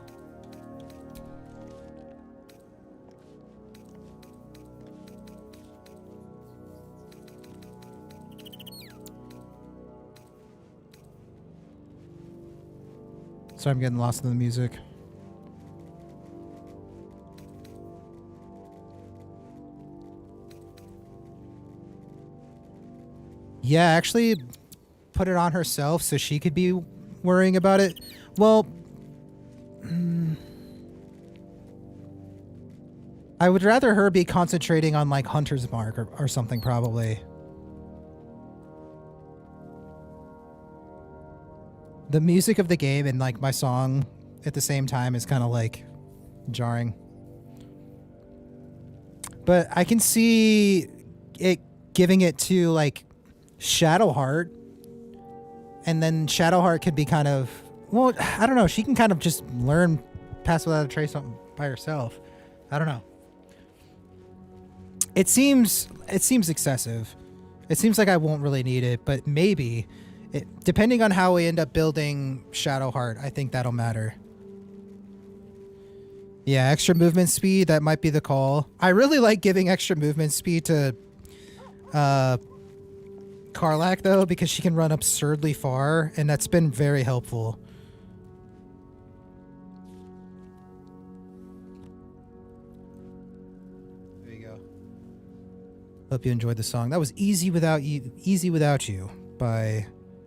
Sorry, I'm getting lost in the music. Yeah, actually put it on herself so she could be worrying about it. Well, I would rather her be concentrating on like Hunter's Mark or something probably. The music of the game and like my song at the same time is kind of like jarring. But I can see it giving it to like Shadowheart, and then Shadowheart could be kind of, well, I don't know, she can kind of just learn pass without a trace by herself. I don't know. It seems excessive. It seems like I won't really need it, but maybe depending on how we end up building Shadowheart, I think that'll matter. Yeah, extra movement speed, that might be the call. I really like giving extra movement speed to Karlach, though, because she can run absurdly far, and that's been very helpful. There you go. Hope you enjoyed the song. That was Easy Without You by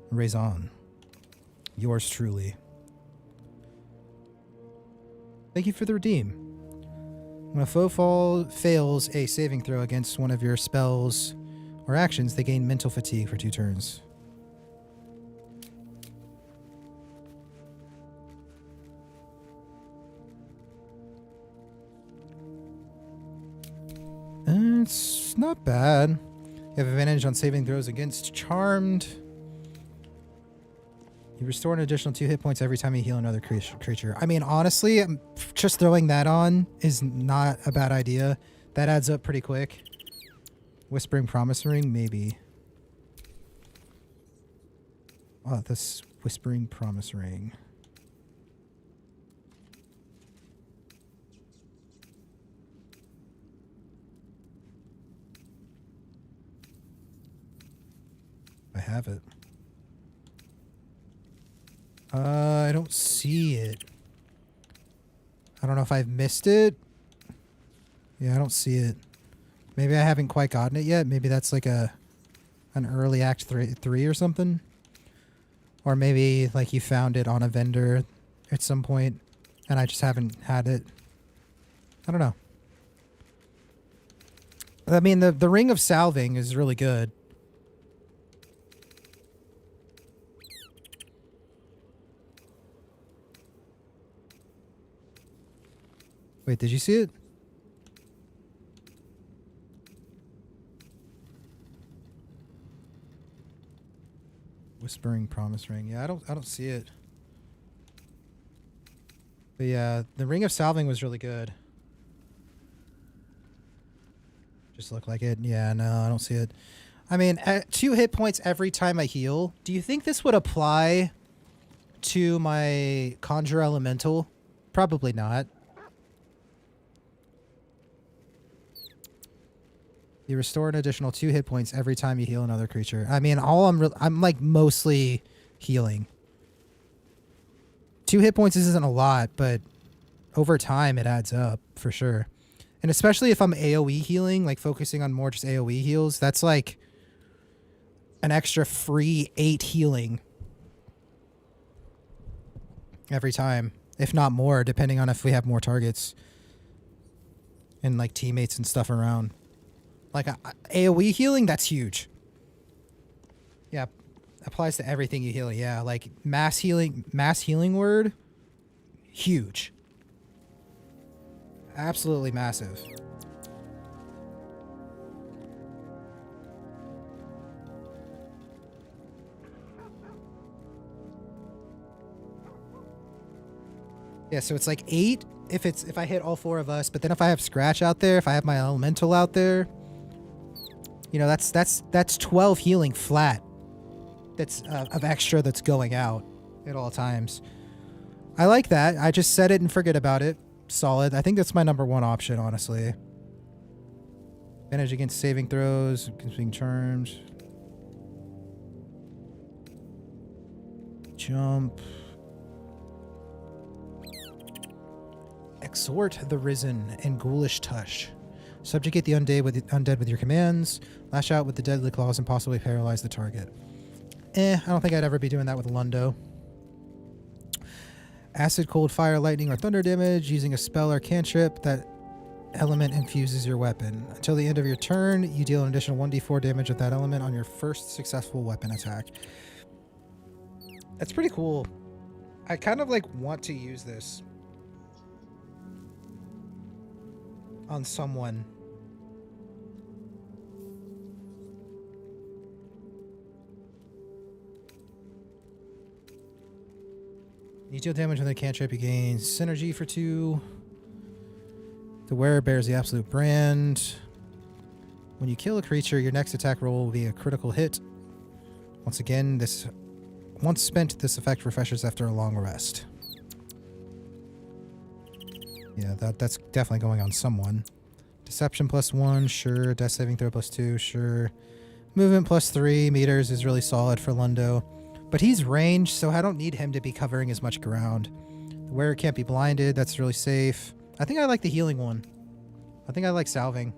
Raison. Yours truly. Thank you for the redeem. When a foe fails a saving throw against one of your spells or actions, they gain mental fatigue for 2 turns. It's not bad. You have advantage on saving throws against Charmed. You restore an additional 2 hit points every time you heal another creature. I mean, honestly, just throwing that on is not a bad idea. That adds up pretty quick. Whispering Promise Ring, maybe. Oh, this Whispering Promise Ring. I have it. I don't see it. I don't know if I've missed it. Yeah, I don't see it. Maybe I haven't quite gotten it yet. Maybe that's like an early Act 3 or something. Or maybe like you found it on a vendor at some point and I just haven't had it. I don't know. I mean, the Ring of Salving is really good. Wait, did you see it? Whispering Promise Ring. Yeah, I don't see it. But yeah, the Ring of Salving was really good. Just look like it. Yeah, no, I don't see it. I mean, at 2 hit points every time I heal. Do you think this would apply to my Conjure Elemental? Probably not. You restore an additional 2 hit points every time you heal another creature. I mean, I'm like mostly healing. 2 hit points isn't a lot, but over time it adds up for sure. And especially if I'm AoE healing, like focusing on more just AoE heals, that's like an extra free 8 healing every time, if not more, depending on if we have more targets and like teammates and stuff around. Like AoE healing, that's huge. Yeah, applies to everything you heal. Yeah, like mass healing word, huge. Absolutely massive. Yeah, so it's like 8 if I hit all 4 of us, but then if I have Scratch out there, if I have my Elemental out there, you know, that's 12 healing flat. That's of extra that's going out at all times. I like that. I just set it and forget about it. Solid. I think that's my number 1 option, honestly. Advantage against saving throws, consuming charms. Jump. Exhort the Risen and Ghoulish Touch. Subjugate the undead with your commands. Lash out with the deadly claws and possibly paralyze the target. I don't think I'd ever be doing that with Lundo. Acid, cold, fire, lightning, or thunder damage using a spell or cantrip that element infuses your weapon. Until the end of your turn, you deal an additional 1d4 damage of that element on your first successful weapon attack. That's pretty cool. I kind of like want to use this on someone. You deal damage with a cantrip, you gain synergy for 2. The wearer bears the absolute brand. When you kill a creature, your next attack roll will be a critical hit. Once again, once spent, this effect refreshes after a long rest. Yeah, that's definitely going on someone. Deception +1, sure. Death saving throw +2, sure. Movement +3 meters is really solid for Lundo. But he's ranged, so I don't need him to be covering as much ground. The wearer can't be blinded, that's really safe. I think I like the healing one. I think I like salving.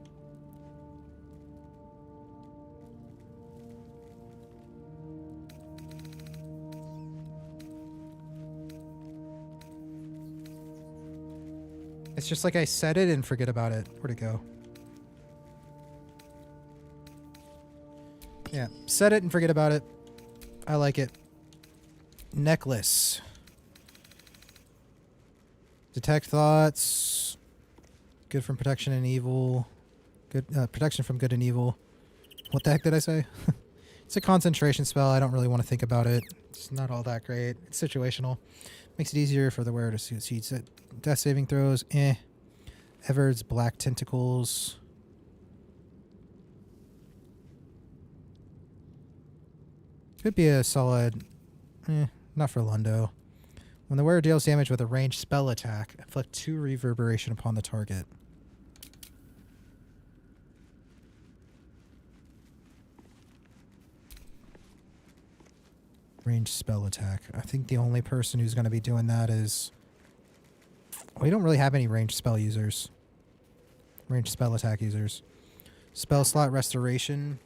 It's just like I said it and forget about it. Where'd it go? Yeah, set it and forget about it. I like it. Necklace. Detect thoughts. Good from protection and evil. Good protection from good and evil. What the heck did I say? It's a concentration spell. I don't really want to think about it. It's not all that great. It's situational. Makes it easier for the wearer to succeed. Death saving throws. Everard's Black Tentacles. Could be a solid... not for Lundo. When the wearer deals damage with a ranged spell attack, inflict 2 reverberation upon the target. Ranged spell attack. I think the only person who's going to be doing that is... We don't really have any ranged spell users. Ranged spell attack users. Spell slot restoration.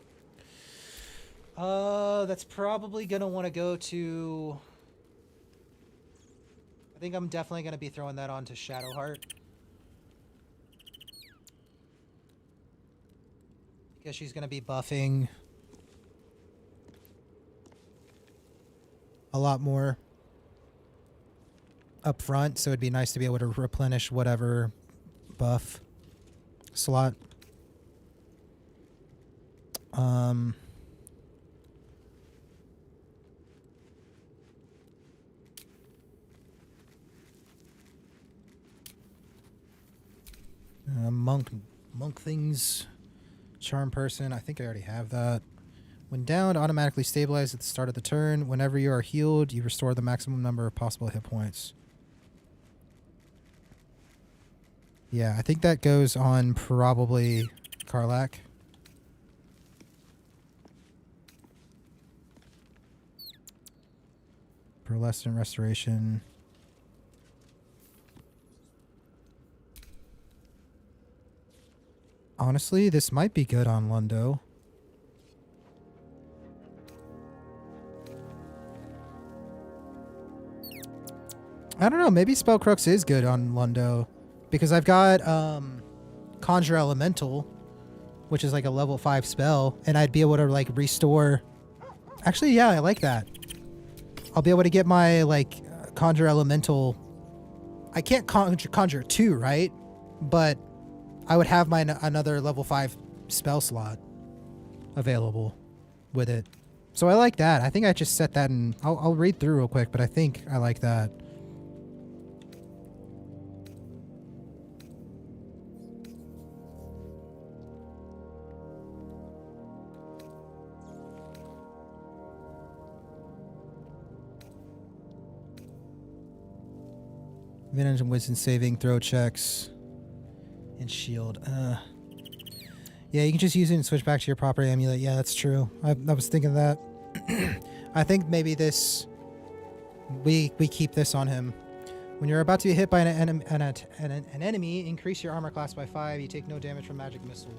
That's probably going to want to go to... I think I'm definitely going to be throwing that on to Shadowheart. Because she's going to be buffing a lot more up front, so it'd be nice to be able to replenish whatever buff slot. Monk things, charm person. I think I already have that. When downed, automatically stabilize at the start of the turn. Whenever you are healed, you restore the maximum number of possible hit points. Yeah, I think that goes on probably Karlach. Pearlescent restoration. honestly, this might be good on Lundo. I don't know, maybe Spellcrux is good on Lundo. Because I've got Conjure Elemental, which is like a level 5 spell, and I'd be able to like restore... Actually, yeah, I like that. I'll be able to get my like Conjure Elemental... I can't conjure 2, right? But I would have my another level 5 spell slot available with it. So I like that. I think I just set that in... I'll read through real quick, but I think I like that. Advantage and wisdom saving, throw checks, and shield. Yeah, you can just use it and switch back to your proper amulet. Yeah, that's true. I was thinking that. I think maybe this... We keep this on him. When you're about to be hit by an enemy, increase your armor class by 5. You take no damage from magic missile.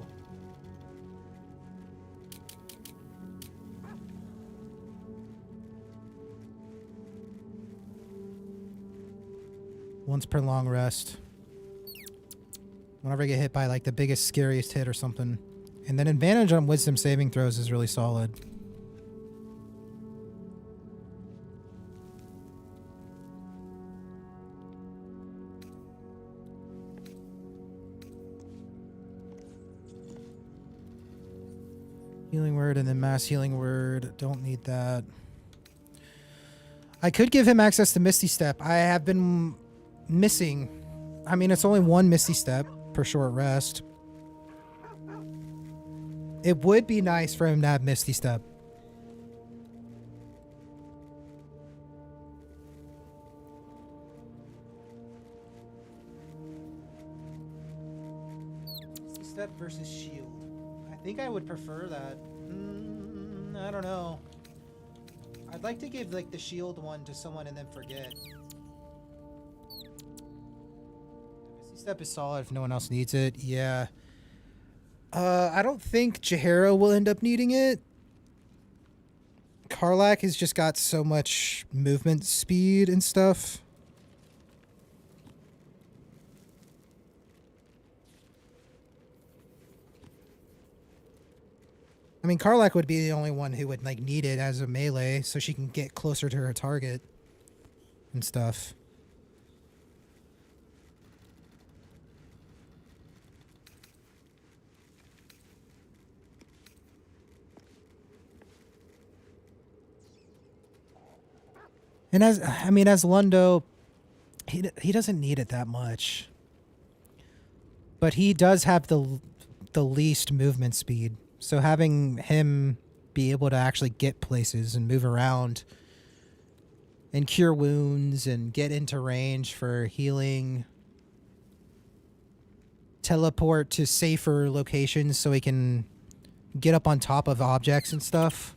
Once per long rest. Whenever I get hit by like the biggest, scariest hit or something. And then advantage on wisdom saving throws is really solid. Healing word and then mass healing word. Don't need that. I could give him access to Misty Step. I have been missing. I mean, it's only one Misty Step per short rest. It would be nice for him to have Misty Step. Misty Step versus Shield. I think I would prefer that. I don't know. I'd like to give like the Shield one to someone and then forget. Step is solid if no one else needs it. Yeah. I don't think Jaheira will end up needing it. Karlak has just got so much movement speed and stuff. I mean, Karlak would be the only one who would like need it as a melee so she can get closer to her target and stuff. And as Lundo, he doesn't need it that much. But he does have the least movement speed. So having him be able to actually get places and move around and cure wounds and get into range for healing, teleport to safer locations so he can get up on top of objects and stuff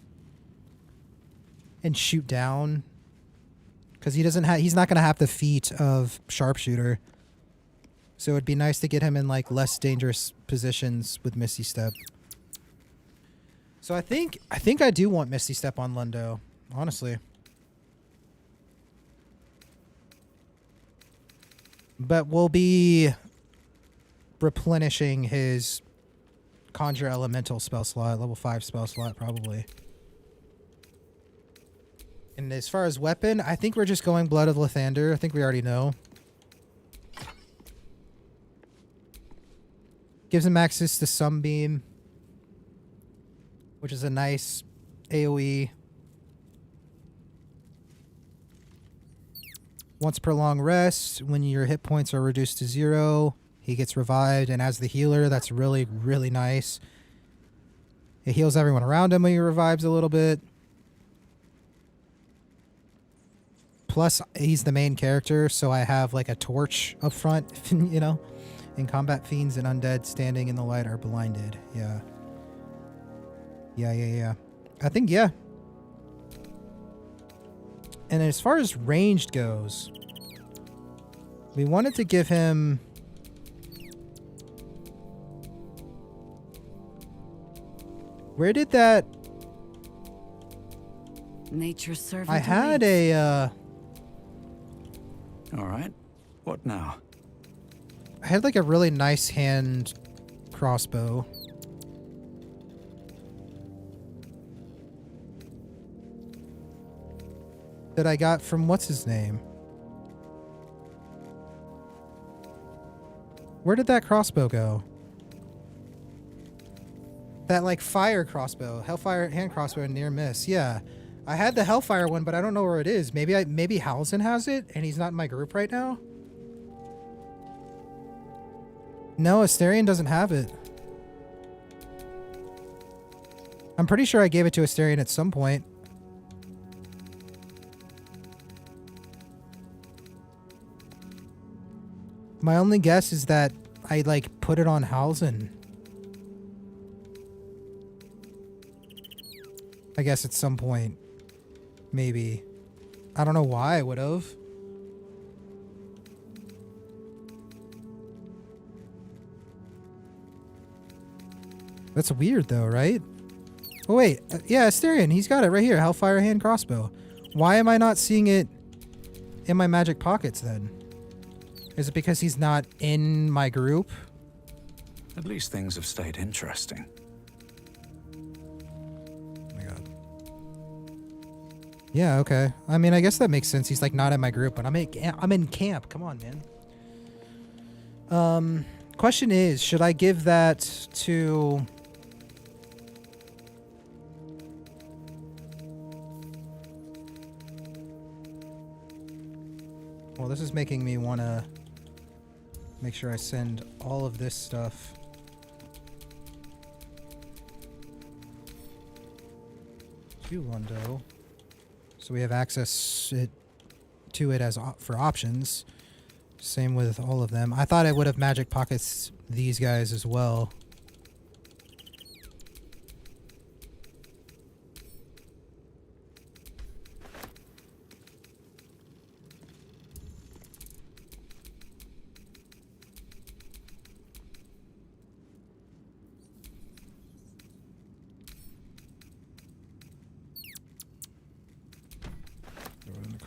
and shoot down. Because he's not going to have the feat of sharpshooter. So it'd be nice to get him in like less dangerous positions with Misty Step. So I think I do want Misty Step on Lundo, honestly. But we'll be replenishing his Conjure Elemental spell slot, level 5 spell slot probably. And as far as weapon, I think we're just going Blood of Lathander. I think we already know. Gives him access to Sunbeam, which is a nice AoE. Once per long rest, when your hit points are reduced to 0, he gets revived. And as the healer, that's really, really nice. It heals everyone around him when he revives a little bit. Plus, he's the main character, so I have like a torch up front, you know? In combat, fiends and undead standing in the light are blinded. Yeah. Yeah. I think, yeah. And as far as ranged goes, we wanted to give him Where did that... Nature's servant. I had a, All right. What now? I had like a really nice hand crossbow. That I got from what's his name? Where did that crossbow go? That like fire crossbow, Hellfire hand crossbow near miss. Yeah. I had the Hellfire one, but I don't know where it is. Maybe Halzen has it and he's not in my group right now. No, Asterion doesn't have it. I'm pretty sure I gave it to Asterion at some point. My only guess is that I like put it on Halzen. I guess at some point. Maybe. I don't know why I would have. That's weird though, right? Oh wait, yeah, Asterion, he's got it right here. Hellfire hand crossbow. Why am I not seeing it in my magic pockets then? Is it because he's not in my group? At least things have stayed interesting. Oh my god. Yeah, okay. I mean, I guess that makes sense. He's like not in my group, but I'm in camp. Come on, man. Question is, should I give that to... Well, this is making me want to make sure I send all of this stuff. To Lundo. So we have access to it as for options. Same with all of them. I thought I would have magic pockets these guys as well.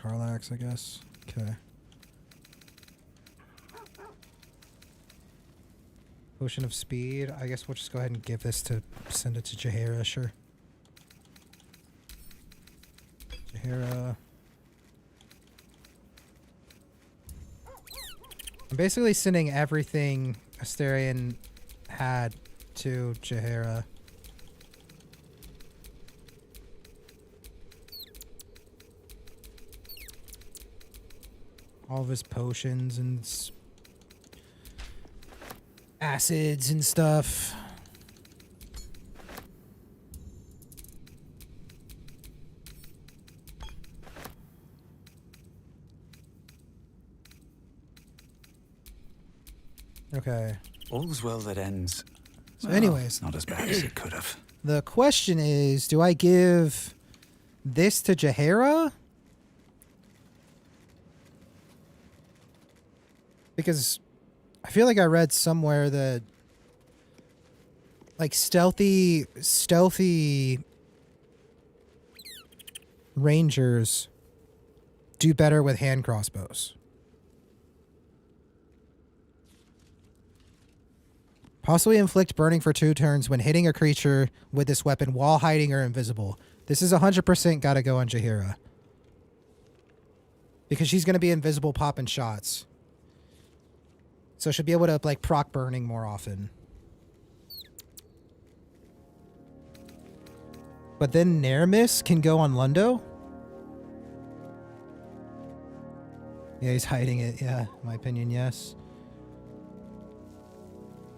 Carlax, I guess. Okay. Potion of speed. I guess we'll just go ahead and give this to send it to Jaheira, sure. Jaheira. I'm basically sending everything Asterion had to Jaheira. All of his potions and acids and stuff. Okay. All's well that ends. So anyways. Not as bad as it could have. The question is, do I give this to Jaheira? Because I feel like I read somewhere that like stealthy rangers do better with hand crossbows. Possibly inflict burning for 2 turns when hitting a creature with this weapon while hiding or invisible. This is 100% gotta go on Jaheira. Because she's gonna be invisible popping shots. So she'll be able to like proc burning more often. But then Naramis can go on Lundo? Yeah, he's hiding it. Yeah, in my opinion, yes.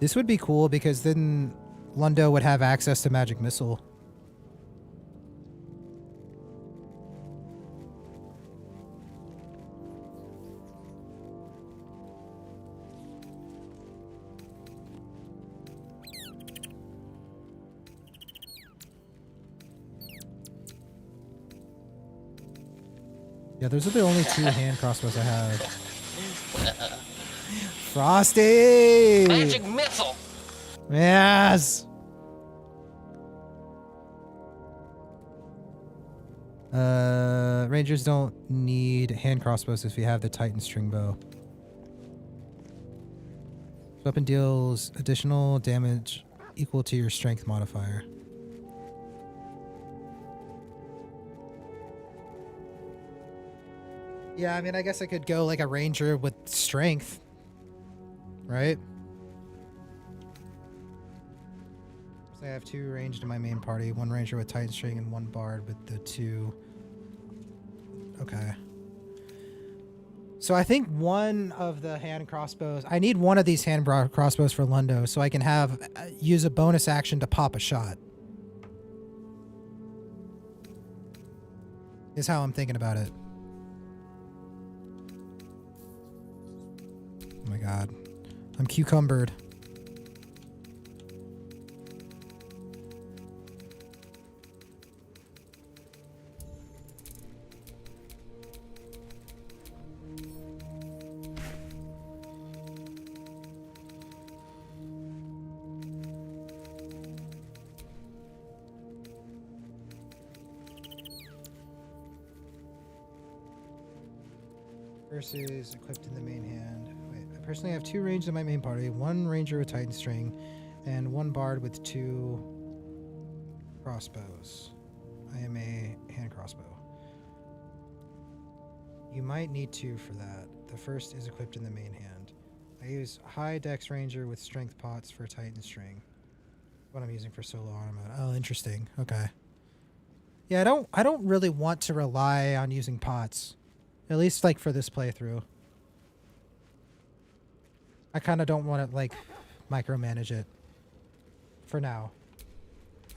This would be cool because then Lundo would have access to Magic Missile. Yeah, those are the only 2 hand crossbows I have. Frosty! Magic missile! Yes! Rangers don't need hand crossbows if you have the Titan string bow. Weapon deals additional damage equal to your strength modifier. Yeah, I mean, I guess I could go like a ranger with strength, right? So I have 2 ranged in my main party, 1 ranger with Titan string and 1 bard with the 2. Okay. So I think one of the hand crossbows, I need one of these hand crossbows for Lundo so I can have use a bonus action to pop a shot. Is how I'm thinking about it. Oh my god. I'm cucumbered. Versus equipped in the main hand. Wait, I personally have 2 ranged in my main party, 1 ranger with Titan string, and 1 bard with 2 crossbows. I am a hand crossbow. You might need 2 for that. The first is equipped in the main hand. I use high dex ranger with strength pots for Titan string. What I'm using for solo armament. Oh, interesting. Okay. Yeah, I don't really want to rely on using pots. At least, like, for this playthrough. I kind of don't want to, like, micromanage it. For now.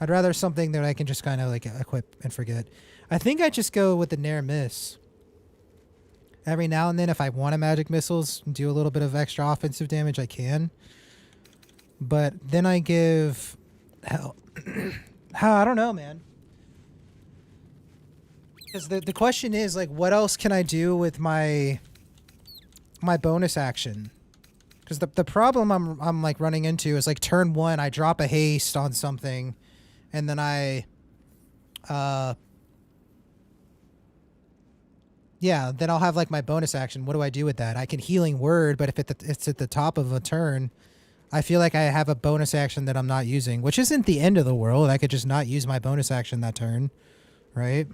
I'd rather something that I can just kind of, like, equip and forget. I think I just go with the Nair Miss. Every now and then, if I want to magic missiles and do a little bit of extra offensive damage, I can. But then I give... Hell... I don't know, man. Because the question is, like, what else can I do with my bonus action? Because the problem I'm like running into is, like, turn 1, I drop a haste on something, and then yeah, then I'll have, like, my bonus action. What do I do with that? I can Healing Word, but if it's at the top of a turn, I feel like I have a bonus action that I'm not using, which isn't the end of the world. I could just not use my bonus action that turn, right?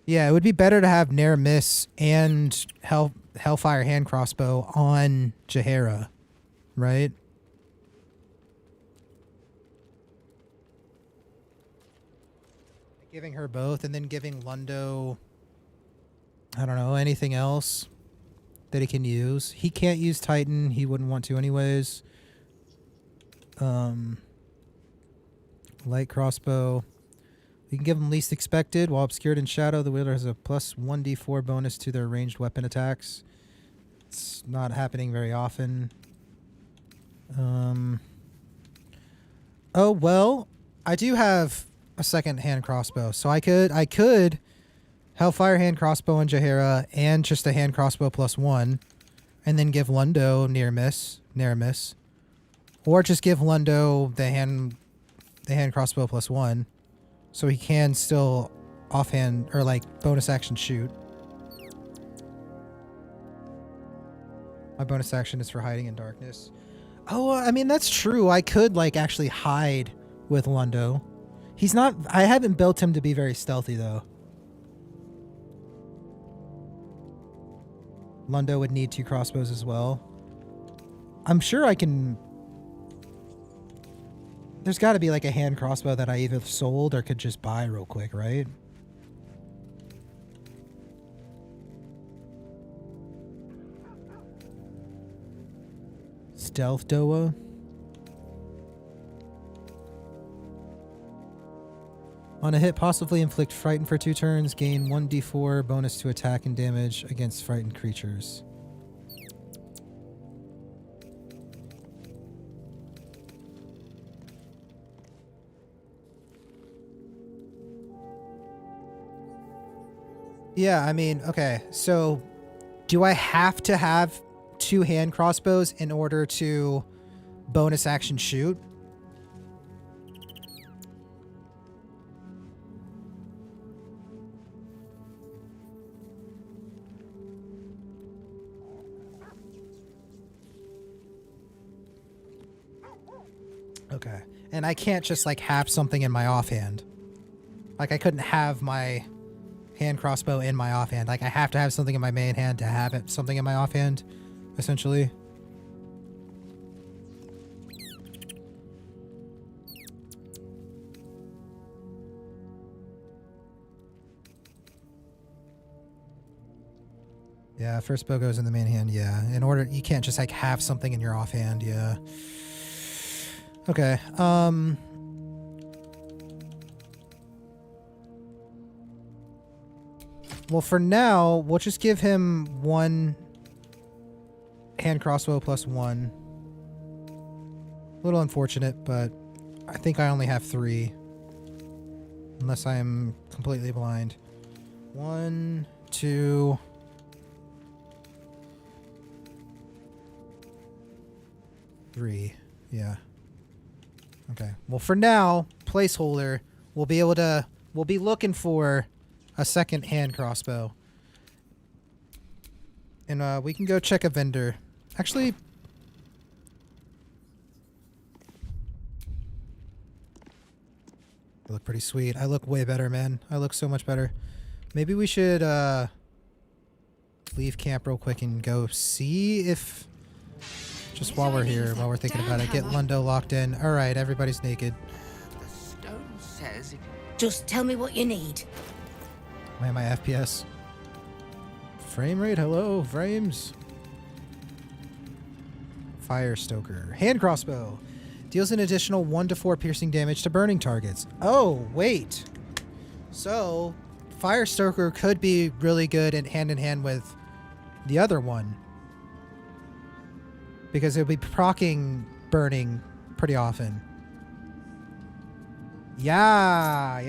Yeah, it would be better to have Nair Miss and Hellfire Hand Crossbow on Jaheira, right? Giving her both and then giving Lundo, I don't know, anything else that he can use. He can't use Titan. He wouldn't want to anyways. Light Crossbow. You can give them Least Expected. While obscured in shadow, the wielder has a plus 1d4 bonus to their ranged weapon attacks. It's not happening very often. Oh, well, I do have a second hand crossbow. So I could Hellfire Hand Crossbow on Jaheira and just a hand crossbow plus 1. And then give Lundo Nair Miss. Or just give Lundo the hand crossbow plus 1. So he can still offhand, or like bonus action shoot. My bonus action is for hiding in darkness. Oh, I mean, that's true. I could like actually hide with Lundo. He's not, I haven't built him to be very stealthy though. Lundo would need 2 crossbows as well. I'm sure I can... There's got to be like a hand crossbow that I either sold or could just buy real quick, right? Stealth Doa. On a hit, possibly inflict frighten for 2 turns, gain 1d4 bonus to attack and damage against frightened creatures. Yeah, I mean, okay, so do I have to have 2 hand crossbows in order to bonus action shoot? Okay. And I can't just like have something in my offhand. Like I couldn't have my hand crossbow in my offhand. Like I have to have something in my main hand to have it something in my offhand, essentially. Yeah, first bow goes in the main hand, yeah. In order, you can't just like have something in your offhand, yeah. Okay, well, for now, we'll just give him 1 hand crossbow plus 1. A little unfortunate, but I think I only have 3. Unless I am completely blind. 1, 2... 3, yeah. Okay. Well, for now, placeholder, we'll be looking for a second hand crossbow. And we can go check a vendor. Actually, I look pretty sweet. I look way better, man. I look so much better. Maybe we should leave camp real quick and go see if... Just while we're here, while we're thinking about it, get Lundo locked in. All right, everybody's naked. The stone says... Just tell me what you need. Man, my FPS. Frame rate, hello, frames. Fire Stoker. Hand crossbow. Deals an additional 1 to 4 piercing damage to burning targets. Oh, wait. So, Fire Stoker could be really good in hand with the other one. Because it'll be proccing burning pretty often. Yeah.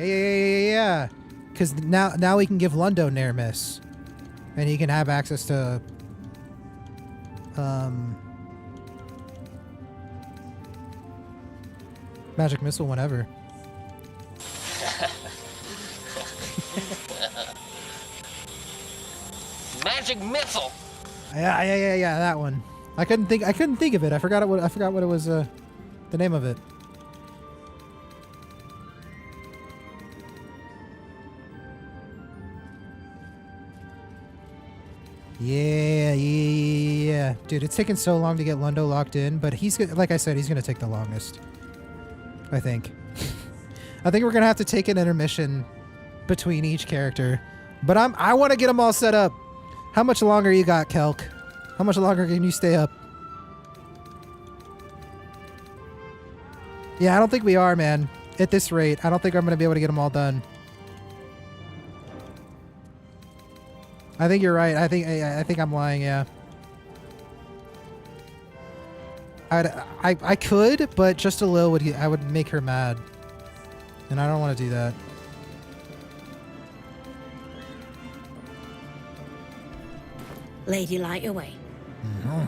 Because now we can give Lundo Nair Miss. And he can have access to... Magic Missile whenever. Magic Missile! Yeah, that one. I couldn't think of it. I forgot what it was, the name of it. Yeah. Dude, it's taken so long to get Lundo locked in, but like I said, he's gonna take the longest. I think. I think we're gonna have to take an intermission between each character. But I want to get them all set up. How much longer you got, Kelk? How much longer can you stay up? Yeah, I don't think we are, man. At this rate, I don't think I'm going to be able to get them all done. I think you're right. I think I'm lying, yeah. I could, but just a little I would make her mad. And I don't want to do that. Lady, light your way. Mm-hmm.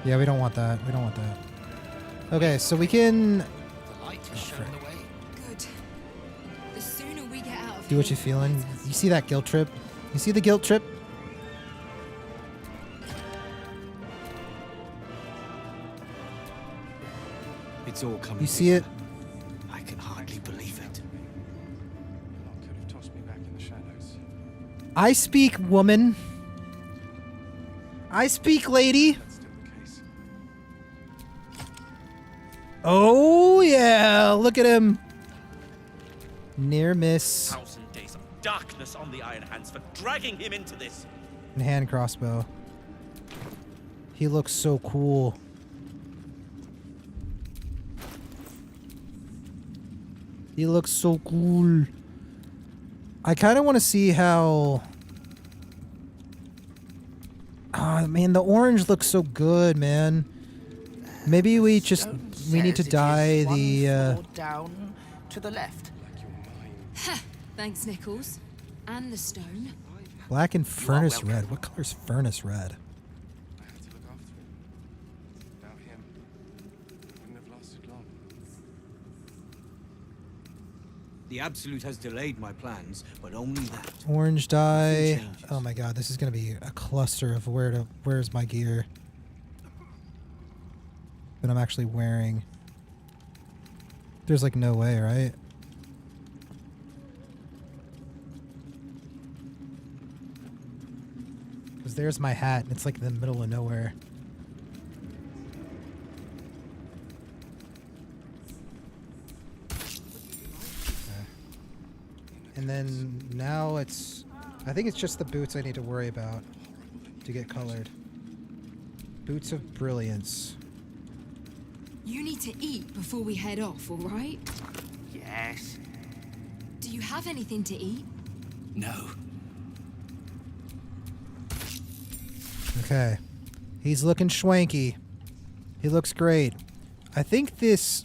Yeah, we don't want that. Okay, so we can... The light is showing the way. Good. The sooner we get out of Do what you're feeling. You see that guilt trip? You see the guilt trip? It's all coming. You see it? I can hardly believe it. Could have tossed me back in the shadows. I speak, woman. I speak, lady. That's still the case. Oh, yeah. Look at him. Near miss. 1,000 days of darkness on the Iron Hands for dragging him into this. And hand crossbow. He looks so cool. He looks so cool. I kind of want to see how... Ah, man, the orange looks so good, man. Maybe we need to dye the... Down to the left. Thanks, Nichols. And the stone. Black and furnace red. What color is furnace red? I had to look after him. Without him, it wouldn't have lasted long. The Absolute has delayed my plans, but only that. Orange dye. Oh my god, this is going to be a cluster of where's my gear. that I'm actually wearing. There's like no way, right? Because there's my hat, and it's like in the middle of nowhere. Okay. And then now it's... I think it's just the boots I need to worry about to get colored. Boots of Brilliance. You need to eat before we head off, all right? Yes. Do you have anything to eat? No. Okay. He's looking schwanky. He looks great. I think this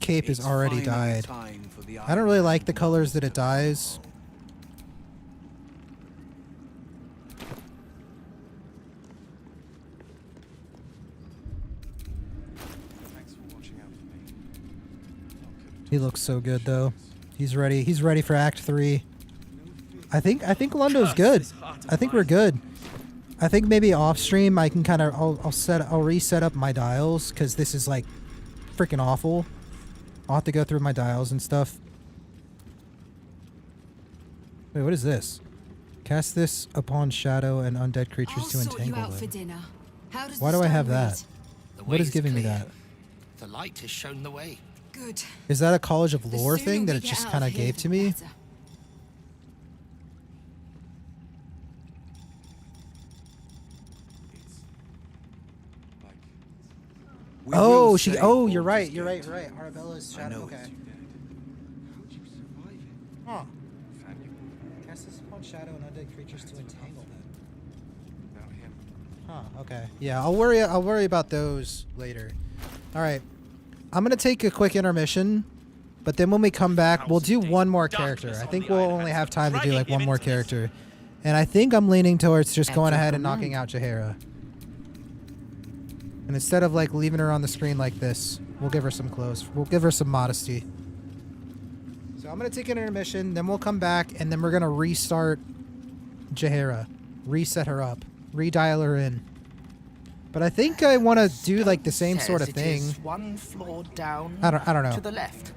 cape is already dyed. I don't really like the colors that it dyes. He looks so good though. He's ready. He's ready for Act 3. I think Lundo's good. I think we're good. I think maybe off stream I can kind of I'll reset up my dials because this is like freaking awful. I'll have to go through my dials and stuff. Wait, what is this? Cast this upon shadow and undead creatures to entangle them. Why do I have that? What is giving me that? The light has shown the way. Good. Is that a College of Lore thing that it just kind of gave to me? Oh, she. Oh, you're right. You're right. You're right. Arabella's shadow. Okay. Huh. Cast this upon shadow and undead creatures to entangle them. Huh. Okay. Yeah. I'll worry about those later. All right. I'm gonna take a quick intermission, but then when we come back, we'll do one more character. I think we'll only have time to do like one more character, and I think I'm leaning towards just going ahead and knocking out Jaheira. And instead of like leaving her on the screen like this, we'll give her some clothes. We'll give her some modesty. So I'm gonna take an intermission, then we'll come back, and then we're gonna restart Jaheira, reset her up, redial her in. But I think I want to do like the same sort of thing. One floor down. I don't know. To the left.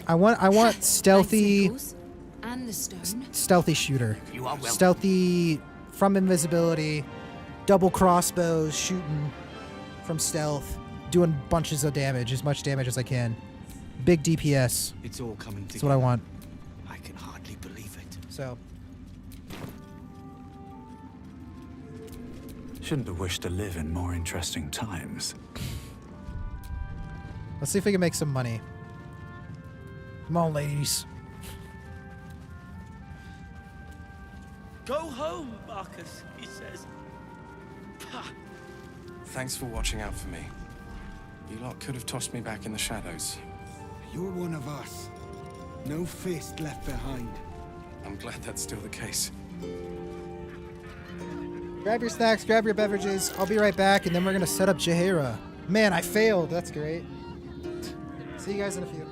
I want stealthy. And the stone. Stealthy shooter. You are welcome. Stealthy from invisibility, double crossbows, shooting from stealth, doing bunches of damage, as much damage as I can. Big DPS. It's all coming together. That's what I want. I can hardly believe it. So. Shouldn't have wished to live in more interesting times. Let's see if we can make some money. Come on, ladies. Go home, Marcus, he says. Pah. Thanks for watching out for me. You lot could have tossed me back in the shadows. You're one of us. No fist left behind. I'm glad that's still the case. Grab your snacks, grab your beverages. I'll be right back, and then we're gonna set up Jaheira. Man, I failed. That's great. See you guys in a few.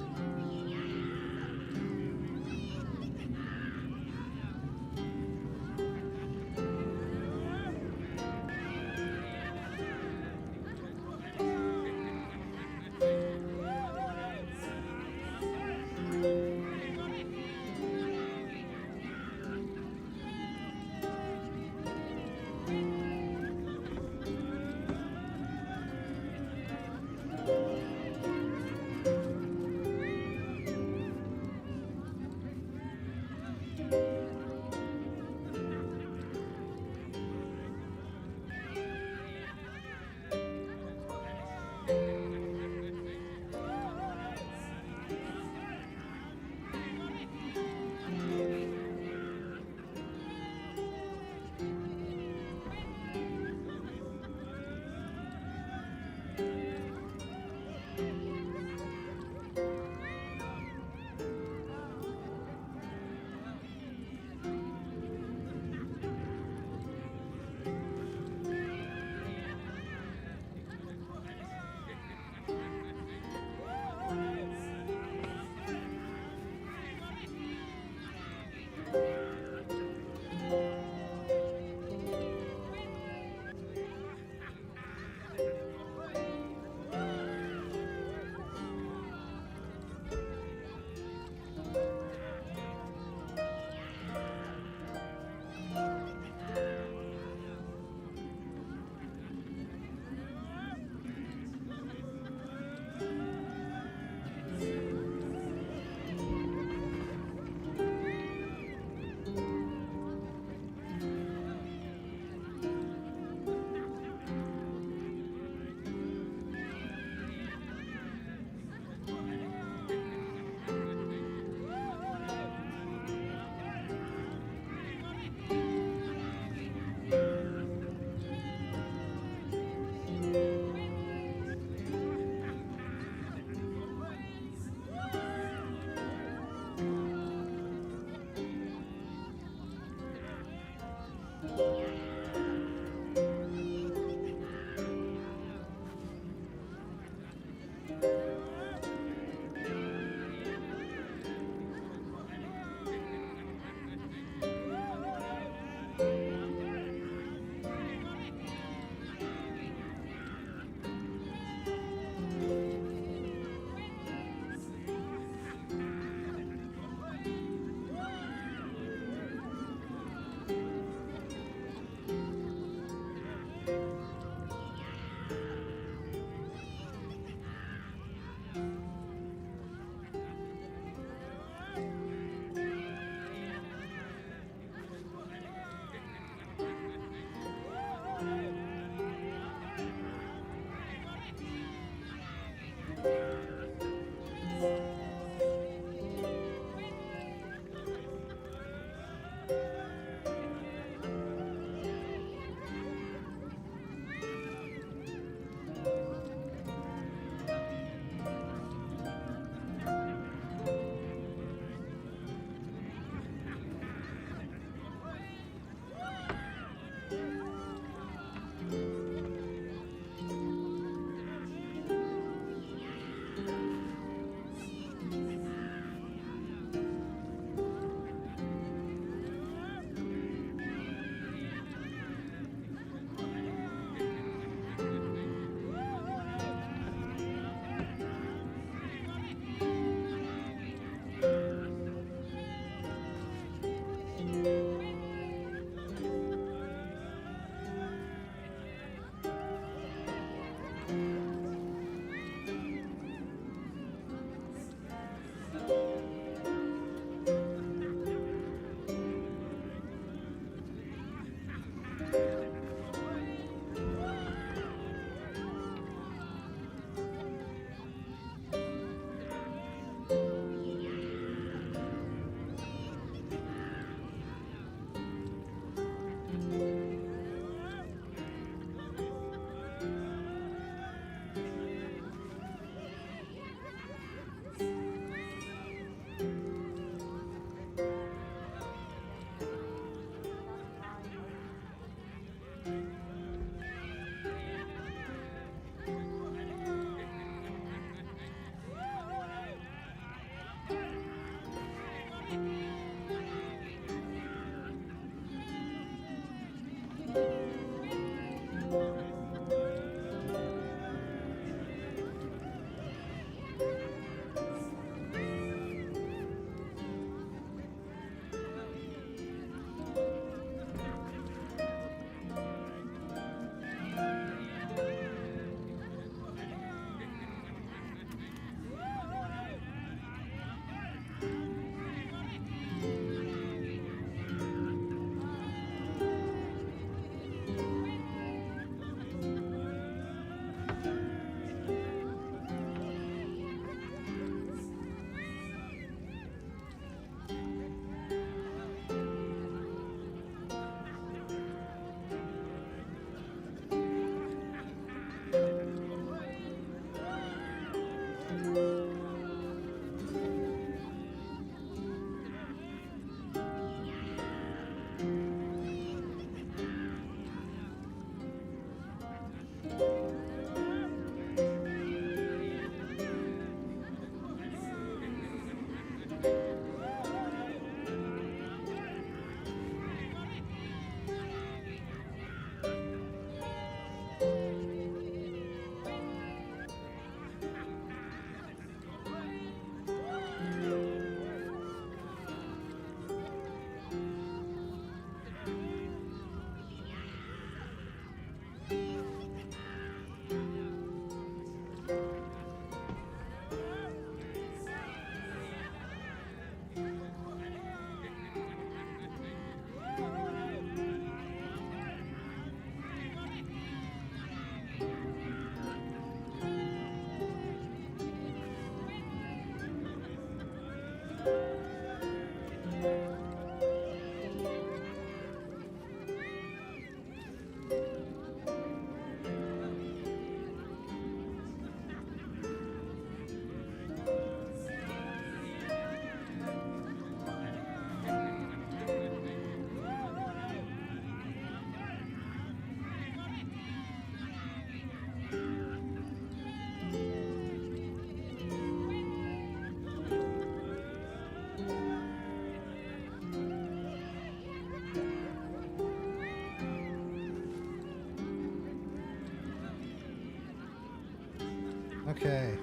Okay.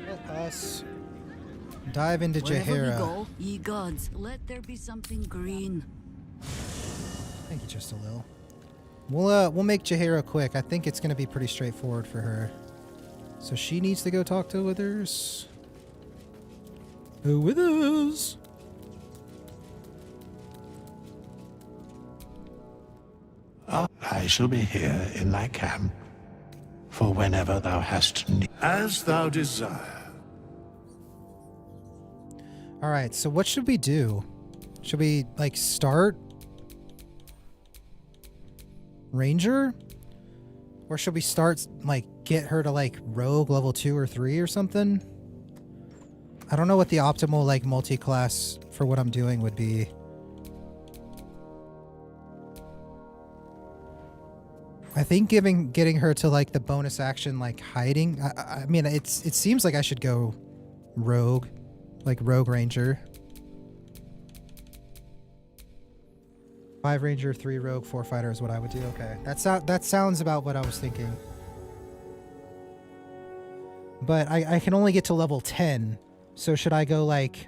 Let us dive into Wherever we Jaheira. go, ye gods, let there be something green. Thank you, just a little. We'll make Jaheira quick. I think it's gonna be pretty straightforward for her. So she needs to go talk to Withers. Oh, Withers! I shall be here in thy camp, for whenever thou hast need. As thou desire. Alright, so what should we do? Should we, like, start Ranger? Or should we start, like, get her to, like, Rogue level 2 or 3 or something? I don't know what the optimal, like, multi-class for what I'm doing would be. I think getting her to, like, the bonus action, like, hiding. I mean, it seems like I should go Rogue. Like, Rogue Ranger. 5 Ranger, 3 Rogue, 4 Fighter is what I would do. Okay. That sounds about what I was thinking. But I can only get to level 10. So should I go, like,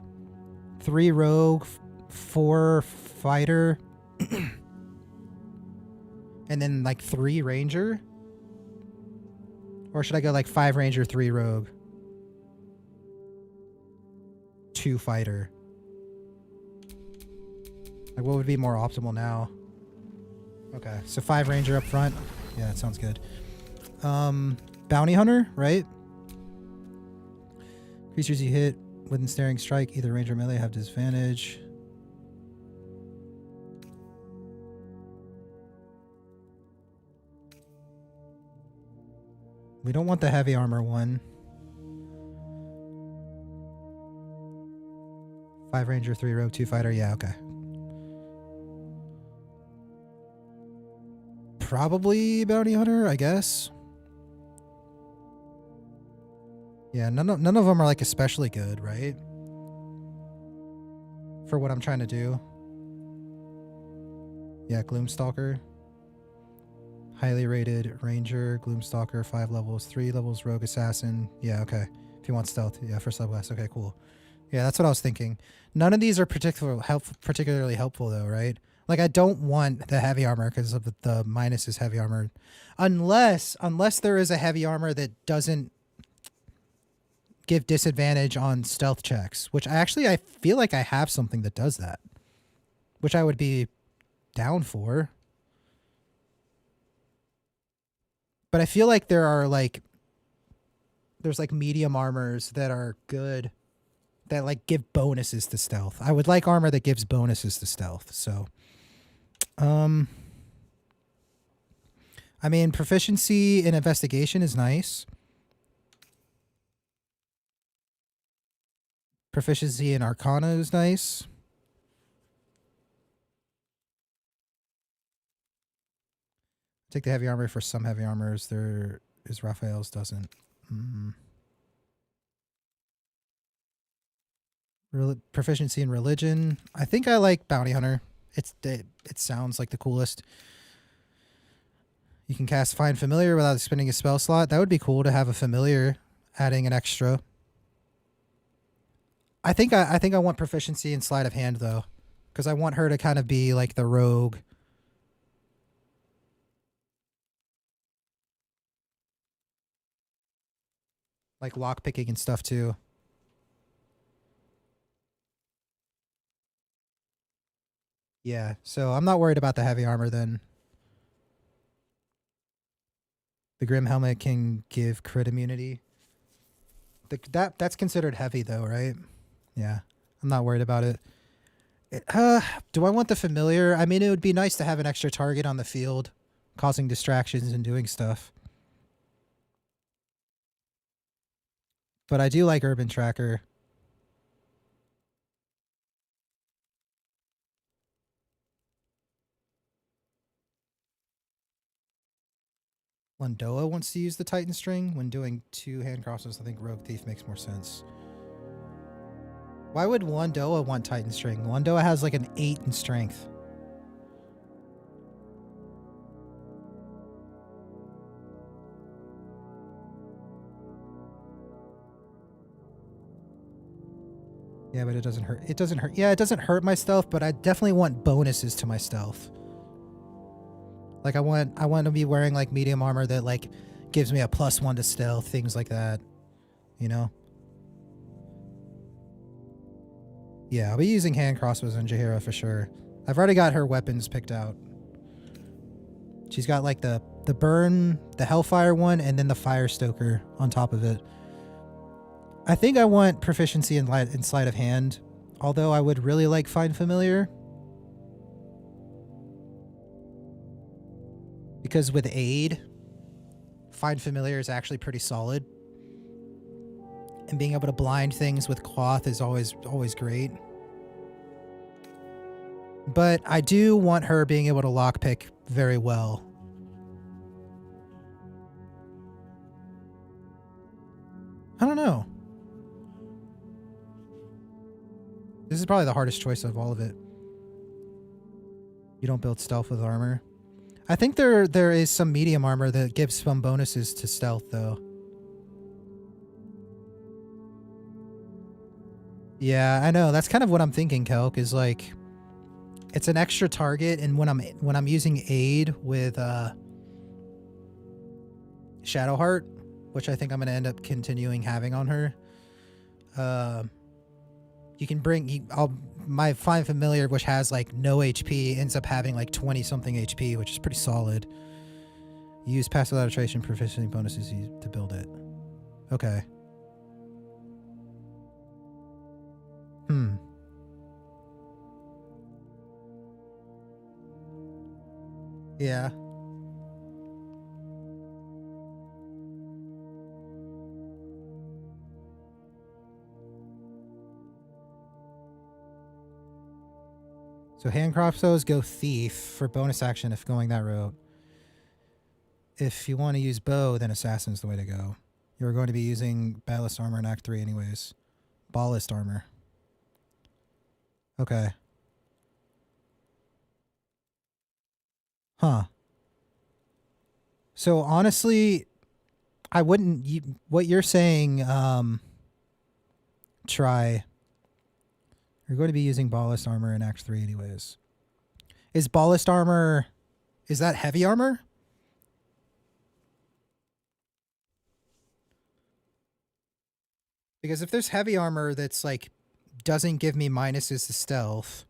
3 Rogue, 4 Fighter, and then, like, 3 Ranger? Or should I go, like, 5 Ranger, 3 Rogue, 2 Fighter? Like, what would be more optimal now? Okay, so 5 Ranger up front. Yeah, that sounds good. Bounty Hunter, right? Creatures you hit with ensnaring strike, either Ranger or melee, have disadvantage. We don't want the heavy armor one. 5 Ranger, 3 Rogue, 2 Fighter. Yeah, okay. Probably Bounty Hunter, I guess. Yeah, none of them are, like, especially good, right? For what I'm trying to do. Yeah, Gloomstalker. Highly rated Ranger, Gloomstalker, 5 levels, 3 levels, Rogue Assassin. Yeah, okay. If you want stealth, yeah, first level class. Okay, cool. Yeah, that's what I was thinking. None of these are particularly helpful, though, right? Like, I don't want the heavy armor because of the minus is heavy armor. Unless there is a heavy armor that doesn't give disadvantage on stealth checks, which I feel like I have something that does that, which I would be down for. But I feel like there's like medium armors that are good that, like, give bonuses to stealth. I would like armor that gives bonuses to stealth. So, I mean, proficiency in investigation is nice. Proficiency in Arcana is nice. Take the heavy armor for some heavy armors. There is Raphael's doesn't. Proficiency in religion. I think I like Bounty Hunter. It sounds like the coolest. You can cast Find Familiar without spending a spell slot. That would be cool to have a familiar adding an extra. I think I want proficiency in Sleight of Hand, though, because I want her to kind of be like the rogue. Like lockpicking and stuff, too. Yeah, so I'm not worried about the heavy armor, then. The Grim Helmet can give crit immunity. That's considered heavy, though, right? Yeah, I'm not worried about it. Do I want the familiar? I mean, it would be nice to have an extra target on the field, causing distractions and doing stuff. But I do like Urban Tracker. Lundoa wants to use the Titan String. When doing 2 hand crosses, I think Rogue Thief makes more sense. Why would Lundoa want Titan String? Lundoa has like an 8 in strength. Yeah, but it doesn't hurt. It doesn't hurt. Yeah, it doesn't hurt my stealth, but I definitely want bonuses to my stealth. Like I want to be wearing like medium armor that like gives me a +1 to stealth, things like that. You know? Yeah, I'll be using hand crossbows on Jaheira for sure. I've already got her weapons picked out. She's got like the burn, the Hellfire one, and then the Fire Stoker on top of it. I think I want proficiency in sleight of hand, although I would really like Find Familiar. Because with aid, Find Familiar is actually pretty solid. And being able to blind things with cloth is always great. But I do want her being able to lockpick very well. I don't know. This is probably the hardest choice of all of it. You don't build stealth with armor. I think there is some medium armor that gives some bonuses to stealth, though. Yeah, I know. That's kind of what I'm thinking, Kelk, is like it's an extra target, and when I'm using aid with Shadowheart, which I think I'm going to end up continuing having on her, you can bring my Find Familiar, which has like no HP, ends up having like 20 something HP, which is pretty solid. You use passive illustration proficiency bonuses to build it. Okay. Yeah. So hand crossbows go thief for bonus action if going that route. If you want to use bow, then assassin's the way to go. You're going to be using ballast armor in Act 3 anyways. Ballast armor. Okay. Huh. So honestly, I wouldn't... what you're saying, try... You're going to be using ballast armor in Act 3 anyways. Is ballast armor... Is that heavy armor? Because if there's heavy armor that's like... doesn't give me minuses to stealth...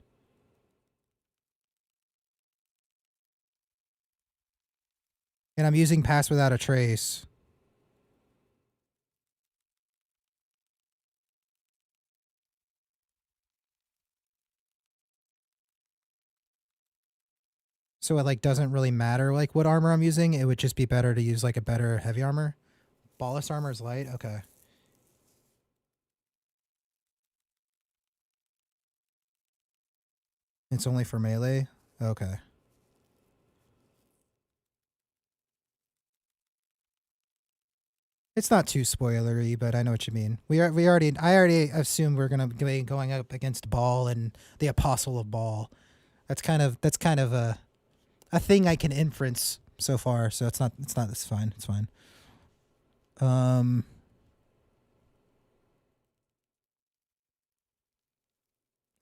and I'm using Pass Without a Trace... So it like doesn't really matter like what armor I'm using. It would just be better to use like a better heavy armor. Ballast armor is light? Okay. It's only for melee? Okay. It's not too spoilery, but I know what you mean. I already assumed we're gonna be going up against Baal and the Apostle of Baal. That's kind of a thing I can inference so far, so it's fine. It's fine.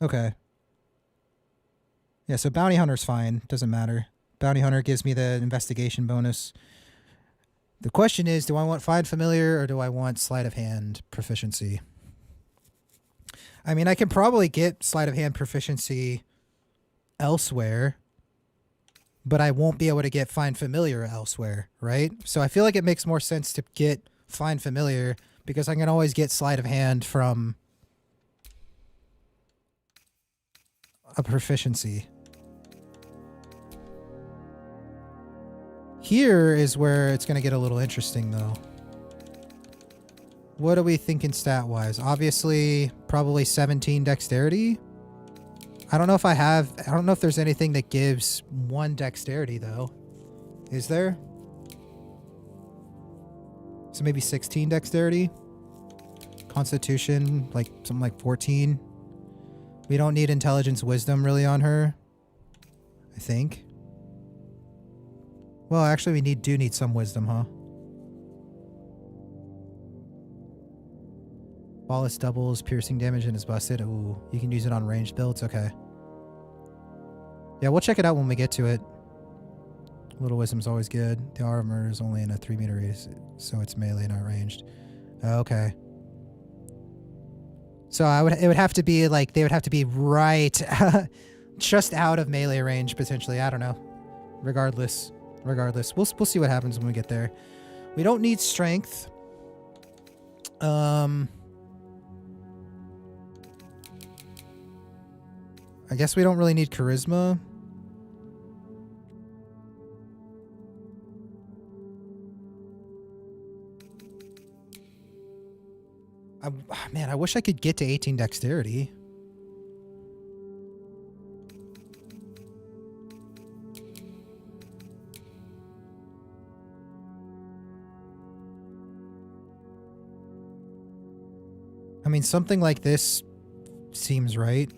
Okay. Yeah, so Bounty Hunter's fine. Doesn't matter. Bounty Hunter gives me the investigation bonus. The question is, do I want Find Familiar or do I want Sleight of Hand proficiency? I mean, I can probably get Sleight of Hand proficiency elsewhere, but I won't be able to get Find Familiar elsewhere, right? So I feel like it makes more sense to get Find Familiar because I can always get Sleight of Hand from a proficiency. Here is where it's going to get a little interesting, though. What are we thinking stat-wise? Obviously, probably 17 dexterity. I don't know if there's anything that gives 1 dexterity, though. Is there? So maybe 16 dexterity? Constitution, like something like 14. We don't need intelligence wisdom really on her, I think. Well, actually, we do need some wisdom, huh? Ballast doubles piercing damage and is busted. Ooh, you can use it on ranged builds. Okay. Yeah, we'll check it out when we get to it. Little wisdom's always good. The armor is only in a 3 meter radius, so it's melee, not ranged. Okay. So it would have to be like, they would have to be right just out of melee range potentially. I don't know. Regardless, we'll see what happens when we get there. We don't need strength. I guess we don't really need charisma. Man, I wish I could get to 18 dexterity. I mean, something like this seems right.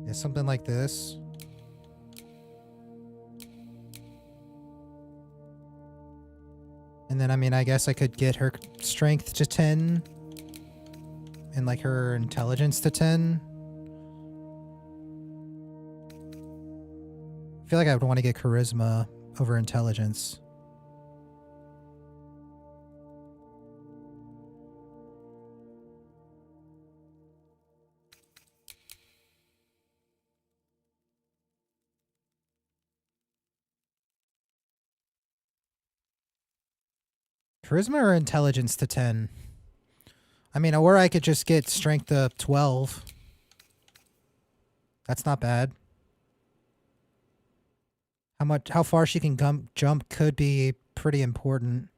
Yeah, something like this. And then, I mean, I guess I could get her strength to 10. And like her intelligence to 10. I feel like I would want to get charisma over intelligence. Charisma or intelligence to 10? I mean, or I could just get strength to 12. That's not bad. How far she can jump could be pretty important.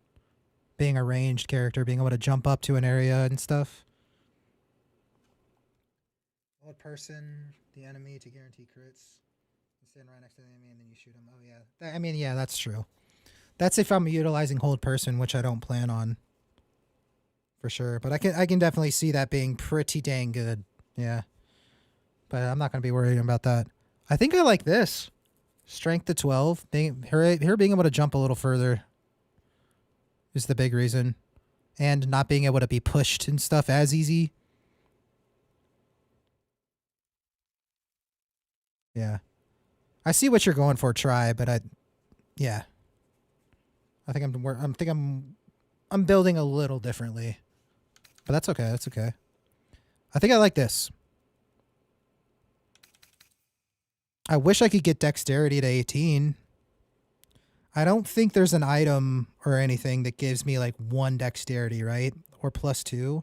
Being a ranged character, being able to jump up to an area and stuff. Hold person, the enemy to guarantee crits. You stand right next to the enemy and then you shoot him. Oh yeah. I mean, yeah, that's true. That's if I'm utilizing hold person, which I don't plan on. For sure, but I can definitely see that being pretty dang good. Yeah. But I'm not going to be worried about that. I think I like this. Strength to 12. Her being able to jump a little further is the big reason. And not being able to be pushed and stuff as easy. Yeah. I see what you're going for, Try, but yeah. I think I'm building a little differently. But that's okay. That's okay. I think I like this. I wish I could get dexterity to 18. I don't think there's an item or anything that gives me like 1 dexterity, right? Or +2.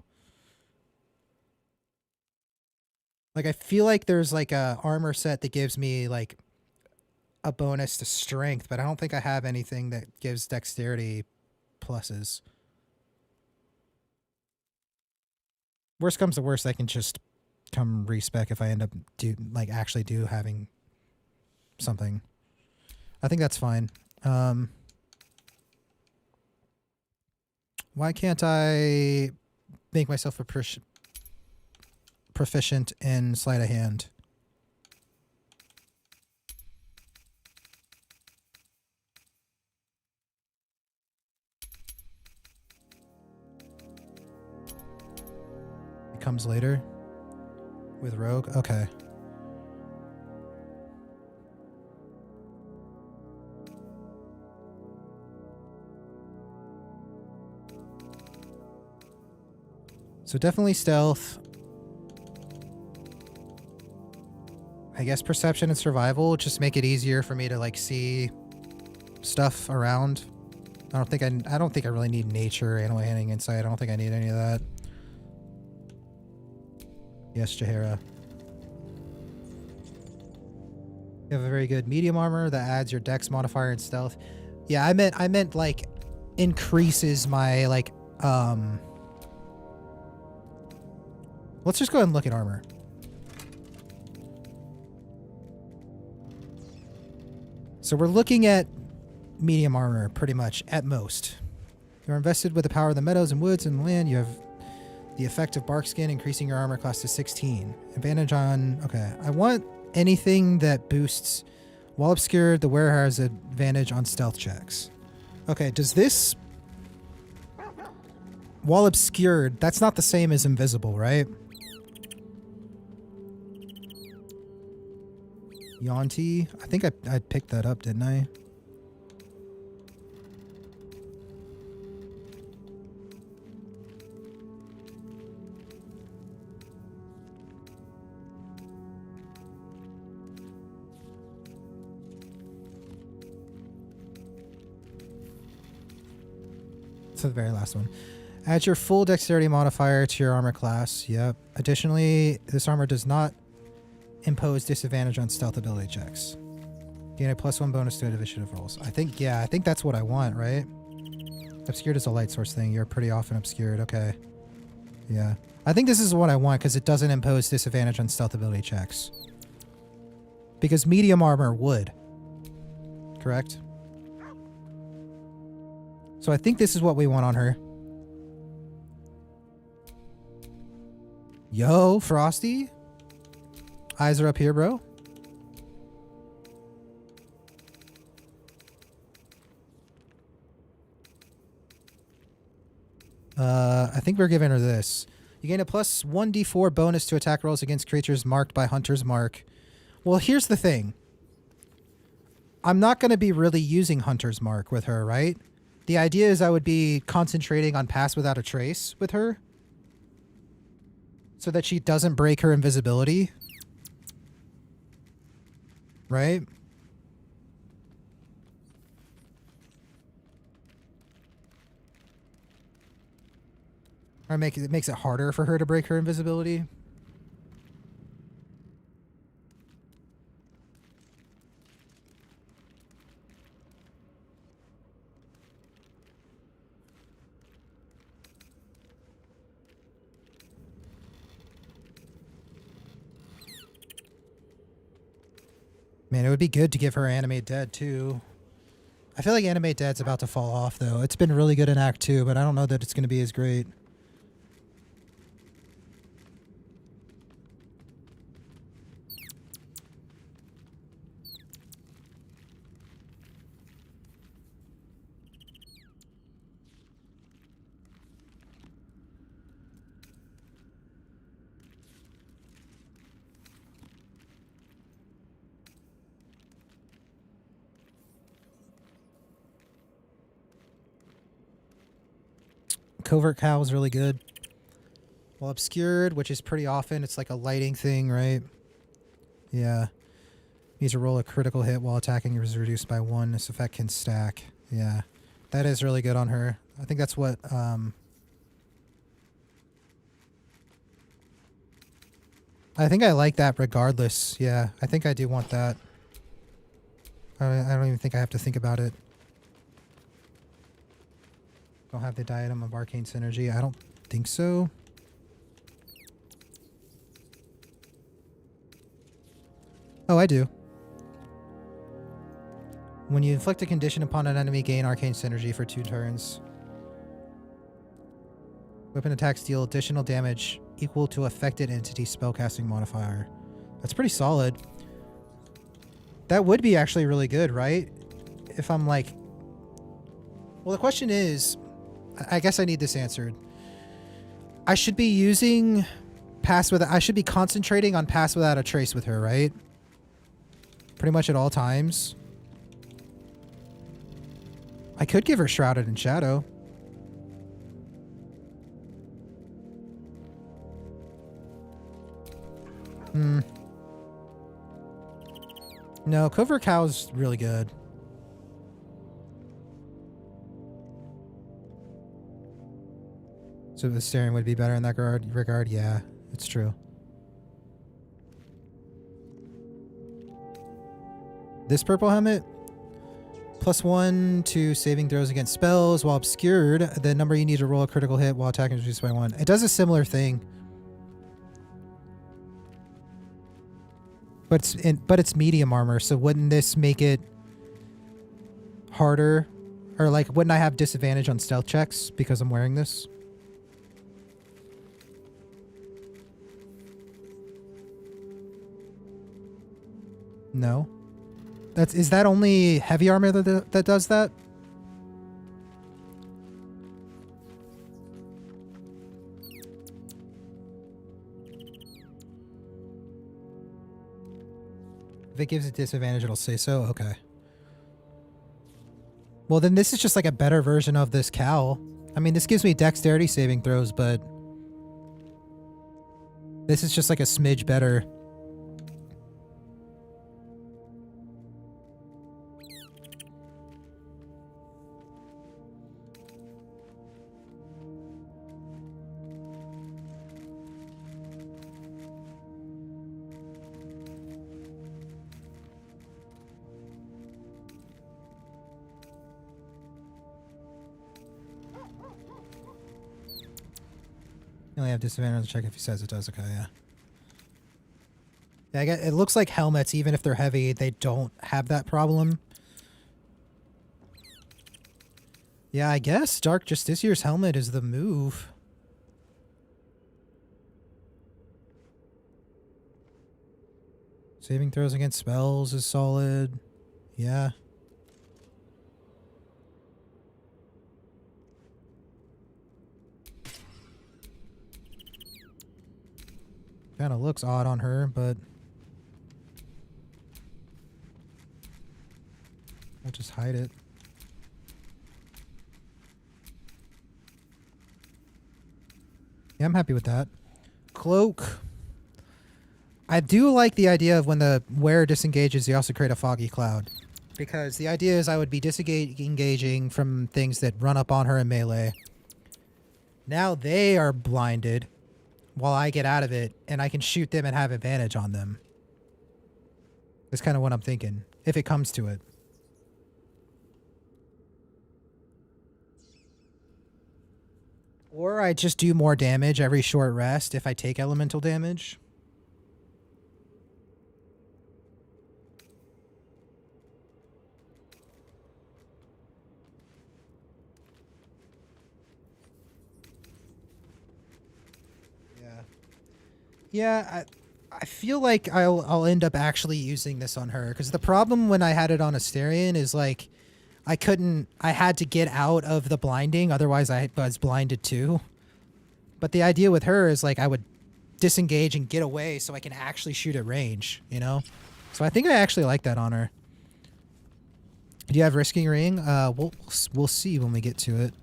Like I feel like there's like a armor set that gives me like a bonus to strength, but I don't think I have anything that gives dexterity pluses. Worst comes to worst, I can just come respec if I end up actually having something. I think that's fine. Why can't I make myself a proficient in sleight of hand? It comes later with rogue. Okay. So definitely stealth. I guess perception and survival just make it easier for me to like see stuff around. I don't think I really need nature, animal handling, insight. I don't think I need any of that. Yes, Jahara. You have a very good medium armor that adds your dex modifier and stealth. Yeah, I meant like increases my like let's just go ahead and look at armor. So we're looking at medium armor pretty much at most. You're invested with the power of the meadows and woods and land. You have The effect of bark skin, increasing your armor class to 16. Advantage on... Okay, I want anything that boosts... While obscured, the wearer has advantage on stealth checks. Okay, does this... While obscured, that's not the same as invisible, right? Yonti? I think I picked that up, didn't I? The very last one. Add your full dexterity modifier to your armor class. Yep. Additionally, this armor does not impose disadvantage on stealth ability checks. Gain a +1 bonus to initiative rolls. I think that's what I want, right? Obscured is a light source thing. You're pretty often obscured. Okay. Yeah. I think this is what I want because it doesn't impose disadvantage on stealth ability checks. Because medium armor would. Correct? So I think this is what we want on her. Yo, Frosty. Eyes are up here, bro. I think we're giving her this. You gain a +1d4 bonus to attack rolls against creatures marked by Hunter's Mark. Well, here's the thing. I'm not going to be really using Hunter's Mark with her, right? The idea is I would be concentrating on Pass Without a Trace with her so that she doesn't break her invisibility. Right? Or it makes it harder for her to break her invisibility. Man, it would be good to give her Animate Dead, too. I feel like Animate Dead's about to fall off, though. It's been really good in Act 2, but I don't know that it's going to be as great. Covert Cow is really good. While obscured, which is pretty often, it's like a lighting thing, right? Yeah. Needs to roll a critical hit while attacking is reduced by 1. This effect can stack. Yeah. That is really good on her. I think that's what... I think I like that regardless. Yeah, I think I do want that. I don't even think I have to think about it. Don't have the diadem of arcane synergy. I don't think so. Oh, I do. When you inflict a condition upon an enemy, gain arcane synergy for 2 turns. Weapon attacks deal additional damage equal to affected entity spellcasting modifier. That's pretty solid. That would be actually really good, right? If I'm like... Well, the question is... I guess I need this answered. I should be using Pass Without... I should be concentrating on Pass Without a Trace with her, right? Pretty much at all times. I could give her Shrouded in Shadow. No, Covert Cow's really good. So the staring would be better in that regard? Yeah, it's true. This purple helmet, +1 to saving throws against spells while obscured. The number you need to roll a critical hit while attacking is reduced by 1. It does a similar thing. But it's medium armor, so wouldn't this make it harder? Or like, wouldn't I have disadvantage on stealth checks because I'm wearing this? No. Is that only heavy armor that does that? If it gives a disadvantage, it'll say so? Okay. Well, then this is just like a better version of this cowl. I mean, this gives me dexterity saving throws, but this is just like a smidge better. You only have disadvantage on the check if he says it does. Okay, yeah. Yeah, it looks like helmets, even if they're heavy, they don't have that problem. Yeah, I guess Dark Justiciar's helmet is the move. Saving throws against spells is solid. Yeah. Kind of looks odd on her, but we'll just hide it. Yeah, I'm happy with that. Cloak. I do like the idea of when the wearer disengages, you also create a foggy cloud. Because the idea is I would be disengaging from things that run up on her in melee. Now they are blinded while I get out of it, and I can shoot them and have advantage on them. That's kind of what I'm thinking, if it comes to it. Or I just do more damage every short rest if I take elemental damage. Yeah, I feel like I'll end up actually using this on her, because the problem when I had it on Asterion is like I had to get out of the blinding, otherwise I was blinded too. But the idea with her is like I would disengage and get away so I can actually shoot at range, you know? So I think I actually like that on her. Do you have Risking Ring? We'll see when we get to it.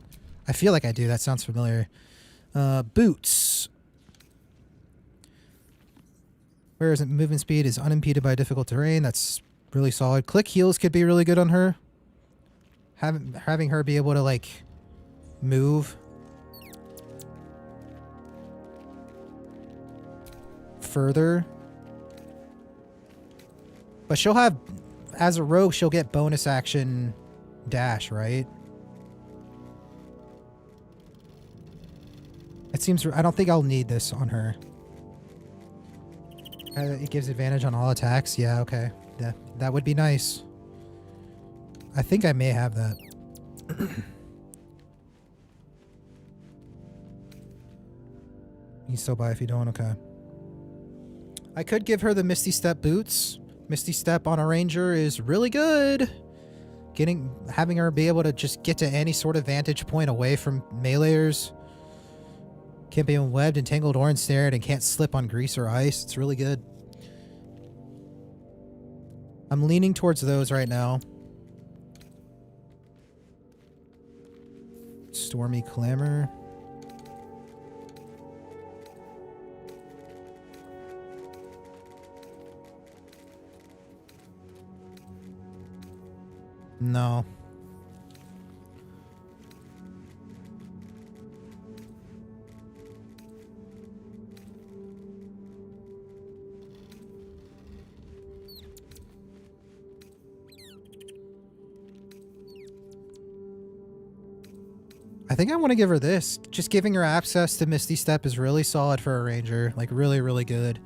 I feel like I do. That sounds familiar. Boots. Whereas movement speed is unimpeded by difficult terrain. That's really solid. Click heals could be really good on her. Having her be able to like move further. But she'll have, as a rogue, she'll get bonus action dash, right? It seems, I don't think I'll need this on her. It gives advantage on all attacks. Yeah, okay. That would be nice. I think I may have that. You still buy if you don't? Okay. I could give her the Misty Step boots. Misty Step on a ranger is really good. Having her be able to just get to any sort of vantage point away from meleeers. Can't be webbed, entangled, or ensnared, and can't slip on grease or ice. It's really good. I'm leaning towards those right now. Stormy Clamor. No. I think I want to give her this. Just giving her access to Misty Step is really solid for a ranger. Like, really, really good.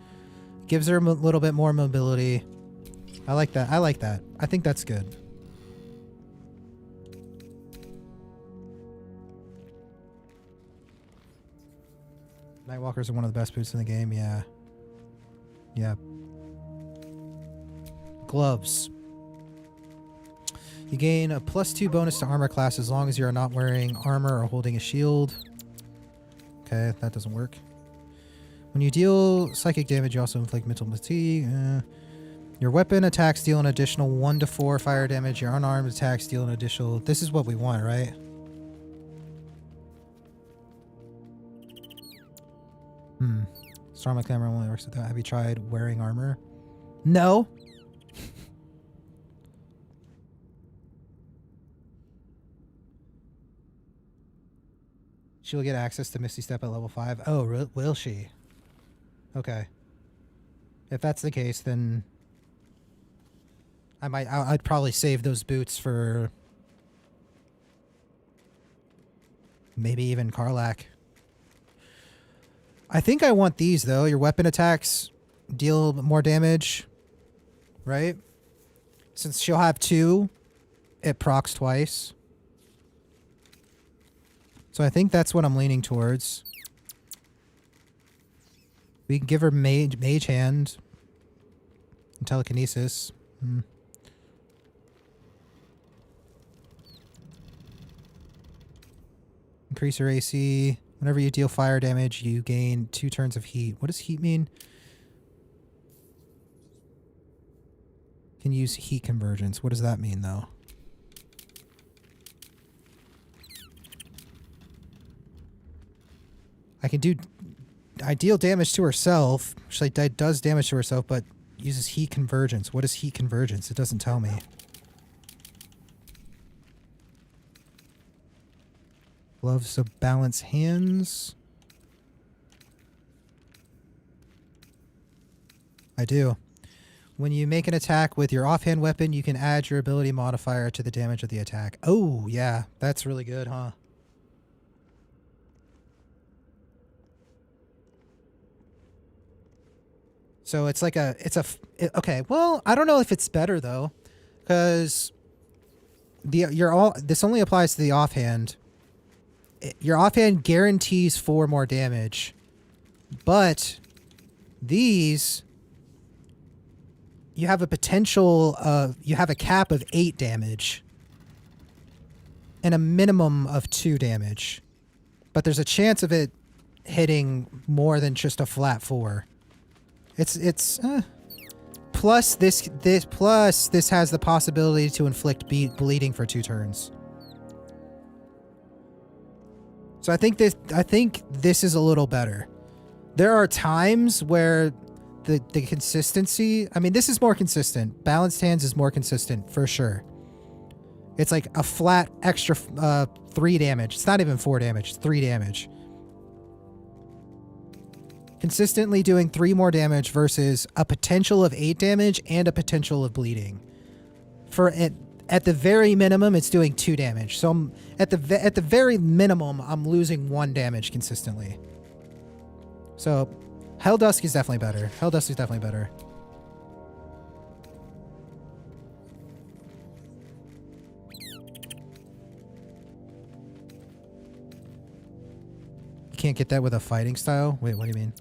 Gives her a little bit more mobility. I like that. I like that. I think that's good. Nightwalkers are one of the best boots in the game. Yeah. Yeah. Gloves. You gain a +2 bonus to armor class as long as you are not wearing armor or holding a shield. Okay, that doesn't work. When you deal psychic damage, you also inflict mental fatigue. Your weapon attacks deal an additional 1 to 4 fire damage. Your unarmed attacks deal an additional... This is what we want, right? Storm camera only works with that. Have you tried wearing armor? No. She'll get access to Misty Step at level 5. Oh, will she? Okay. If that's the case, then I'd probably save those boots for maybe even Karlach. I think I want these though. Your weapon attacks deal more damage, right? Since she'll have 2, it procs twice. So I think that's what I'm leaning towards. We can give her mage hand and telekinesis. Increase her AC. Whenever you deal fire damage, you gain 2 turns of heat. What does heat mean? Can use heat convergence. What does that mean, though? I deal damage to herself. She does damage to herself, but uses heat convergence. What is heat convergence? It doesn't tell me. Gloves of balance hands. I do. When you make an attack with your offhand weapon, you can add your ability modifier to the damage of the attack. Oh, yeah. That's really good, huh? So it's like okay. Well, I don't know if it's better though, because this only applies to the offhand. Your offhand guarantees 4 more damage, but these you have a potential of you have a cap of 8 damage and a minimum of 2 damage, but there's a chance of it hitting more than just a flat 4. It's plus this has the possibility to inflict bleeding for 2 turns. So I think this is a little better. There are times where the consistency, I mean, this is more consistent. Balanced hands is more consistent for sure. It's like a flat extra 3 damage. It's not even 4 damage, it's 3 damage. Consistently doing 3 more damage versus a potential of 8 damage and a potential of bleeding. At the very minimum, it's doing 2 damage. So at the very minimum, I'm losing 1 damage consistently. So Helldusk is definitely better. Helldusk is definitely better. You can't get that with a fighting style? Wait, what do you mean?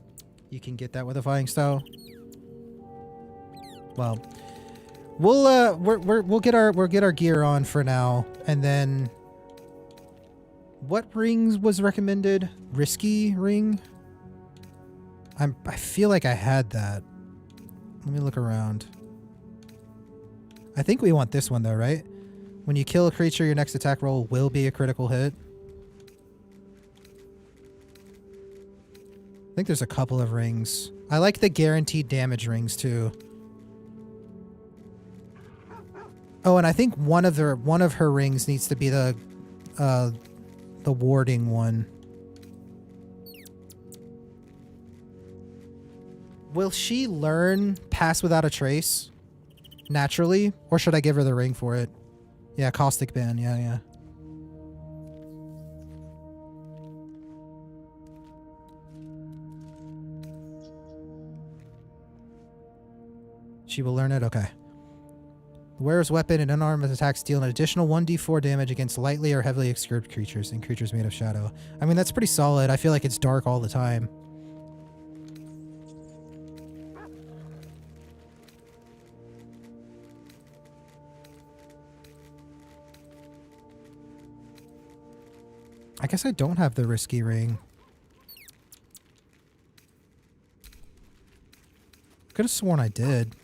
You can get that with a fighting style? Well, we'll get our gear on for now, and then what rings was recommended? Risky ring? I feel like I had that. Let me look around. I think we want this one though, right? When you kill a creature, your next attack roll will be a critical hit. I think there's a couple of rings. I like the guaranteed damage rings too. Oh, and I think one of her rings needs to be the warding one. Will she learn Pass Without a Trace naturally, or should I give her the ring for it? Yeah, Caustic Ban. Yeah. She will learn it? Okay. The wearer's weapon and unarmed attacks deal an additional 1d4 damage against lightly or heavily obscured creatures and creatures made of shadow. I mean, that's pretty solid. I feel like it's dark all the time. I guess I don't have the risky ring. Could have sworn I did.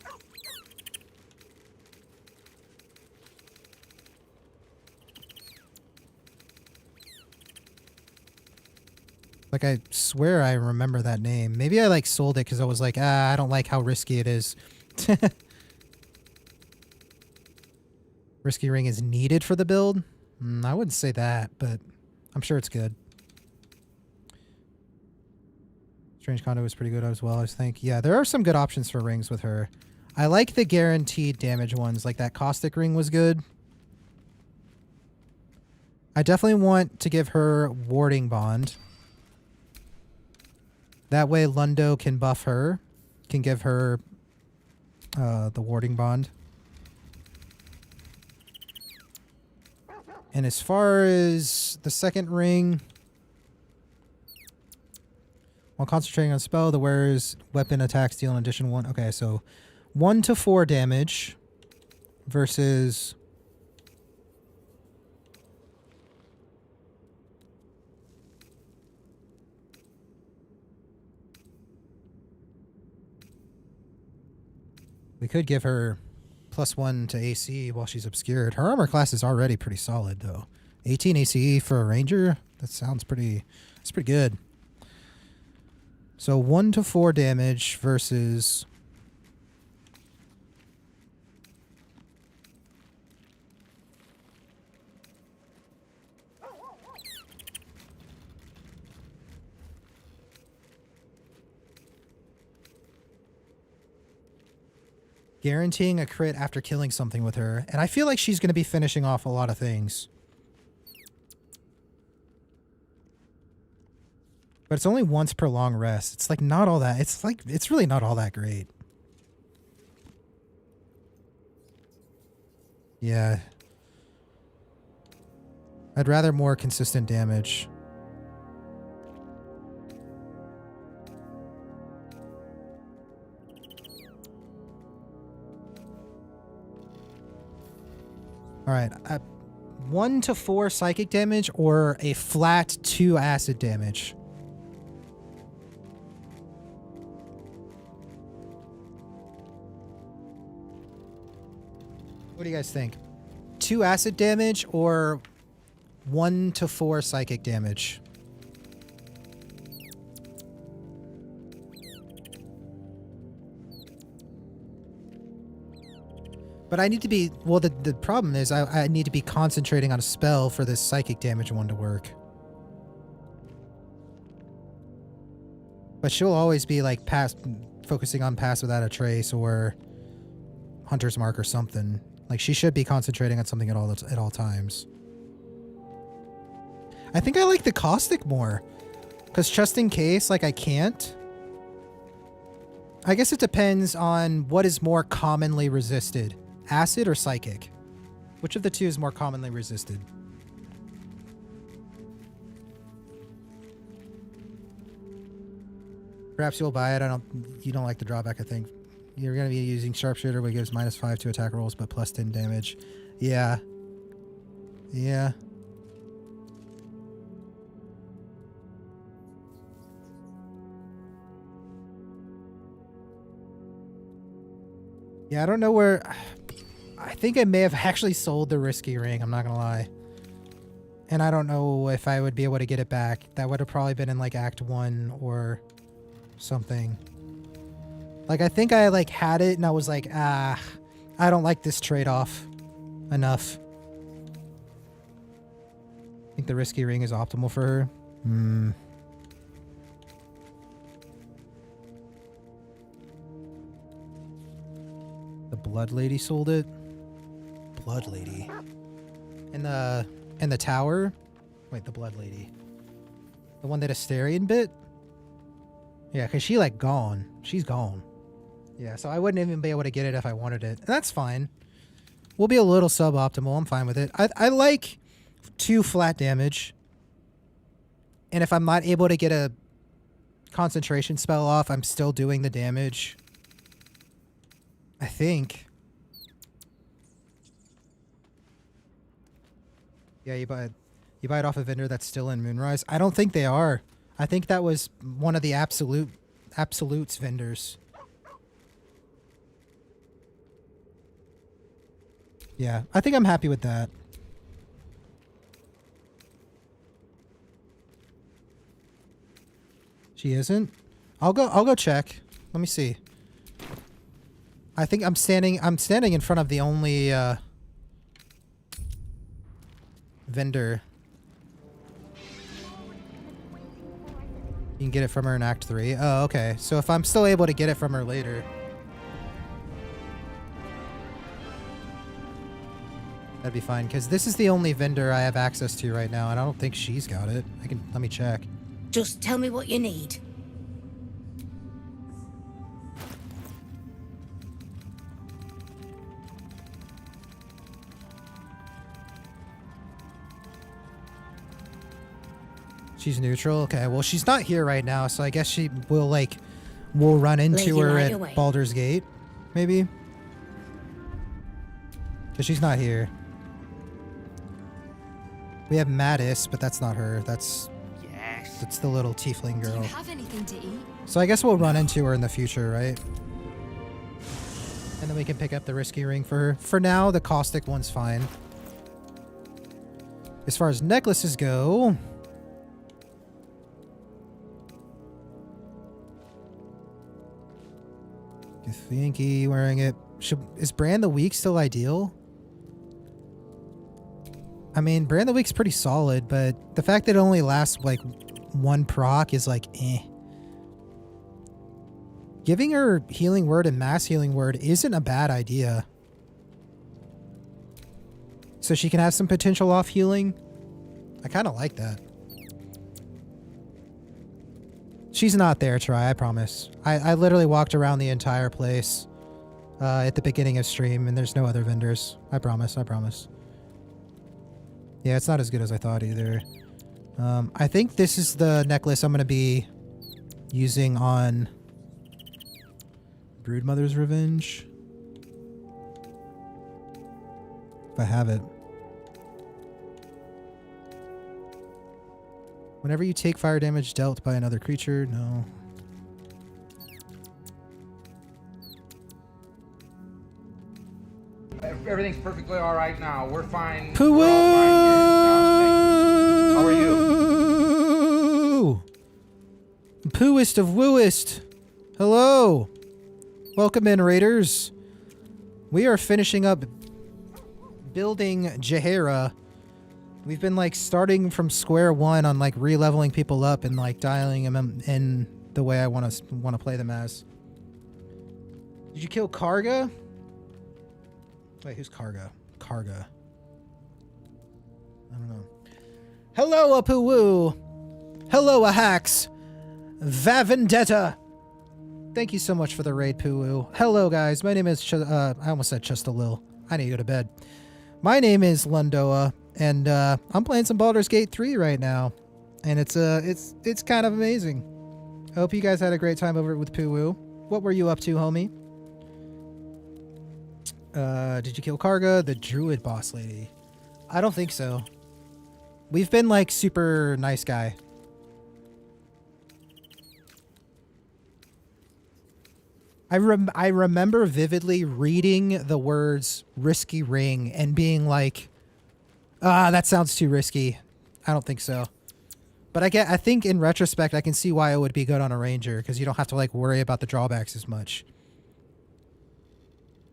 Like, I swear I remember that name. Maybe I, like, sold it because I was like, I don't like how risky it is. Risky ring is needed for the build? I wouldn't say that, but I'm sure it's good. Strange Condo was pretty good as well, I think. Yeah, there are some good options for rings with her. I like the guaranteed damage ones. Like, that caustic ring was good. I definitely want to give her warding bond. That way Lundo can buff her. Can give her the warding bond. And as far as the second ring, while concentrating on spell, the wearer's weapon attacks deal an addition 1. Okay, so 1 to 4 damage versus we could give her +1 to AC while she's obscured. Her armor class is already pretty solid, though. 18 ACE for a ranger? That sounds pretty... That's pretty good. So 1 to 4 damage versus... guaranteeing a crit after killing something with her. And I feel like she's going to be finishing off a lot of things. But it's only once per long rest. It's like not all that. It's really not all that great. Yeah. I'd rather more consistent damage. All right, 1 to 4 psychic damage or a flat 2 acid damage. What do you guys think? 2 acid damage or 1 to 4 psychic damage? But I need to be... Well, the problem is I need to be concentrating on a spell for this psychic damage one to work. But she'll always be, like, focusing on Pass Without a Trace or Hunter's Mark or something. Like, she should be concentrating on something at all times. I think I like the Caustic more. Because just in case, like, I can't... I guess it depends on what is more commonly resisted. Acid or psychic? Which of the two is more commonly resisted? Perhaps you'll buy it. You don't like the drawback, I think. You're going to be using Sharpshooter, which gives -5 to attack rolls, but +10 damage. Yeah. Yeah. Yeah, I don't know where... I think I may have actually sold the risky ring, I'm not gonna lie. And I don't know if I would be able to get it back. That would have probably been in like Act 1 or something. Like, I think I like had it and I was like, I don't like this trade-off enough. I think the risky ring is optimal for her. The Blood Lady sold it. Blood Lady. And the tower. Wait, the Blood Lady. The one that Asterion bit? Yeah, because she like gone. She's gone. Yeah, so I wouldn't even be able to get it if I wanted it. And that's fine. We'll be a little suboptimal. I'm fine with it. I like 2 flat damage. And if I'm not able to get a concentration spell off, I'm still doing the damage. I think. Yeah, You buy it off a vendor that's still in Moonrise? I don't think they are. I think that was one of the Absolutes vendors. Yeah, I think I'm happy with that. She isn't? I'll go check. Let me see. I think I'm standing in front of the only vendor. You can get it from her in Act 3. Oh, okay. So if I'm still able to get it from her later. That'd be fine, because this is the only vendor I have access to right now, and I don't think she's got it. Let me check. Just tell me what you need. She's neutral? Okay, well, she's not here right now, so I guess she will, like, we'll run into her at Baldur's Gate, maybe? Because she's not here. We have Mattis, but that's not her. That's the little tiefling girl. Do you have anything to eat? So I guess we'll run into her in the future, right? And then we can pick up the risky ring for her. For now, the caustic one's fine. As far as necklaces go... Thinky wearing it. Is Brand the Week still ideal? I mean, Brand the Week's pretty solid, but the fact that it only lasts like one proc is like eh. Giving her Healing Word and Mass Healing Word isn't a bad idea. So she can have some potential off healing. I kind of like that. She's not there, Try, I promise. I literally walked around the entire place at the beginning of stream, and there's no other vendors. I promise, I promise. Yeah, it's not as good as I thought either. I think this is the necklace I'm going to be using on Broodmother's Revenge. If I have it. Whenever you take fire damage dealt by another creature, no. Everything's perfectly all right now. We're fine. Poo-woo! We're all fine here. How are you? Pooist of wooist. Hello. Welcome in, Raiders. We are finishing up building Jaheira. We've been like starting from square one on like re-leveling people up and like dialing them in the way I want to play them as. Did you kill Karga? Wait, who's Karga? Karga. I don't know. Hello, Apuwu. Hello, Ahax. Vavendetta. Thank you so much for the raid, Puwu. Hello, guys. My name is I almost said Chustalil. I need to go to bed. My name is Lundoa. And I'm playing some Baldur's Gate 3 right now, and it's kind of amazing. I hope you guys had a great time over with Puwu. What were you up to, homie? Did you kill Karga, the druid boss lady? I don't think so. We've been like super nice guy. I remember vividly reading the words risky ring and being like, that sounds too risky. I don't think so. But I think in retrospect, I can see why it would be good on a ranger, because you don't have to like worry about the drawbacks as much.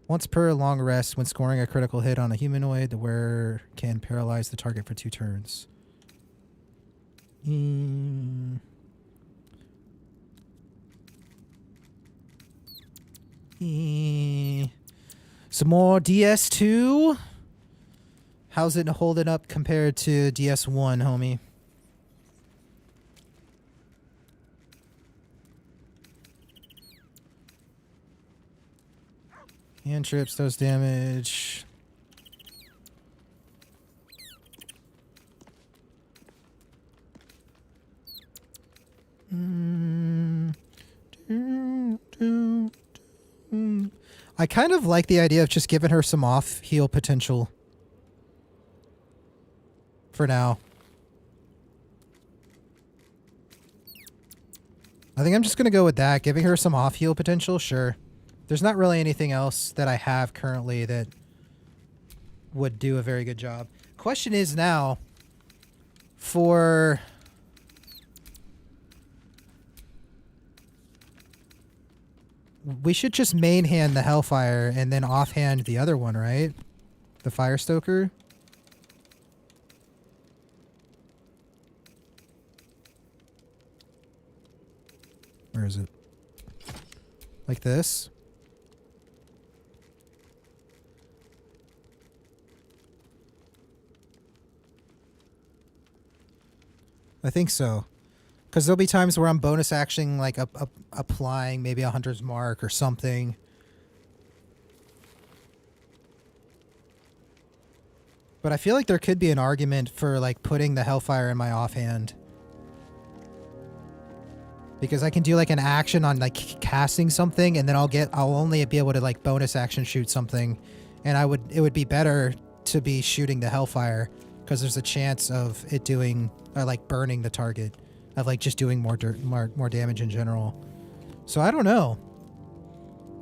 Once per long rest, when scoring a critical hit on a humanoid, the wearer can paralyze the target for 2 turns. Some more DS2. How's it holding up compared to DS1, homie? Cantrips does damage. I kind of like the idea of just giving her some off heal potential. For now. I think I'm just going to go with that. Giving her some off-heal potential, sure. There's not really anything else that I have currently that would do a very good job. Question is now, for... We should just main hand the Hellfire and then offhand the other one, right? The Firestoker. Where is it? Like this? I think so. Because there'll be times where I'm bonus actioning, like applying maybe a Hunter's Mark or something. But I feel like there could be an argument for like putting the Hellfire in my offhand. Because I can do like an action on like casting something, and then I'll only be able to like bonus action shoot something, and it would be better to be shooting the Hellfire because there's a chance of it doing like burning the target, of like just doing more damage in general. So I don't know.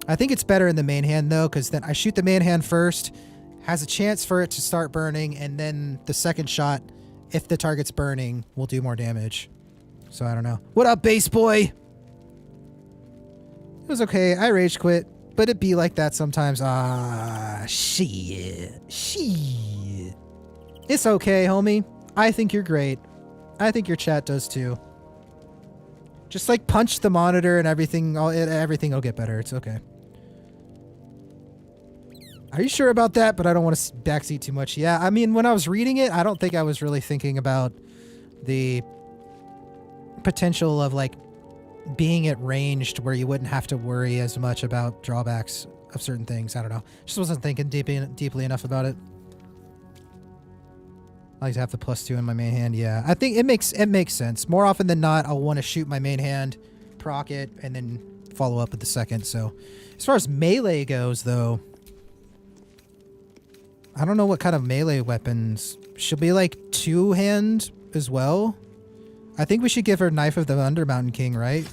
I think it's better in the main hand though, because then I shoot the main hand first, has a chance for it to start burning, and then the second shot, if the target's burning, will do more damage. So I don't know. What up, base boy? It was okay. I rage quit, but it be like that sometimes. Ah, shit. Shit. It's okay, homie. I think you're great. I think your chat does too. Just like punch the monitor and everything. Everything will get better. It's okay. Are you sure about that? But I don't want to backseat too much. Yeah, I mean, when I was reading it, I don't think I was really thinking about the potential of like being at ranged where you wouldn't have to worry as much about drawbacks of certain things. I don't know. Just wasn't thinking deeply enough about it. I like to have the +2 in my main hand. Yeah, I think it makes sense. More often than not, I'll want to shoot my main hand, proc it, and then follow up with the second. So as far as melee goes, though, I don't know what kind of melee weapons. Should be like 2-hand as well. I think we should give her Knife of the Undermountain King, right?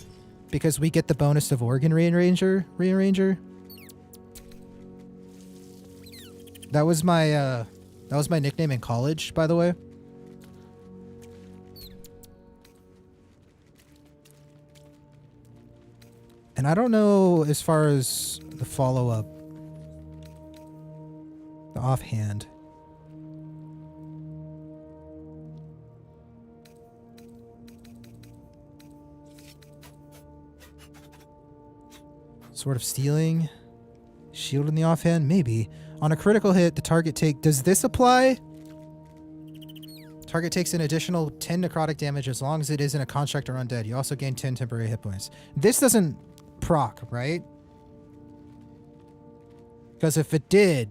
Because we get the bonus of Organ Rearranger. That was my nickname in college, by the way. And I don't know as far as the follow-up. The offhand. Sword of Stealing. Shield in the offhand? Maybe. On a critical hit, the target does this apply? Target takes an additional 10 necrotic damage as long as it isn't a construct or undead. You also gain 10 temporary hit points. This doesn't proc, right? Because if it did,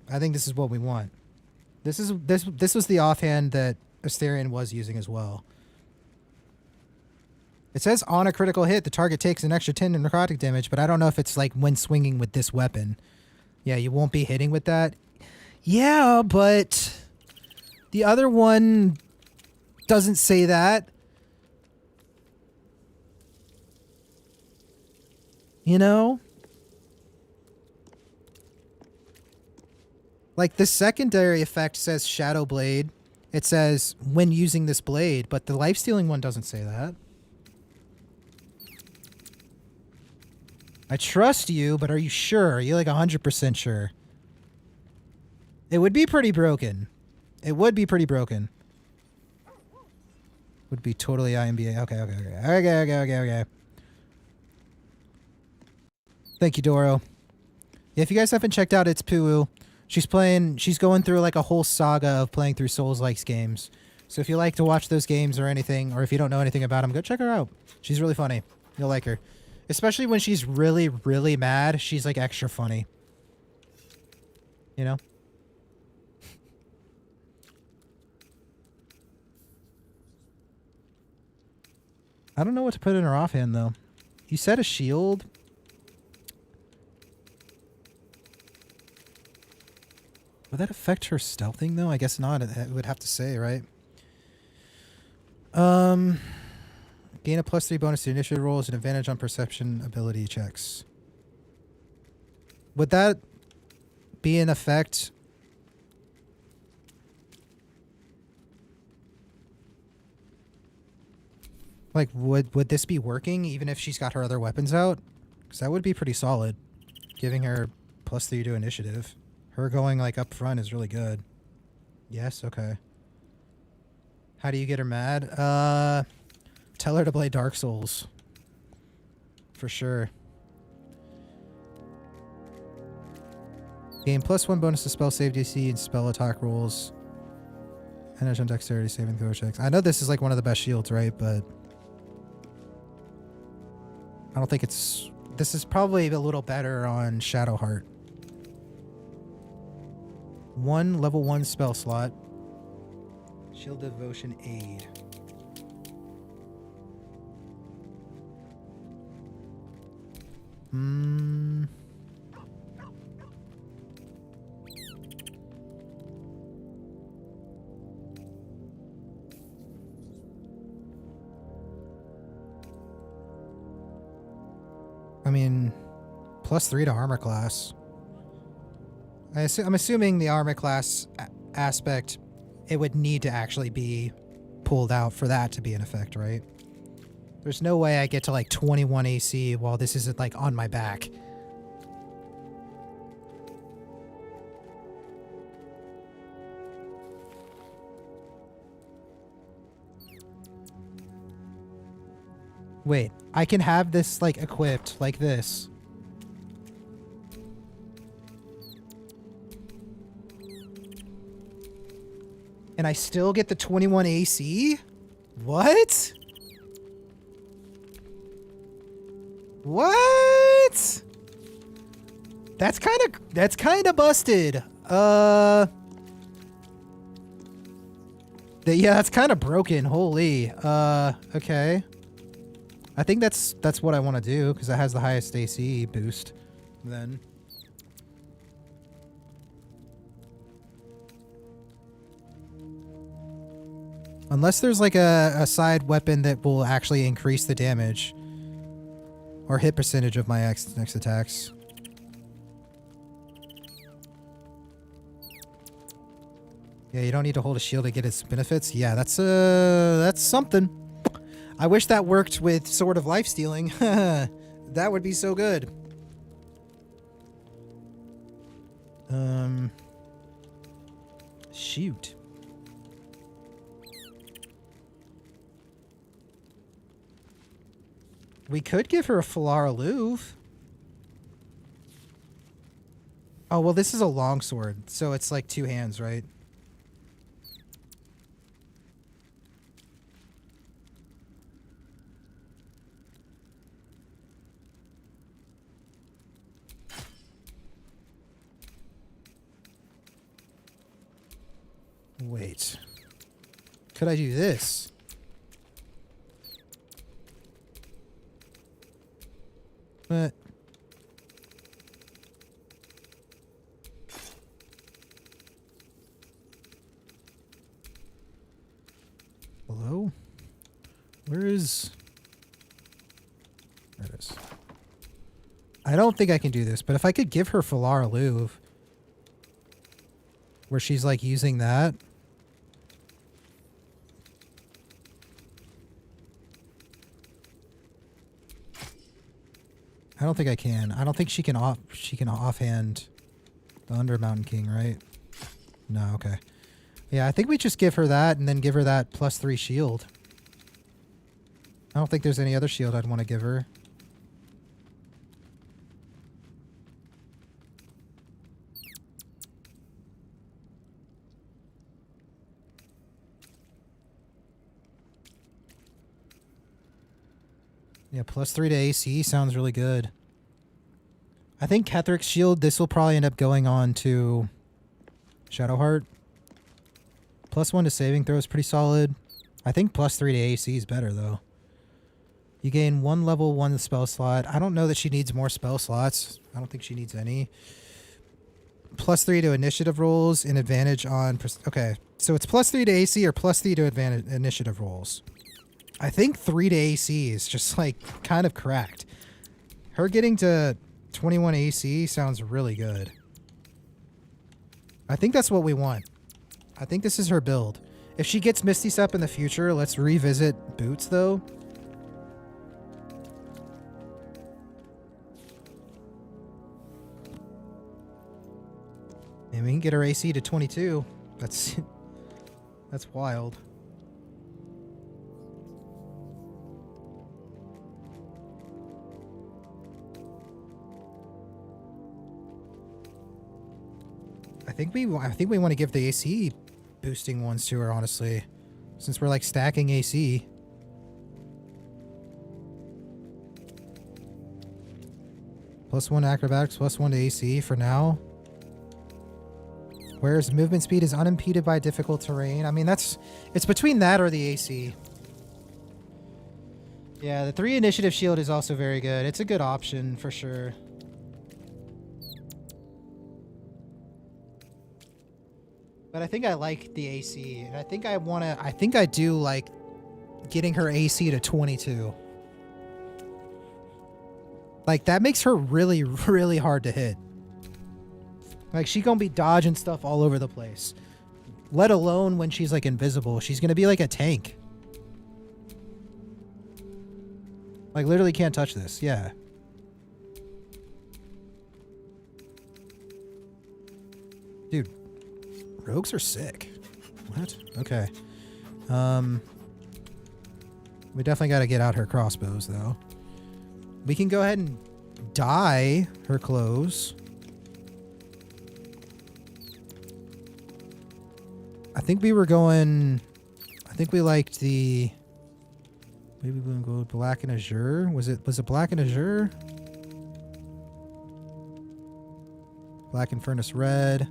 I think this is what we want. This was the offhand that Asterion was using as well. It says on a critical hit, the target takes an extra 10 necrotic damage, but I don't know if it's like when swinging with this weapon. Yeah, you won't be hitting with that. Yeah, but the other one doesn't say that. You know? Like the secondary effect says Shadow Blade. It says when using this blade, but the life-stealing one doesn't say that. I trust you, but are you sure? Are you like 100% sure? It would be pretty broken. It would be pretty broken. Would be totally IMBA. Okay. Thank you, Doro. Yeah, if you guys haven't checked out It's Puu, she's going through like a whole saga of playing through Souls-like games. So if you like to watch those games or anything, or if you don't know anything about them, go check her out. She's really funny. You'll like her. Especially when she's really, really mad, she's like extra funny. You know? I don't know what to put in her offhand, though. You said a shield? Would that affect her stealthing, though? I guess not. It would have to say, right? Gain a +3 bonus to initiative rolls and advantage on perception ability checks. Would that be in effect? Like, would this be working even if she's got her other weapons out? Because that would be pretty solid. Giving her +3 to initiative. Her going, like, up front is really good. Yes? Okay. How do you get her mad? Tell her to play Dark Souls. For sure. Gain +1 bonus to spell save DC and spell attack rolls. Advantage on dexterity saving throw checks. I know this is like one of the best shields, right? But I don't think it's... This is probably a little better on Shadowheart. 1 level 1 spell slot. Shield Devotion Aid. I mean, +3 to armor class. I'm assuming the armor class aspect, it would need to actually be pulled out for that to be in effect, right? There's no way I get to like 21 AC while this isn't like on my back. Wait, I can have this like equipped like this. And I still get the 21 AC? What? What? That's kind of busted. Yeah, that's kind of broken. Holy. Okay. I think that's what I want to do because it has the highest AC boost then. Unless there's like a side weapon that will actually increase the damage or hit percentage of my next attacks. Yeah, you don't need to hold a shield to get its benefits. Yeah, that's something. I wish that worked with Sword of Life Stealing. That would be so good. Shoot. We could give her a Falara Louvre. Oh, well, this is a longsword, so it's like 2 hands, right? Wait. Could I do this? But hello? Where is... There it is. I don't think I can do this, but if I could give her Falara Louvre, where she's like using that. I don't think I can. I don't think she can offhand the Undermountain King, right? No, okay. Yeah, I think we just give her that and then give her that +3 shield. I don't think there's any other shield I'd want to give her. Yeah, +3 to AC sounds really good. I think Kethric's shield, this will probably end up going on to Shadowheart. +1 to saving throw is pretty solid. I think +3 to AC is better, though. You gain 1 level 1 spell slot. I don't know that she needs more spell slots. I don't think she needs any. +3 to initiative rolls and advantage on... Okay, so it's +3 to AC or +3 to initiative rolls. I think 3 to AC is just like kind of cracked. Her getting to 21 AC sounds really good. I think that's what we want. I think this is her build. If she gets Misty Step in the future, let's revisit boots though. And we can get her AC to 22. That's wild. I think we want to give the AC boosting ones to her, honestly, since we're like stacking AC. +1 acrobatics, +1 to AC for now. Whereas movement speed is unimpeded by difficult terrain. I mean, it's between that or the AC. Yeah, the 3 initiative shield is also very good. It's a good option for sure. But I think I like the AC, and I think I do like getting her AC to 22. Like, that makes her really, really hard to hit. Like, she gonna be dodging stuff all over the place. Let alone when she's, like, invisible. She's gonna be like a tank. Like, literally can't touch this. Yeah. Dude. Rogues are sick. What? Okay. We definitely got to get out her crossbows, though. We can go ahead and dye her clothes. I think we liked the... Maybe we're going to go black and azure. Was it black and azure? Black and furnace red.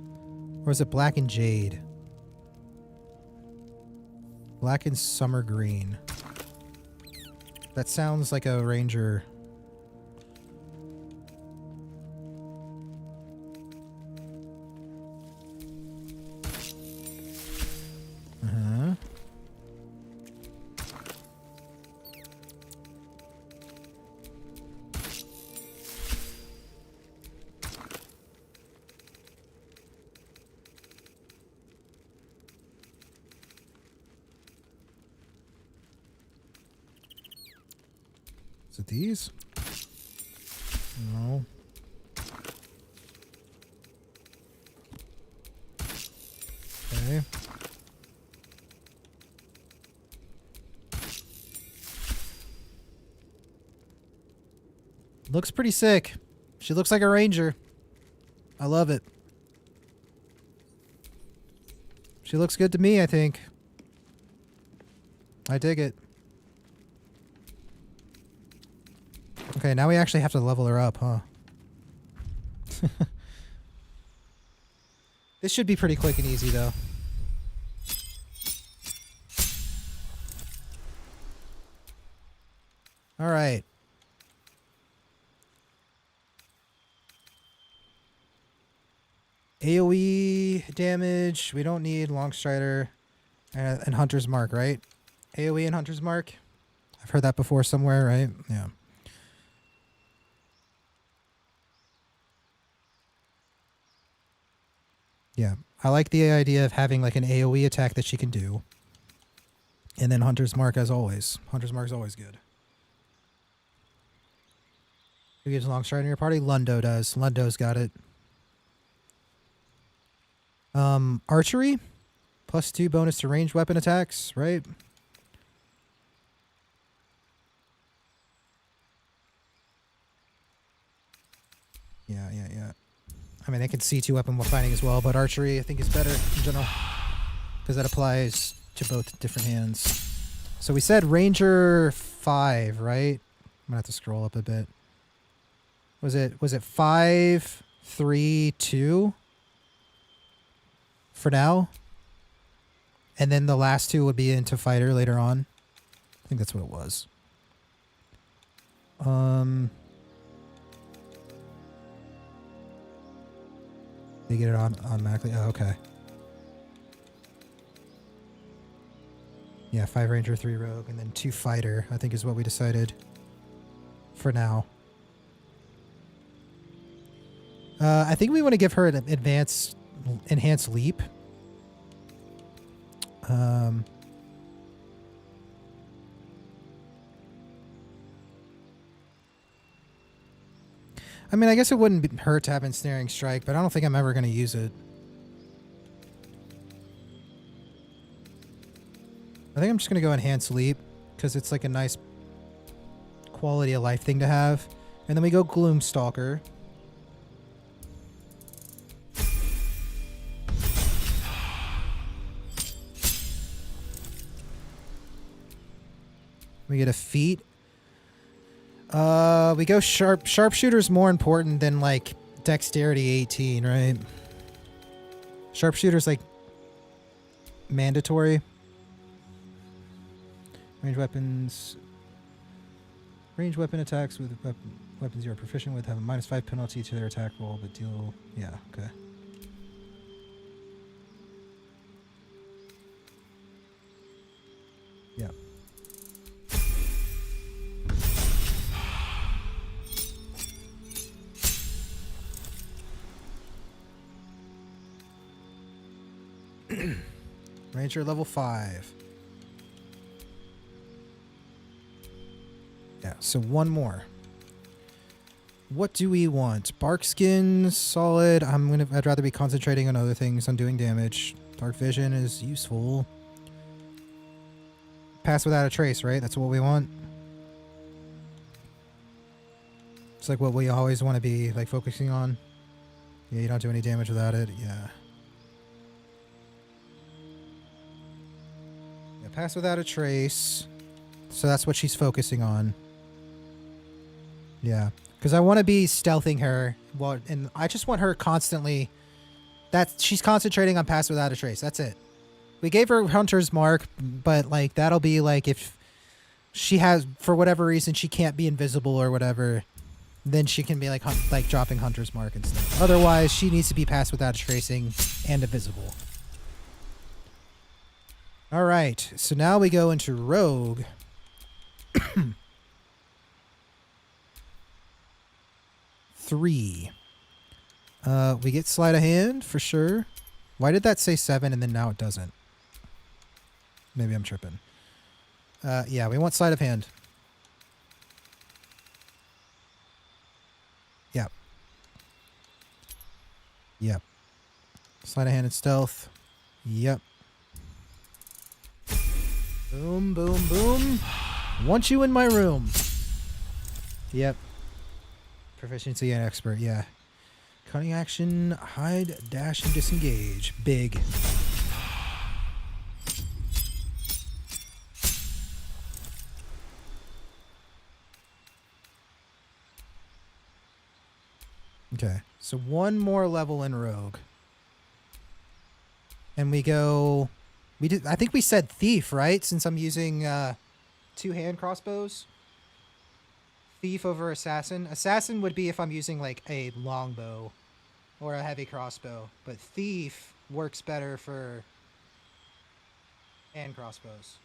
Or is it black and jade? Black and summer green. That sounds like a ranger. Uh-huh. Is it these? No. Okay. Looks pretty sick. She looks like a ranger. I love it. She looks good to me, I think. I dig it. Okay, now we actually have to level her up, huh? This should be pretty quick and easy, though. All right. AoE damage. We don't need Longstrider and Hunter's Mark, right? AoE and Hunter's Mark. I've heard that before somewhere, right? Yeah. Yeah, I like the idea of having like an AoE attack that she can do. And then Hunter's Mark as always. Hunter's Mark is always good. Who gives Longstrider in your party? Lundo does. Lundo's got it. Archery? +2 bonus to ranged weapon attacks, right? Yeah. I mean, they can see 2 weapon while fighting as well, but archery I think is better in general because that applies to both different hands. So we said Ranger 5, right? I'm gonna have to scroll up a bit. Was it 5, 3, 2 for now? And then the last 2 would be into fighter later on. I think that's what it was. They get it on automatically. Oh, okay. Yeah, 5 ranger, 3 rogue, and then 2 fighter, I think is what we decided for now. I think we want to give her an enhanced leap. I mean, I guess it wouldn't hurt to have ensnaring strike, but I don't think I'm ever going to use it. I think I'm just going to go enhanced leap because it's like a nice quality of life thing to have. And then we go Gloomstalker. We get a feat. We go sharpshooter's more important than like dexterity 18, right? Sharpshooter's like mandatory. Range weapons. Range weapon attacks with weapons you are proficient with have a -5 penalty to their attack roll, but deal. Yeah, okay. Yeah. Ranger level 5. Yeah, so one more. What do we want? Bark skin, solid. I'd rather be concentrating on other things, on doing damage. Dark vision is useful. Pass without a trace, right? That's what we want. It's like what we always want to be like focusing on. Yeah, you don't do any damage without it. Yeah. Yeah, pass without a trace. So that's what she's focusing on. Yeah, because I want to be stealthing her, and I just want her constantly. She's concentrating on pass without a trace. That's it. We gave her Hunter's Mark, but like that'll be like if she has, for whatever reason, she can't be invisible or whatever, then she can be like dropping Hunter's Mark and stuff. Otherwise, she needs to be pass without a tracing and invisible. All right, so now we go into Rogue. 3. We get sleight of hand for sure. Why did that say 7 and then now it doesn't? Maybe I'm tripping. Yeah, we want sleight of hand. Yep. Yep. Sleight of hand and stealth. Yep. Boom, boom, boom. Want you in my room. Yep. Proficiency and expert, yeah. Cunning action, hide, dash, and disengage. Big. Okay, so one more level in Rogue. And we go... I think we said Thief, right? Since I'm using 2 hand crossbows. Thief over Assassin. Assassin would be if I'm using like a longbow or a heavy crossbow, but Thief works better for hand crossbows.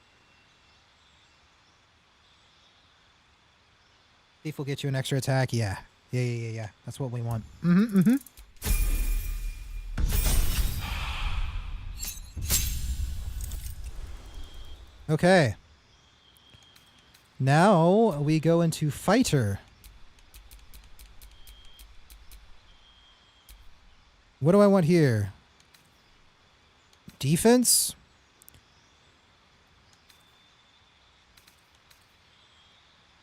Thief will get you an extra attack. Yeah. Yeah. That's what we want. Okay. Now we go into Fighter. What do I want here? Defense?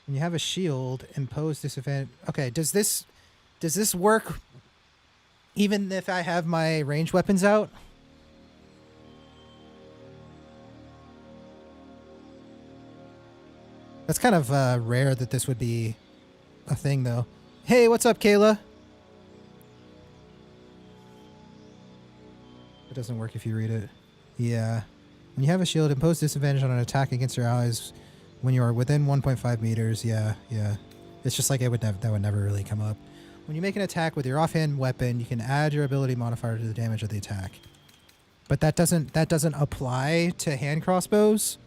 When you have a shield, impose disadvantage. Okay, does this work even if I have my ranged weapons out? That's kind of rare that this would be a thing, though. Hey, what's up, Kayla? It doesn't work if you read it. Yeah. When you have a shield, impose disadvantage on an attack against your allies when you are within 1.5 meters. Yeah. It's just like that would never really come up. When you make an attack with your offhand weapon, you can add your ability modifier to the damage of the attack. But that doesn't apply to hand crossbows.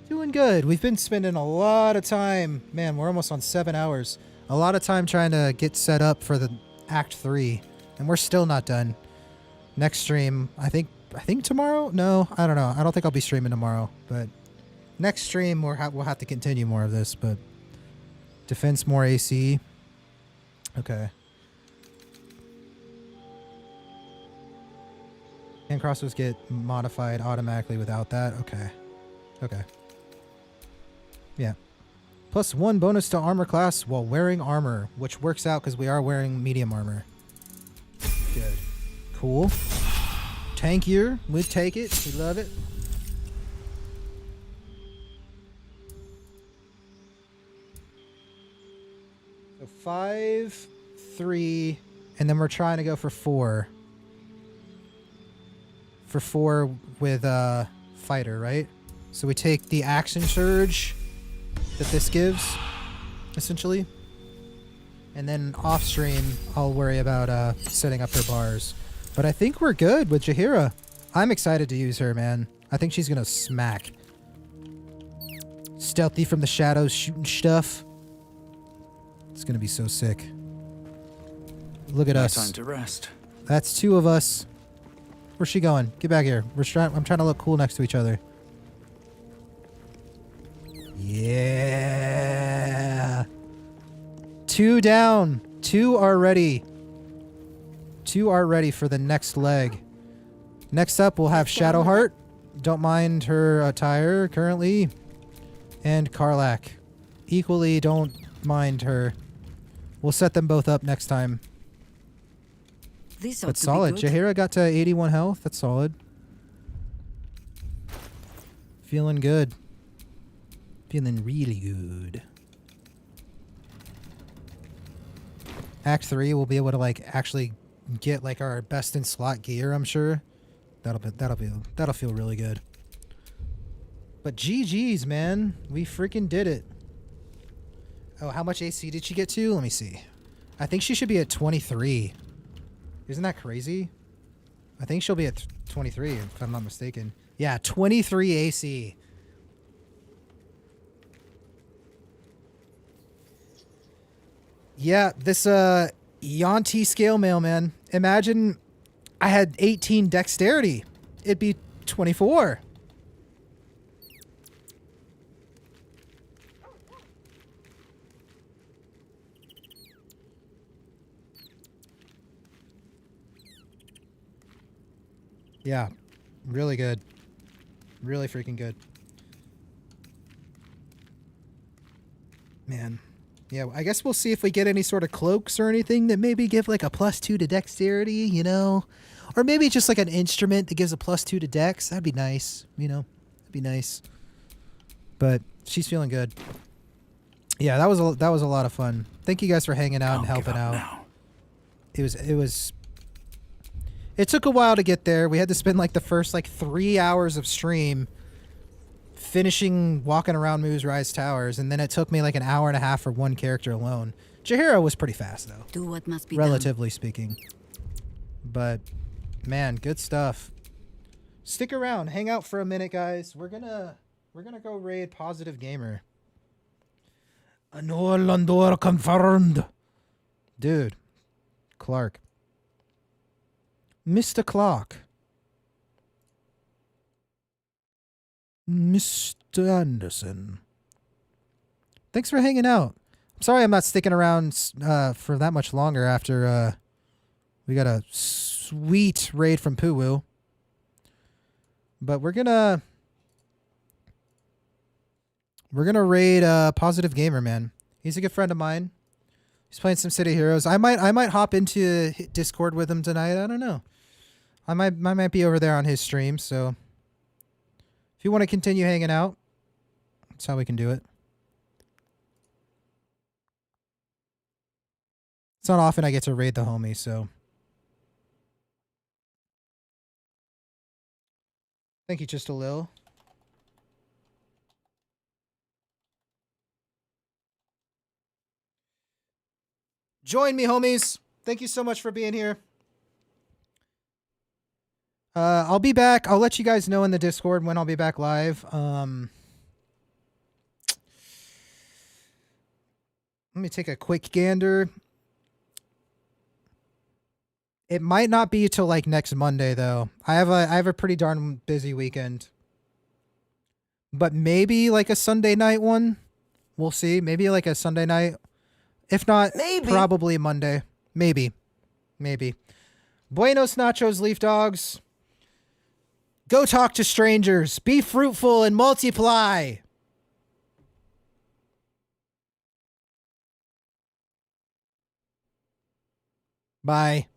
Doing good. We've been spending a lot of time. Man, we're almost on 7 hours. A lot of time trying to get set up for the Act 3. And we're still not done. Next stream, I think tomorrow? No, I don't know. I don't think I'll be streaming tomorrow. But next stream, we'll have to continue more of this. But defense, more AC. Okay. Hand crossbows get modified automatically without that. Okay. Okay. Yeah. +1 bonus to armor class while wearing armor, which works out because we are wearing medium armor. Good. Cool. Tankier. We take it. We love it. So 5, 3, and then we're trying to go for 4. For 4 with fighter, right? So we take the action surge that this gives, essentially. And then off stream, I'll worry about setting up her bars. But I think we're good with Jaheira. I'm excited to use her, man. I think she's gonna smack. Stealthy from the shadows, shooting stuff. It's gonna be so sick. Look at us. Time to rest. That's 2 of us. Where's she going? Get back here. I'm trying to look cool next to each other. Yeah. 2 down. 2 are ready. 2 are ready for the next leg. Next up, we'll have Shadowheart. Don't mind her attire currently. And Karlach. Equally, don't mind her. We'll set them both up next time. That's solid. Jaheira got to 81 health. That's solid. Feeling good. Feeling really good. Act 3, we'll be able to like actually get like our best in slot gear, I'm sure. That'll feel really good. But GG's, man. We freaking did it. Oh, how much AC did she get to? Let me see. I think she should be at 23. Isn't that crazy? I think she'll be at 23 if I'm not mistaken. Yeah, 23 AC. Yeah, this Yanti scale mail, man. Imagine I had 18 dexterity. It'd be 24. Yeah, really good. Really freaking good. Man. Yeah, I guess we'll see if we get any sort of cloaks or anything that maybe give like a +2 to dexterity, you know? Or maybe just like an instrument that gives a +2 to dex. That'd be nice, you know? That'd be nice. But she's feeling good. Yeah, that was a lot of fun. Thank you guys for hanging out and helping out. Now. It took a while to get there. We had to spend like the first like 3 hours of stream finishing walking around Moo's Rise Towers, and then it took me like an hour and a half for one character alone. Jaheira was pretty fast though. Do what must be relatively speaking. But man, good stuff. Stick around, hang out for a minute, guys. We're gonna go raid Positive Gamer. Anor Landor confirmed. Dude. Clark. Mr. Clark. Mr. Anderson. Thanks for hanging out. I'm sorry I'm not sticking around for that much longer after we got a sweet raid from Puwu. But we're gonna raid Positive Gamer, man. He's a good friend of mine. He's playing some City Heroes. I might hop into Discord with him tonight. I don't know. I might be over there on his stream, so if you want to continue hanging out, that's how we can do it. It's not often I get to raid the homie, so. Thank you, just a little. Join me, homies. Thank you so much for being here. I'll be back. I'll let you guys know in the Discord when I'll be back live. Let me take a quick gander. It might not be till like next Monday though. I have a pretty darn busy weekend. But maybe like a Sunday night one. We'll see. Maybe like a Sunday night. If not, probably Monday. Maybe. Buenos nachos, leaf dogs. Go talk to strangers. Be fruitful and multiply. Bye.